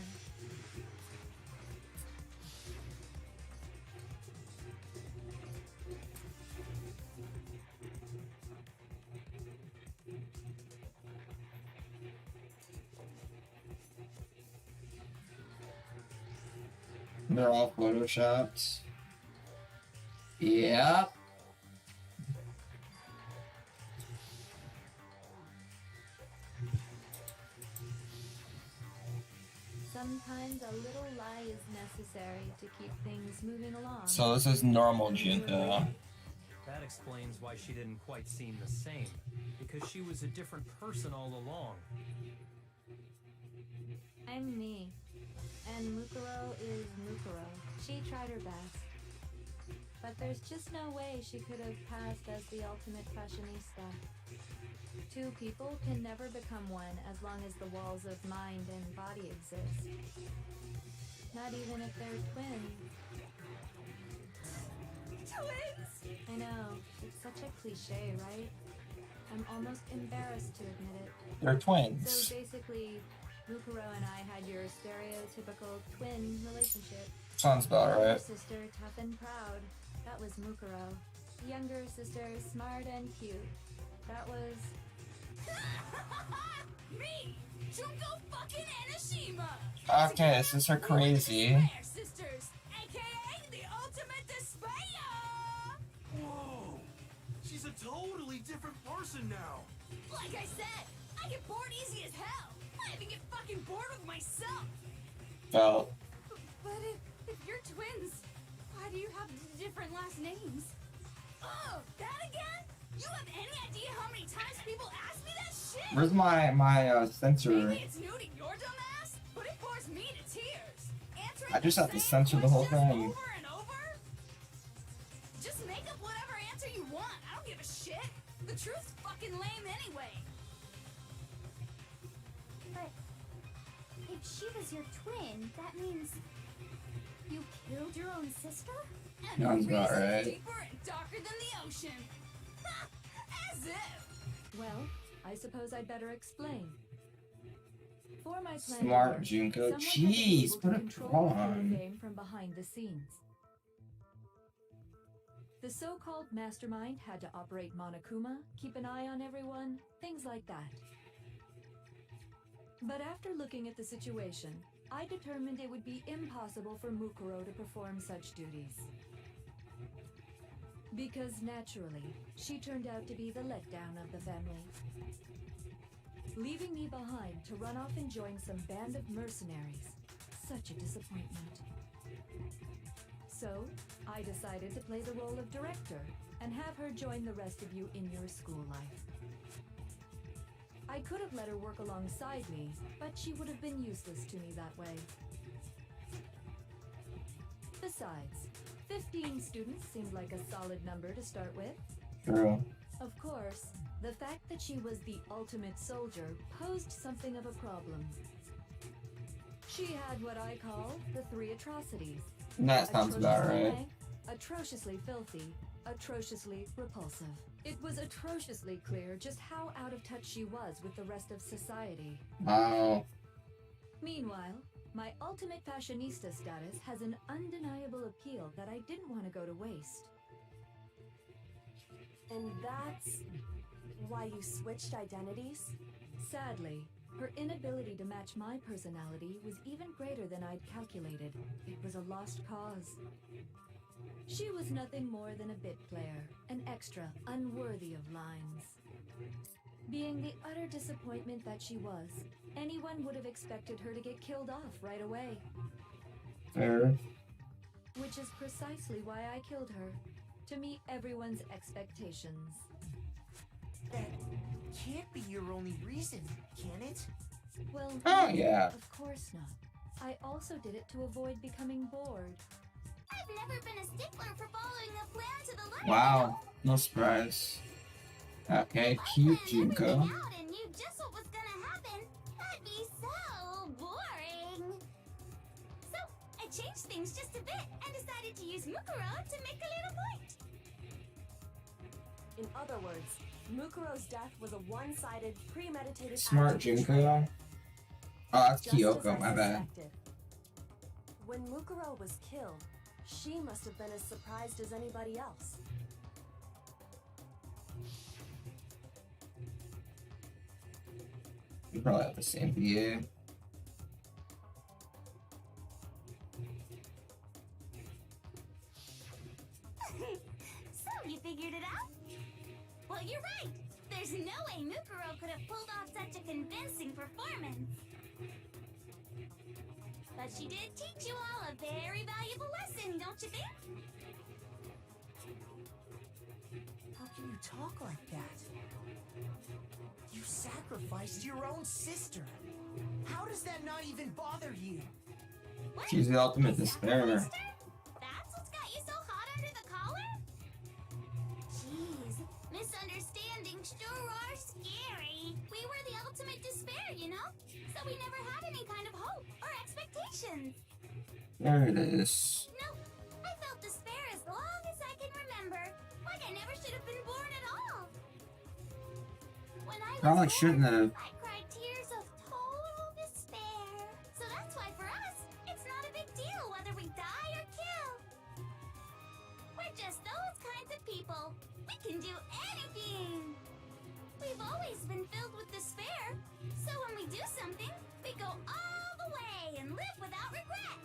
They're all photoshopped. Yep.
Sometimes a little lie is necessary to keep things moving along.
So this is normal Junko.
That explains why she didn't quite seem the same. Because she was a different person all along.
I'm me. And Mukuro is Mukuro. She tried her best. But there's just no way she could have passed as the ultimate fashionista. Two people can never become one as long as the walls of mind and body exist. Not even if they're twins.
Twins?
I know, it's such a cliche, right? I'm almost embarrassed to admit it.
They're twins.
So basically, Mukuro and I had your stereotypical twin relationship.
Sounds about
Older
right.
sister, tough and proud. That was Mukuro. Younger sister, smart and cute. That was...
Me! Junko fucking Enoshima!
Okay, this is her crazy.
Despair sisters, aka the ultimate despair!
Whoa! She's a totally different person now.
Like I said, I get bored easy as hell. I even get fucking bored with myself.
Well,
But if you're twins, why do you have different last names? Oh, that again? You have any idea how many times people ask me that shit?
where's my censor?
Maybe it's new to your dumb ass, but it bores me to tears. Answering
I just
the
have to
same
censor the whole
questions
thing.
over and over? Just make up whatever answer you want. I don't give a shit. The truth's fucking lame anyway.
But if she was your twin, that means you killed your own sister?
And
Sounds
the
about
reason's
right.
deeper and darker than the ocean. Ha! As if.
Well, I suppose I'd better explain. For my plan to
Smart
work,
Junko.
someone had to be
Jeez,
able to
put a
control
bra
the
on.
game from behind the scenes. The so-called mastermind had to operate Monokuma, keep an eye on everyone, things like that. But after looking at the situation, I determined it would be impossible for Mukuro to perform such duties. Because naturally, she turned out to be the letdown of the family. Leaving me behind to run off and join some band of mercenaries. Such a disappointment. So, I decided to play the role of director and have her join the rest of you in your school life. I could have let her work alongside me, but she would have been useless to me that way. Besides, 15 students seemed like a solid number to start with.
True.
Of course, the fact that she was the ultimate soldier posed something of a problem. She had what I call the three atrocities.
That sounds about
Atrociously
right.
rank, atrociously filthy, atrociously repulsive. It was atrociously clear just how out of touch she was with the rest of society.
Wow.
Meanwhile, my ultimate fashionista status has an undeniable appeal that I didn't want to go to waste.
And that's why you switched identities?
Sadly, her inability to match my personality was even greater than I'd calculated. It was a lost cause. She was nothing more than a bit player, an extra unworthy of lines. Being the utter disappointment that she was, anyone would have expected her to get killed off right away.
Fair.
Which is precisely why I killed her, to meet everyone's expectations.
That can't be your only reason, can it?
Well,
Oh, yeah.
of course not. I also did it to avoid becoming bored.
never been a stickler for following a plan to the letter.
Wow, no surprise. Okay, cute Junko.
Out and knew just what was gonna happen. That'd be so boring. So I changed things just a bit and decided to use Mukuro to make a little point.
In other words, Mukuro's death was a one-sided, premeditated
Smart
act of
Junko.
betrayal.
Oh, that's
Just as
Kyoko,
I
my bad.
suspected. When Mukuro was killed, she must have been as surprised as anybody else.
We probably have the same view.
So you figured it out? Well, you're right. There's no way Mukuro could have pulled off such a convincing performance. But she did teach you all a very valuable lesson, don't you think?
How can you talk like that? You sacrificed your own sister. How does that not even bother you?
What?
She's the ultimate
You
despair.
sacrificed her? That's what's got you so hot under the collar? Jeez, misunderstandings sure are scary. We were the ultimate despair, you know? So we never had any kind of hope or expectations.
There it is.
No, I felt despair as long as I can remember. Like I never should have been born at all. When I was
Probably
born,
shouldn't have.
I cried tears of total despair. So that's why for us, it's not a big deal whether we die or kill. We're just those kinds of people. We can do anything. We've always been filled with despair. So when we do something, we go all the way and live without regret.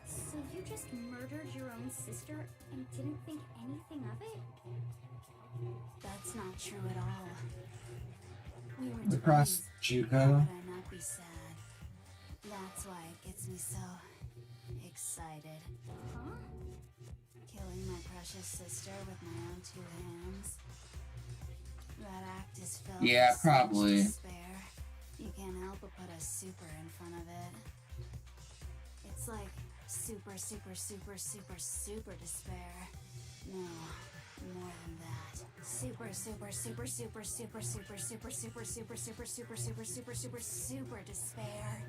So you just murdered your own sister and didn't think anything of it? That's not true at all. We were
Across
twins.
Juko.
How could I not be sad? That's why it gets me so excited. Huh? Killing my precious sister with my own two hands. That act is filled
Yeah,
with such
probably.
despair. You can't help but put a super in front of it. It's like super, super, super, super, super despair. No, more than that. Super, super, super, super, super, super, super, super, super, super, super, super, super, super, super despair.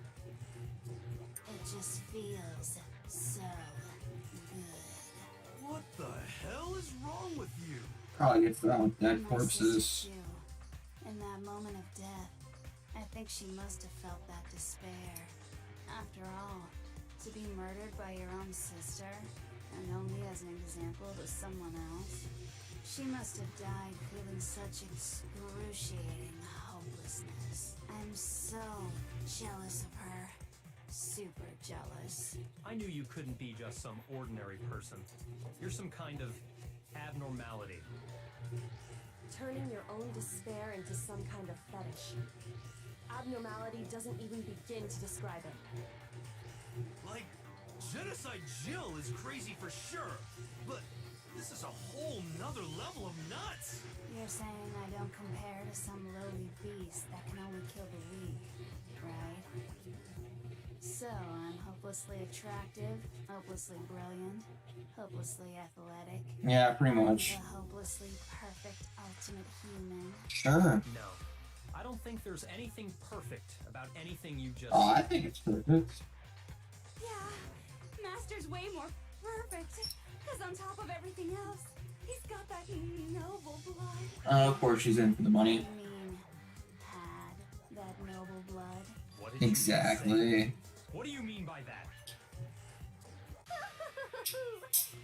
It just feels so good.
What the hell is wrong with you?
Probably gets that with dead
My
corpses.
sister, too. In that moment of death, I think she must have felt that despair. After all, to be murdered by your own sister, and only as an example to someone else, she must have died feeling such excruciating hopelessness. I'm so jealous of her. Super jealous.
I knew you couldn't be just some ordinary person. You're some kind of abnormality.
Turning your own despair into some kind of fetish. Abnormality doesn't even begin to describe it.
Like, Genocide Jill is crazy for sure, but this is a whole nother level of nuts.
You're saying I don't compare to some lowly beast that can only kill the weak, right? So I'm hopelessly attractive, hopelessly brilliant, hopelessly athletic.
Yeah, pretty much.
The hopelessly perfect ultimate human.
Sure.
No. I don't think there's anything perfect about anything you just
Oh, I think it's perfect.
Yeah, Master's way more perfect. Because on top of everything else, he's got that noble blood.
Of course she's in for the money.
You mean, had that noble blood?
What did you
Exactly.
say? What do you mean by that?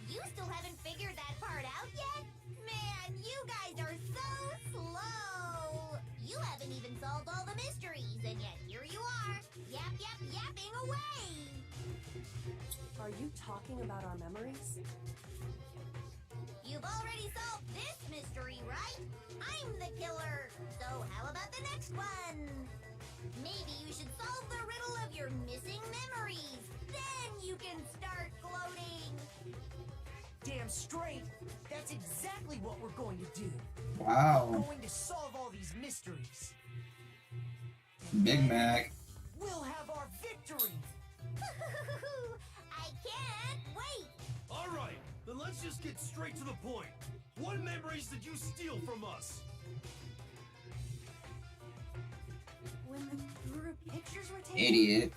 You still haven't figured that part out yet? Man, you guys are so slow! You haven't even solved all the mysteries, and yet here you are, yapping away!
Are you talking about our memories?
You've already solved this mystery, right? I'm the killer, so how about the next one? Maybe you should solve the riddle of your missing memories. Then you can start gloating.
Damn straight. That's exactly what we're going to do.
Wow.
We're going to solve all these mysteries.
Big Mac.
We'll have our victory.
I can't wait.
let's just get straight to the point. What memories did you steal from us?
When the group pictures were taken.
Idiot.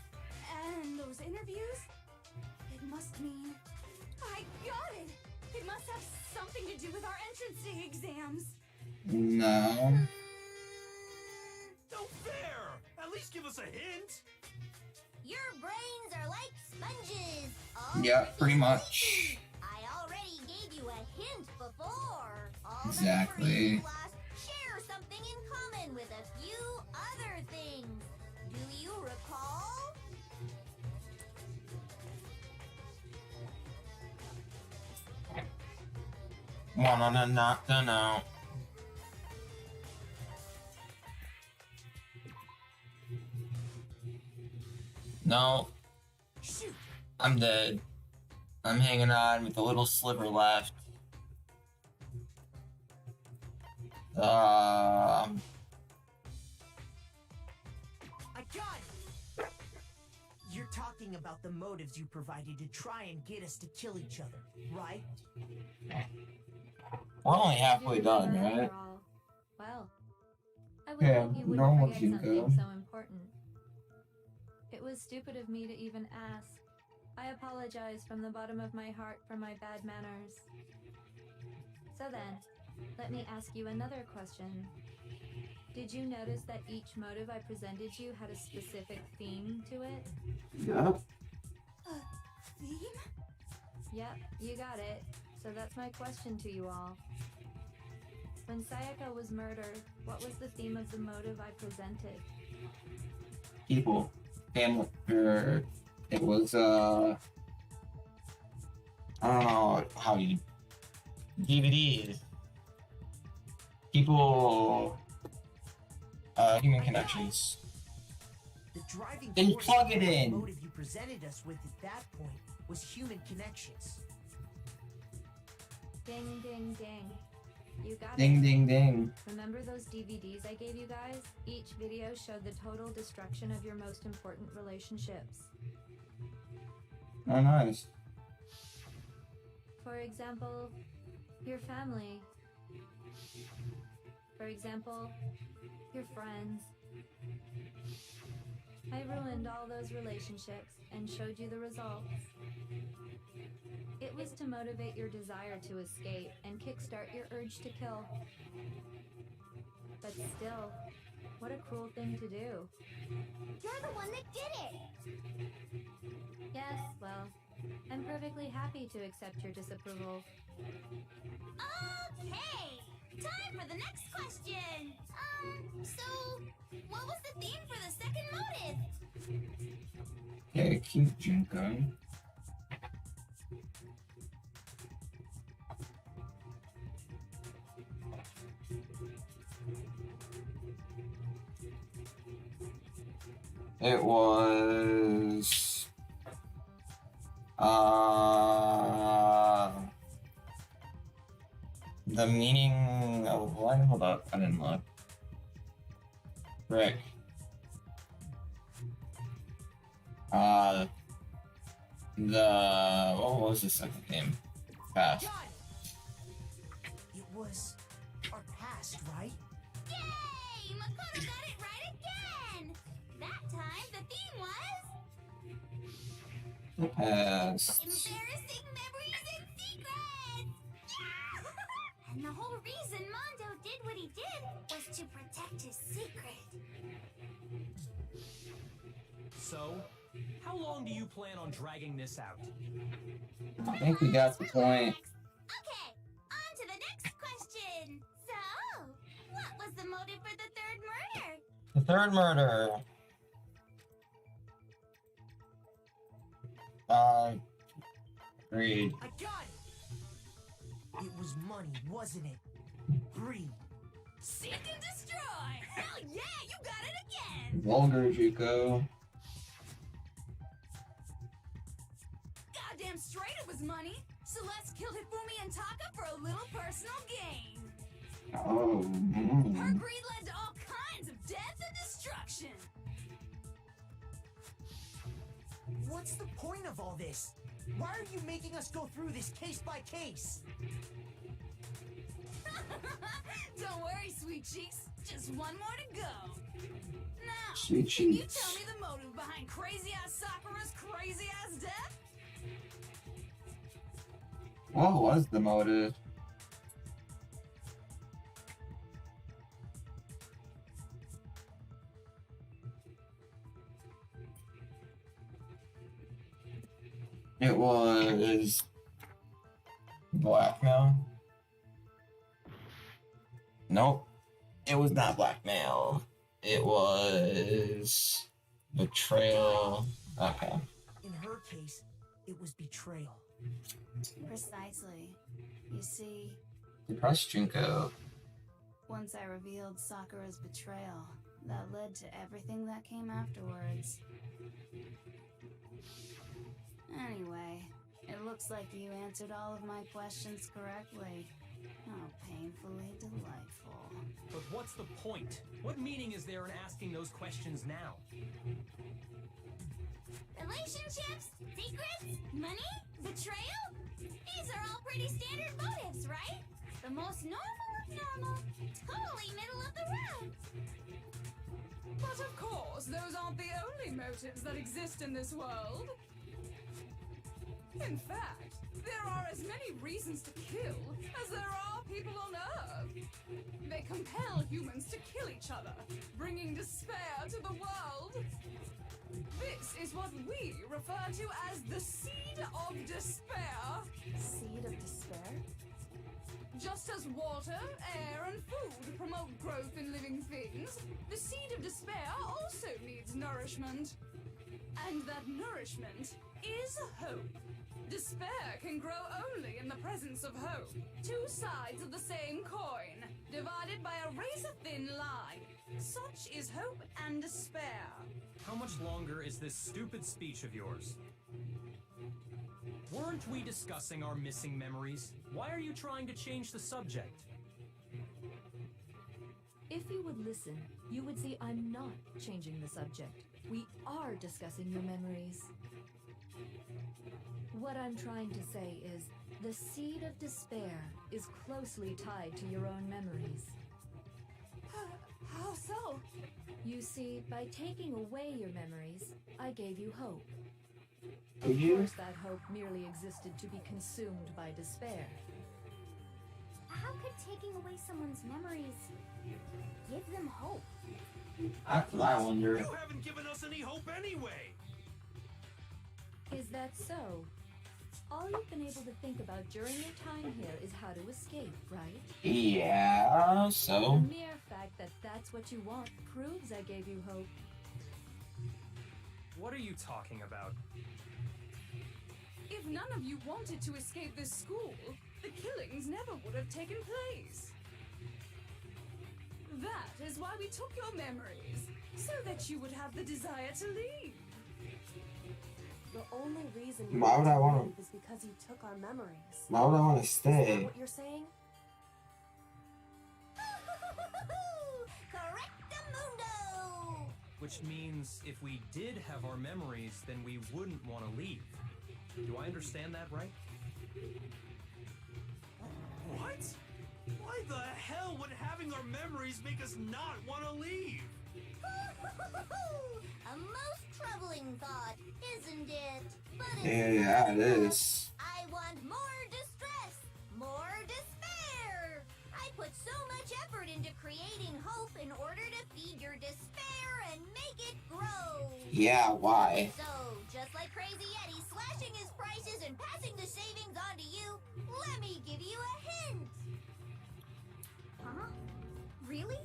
And those interviews? It must mean... I got it! It must have something to do with our entrance day exams.
No.
No fair! At least give us a hint!
Your brains are like sponges. All
Yeah,
the
pretty
things
much.
I already gave you a hint before. All
Exactly.
the memories you lost share something in common with a few other things. Do you recall?
Wanna knock them out. No.
Shoot!
I'm dead. I'm hanging on with a little sliver left.
I got it! You're talking about the motives you provided to try and get us to kill each other, right?
We're only halfway done, right?
Well, I would
Yeah,
hope you wouldn't
normal
forget
you
something
go.
so important. It was stupid of me to even ask. I apologize from the bottom of my heart for my bad manners. So then, let me ask you another question. Did you notice that each motive I presented you had a specific theme to it?
Yeah.
Theme?
Yep, you got it. So that's my question to you all. When Sayaka was murdered, what was the theme of the motive I presented?
People. Family. It was, I don't know how you... DVDs. People... human connections.
The driving
Then
force
plug it
behind the
in.
motive you presented us with at that point was human connections.
Ding, ding, ding. You got
Ding,
it.
ding, ding.
Remember those DVDs I gave you guys? Each video showed the total destruction of your most important relationships.
Oh, nice.
For example, your family. For example, your friends. I ruined all those relationships and showed you the results. It was to motivate your desire to escape and kickstart your urge to kill. But still, what a cruel thing to do.
You're the one that did it.
Yes, well, I'm perfectly happy to accept your disapproval.
Okay, time for the next question. So, what was the theme for the second motive?
Okay, keep drinking. It was... the meaning of what? Hold up, I didn't look. Rick. What was the second name? Past.
Got it! It was our past, right?
Yay! Makoto got it right again! That time, the theme was...
Past.
Embarrassing memories and secrets! Yeah! And the whole reason Mondo did what he did was to protect his secret.
So, how long do you plan on dragging this out?
I think we got the point.
Okay, on to the next question. So, what was the motive for the third murder?
The third murder. Agreed.
I got it! It was money, wasn't it? Greed.
Seek and destroy! Hell yeah, you got it again!
Vulgar Juco.
Goddamn straight it was money! Celeste killed Hifumi and Taka for a little personal gain.
Oh.
Her greed led to all kinds of death and destruction.
What's the point of all this? Why are you making us go through this case by case?
Don't worry, sweet cheeks. Just one more to go. Now,
Sweet
can you
cheeks.
tell me the motive behind crazy-ass Sakura's crazy-ass death?
What was the motive? It was blackmail. Nope. It was not blackmail. It was betrayal. Okay.
In her case, it was betrayal.
Precisely. You see,
Depressed Junko.
once I revealed Sakura's betrayal, that led to everything that came afterwards. Anyway, it looks like you answered all of my questions correctly. How painfully delightful.
But what's the point? What meaning is there in asking those questions now?
Relationships? Secrets? Money? Betrayal? These are all pretty standard motives, right? The most normal of normal. Totally middle of the road.
But of course, those aren't the only motives that exist in this world. In fact, there are as many reasons to kill as there are people on Earth. They compel humans to kill each other, bringing despair to the world. This is what we refer to as the seed of despair.
Seed of despair?
Just as water, air, and food promote growth in living things, the seed of despair also needs nourishment. And that nourishment is hope. Despair can grow only in the presence of hope. Two sides of the same coin, divided by a razor-thin line. Such is hope and despair.
How much longer is this stupid speech of yours? Weren't we discussing our missing memories? Why are you trying to change the subject?
If you would listen, you would see I'm not changing the subject. We are discussing your memories. What I'm trying to say is, the seed of despair is closely tied to your own memories.
How so?
You see, by taking away your memories, I gave you hope.
Did
Of
you?
course, that hope merely existed to be consumed by despair.
How could taking away someone's memories give them hope?
That's what I wonder.
You haven't given us any hope anyway.
Is that so? All you've been able to think about during your time here is how to escape, right?
Yeah,
The
so.
mere fact that that's what you want proves I gave you hope.
What are you talking about?
If none of you wanted to escape this school, the killings never would have taken place. That is why we took your memories, so that you would have the desire to leave.
The only reason
Why would I
to
wanna-
leave is because you took our memories.
Why would I want to
Is that
stay?
what you're saying?
Correctamundo!
Which means if we did have our memories, then we wouldn't want to leave. Do I understand that right?
What? Why the hell would having our memories make us not want to leave?
A most troubling thought, isn't it? But it's
Yeah, it is.
I want more distress, more despair. I put so much effort into creating hope in order to feed your despair and make it grow.
Yeah, why?
So, just like Crazy Yeti slashing his prices and passing the savings on to you, let me give you a hint. Huh? Really?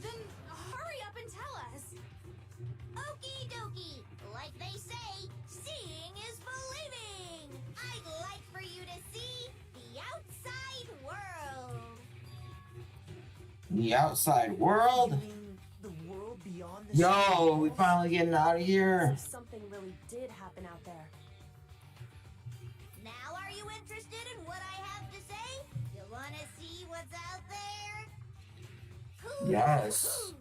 Then hurry up and tell us.
Okie dokie. Like they say, seeing is believing. I'd like for you to see the outside world.
The outside world?
You mean the world beyond the
Yo, we
walls?
finally getting out of here.
So something really did happen out there.
Now are you interested in what I have to say? You wanna see what's out there?
Yes.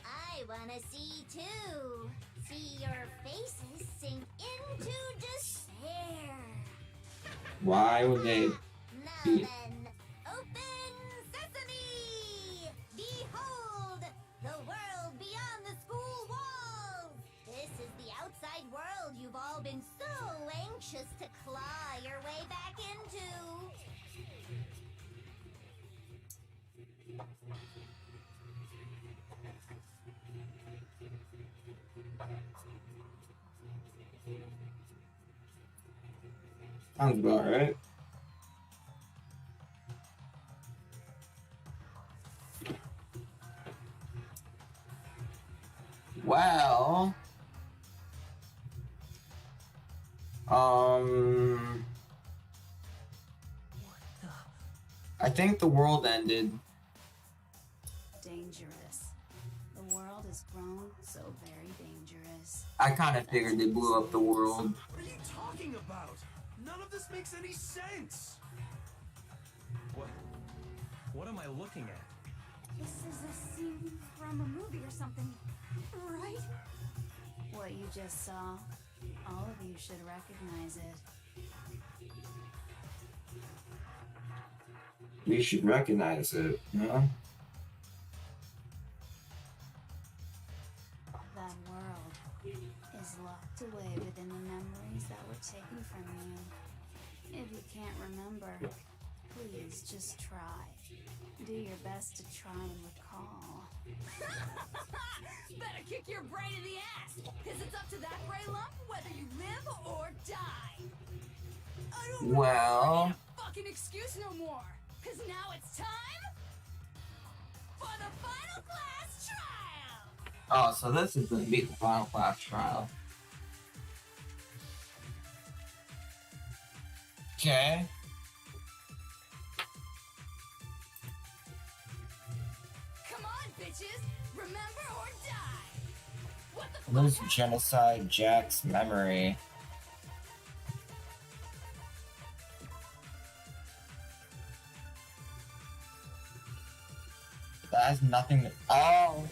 I wanna see too. See your faces sink into despair.
Why would they
Now
be...
then, open sesame! Behold, the world beyond the school walls! This is the outside world you've all been so anxious to claw your way back into.
Sounds about right. Well, I think the world ended.
Dangerous. The world has grown so very dangerous.
I kind of figured they blew up the world.
What are you talking about? None of this makes any sense.
What am I looking at?
This is a scene from a movie or something, right? What you just saw, all of you should recognize it.
We should recognize it, yeah?
That world is locked away within the memories that were taken from you. If you can't remember, please just try. Do your best to try and recall.
Better kick your brain in the ass, because it's up to that gray lump whether you live or die. I don't
Well,
need a fucking excuse no more, because now it's time for the final class trial.
oh, so this is gonna be the final class trial. Okay.
Come on, bitches, remember or die. What the
Lose
fuck?
genocide Jack's memory. That has nothing to... Oh!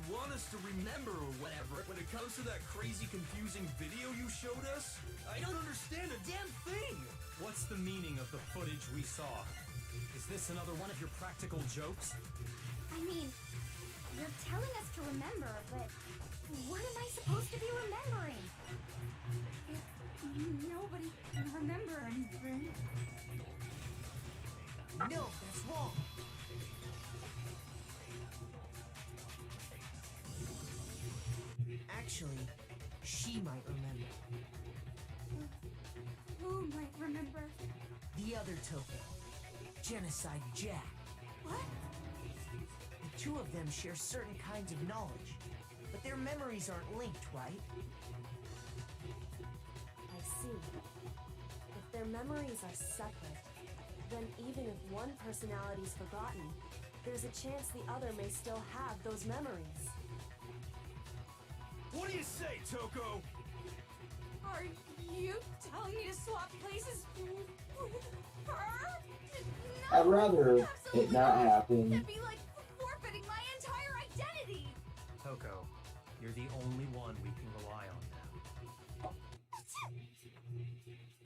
You want us to remember or whatever when it comes to that crazy confusing video you showed us? I don't understand a damn thing!
What's the meaning of the footage we saw? Is this another one of your practical jokes?
I mean, you're telling us to remember, but what am I supposed to be remembering?
Nobody can remember anything.
No, that's wrong. Actually, she might remember.
Who might remember?
The other token, Genocide Jack.
What?
The two of them share certain kinds of knowledge, but their memories aren't linked, right?
I see. If their memories are separate, then even if one personality's forgotten, there's a chance the other may still have those memories.
What do you say, Toko?
Are you telling me to swap places with her? No,
I'd rather it
absolutely
not happen.
That'd be like forfeiting my entire identity.
Toko, you're the only one we can rely on now.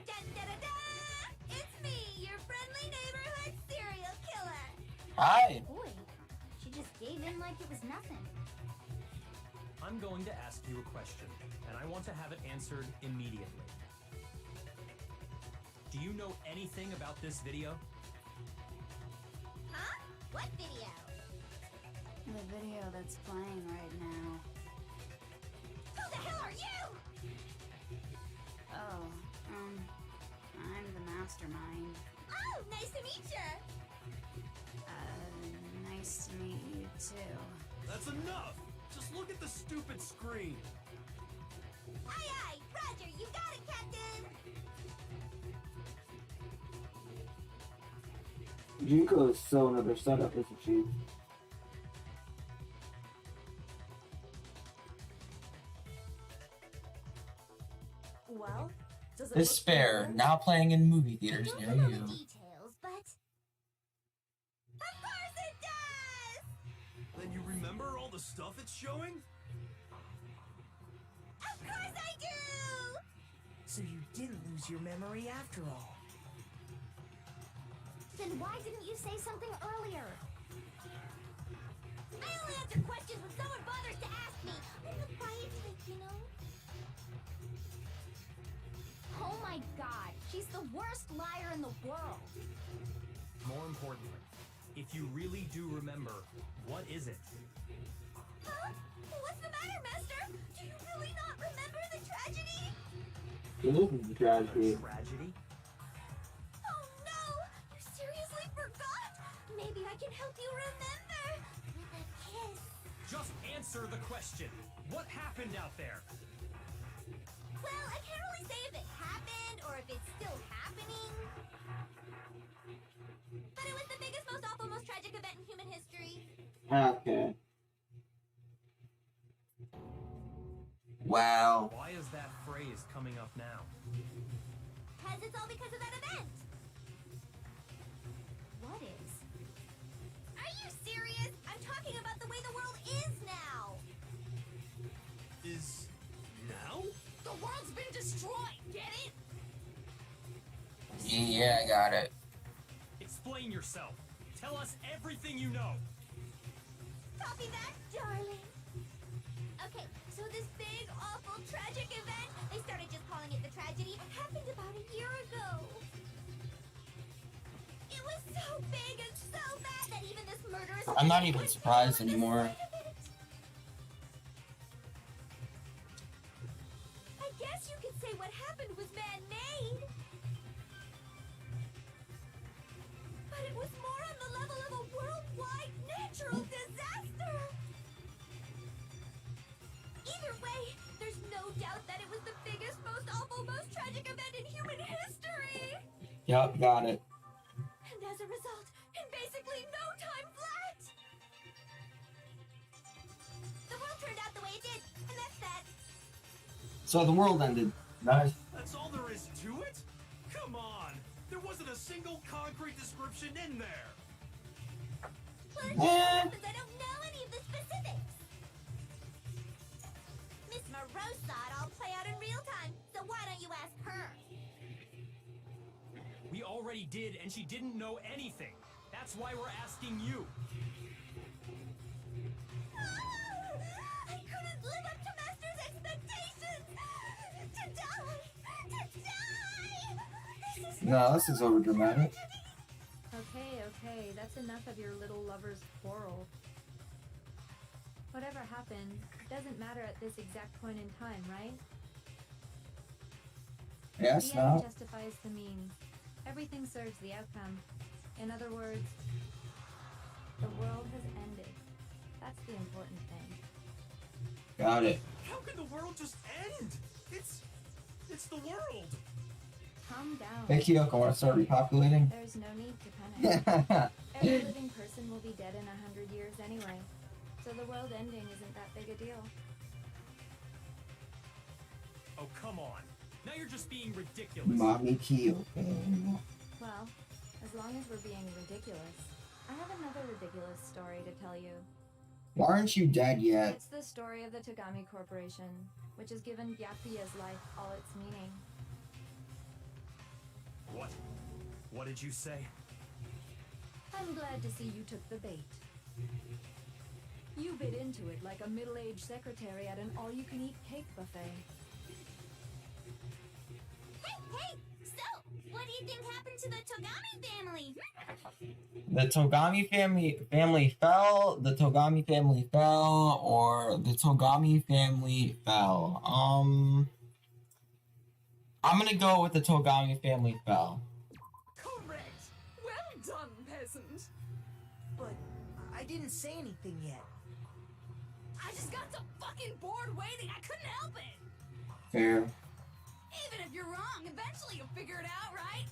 Da-da-da-da! It's me, your friendly neighborhood serial killer.
Hi!
Boy, she just gave in like it was nothing.
I'm going to ask you a question, and I want to have it answered immediately. Do you know anything about this video?
Huh? What video?
The video that's playing right now.
Who the hell are you?
Oh, I'm the mastermind.
Oh, nice to meet you.
Nice to meet you too.
That's enough! Just look at the stupid screen.
Aye, aye, Roger, you got it, Captain.
Junko is so another setup, isn't she?
Well, does it
Despair, now playing in movie
I
theaters
don't
near
know the
you.
details, but of course it does.
Then you remember all the stuff it's showing?
Of course I do.
So you didn't lose your memory after all.
Then why didn't you say something earlier? I only answer questions when someone bothers to ask me. I'm the quiet type, you know? Oh my god, she's the worst liar in the world.
More importantly, if you really do remember, what is it?
Huh? What's the matter, Master? Do you really not remember the tragedy?
This is the tragedy.
Tragedy?
Oh no! You seriously forgot? Maybe I can help you remember. With a kiss.
Just answer the question. What happened out there?
Well, I can't really say if it happened or if it's still happening. But it was the biggest, most awful, most tragic event in human history.
Okay. Wow.
Why is that phrase coming up now?
Because it's all because of that event. What is? Are you serious? I'm talking about the way the world is now.
Is now?
The world's been destroyed, get it?
Yeah, I got it.
Explain yourself. Tell us everything you know.
Copy that, darling. Okay, so this big, awful, tragic event, they started just calling it the tragedy, happened about a year ago. It was so big and so bad that even this murderous...
I'm not even surprised anymore.
I guess you could say what happened was man-made. But it was more on the level of a worldwide natural disaster. Either way, there's no doubt that it was the biggest, most awful, most tragic event in human history.
Yep, got it.
And as a result, in basically no time flat, the world turned out the way it did, and that's that.
So the world ended. Nice.
That's all there is to it? Come on! There wasn't a single concrete description in there!
Well, it just so happens I don't know any of the specifics. Miss Moreau saw it all play out in real time, so why don't you ask her?
We already did, and she didn't know anything. That's why we're asking you.
I couldn't live up to Master's expectations! To die! To die! This is
No, this is over dramatic.
Okay, that's enough of your little lover's quarrel. Whatever happened doesn't matter at this exact point in time, right?
Yes,
The end
no.
justifies the means. Everything serves the outcome. In other words, the world has ended. That's the important thing.
Got it.
How can the world just end? It's the world!
Calm down.
Hey, Kyoko, wanna start repopulating?
There's no need to panic. Every living person will be dead in 100 years anyway, so the world ending isn't that big a deal.
Oh, come on. Now you're just being ridiculous.
Mommy Kyoko.
Well, as long as we're being ridiculous, I have another ridiculous story to tell you.
Why aren't you dead yet?
It's the story of the Togami Corporation, which has given Byakuya's life all its meaning.
What? What did you say?
I'm glad to see you took the bait. You bit into it like a middle-aged secretary at an all-you-can-eat cake buffet.
Hey! So, what do you think happened to the Togami family?
The Togami family fell, the Togami family fell, or the Togami family fell. I'm gonna go with the Togami family fell.
Correct! Well done, peasant!
But I didn't say anything yet.
I just got so fucking bored waiting, I couldn't help it!
Fair.
Even if you're wrong, eventually you'll figure it out, right?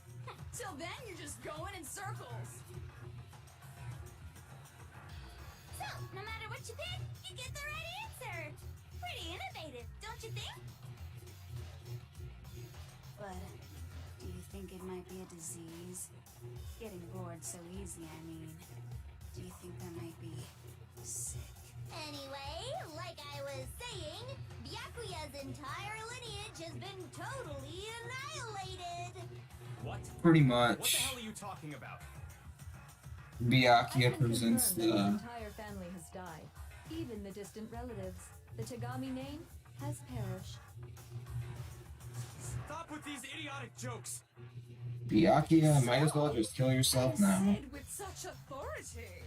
Till then, you're just going in circles.
So, no matter what you pick, you get the right answer. Pretty innovative, don't you think?
But do you think it might be a disease? Getting bored so easy, I mean. Do you think that might be sick?
Anyway, like I was saying, Byakuya's entire lineage has been totally annihilated.
What?
Pretty
What the
much.
hell are you talking about?
Byakuya
I can
presents
confirm that his
the.
entire family has died. Even the distant relatives. The Tagami name has perished.
Stop with these idiotic jokes.
Byakuya, might as well just kill yourself now.
Said with such authority.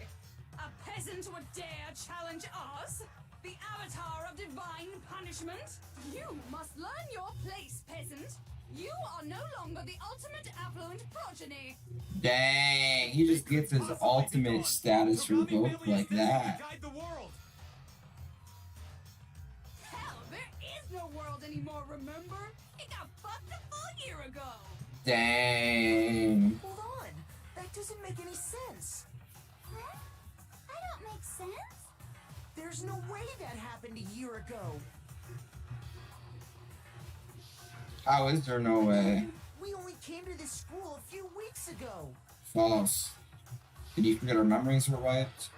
A peasant would dare challenge us? The avatar of divine punishment? You must learn your place, peasant. You are no longer the ultimate affluent progeny.
Dang, he just gets his ultimate status revoked like that.
Guide the world.
Hell, there is no world anymore, remember? It got fucked a full year ago.
Dang.
Hold on. That doesn't make any sense.
Huh? I don't make sense.
There's no way that happened a year ago.
How is there no way?
We only came to this school a few weeks ago.
False. Did you forget our memories were wiped?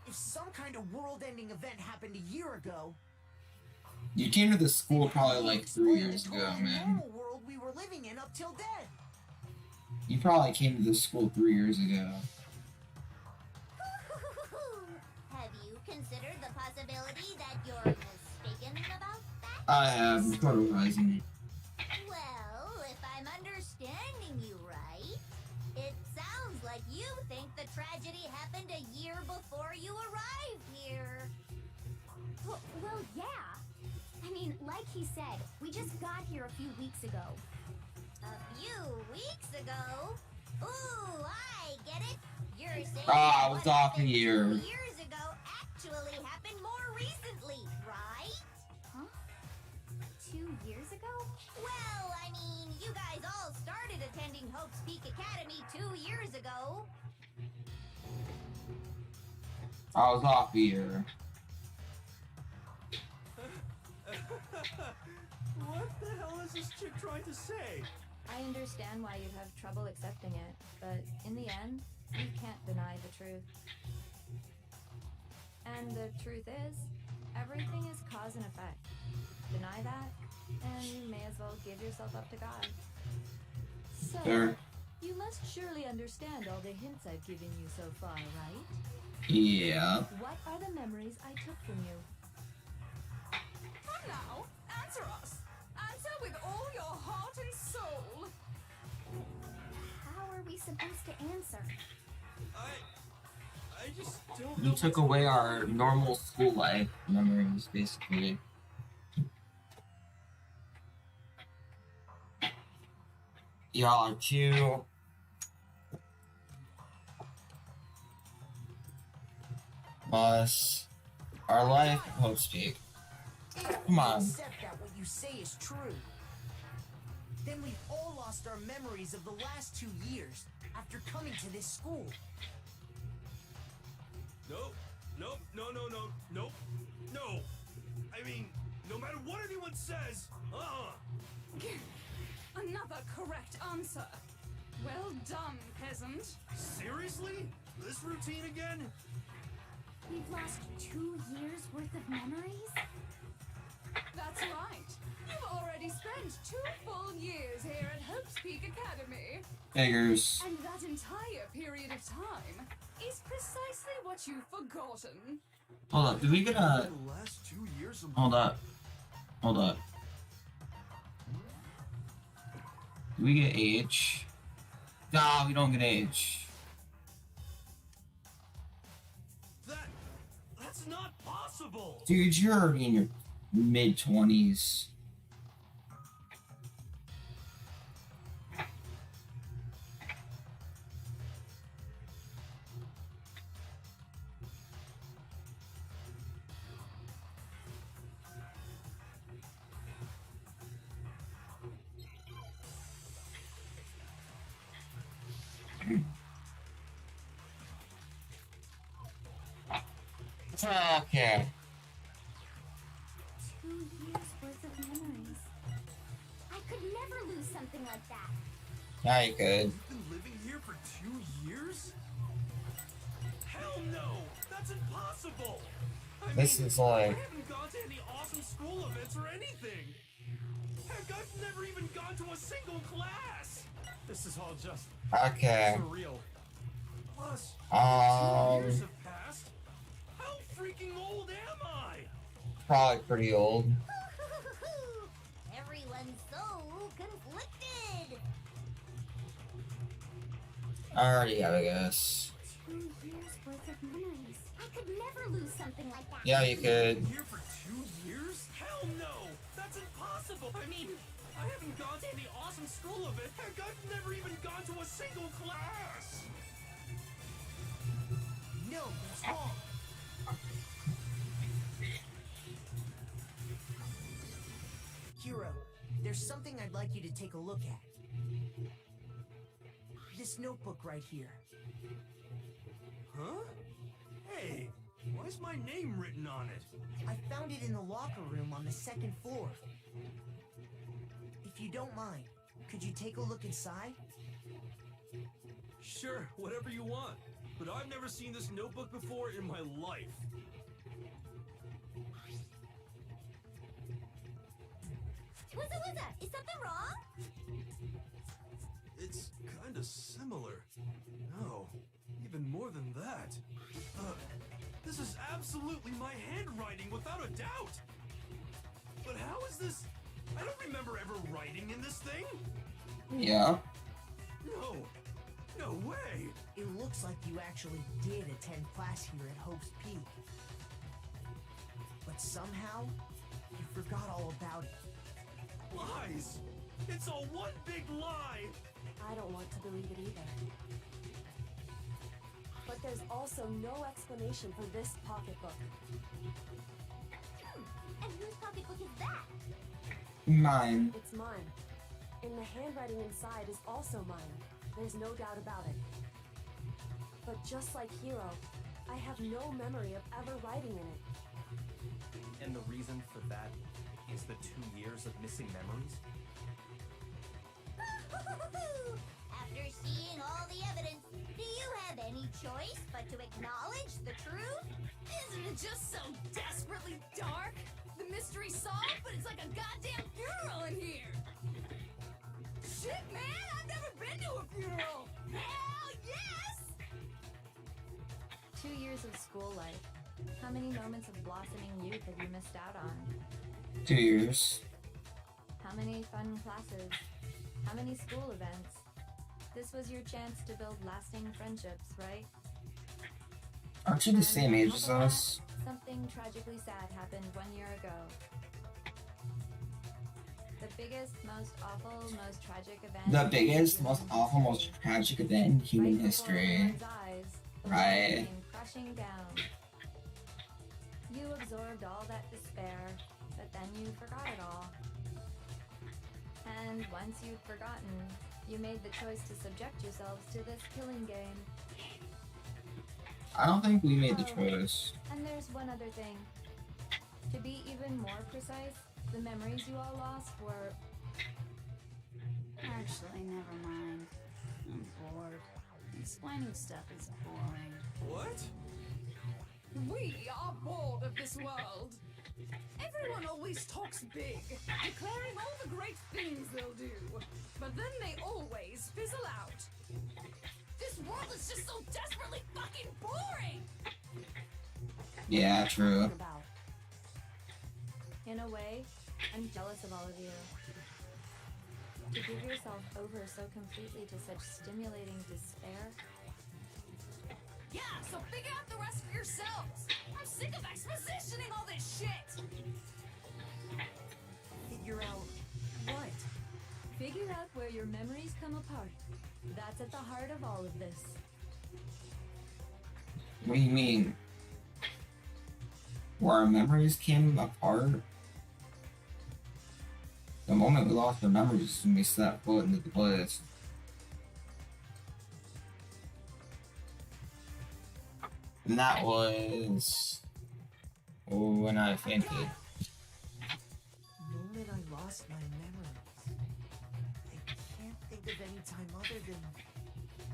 If some kind of world-ending event happened a year ago,
You came to this school probably like 3
explain
years
the
ago,
totally
man.
normal world we were living in up till then.
You probably came to this school 3 years ago.
Have you considered the possibility that you're mistaken about that?
I have photorizing.
Well, if I'm understanding you right, it sounds like you think the tragedy happened a year before you arrived here.
Well, yeah. I mean, like he said, we just got here a few weeks ago.
A few weeks ago? Ooh, I get it. You're saying
Ah, I was
what
off a
happened
year.
2 years ago actually happened more recently, right?
Huh? 2 years ago?
Well, I mean, you guys all started attending Hope's Peak Academy 2 years ago.
I was off a year.
What the hell is this chick trying to say?
I understand why you'd have trouble accepting it, but in the end, you can't deny the truth. And the truth is, everything is cause and effect. Deny that, and you may as well give yourself up to God. So,
Sure.
you must surely understand all the hints I've given you so far, right?
Yeah.
What are the memories I took from you?
Come now, answer us. Answer with all your heart and soul.
How are we supposed to answer?
I just don't know.
You took away our normal school life memories, basically. Y'all are cute. Us. Our life, Hope's Peak. Come on.
Accept that what you say is true. Then we've all lost our memories of the last 2 years after coming to this school.
Nope. Nope. No. I mean, no matter what anyone says,
Another correct answer. Well done, peasant.
Seriously? This routine again?
We've lost 2 years worth of memories?
That's right. You've already spent 2 full years here at Hope's Peak Academy.
Figures.
And that entire period of time is precisely what you've forgotten.
Hold up, did we get a...
The last 2 years of
Hold up. Hold up. Do we get age? No, we don't get age.
That's not possible.
Dude, you're already in your mid-20s. Okay.
2 years worth of memories. I could never lose something like that.
Yeah, you could.
You've been living here for 2 years? Hell no! That's impossible!
This is
I
like...
haven't gone to any awesome school events or anything. Heck, I've never even gone to a single class.
This is all just
Okay.
surreal.
Plus, 2 years have passed. How freaking old am I?
Probably pretty old.
Everyone's so conflicted.
Alrighty, I guess.
2 years worth of memories. I could never lose something like that.
Yeah, you could.
Here for 2 years? Hell no! That's impossible! I mean, I haven't gone to any awesome school event. Heck, I've never even gone to a single class!
No, that's wrong. Hero, there's something I'd like you to take a look at. This notebook right here.
Huh? Hey, why's my name written on it?
I found it in the locker room on the 2nd floor. If you don't mind, could you take a look inside?
Sure, whatever you want. But I've never seen this notebook before in my life.
Wuzza, is something wrong?
It's kinda similar. No, even more than that. This is absolutely my handwriting, without a doubt! But how is this? I don't remember ever writing in this thing!
Yeah.
No! No way!
It looks like you actually did attend class here at Hope's Peak. But somehow, you forgot all about it.
Lies! It's all one big lie!
I don't want to believe it either. But there's also no explanation for this pocketbook.
And whose pocketbook is that?
Mine.
It's mine. And the handwriting inside is also mine. There's no doubt about it. But just like Hero, I have no memory of ever writing in it.
And the reason for that is the 2 years of missing memories?
After seeing all the evidence, do you have any choice but to acknowledge the truth?
Isn't it just so desperately dark? The mystery solved, but it's like a goddamn funeral in here! Shit, man! I've never been to a funeral! Hell yes!
2 years of school life. How many moments of blossoming youth have you missed out on?
2 years.
How many fun classes? How many school events? This was your chance to build lasting friendships, right?
Aren't you the same age as us?
Something tragically sad happened 1 year ago. The biggest, most awful, most tragic event.
The biggest, most awful, most tragic event in human history.
Eyes,
Right.
came crashing down. You absorbed all that despair, but then you forgot it all. And once you'd forgotten, you made the choice to subject yourselves to this killing game.
I don't think we made the
Oh,
choice.
And there's one other thing. To be even more precise, the memories you all lost were...
Actually, never mind. I'm bored. Explaining stuff is boring.
What?
We are bored of this world. Everyone always talks big, declaring all the great things they'll do. But then they always fizzle out. This world is just so desperately fucking boring!
Yeah, true.
In a way, I'm jealous of all of you. To give yourself over so completely to such stimulating despair.
Yeah, so figure out the rest for yourselves! I'm sick of expositioning all this shit!
Figure out what?
Figure out where your memories come apart. That's at the heart of all of this.
What do you mean? Where our memories came apart? The moment we lost our memories is when we set foot into the place. And that was... when I fainted.
The moment I lost my memories. I can't think of any time other than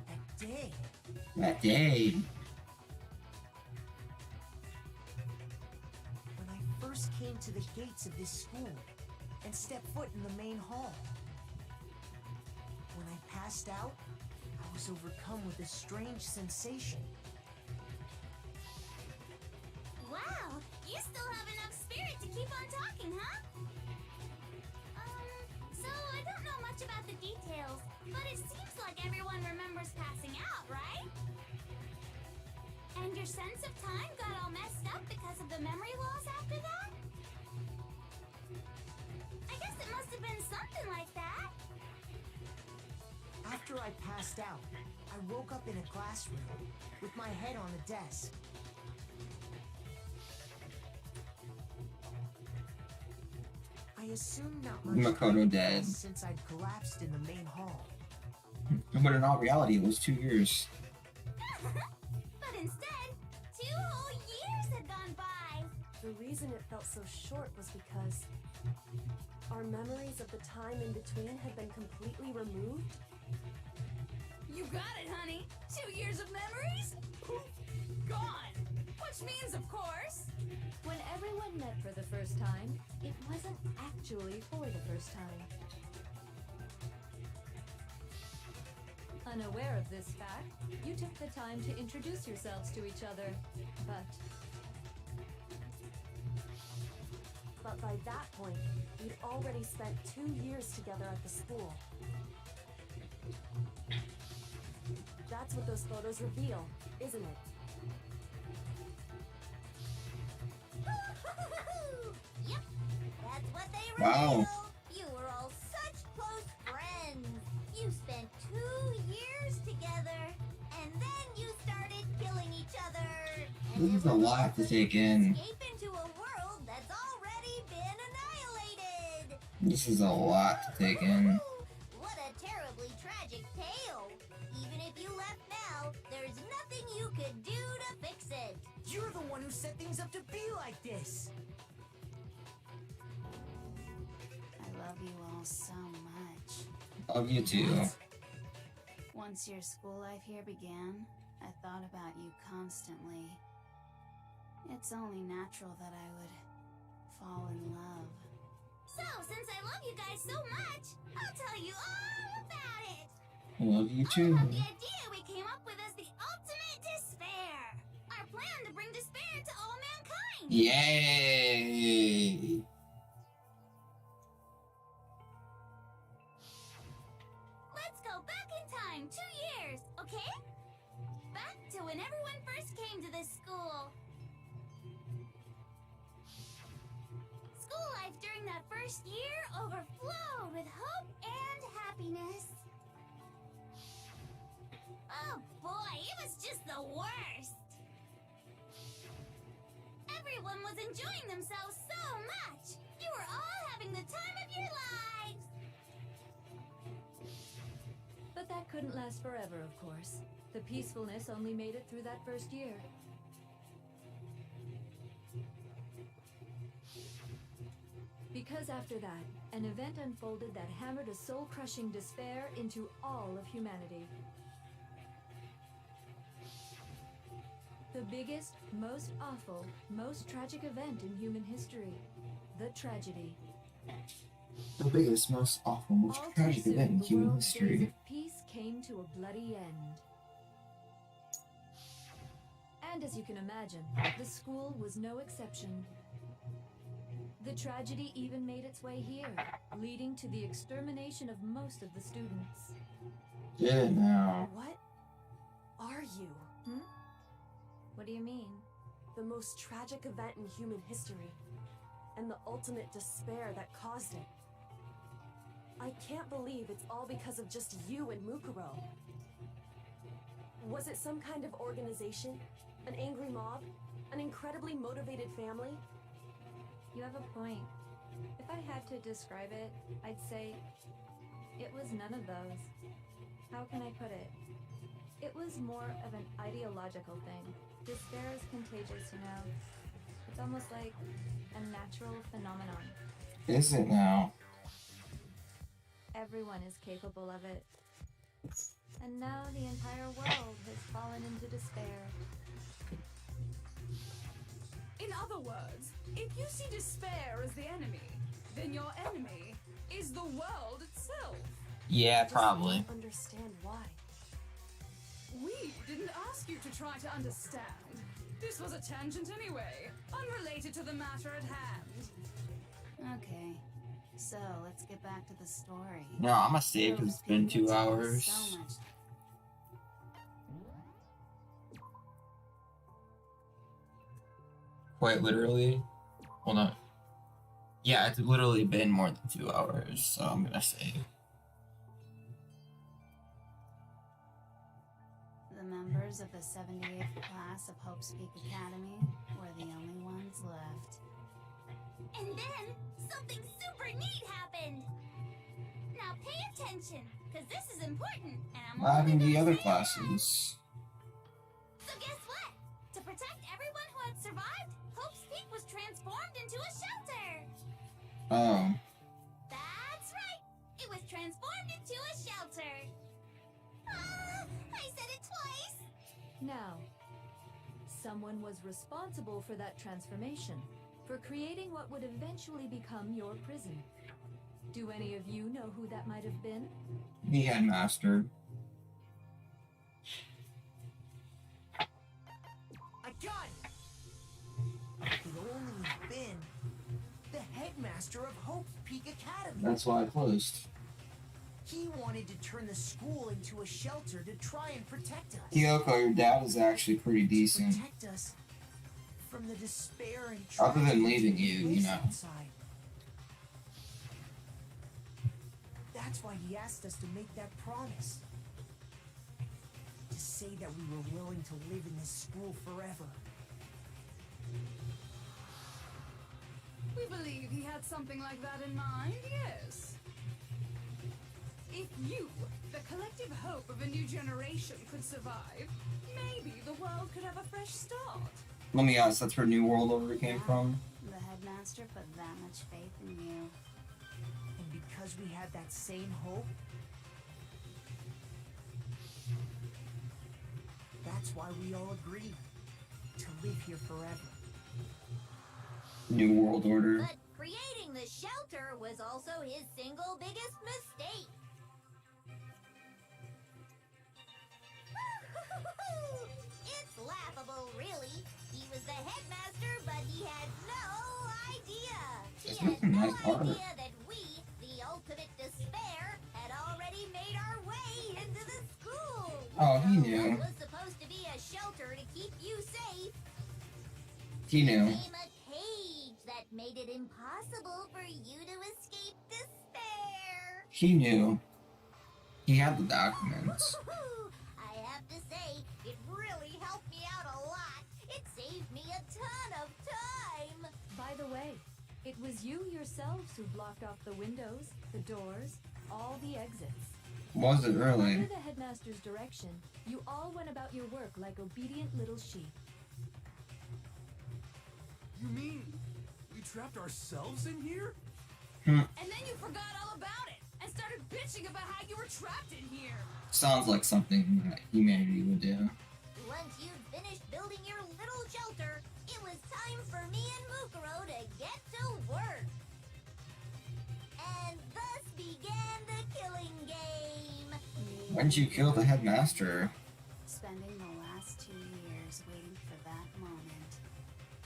that day.
That day.
the gates of this school and step foot in the main hall. When I passed out, I was overcome with a strange sensation.
Wow, you still have enough spirit to keep on talking, huh? So I don't know much about the details, but it seems like everyone remembers passing out, right? And your sense of time got all messed up because of the memory loss after that? I guess it must have been something like that.
After I passed out, I woke up in a classroom with my head on a desk. I assumed not much
Makoto
had
dead.
passed since I'd collapsed in the main hall.
But in all reality, it was 2 years.
But instead, 2 whole years had gone by.
The reason it felt so short was because our memories of the time in between had been completely removed.
You got it, honey. 2 years of memories? Poof, gone. Which means, of course,
When everyone met for the first time, it wasn't actually for the first time. Unaware of this fact, you took the time to introduce yourselves to each other,
But by that point, we'd already spent 2 years together at the school. That's what those photos reveal, isn't it?
Yep, that's what they
Wow.
reveal. You were all such close friends. You spent 2 years together, and then you started killing each other. And
This
it
is a
was
lot
all
to
so
take
you could
in.
escape into a world that's already been annihilated.
This is a lot to take in.
What a terribly tragic tale. Even if you left now, there's nothing you could do to fix it.
You're the one who set things up to be like this.
I love you all so much.
Love you too.
Once your school life here began, I thought about you constantly. It's only natural that I would fall in love.
So, since I love you guys so much, I'll tell you all about it.
Love you
All
too.
about the idea we came up with as the ultimate despair. Our plan to bring despair to all mankind.
Yay!
Let's go back in time 2 years, okay? Back to when everyone first came to this school. School life during that first year overflowed with hope and happiness. Oh boy, it was just the worst. Everyone was enjoying themselves so much. You were all having the time of your lives.
but that couldn't last forever, of course. The peacefulness only made it through that first year. Because after that, an event unfolded that hammered a soul-crushing despair into all of humanity. The biggest, most awful, most tragic event in human history. The tragedy.
The biggest, most awful, most
All too
tragic
soon,
event in
the
human
world's days
history.
of peace came to a bloody end. And as you can imagine, the school was no exception. The tragedy even made its way here, leading to the extermination of most of the students.
Get it now.
What are you?
Hmm? What do you mean?
The most tragic event in human history, and the ultimate despair that caused it. I can't believe it's all because of just you and Mukuro. Was it some kind of organization? An angry mob? An incredibly motivated family?
You have a point. If I had to describe it, I'd say it was none of those. How can I put it? It was more of an ideological thing. Despair is contagious, you know. It's almost like a natural phenomenon.
Is it now?
Everyone is capable of it. And now the entire world has fallen into despair.
In other words, if you see despair as the enemy, then your enemy is the world itself.
Yeah,
Just
probably.
don't understand why.
We didn't ask you to try to understand. This was a tangent anyway, unrelated to the matter at hand.
Okay, so let's get back to the story.
No, I'm gonna save because it's been 2 hours.
So much.
Quite literally. Well, no. Yeah, it's literally been more than 2 hours, so I'm gonna save.
The members of the 78th class of Hope's Peak Academy were the only ones left.
And then something super neat happened. Now pay attention, because this is important, and I'm
Not
only
having the
gonna
other
say it
classes.
So guess what? To protect everyone who had survived, Hope's Peak was transformed into a shelter.
Oh.
That's right. It was transformed into a shelter. I said it twice.
Now, someone was responsible for that transformation, for creating what would eventually become your prison. Do any of you know who that might have been?
The headmaster.
I got it! It could only have been the headmaster of Hope's Peak Academy.
That's why I closed.
He wanted to turn the school into a shelter to try and protect us.
Kyoko, your dad is actually pretty decent.
Protect us from the despair and
Other than
tragedy
leaving
that
you,
lives
you know.
outside. That's why he asked us to make that promise. To say that we were willing to live in this school forever.
We believe he had something like that in mind, yes. If you, the collective hope of a new generation, could survive, maybe the world could have a fresh start.
Let me ask, that's where New World Order came from?
The headmaster put that much faith in you.
And because we had that same hope, that's why we all agreed to live here forever.
New World Order.
But creating the shelter was also his single biggest mistake. It's laughable, really. He was the headmaster, but he had no idea. He
That's
had
a
no
nice art.
idea that we, the ultimate despair, had already made our way into the school.
Oh, he
So
knew.
what was supposed to be a shelter to keep you safe
He knew.
became a cage that made it impossible for you to escape despair.
He knew. He had the documents.
I have to say, it really helped me out a lot. It saved me a ton of time.
By the way, it was you yourselves who blocked off the windows, the doors, all the exits.
Was it really?
Under the headmaster's direction, you all went about your work like obedient little sheep.
You mean we trapped ourselves in here?
And then you forgot all about it and started bitching about how you were trapped in here.
Sounds like something that humanity would do.
Once you'd finished building your little shelter, it was time for me and Mukuro to get to work. And thus began the killing game.
When'd you kill the headmaster?
Spending the last 2 years waiting for that moment.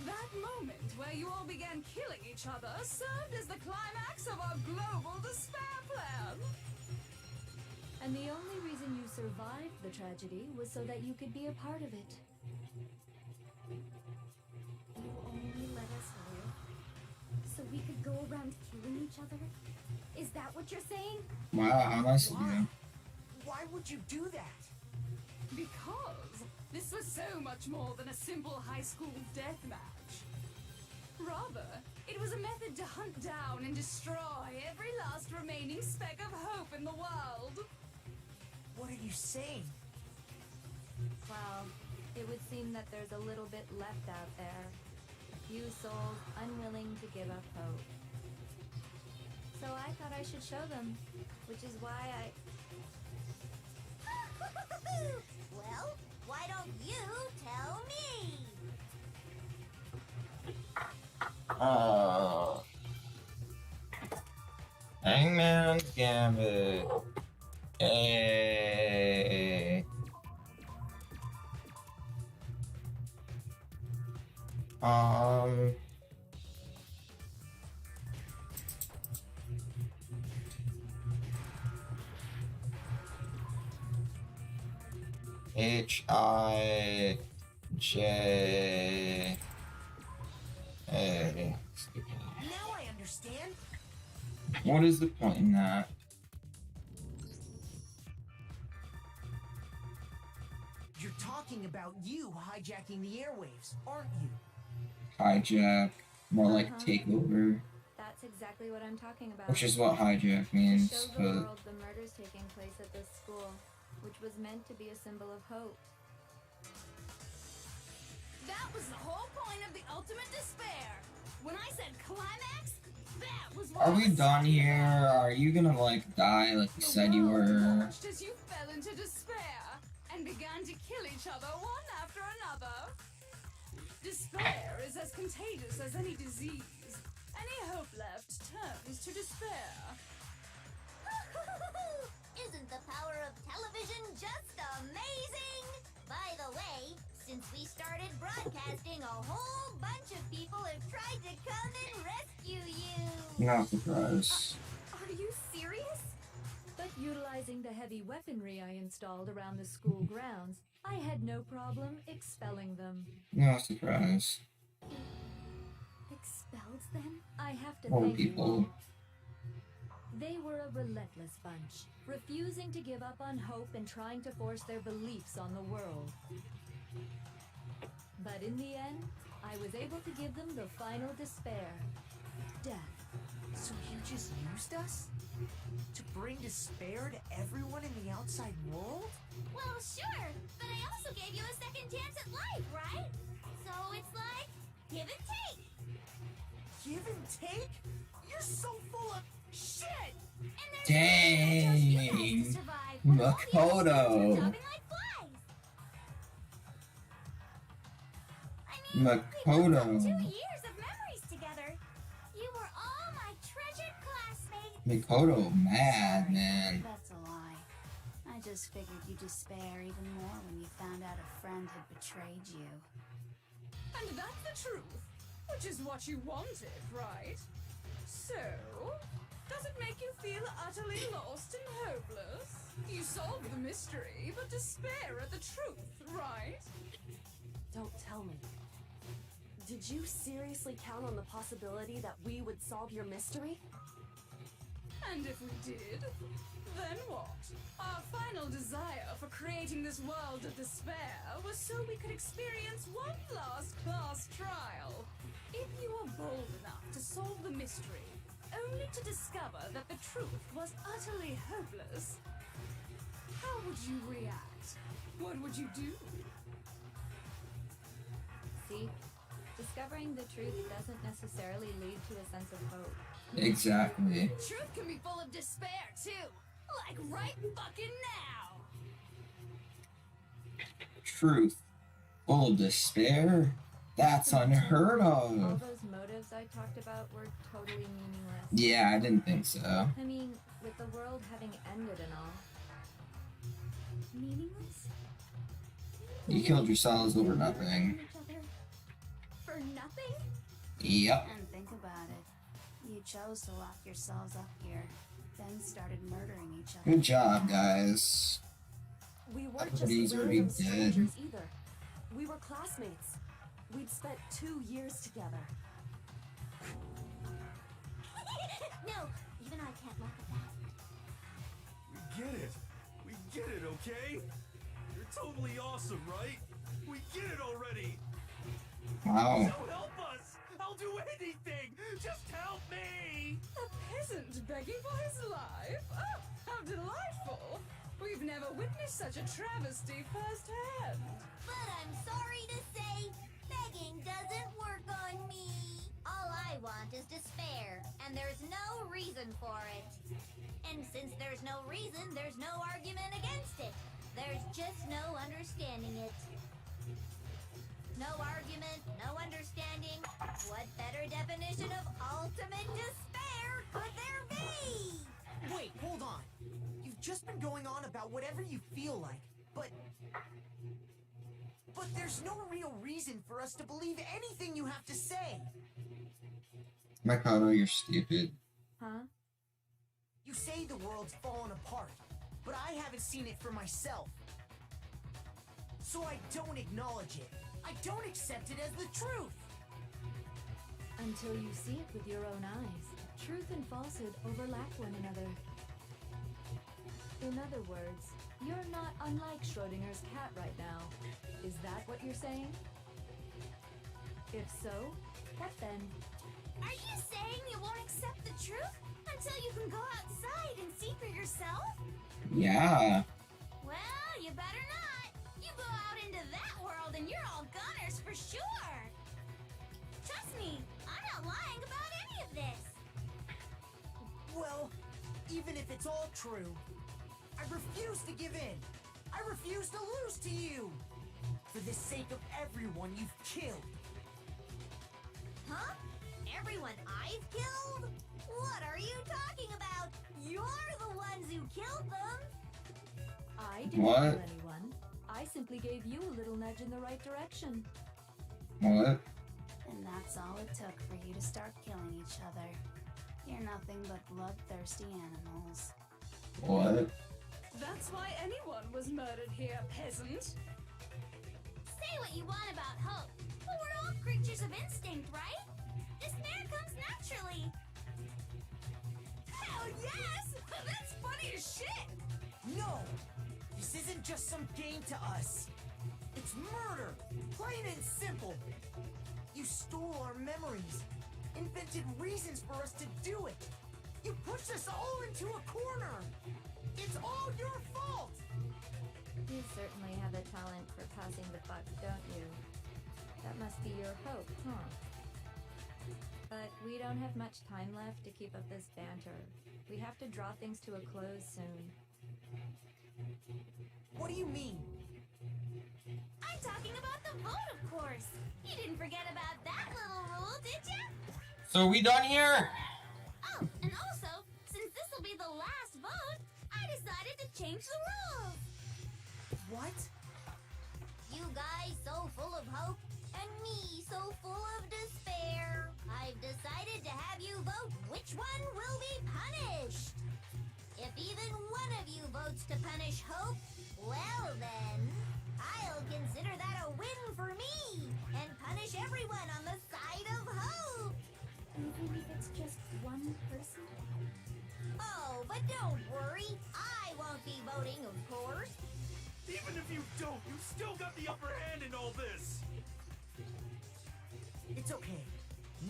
That moment where you all began killing each other served as the climax of our global despair plan.
And the only reason you survived the tragedy was so that you could be a part of it.
You only let us live so we could go around killing each other? Is that what you're saying?
Wow, how nice of you.
Why would you do that?
Because this was so much more than a simple high school death match. Rather, it was a method to hunt down and destroy every last remaining speck of hope in the world.
What are you saying?
Well, it would seem that there's a little bit left out there. A few souls unwilling to give up hope. So I thought I should show them, which is why I...
Well, why don't you tell me?
Hangman's Gambit. Hey. H-I-J... A.
Now I understand.
What is the point in that?
You're talking about you hijacking the airwaves, aren't you?
Hijack. More like takeover.
That's exactly what I'm talking about.
Which is what hijack
To
means.
show the world the murders taking place at this school, which was meant to be a symbol of hope.
That was the whole point of the ultimate despair. When I said climax, that was what
Are we done here? Are you gonna like die like you said you were?
watched as you fell into despair and began to kill each other one after another. Despair is as contagious as any disease. Any hope left turns to despair.
Isn't the power of television just amazing? By the way, since we started broadcasting, a whole bunch of people have tried to come and rescue you.
Not surprised.
Are you serious? But utilizing the heavy weaponry I installed around the school grounds, I had no problem expelling them.
No surprise.
Expelled them? I have to
Poor
thank you
people.
all. They were a relentless bunch, refusing to give up on hope and trying to force their beliefs on the world. But in the end, I was able to give them the final despair. Death.
So you just used us? To bring despair to everyone in the outside world?
Well, sure, but I also gave you a second chance at life, right? So it's like, give and take.
Give and take? You're so full of shit!
Dang. Makoto. Makoto.
2 years of memories together. You were all my treasured classmates.
Makoto mad, man.
That's a lie. I just figured you'd despair even more when you found out a friend had betrayed you.
And that's the truth, which is what you wanted, right? So, does it make you feel utterly lost and hopeless? You solved the mystery, but despair at the truth, right?
Don't tell me. Did you seriously count on the possibility that we would solve your mystery?
And if we did, then what? Our final desire for creating this world of despair was so we could experience one last class trial. If you were bold enough to solve the mystery, only to discover that the truth was utterly hopeless, how would you react? What would you do?
See? Discovering the truth doesn't necessarily lead to a sense of hope.
Exactly.
Truth can be full of despair, too. Like right fucking now.
Truth. Full of despair? That's unheard
All
of.
those motives I talked about were totally meaningless.
Yeah, I didn't think so.
I mean, with the world having ended and all. Meaningless?
You killed yourselves over nothing.
Each other for nothing?
Yep.
And think about it. You chose to lock yourselves up here, then started murdering each other.
Good job, guys.
We weren't
Everybody's
just
already
random
dead.
strangers either. We were classmates. We'd spent 2 years together.
No, even I can't laugh at that.
We get it. We get it, okay? You're totally awesome, right? We get it already.
Wow.
So help us. I'll do anything. Just help me.
A peasant begging for his life? Oh, how delightful! We've never witnessed such a travesty firsthand.
But I'm sorry to say, begging doesn't work on me. All I want is despair, and there's no reason for it. And since there's no reason, there's no argument against it. There's just no understanding it. No argument, no understanding. What better definition of ultimate despair could there be?
Wait, hold on. You've just been going on about whatever you feel like, but there's no real reason for us to believe anything you have to say.
Makoto, you're stupid.
Huh?
You say the world's fallen apart, but I haven't seen it for myself. So I don't acknowledge it. I don't accept it as the truth.
Until you see it with your own eyes, truth and falsehood overlap one another. In other words, you're not unlike Schrodinger's cat right now. Is that what you're saying? If so, what then?
Are you saying you won't accept the truth until you can go outside and see for yourself?
Yeah.
Well, you better not. You go out into that world and you're all gunners for sure. Trust me, I'm not lying about any of this.
Well, even if it's all true, I refuse to give in. I refuse to lose to you. For the sake of everyone you've killed.
Huh? Everyone I've killed? What are you talking about? You're the ones who killed them.
I didn't
What?
kill anyone. I simply gave you a little nudge in the right direction.
What?
And that's all it took for you to start killing each other. You're nothing but bloodthirsty animals.
What?
That's why anyone was murdered here, peasant.
Say what you want about hope, but we're all creatures of instinct, right? Despair comes naturally.
Hell yes! That's funny as shit!
No! This isn't just some game to us. It's murder! Plain and simple! You stole our memories, invented reasons for us to do it. You pushed us all into a corner! It's all your fault!
You certainly have a talent for passing the buck, don't you? That must be your hope, huh? But we don't have much time left to keep up this banter. We have to draw things to a close soon.
What do you mean?
I'm talking about the vote, of course. You didn't forget about that little rule, did you?
So are we done here?
Oh, and also, since this will be the last vote, I decided to change the rules.
What?
You guys so full of hope, and me so full of despair. I've decided to have you vote which one will be punished. If even one of you votes to punish hope, well then, I'll consider that a win for me, and punish everyone on the side of hope.
Even if it's just one person?
Oh, but don't worry, I won't be voting, of course.
Even if you don't, you still got the upper hand in all this!
It's okay.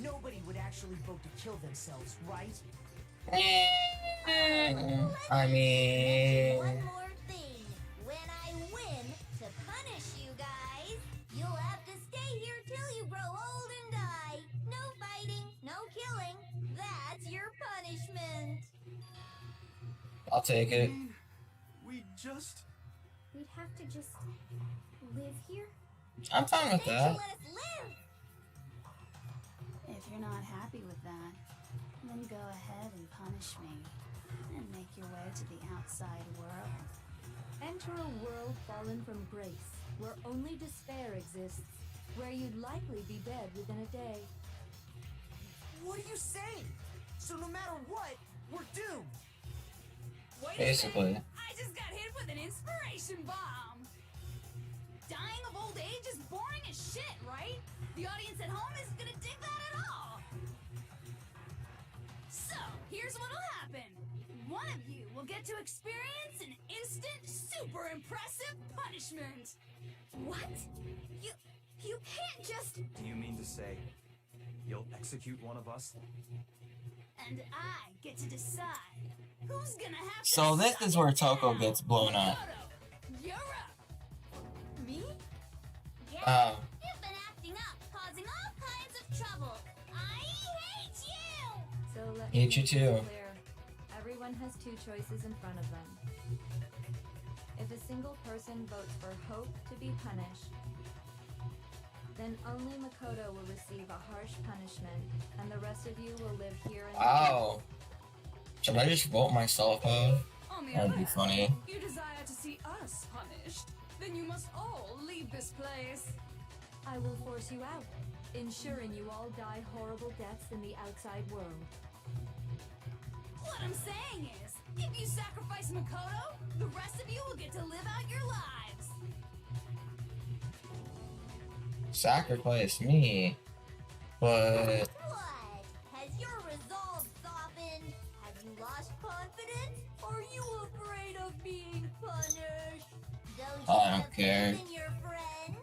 Nobody would actually vote to kill themselves, right?
I mean...
One more thing. When I win, to punish you guys, you'll have to stay here till you grow old and die. No fighting, no killing. That's your punishment.
I'll take it.
We just...
We'd have to just live here?
I'm fine with
Then
that.
you let us live.
If you're not happy with that, then go ahead and punish me. And make your way to the outside world.
Enter a world fallen from grace, where only despair exists, where you'd likely be dead within a day.
What are you saying? So no matter what, we're doomed.
Wait
Basically.
a minute. I just got hit with an inspiration bomb. Dying of old age is boring as shit, right? The audience at home isn't gonna dig that at all. So, here's what'll happen. One of you will get to experience an instant, super impressive punishment.
What? You can't just...
Do you mean to say you'll execute one of us?
And I get to decide who's gonna have
So
to
this is where Toko gets blown up.
Makoto, you're up.
Me?
Yeah, you've been acting up, causing all kinds of trouble. I hate you!
So let me
Hate you
make this
too.
clear. Everyone has two choices in front of them. If a single person votes for hope to be punished, then only Makoto will receive a harsh punishment, and the rest of you will live here in
Wow. Should I just vote myself out?
On the
That'd
other
be
hand,
funny.
you desire to see us punished, then you must all leave this place.
I will force you out, ensuring you all die horrible deaths in the outside world.
What I'm saying is, if you sacrifice Makoto, the rest of you will get to live out your lives.
Sacrifice me. But
What? Has your resolve softened? Have you lost confidence? Are you afraid of being punished? Don't you
I don't
have
care.
faith in your friends?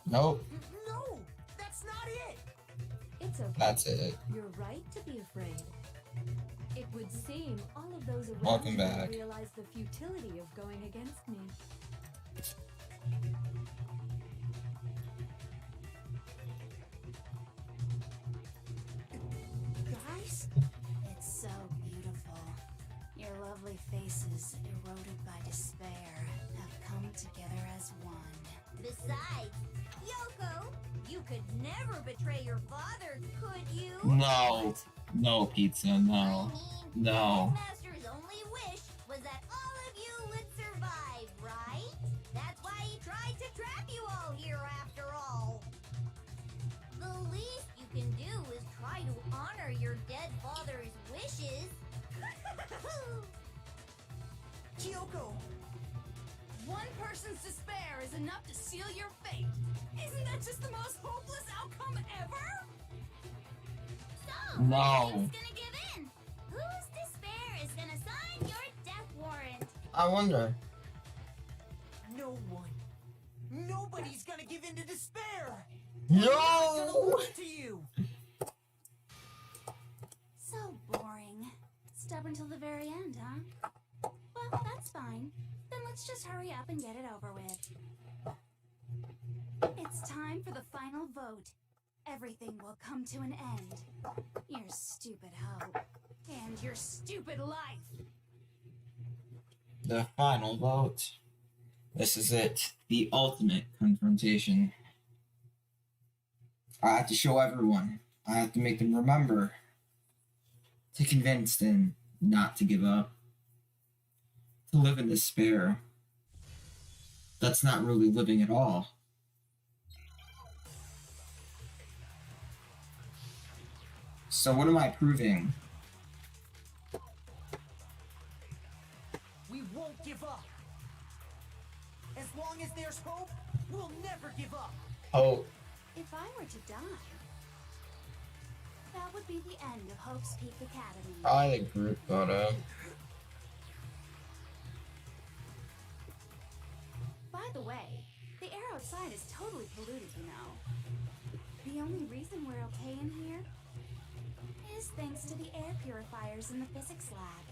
nope,
No, that's not it.
It's okay.
that's it.
You're right to be afraid. It would seem all of those around
Welcome
you
back.
realize the futility of going against me.
Guys, it's so beautiful. Your lovely faces, eroded by despair, have come together as one.
Besides, Yoko, you could never betray your father, could you?
No. No, pizza,
I
no.
mean,
No.
the Headmaster's only wish was that all of you would survive, right? That's why he tried to trap you all here after all. The least you can do is try to honor your dead father's wishes.
Kyoko,
One person's despair is enough to seal your fate. Isn't that just the most hopeless outcome ever?
So,
No.
who's gonna give in? Whose despair is gonna sign your death warrant?
I wonder.
no one. Nobody's gonna give in to despair.
No!
To you.
So boring. Stubborn till the very end, huh? Well, that's fine. Then let's just hurry up and get it over with. It's time for the final vote. Everything will come to an end. Your stupid hope. And your stupid life.
The final vote. This is it. The ultimate confrontation. I have to show everyone. I have to make them remember. To convince them not to give up. To live in despair. That's not really living at all. So what am I proving?
We won't give up. As long as there's hope, we'll never give up.
Oh,
If I were to die, that would be the end of Hope's Peak Academy.
probably the group photo.
By the way, the air outside is totally polluted, you know. The only reason we're okay in here is thanks to the air purifiers in the physics lab.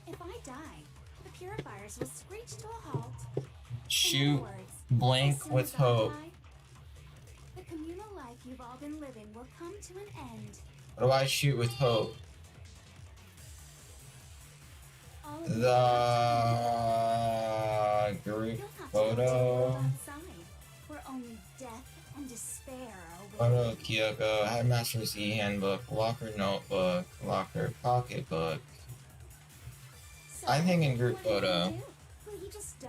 If I die, the purifiers will screech to a halt. In
Shoot
other words,
blank
as soon
with
as I
hope.
die, the communal life you've all been living will come to an end.
What do I shoot with hope?
All of you
The group
You'll have to
photo.
outside, where only death and despair are
Photo
waiting.
Kyoko, Headmaster's e-handbook, locker notebook, locker pocketbook.
So,
I think in group
what are you
photo.
gonna do? Will you just die?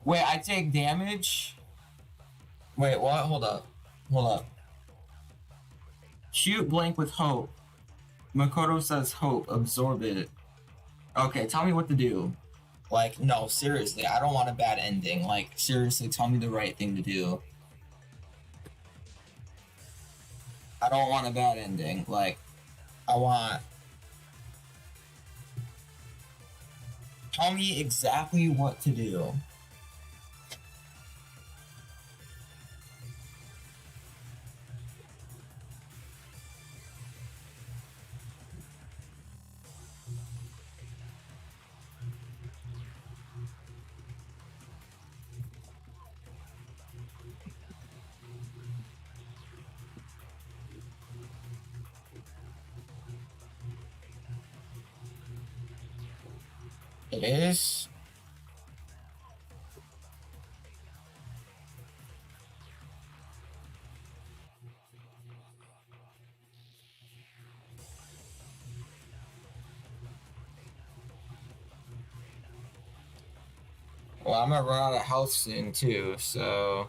Wait, I take damage? Wait, what? Hold up. Hold up. Shoot blank with hope. Makoto says hope. Absorb it. Okay, tell me what to do. Like, no, seriously, I don't want a bad ending. Like, seriously, tell me the right thing to do. I don't want a bad ending. Like, I want... Tell me exactly what to do. It is? Well, I'm gonna run out of health soon too, so...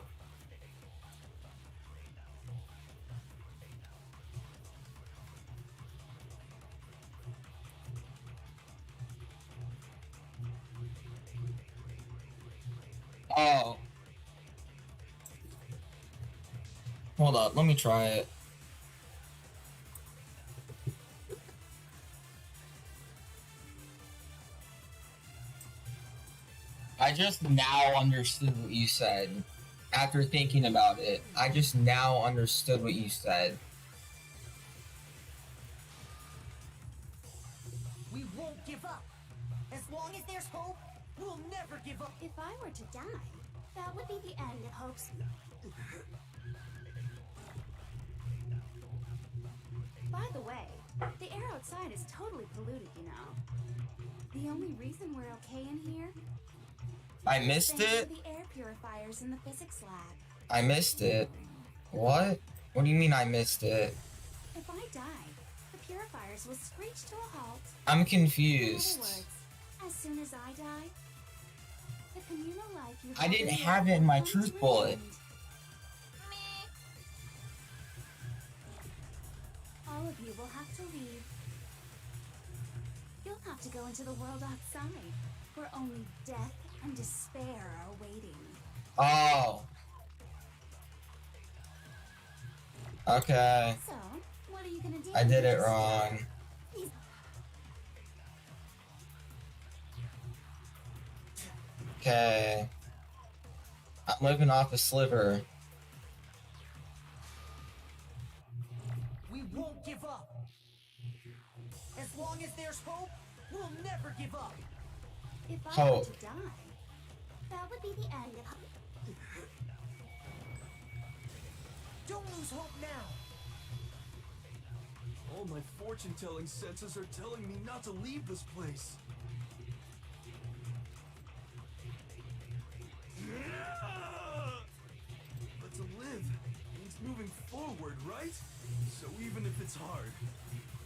Oh. Hold up, let me try it. I just now understood what you said. After thinking about it, I just now understood what you said.
We won't give up. As long as there's hope, we'll never give up.
If I were to die, that would be the end of Hope's. By the way, the air outside is totally polluted, you know. The only reason we're okay in here...
I missed
thanks
it?
to the air purifiers in the physics lab.
I missed it. What? What do you mean I missed it?
If I die, the purifiers will screech to a halt.
I'm
In
confused.
other words, as soon as I die, the communal life you
I didn't
already
have it in my
will come to
truth
an
bullet.
end. All of you will have to leave. You'll have to go into the world outside, where only death and despair are waiting.
Oh. Okay.
So, what are you gonna do?
I did it wrong. Okay. I'm living off a sliver.
We won't give up. As long as there's hope, we'll never give up.
If I were
Hope.
to die, that would be the end of hope.
Don't lose hope now.
All my fortune-telling senses are telling me not to leave this place. But to live means moving forward, right? So even if it's hard,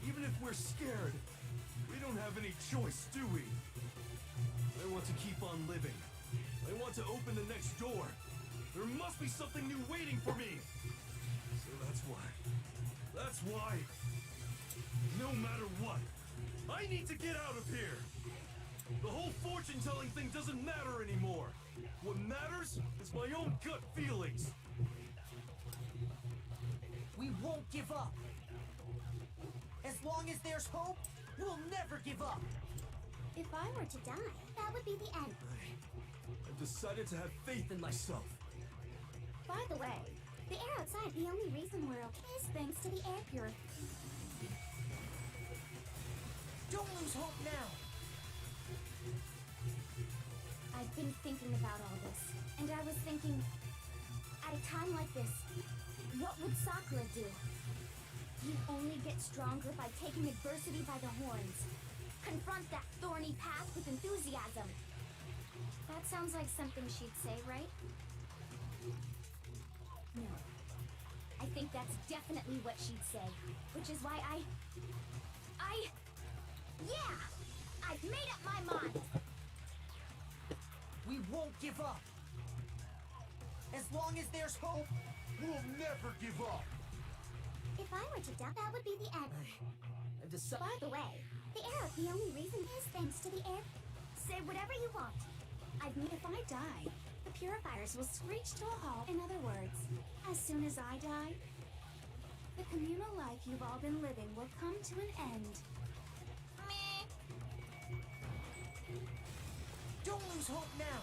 even if we're scared, we don't have any choice, do we? I want to keep on living. I want to open the next door. There must be something new waiting for me. So that's why, no matter what, I need to get out of here. The whole fortune-telling thing doesn't matter anymore. What matters is my own gut feelings.
We won't give up. As long as there's hope, we'll never give up.
If I were to die, that would be the end.
I've decided to have faith in myself.
By the way, the air outside, the only reason we're okay is thanks to the air purifier.
Don't lose hope now.
I've been thinking about all this, and I was thinking, at a time like this, what would Sakura do? You only get stronger by taking adversity by the horns. Confront that thorny path with enthusiasm. That sounds like something she'd say, right? No. I think that's definitely what she'd say, which is why yeah! I've made up my mind!
We won't give up. As long as there's hope, we'll never give up.
If I were to die, that would be the end.
I've decided.
By the way, the air, the only reason is thanks to the air. Say whatever you want. If I die, the purifiers will screech to a halt. In other words, as soon as I die, the communal life you've all been living will come to an end.
Don't lose hope now.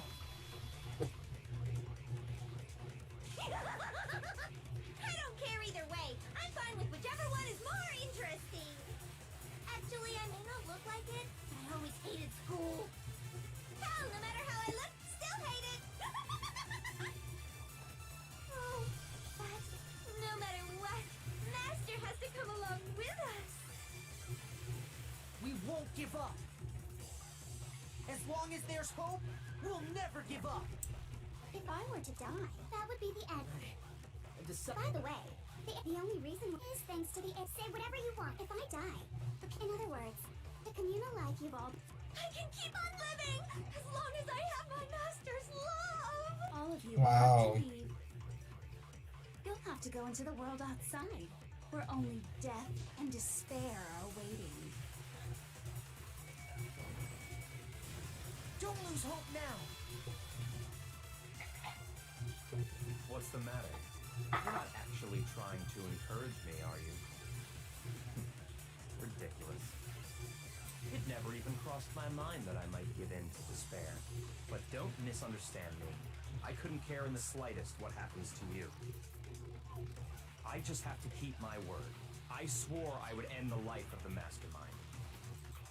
I don't care either way. I'm fine with whichever one is more interesting. Actually, I may not look like it, but I always hated school. Hell, no matter how I look, still hate it. Oh, but no matter what, Master has to come along with us.
We won't give up. As long as there's hope, we'll never give up.
If I were to die, that would be the end. By the way, the only reason is thanks to the say whatever you want. If I die, in other words, the communal life you've all. I can keep on living as long as I have my master's love. All of you will have to leave. You'll have to go into the world outside, where only death and despair are waiting.
Don't lose hope now.
What's the matter? You're not actually trying to encourage me, are you? Ridiculous. It never even crossed my mind that I might give in to despair. But don't misunderstand me. I couldn't care in the slightest what happens to you. I just have to keep my word. I swore I would end the life of the mastermind.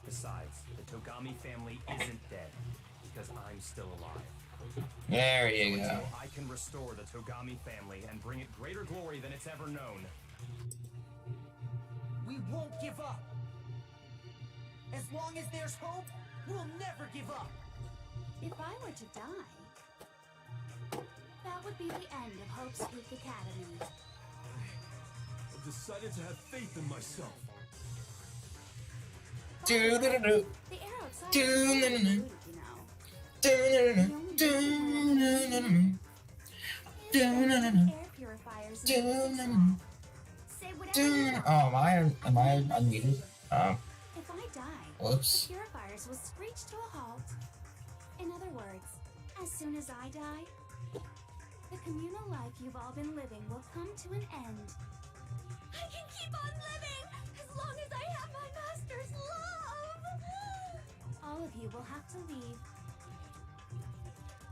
Besides, the Togami family isn't dead, because I'm still alive.
There you go.
Until I can restore the Togami family and bring it greater glory than it's ever known.
We won't give up. As long as there's hope, we'll never give up.
If I were to die, that would be the end of Hope's Peak Academy.
I've decided to have faith in myself.
Do-do-do-do.
The arrow itself
Do-do-do-do.
you know. Air purifiers and say whatever you want.
Oh, am I unmuted? Oh,
If I die,
whoops.
the purifiers will screech to a halt. In other words, as soon as I die, the communal life you've all been living will come to an end. I can keep on living as long as I have my master's love. All of you will have to leave.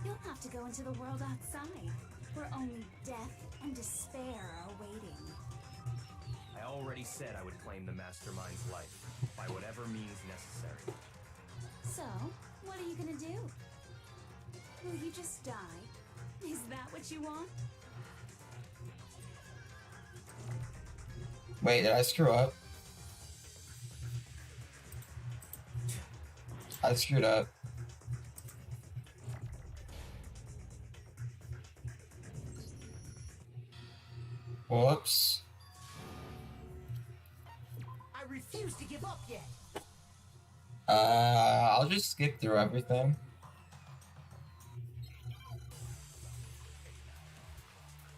You'll have to go into the world outside, where only death and despair are waiting.
I already said I would claim the mastermind's life, by whatever means necessary.
So, what are you gonna do? Will you just die? Is that what you want?
Wait, did I screw up? I screwed up. Whoops.
I refuse to give up yet.
I'll just skip through everything.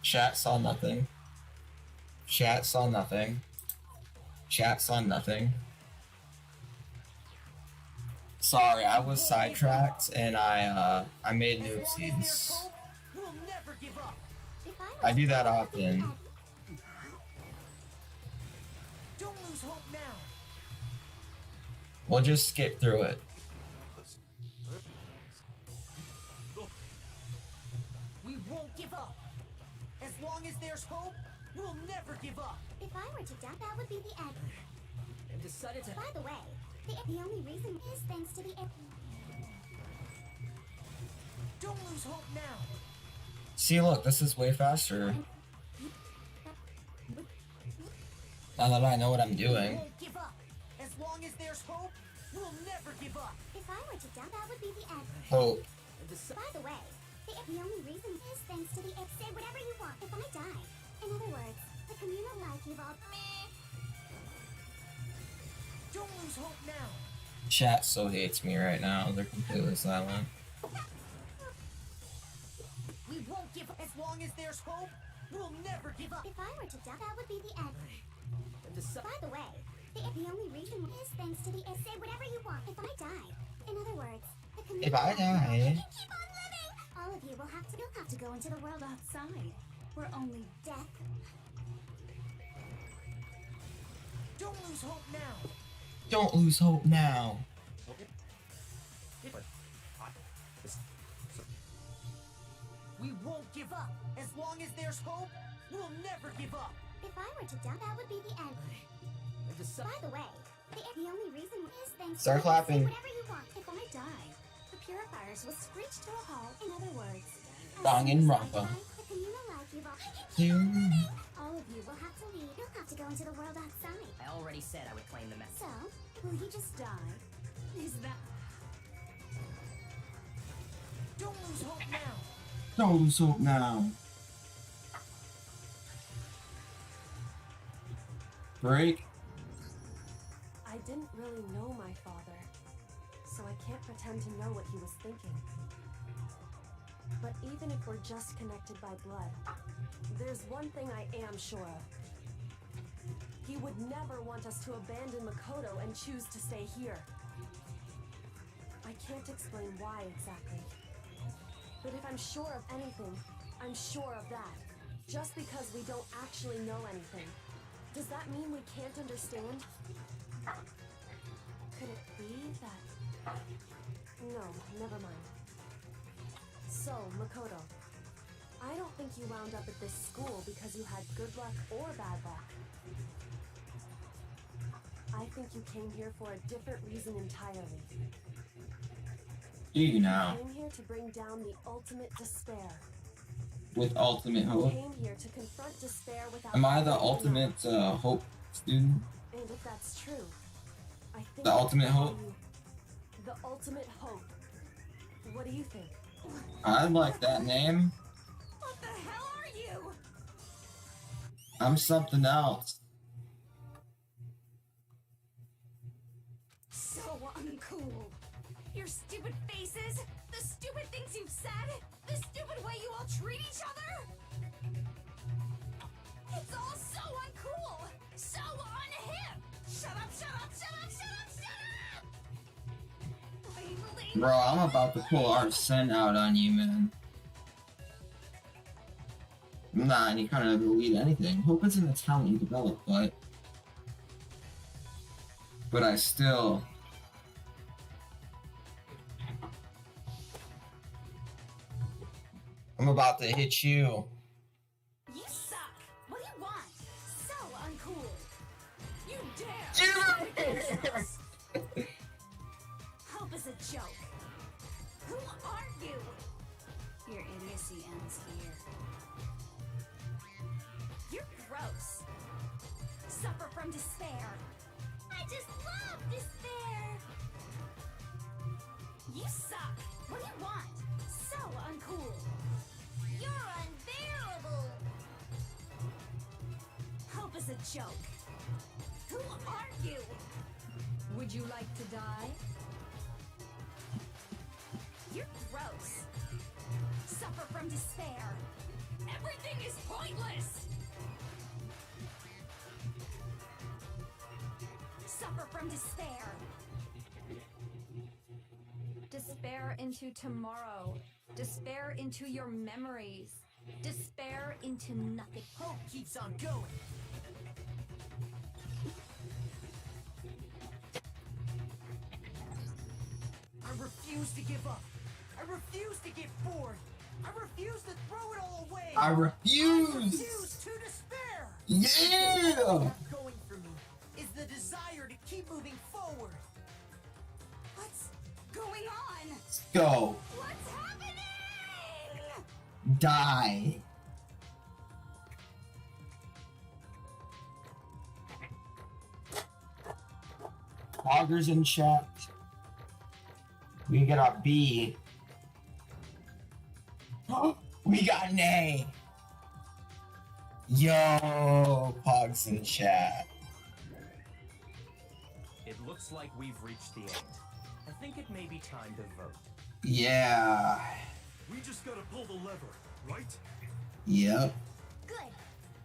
Chat saw nothing. Chat saw nothing. Chat saw nothing. Sorry, I was sidetracked and I made noopsies.
We'll never give up.
I do that often.
Don't lose hope now.
We'll just skip through it.
We won't give up. As long as there's hope, we'll never give up.
If I were to die, that would be the end.
I've decided to.
By the way, the only reason is thanks to the
Don't lose hope now.
See, look, this is way faster. Now that I know what I'm
We
doing.
won't give up. As long as there's hope, we'll never give up.
If I were to die, that would be the end.
Hope.
By the way, the only reason is thanks to the say whatever you want. If I die, in other words, the communal life you've all.
Don't lose hope now.
Chat so hates me right now. They're completely silent.
We won't give up. As long as there's hope, we'll never give up.
If I were to die, that would be the end. By the way, the only reason is thanks to the say whatever you want. If I die, in other words, the communal
If I
life
die.
keep on living. All of you will have to. You'll have to go into the world outside, where only death.
Don't lose hope now.
Don't lose hope now.
We won't give up. As long as there's hope, we'll never give up.
If I were to die, that would be the end. By the way, the only reason is thanks
Start
to
clapping.
say whatever you want. If I die, the purifiers will screech to a halt. In other words, as
Danganronpa.
soon as I die, the communal life you've all. All of you will have to leave. You'll have to go into the world outside.
I already said I would claim the message.
So, will you just die? Is that?
Don't lose hope now.
Don't lose hope now. Break.
I didn't really know my father, so I can't pretend to know what he was thinking. But even if we're just connected by blood, there's one thing I am sure of. He would never want us to abandon Makoto and choose to stay here. I can't explain why exactly. But if I'm sure of anything, I'm sure of that. Just because we don't actually know anything, does that mean we can't understand? Could it be that... No, never mind. So, Makoto, I don't think you wound up at this school because you had good luck or bad luck. I think you came here for a different reason entirely.
Do you now?
You came here to bring down the ultimate despair.
With ultimate
You
hope.
came here to confront despair without...
Am I the
giving up.
ultimate hope student?
And if that's true, I think...
The ultimate hope?
The ultimate hope. What do you think?
I like that name.
What the hell are you?
I'm something else.
So uncool. Your stupid faces, the stupid things you've said, the stupid way you all treat each other. It's all so uncool, so unhip. Shut up, shut up, shut up, shut up, shut up! Labeling.
Bro, I'm about to pull Arsene out on you, man. I'm not any kind of elite anything. Hope it's in the talent you develop, but I still... I'm about to hit you.
You suck. What do you want? So uncool. You dare. Hope is a joke. Who are you? Your idiocy ends here. You're gross. Suffer from despair.
I just love despair.
You suck. What do you want? So uncool.
You're unbearable.
Hope is a joke. Who are you?
Would you like to die?
You're gross. Suffer from despair. Everything is pointless. Suffer from despair.
Despair into tomorrow. Despair into your memories. Despair into nothing.
Hope keeps on going. I refuse to give up. I refuse to get bored. I refuse to throw it all away.
I refuse!
I refuse to despair.
Yeah!
Going for me is the desire to keep moving forward.
What's going on?
Let's go.
What's happening?
Die. Loggers in chat. We get a B. We got an A. Yo, Pogs in chat.
It looks like we've reached the end. I think it may be time to vote.
Yeah.
We just gotta pull the lever, right?
Yep.
Good.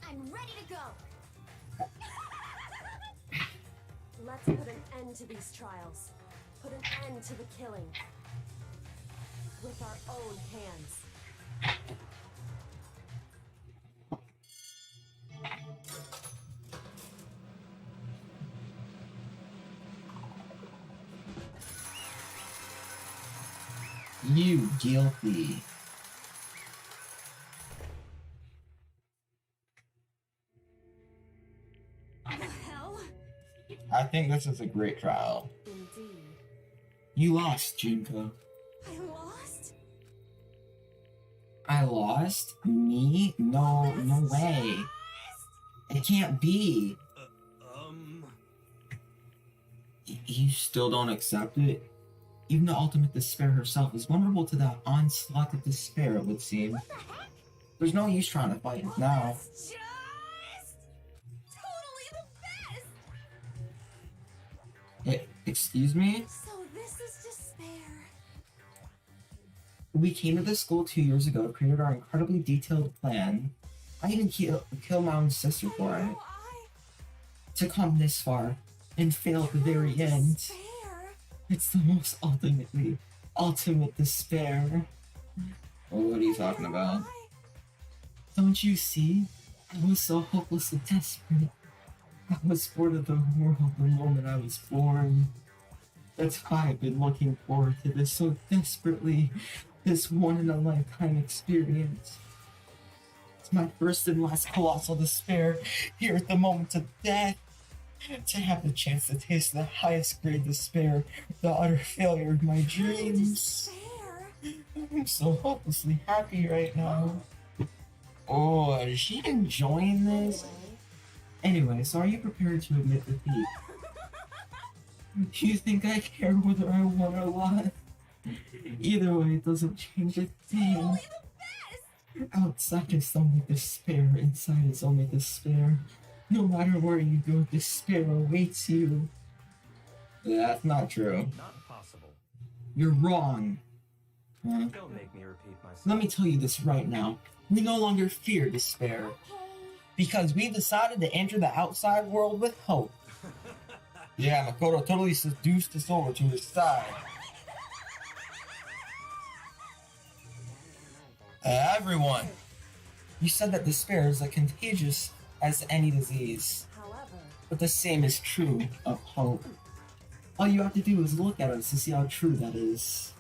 I'm ready to go.
Let's put an end to these trials. Put an end to the killing. With our own hands.
You guilty.
The hell?
I think this is a great trial.
Indeed.
You lost, Junko.
I lost?
I lost? Me? No, no way. It can't be. You still don't accept it? Even the ultimate despair herself is vulnerable to the onslaught of despair, it would seem.
What the heck?
There's no use trying to fight it now.
That's just totally the best.
Excuse me?
So this is despair.
We came to this school 2 years ago, created our incredibly detailed plan. I even kill my own sister for it. To come this far and fail at the very end.
Despair.
It's the most ultimate despair. Well, what are you talking about? Don't you see? I was so hopelessly desperate. I was bored of the world the moment I was born. That's why I've been looking forward to this so desperately. This one-in-a-lifetime experience. It's my first and last colossal despair here at the moment of death. To have the chance to taste the highest grade despair, the utter failure of my dreams. I'm so hopelessly happy right now. Oh, is she enjoying this? Anyway, so are you prepared to admit defeat? Do you think I care whether I won or lost? Either way, it doesn't change a thing. Outside is only despair, inside is only despair. No matter where you go, despair awaits you. That's not true.
Not possible.
You're wrong. Huh?
Don't make me repeat myself.
Let me tell you this right now. We no longer fear despair. Because we decided to enter the outside world with hope. Yeah, Makoto totally seduced us over to his side. Everyone! You said that despair is as contagious as any disease. But the same is true of hope. All you have to do is look at us to see how true that is.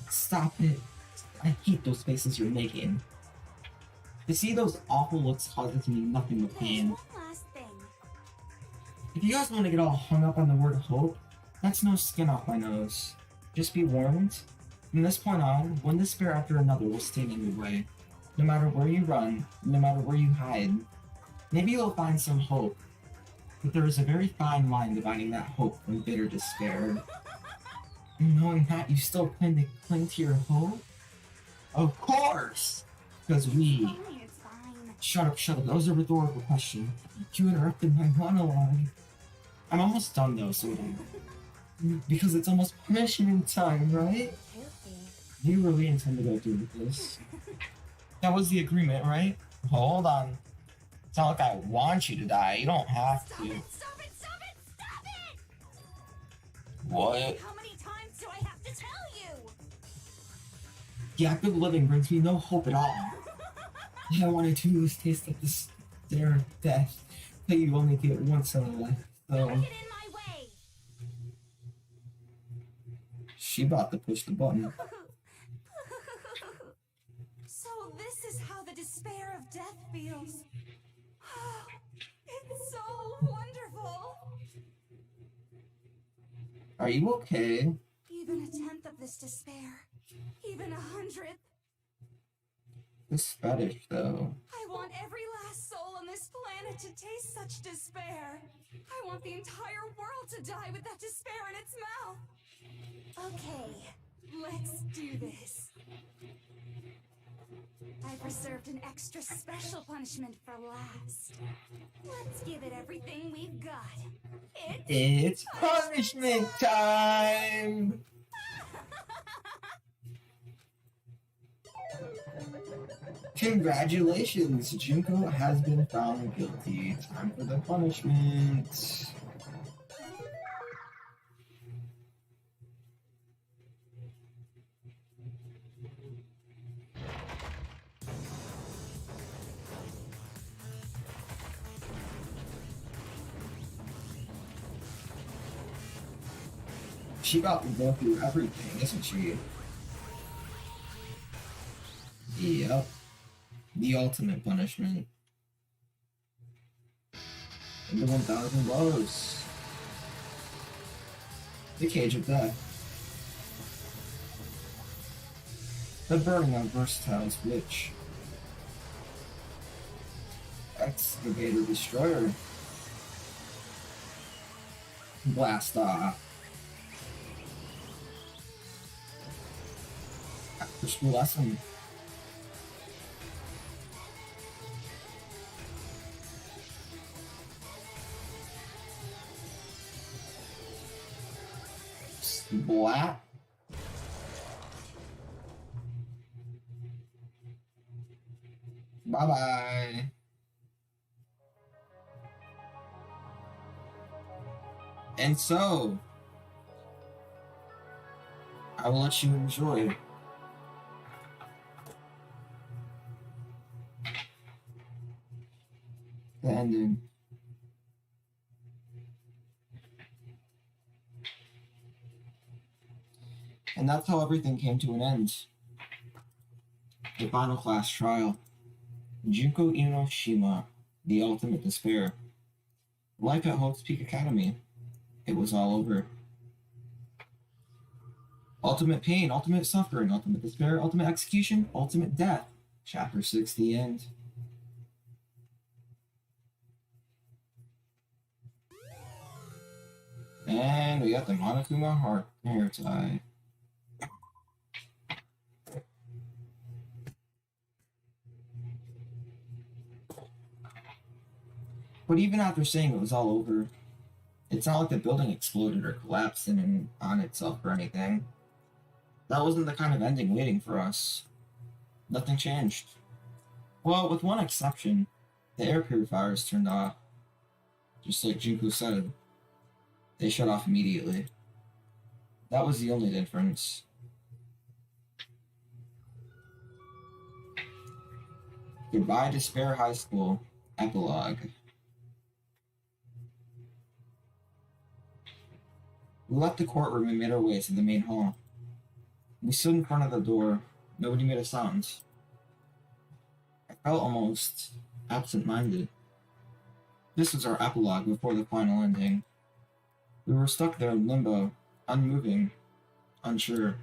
Stop it. I hate those faces you're making. To see those awful looks causes me nothing but pain. If you guys want to get all hung up on the word hope, that's no skin off my nose. Just be warned. From this point on, one despair after another will stand in your way. No matter where you run, no matter where you hide. Maybe you'll find some hope. But there is a very fine line dividing that hope from bitter despair. And knowing that, you still plan to cling to your hope? Of course! Because we... Shut up, that was a rhetorical question. You interrupted my monologue. I'm almost done though, sort of. Because it's almost punishment time, right? Do you really intend to go through with this? That was the agreement, right? Hold on. It's not like I want you to die. You don't have to.
Stop it!
What?
How many times do I have to tell you?
The act of living brings me no hope at all. All I want to do is taste of this stare of death that you only get once in a life, so...
Get in my way!
She about to push the button.
So this is how the despair of death feels. It's so wonderful.
Are you okay?
Even a tenth of this despair, even 100th.
This fetish, though.
I want every last soul on this planet to taste such despair. I want the entire world to die with that despair in its mouth. Okay, let's do this. I've reserved an extra special punishment for last. Let's give it everything we've got.
It's punishment time! Congratulations, Junko has been found guilty. Time for the punishment. She about to go through everything, isn't she? Yep. The ultimate punishment. And the 1,000 blows. The cage of death. The burning of Versatile's witch. Excavator destroyer. Blast off. After school lesson. Splat. Bye-bye. And so, I will let you enjoy the ending. And that's how everything came to an end. The final class trial. Junko Inoshima, the ultimate despair. Life at Hope's Peak Academy. It was all over. Ultimate pain, ultimate suffering, ultimate despair, ultimate execution, ultimate death. Chapter 6, the end. And we got the Monokuma heart hair tie. But even after saying it was all over, it's not like the building exploded or collapsed in and on itself or anything. That wasn't the kind of ending waiting for us. Nothing changed. Well, with one exception, the air purifiers turned off. Just like Junko said. They shut off immediately. That was the only difference. Goodbye, Despair High School. Epilogue. We left the courtroom and made our way to the main hall. We stood in front of the door. Nobody made a sound. I felt almost absent-minded. This was our epilogue before the final ending. We were stuck there in limbo, unmoving, unsure.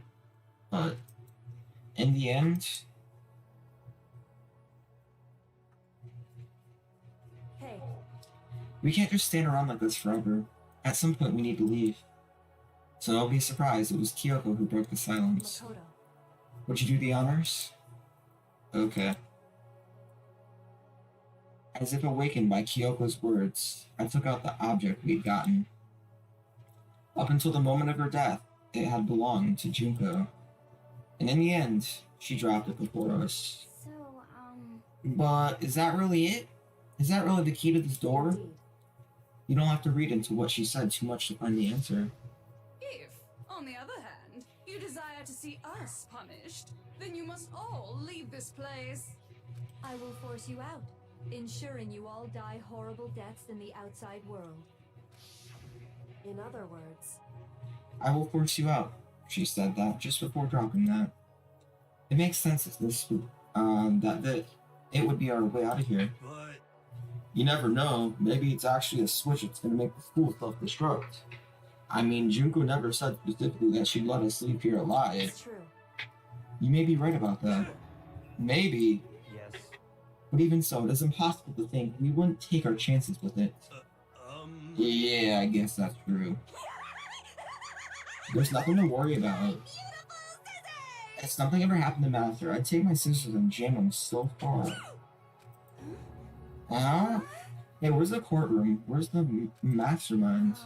But in the end...
Hey.
We can't just stand around like this forever. At some point we need to leave. So don't be surprised, it was Kyoko who broke the silence.
Makoto.
Would you do the honors? Okay. As if awakened by Kyoko's words, I took out the object we'd gotten. Up until the moment of her death, it had belonged to Junko. And in the end, she dropped it before us.
So,
But is that really it? Is that really the key to this door?
Indeed.
You don't have to read into what she said too much to find the answer.
If, on the other hand, you desire to see us punished, then you must all leave this place.
I will force you out, ensuring you all die horrible deaths in the outside world. In other words,
I will force you out. She said that just before dropping that. It makes sense that that it would be our way out of here.
But
You never know. Maybe it's actually a switch that's going to make the school self-destruct. I mean, Junko never said specifically that she'd let us leave here alive.
it's true.
You may be right about that. Maybe.
Yes.
But even so, it is impossible to think we wouldn't take our chances with it. Yeah, I guess that's true. There's nothing to worry about. If something ever happened to Master, I'd take my sisters and jam them so far. Huh? Hey, where's the courtroom? Where's the mastermind?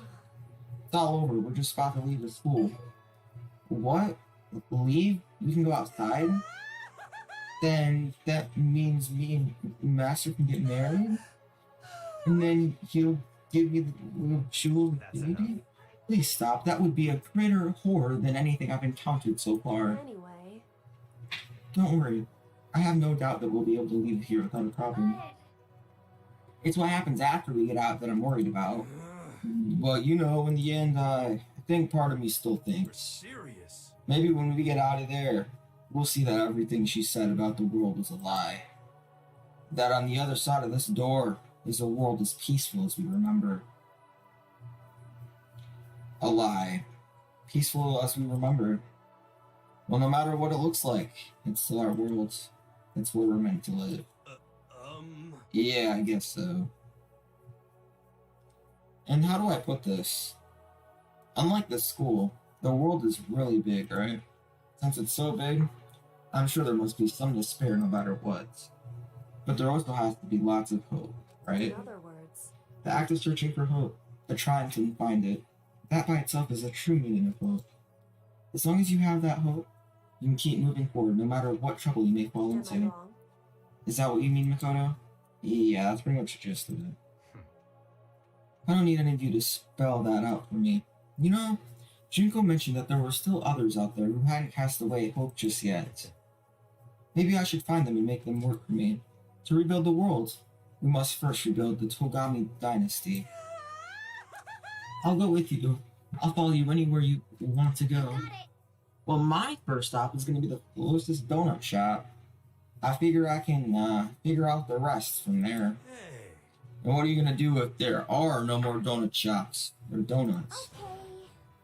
It's all over. We're just about to leave the school. What? Leave? We can go outside? Then that means me and Master can get married? And then he'll give me the little jewel baby? Please stop. That would be a greater horror than anything I've encountered so far.
Anyway,
Don't worry. I have no doubt that we'll be able to leave here without a problem. It's what happens after we get out that I'm worried about. But, you know, in the end, I think part of me still
we're
thinks.
serious.
Maybe when we get out of there, we'll see that everything she said about the world was a lie. That on the other side of this door is a world as peaceful as we remember. A lie. Peaceful as we remember. Well, no matter what it looks like, it's still our world. It's where we're meant to live. Yeah, I guess so. And how do I put this? Unlike the school, the world is really big, right? Since it's so big, I'm sure there must be some to spare no matter what. But there also has to be lots of hope, right?
In other words,
The act of searching for hope, the trying to find it, that by itself is a true meaning of hope. As long as you have that hope, you can keep moving forward no matter what trouble you may fall
am I
into.
wrong?
Is that what you mean, Makoto? Yeah, that's pretty much the gist of it. I don't need any of you to spell that out for me. You know, Junko mentioned that there were still others out there who hadn't cast away hope just yet. Maybe I should find them and make them work for me. To rebuild the world, we must first rebuild the Togami dynasty. I'll go with you. I'll follow you anywhere you want to go.
Got it.
Well, my first stop is going to be the closest donut shop. I figure I can figure out the rest from there.
Hey.
And what are you going to do if there are no more donut shops or donuts?
Okay.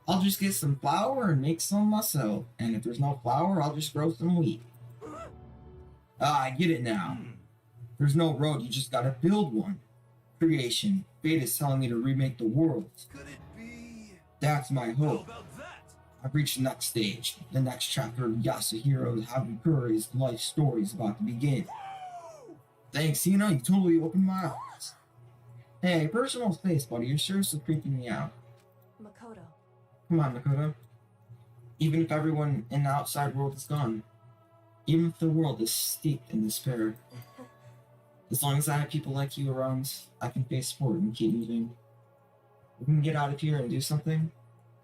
I'll just get some flour and make some myself. And if there's no flour, I'll just grow some wheat. Ah, I get it now. There's no road, you just gotta build one. Creation. Fate is telling me to remake the world.
Could it be?
That's my
How
hope.
about that?
I've reached the next stage. The next chapter of Yasuhiro Habukure's life story is about to begin. Thanks, Hina. You totally opened my eyes. Hey, personal space, buddy. You're seriously creeping me out.
Makoto.
Come on, Makoto. Even if everyone in the outside world is gone, even if the world is steeped in despair, as long as I have people like you around, I can face forward and keep moving. We can get out of here and do something,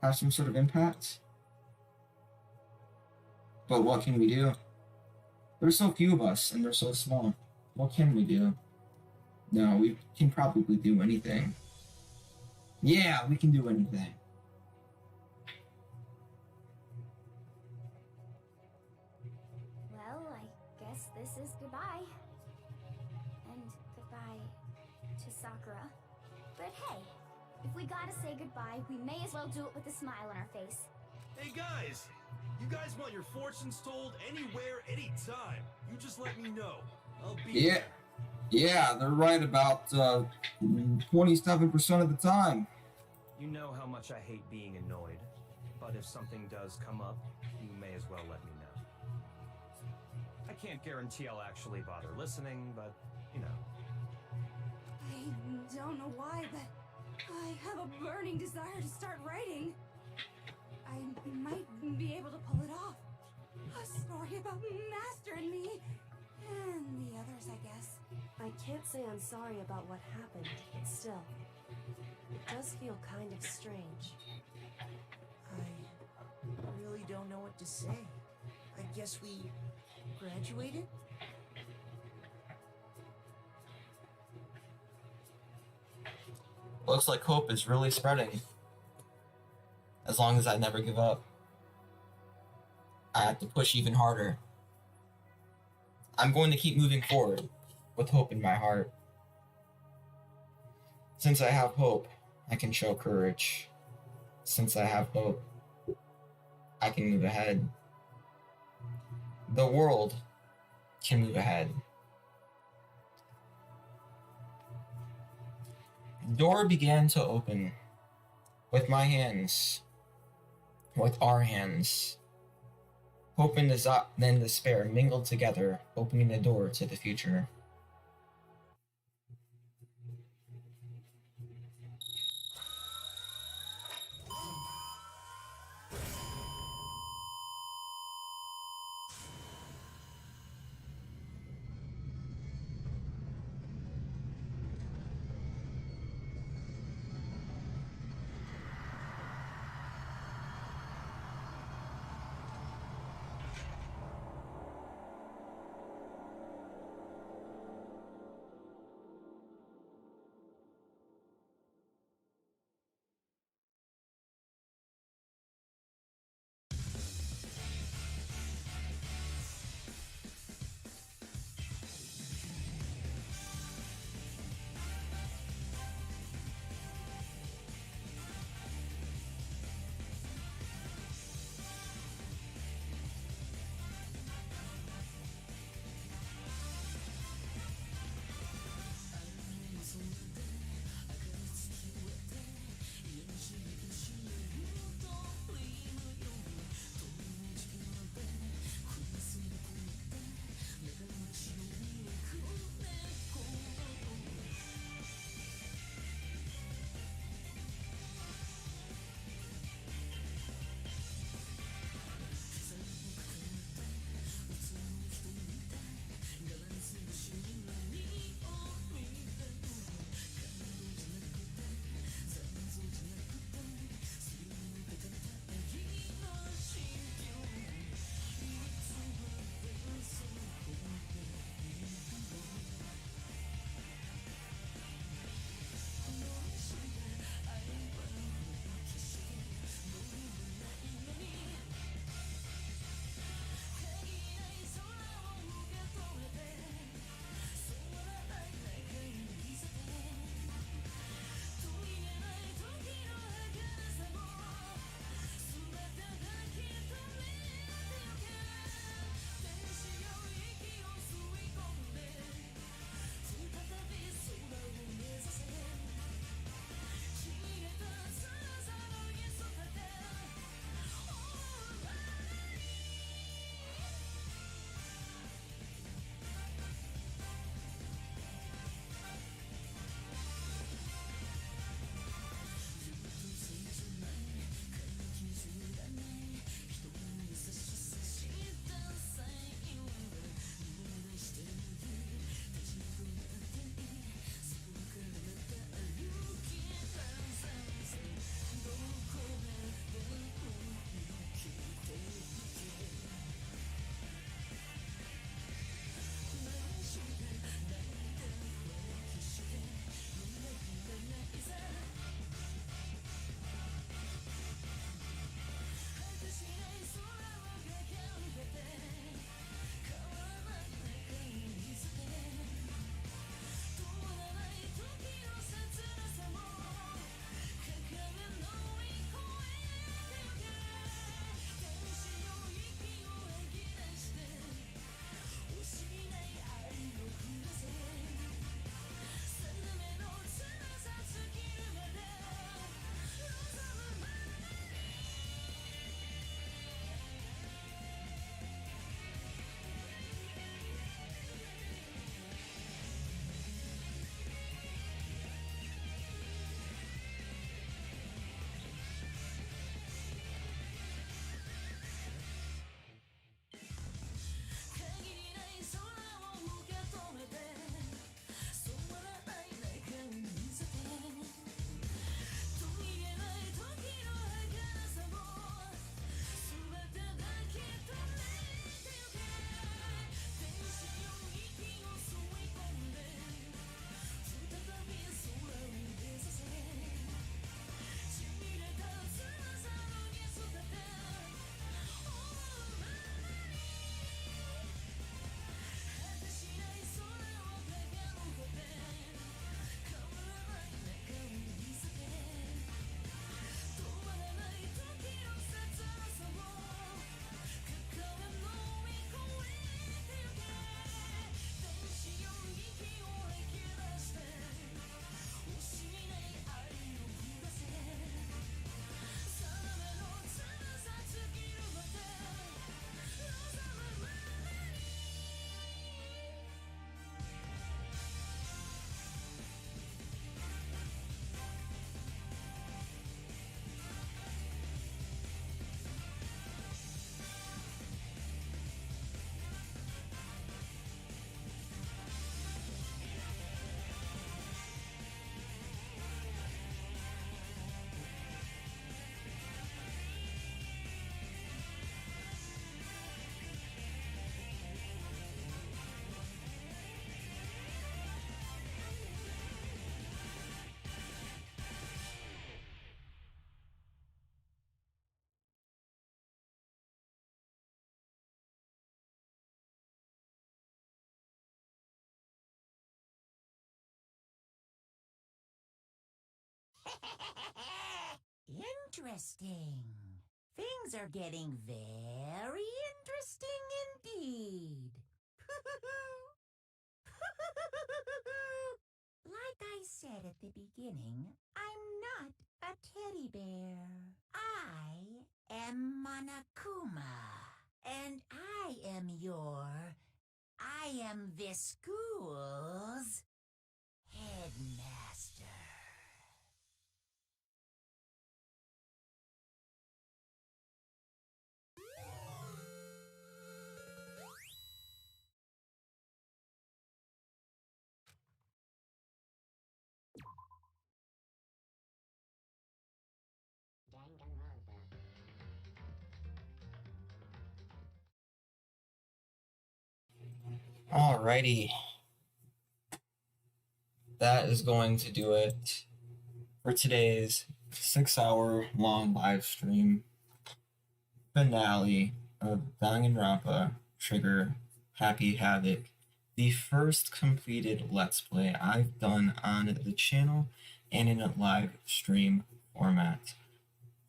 have some sort of impact. But what can we do? There's so few of us, and they're so small. What can we do? No, we can probably do anything. Yeah, we can do anything.
Well, I guess this is goodbye. And goodbye to Sakura. But hey, if we gotta say goodbye, we may as well do it with a smile on our face.
Hey guys! You guys want your fortunes told anywhere, anytime. You just let me know. I'll be
Yeah.
there.
Yeah, they're right about 27% of the time.
You know how much I hate being annoyed, but if something does come up, you may as well let me know. I can't guarantee I'll actually bother listening, but, you know.
I don't know why, but I have a burning desire to start writing. I might be able to pull it off. A story about Master and me, and the others, I guess.
I can't say I'm sorry about what happened, but still, it does feel kind of strange.
I really don't know what to say. I guess we graduated?
Looks like hope is really spreading. As long as I never give up. I have to push even harder. I'm going to keep moving forward with hope in my heart. Since I have hope, I can show courage. Since I have hope, I can move ahead. The world can move ahead. The door began to open with my hands, with our hands. Hope and then despair mingled together, opening the door to the future.
Interesting. Things are getting very interesting indeed. Like I said at the beginning, I'm not a teddy bear. I am Monokuma. And I am this school's headmaster.
Alrighty. That is going to do it for today's 6-hour long live stream finale of Danganronpa Trigger Happy Havoc, the first completed Let's Play I've done on the channel and in a live stream format.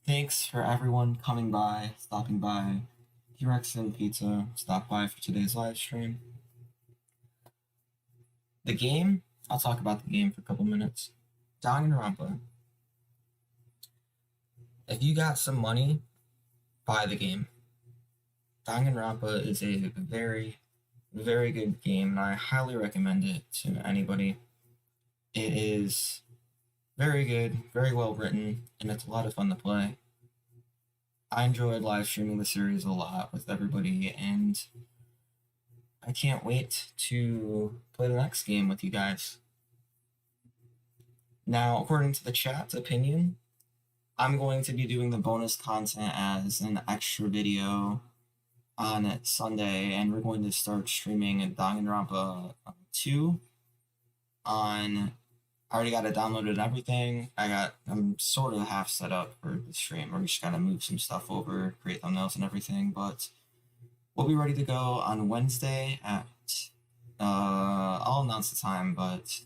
Thanks for everyone coming by, stopping by. T-Rex and Pizza stopped by for today's live stream. The game, I'll talk about the game for a couple minutes. Danganronpa. If you got some money, buy the game. Danganronpa is a very, very good game, and I highly recommend it to anybody. It is very good, very well written, and it's a lot of fun to play. I enjoyed live streaming the series a lot with everybody, and I can't wait to play the next game with you guys. Now, according to the chat's opinion, I'm going to be doing the bonus content as an extra video on Sunday, and we're going to start streaming Danganronpa 2 on... I already got it downloaded and everything. I'm sort of half set up for the stream. We just gotta move some stuff over, create thumbnails and everything, but we'll be ready to go on Wednesday at, I'll announce the time, but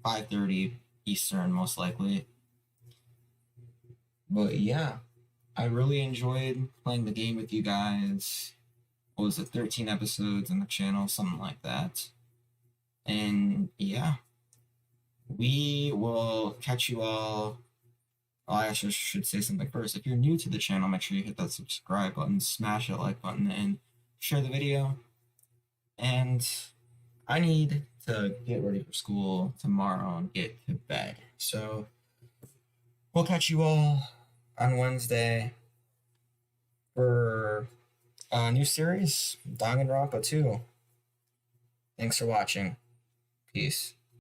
5:30 Eastern, most likely. But yeah, I really enjoyed playing the game with you guys. What was it, 13 episodes on the channel, something like that. And yeah, we will catch you all. Well, I actually should say something first. If you're new to the channel, make sure you hit that subscribe button, smash that like button, and share the video. And I need to get ready for school tomorrow and get to bed. So we'll catch you all on Wednesday for a new series, Danganronpa 2. Thanks for watching. Peace.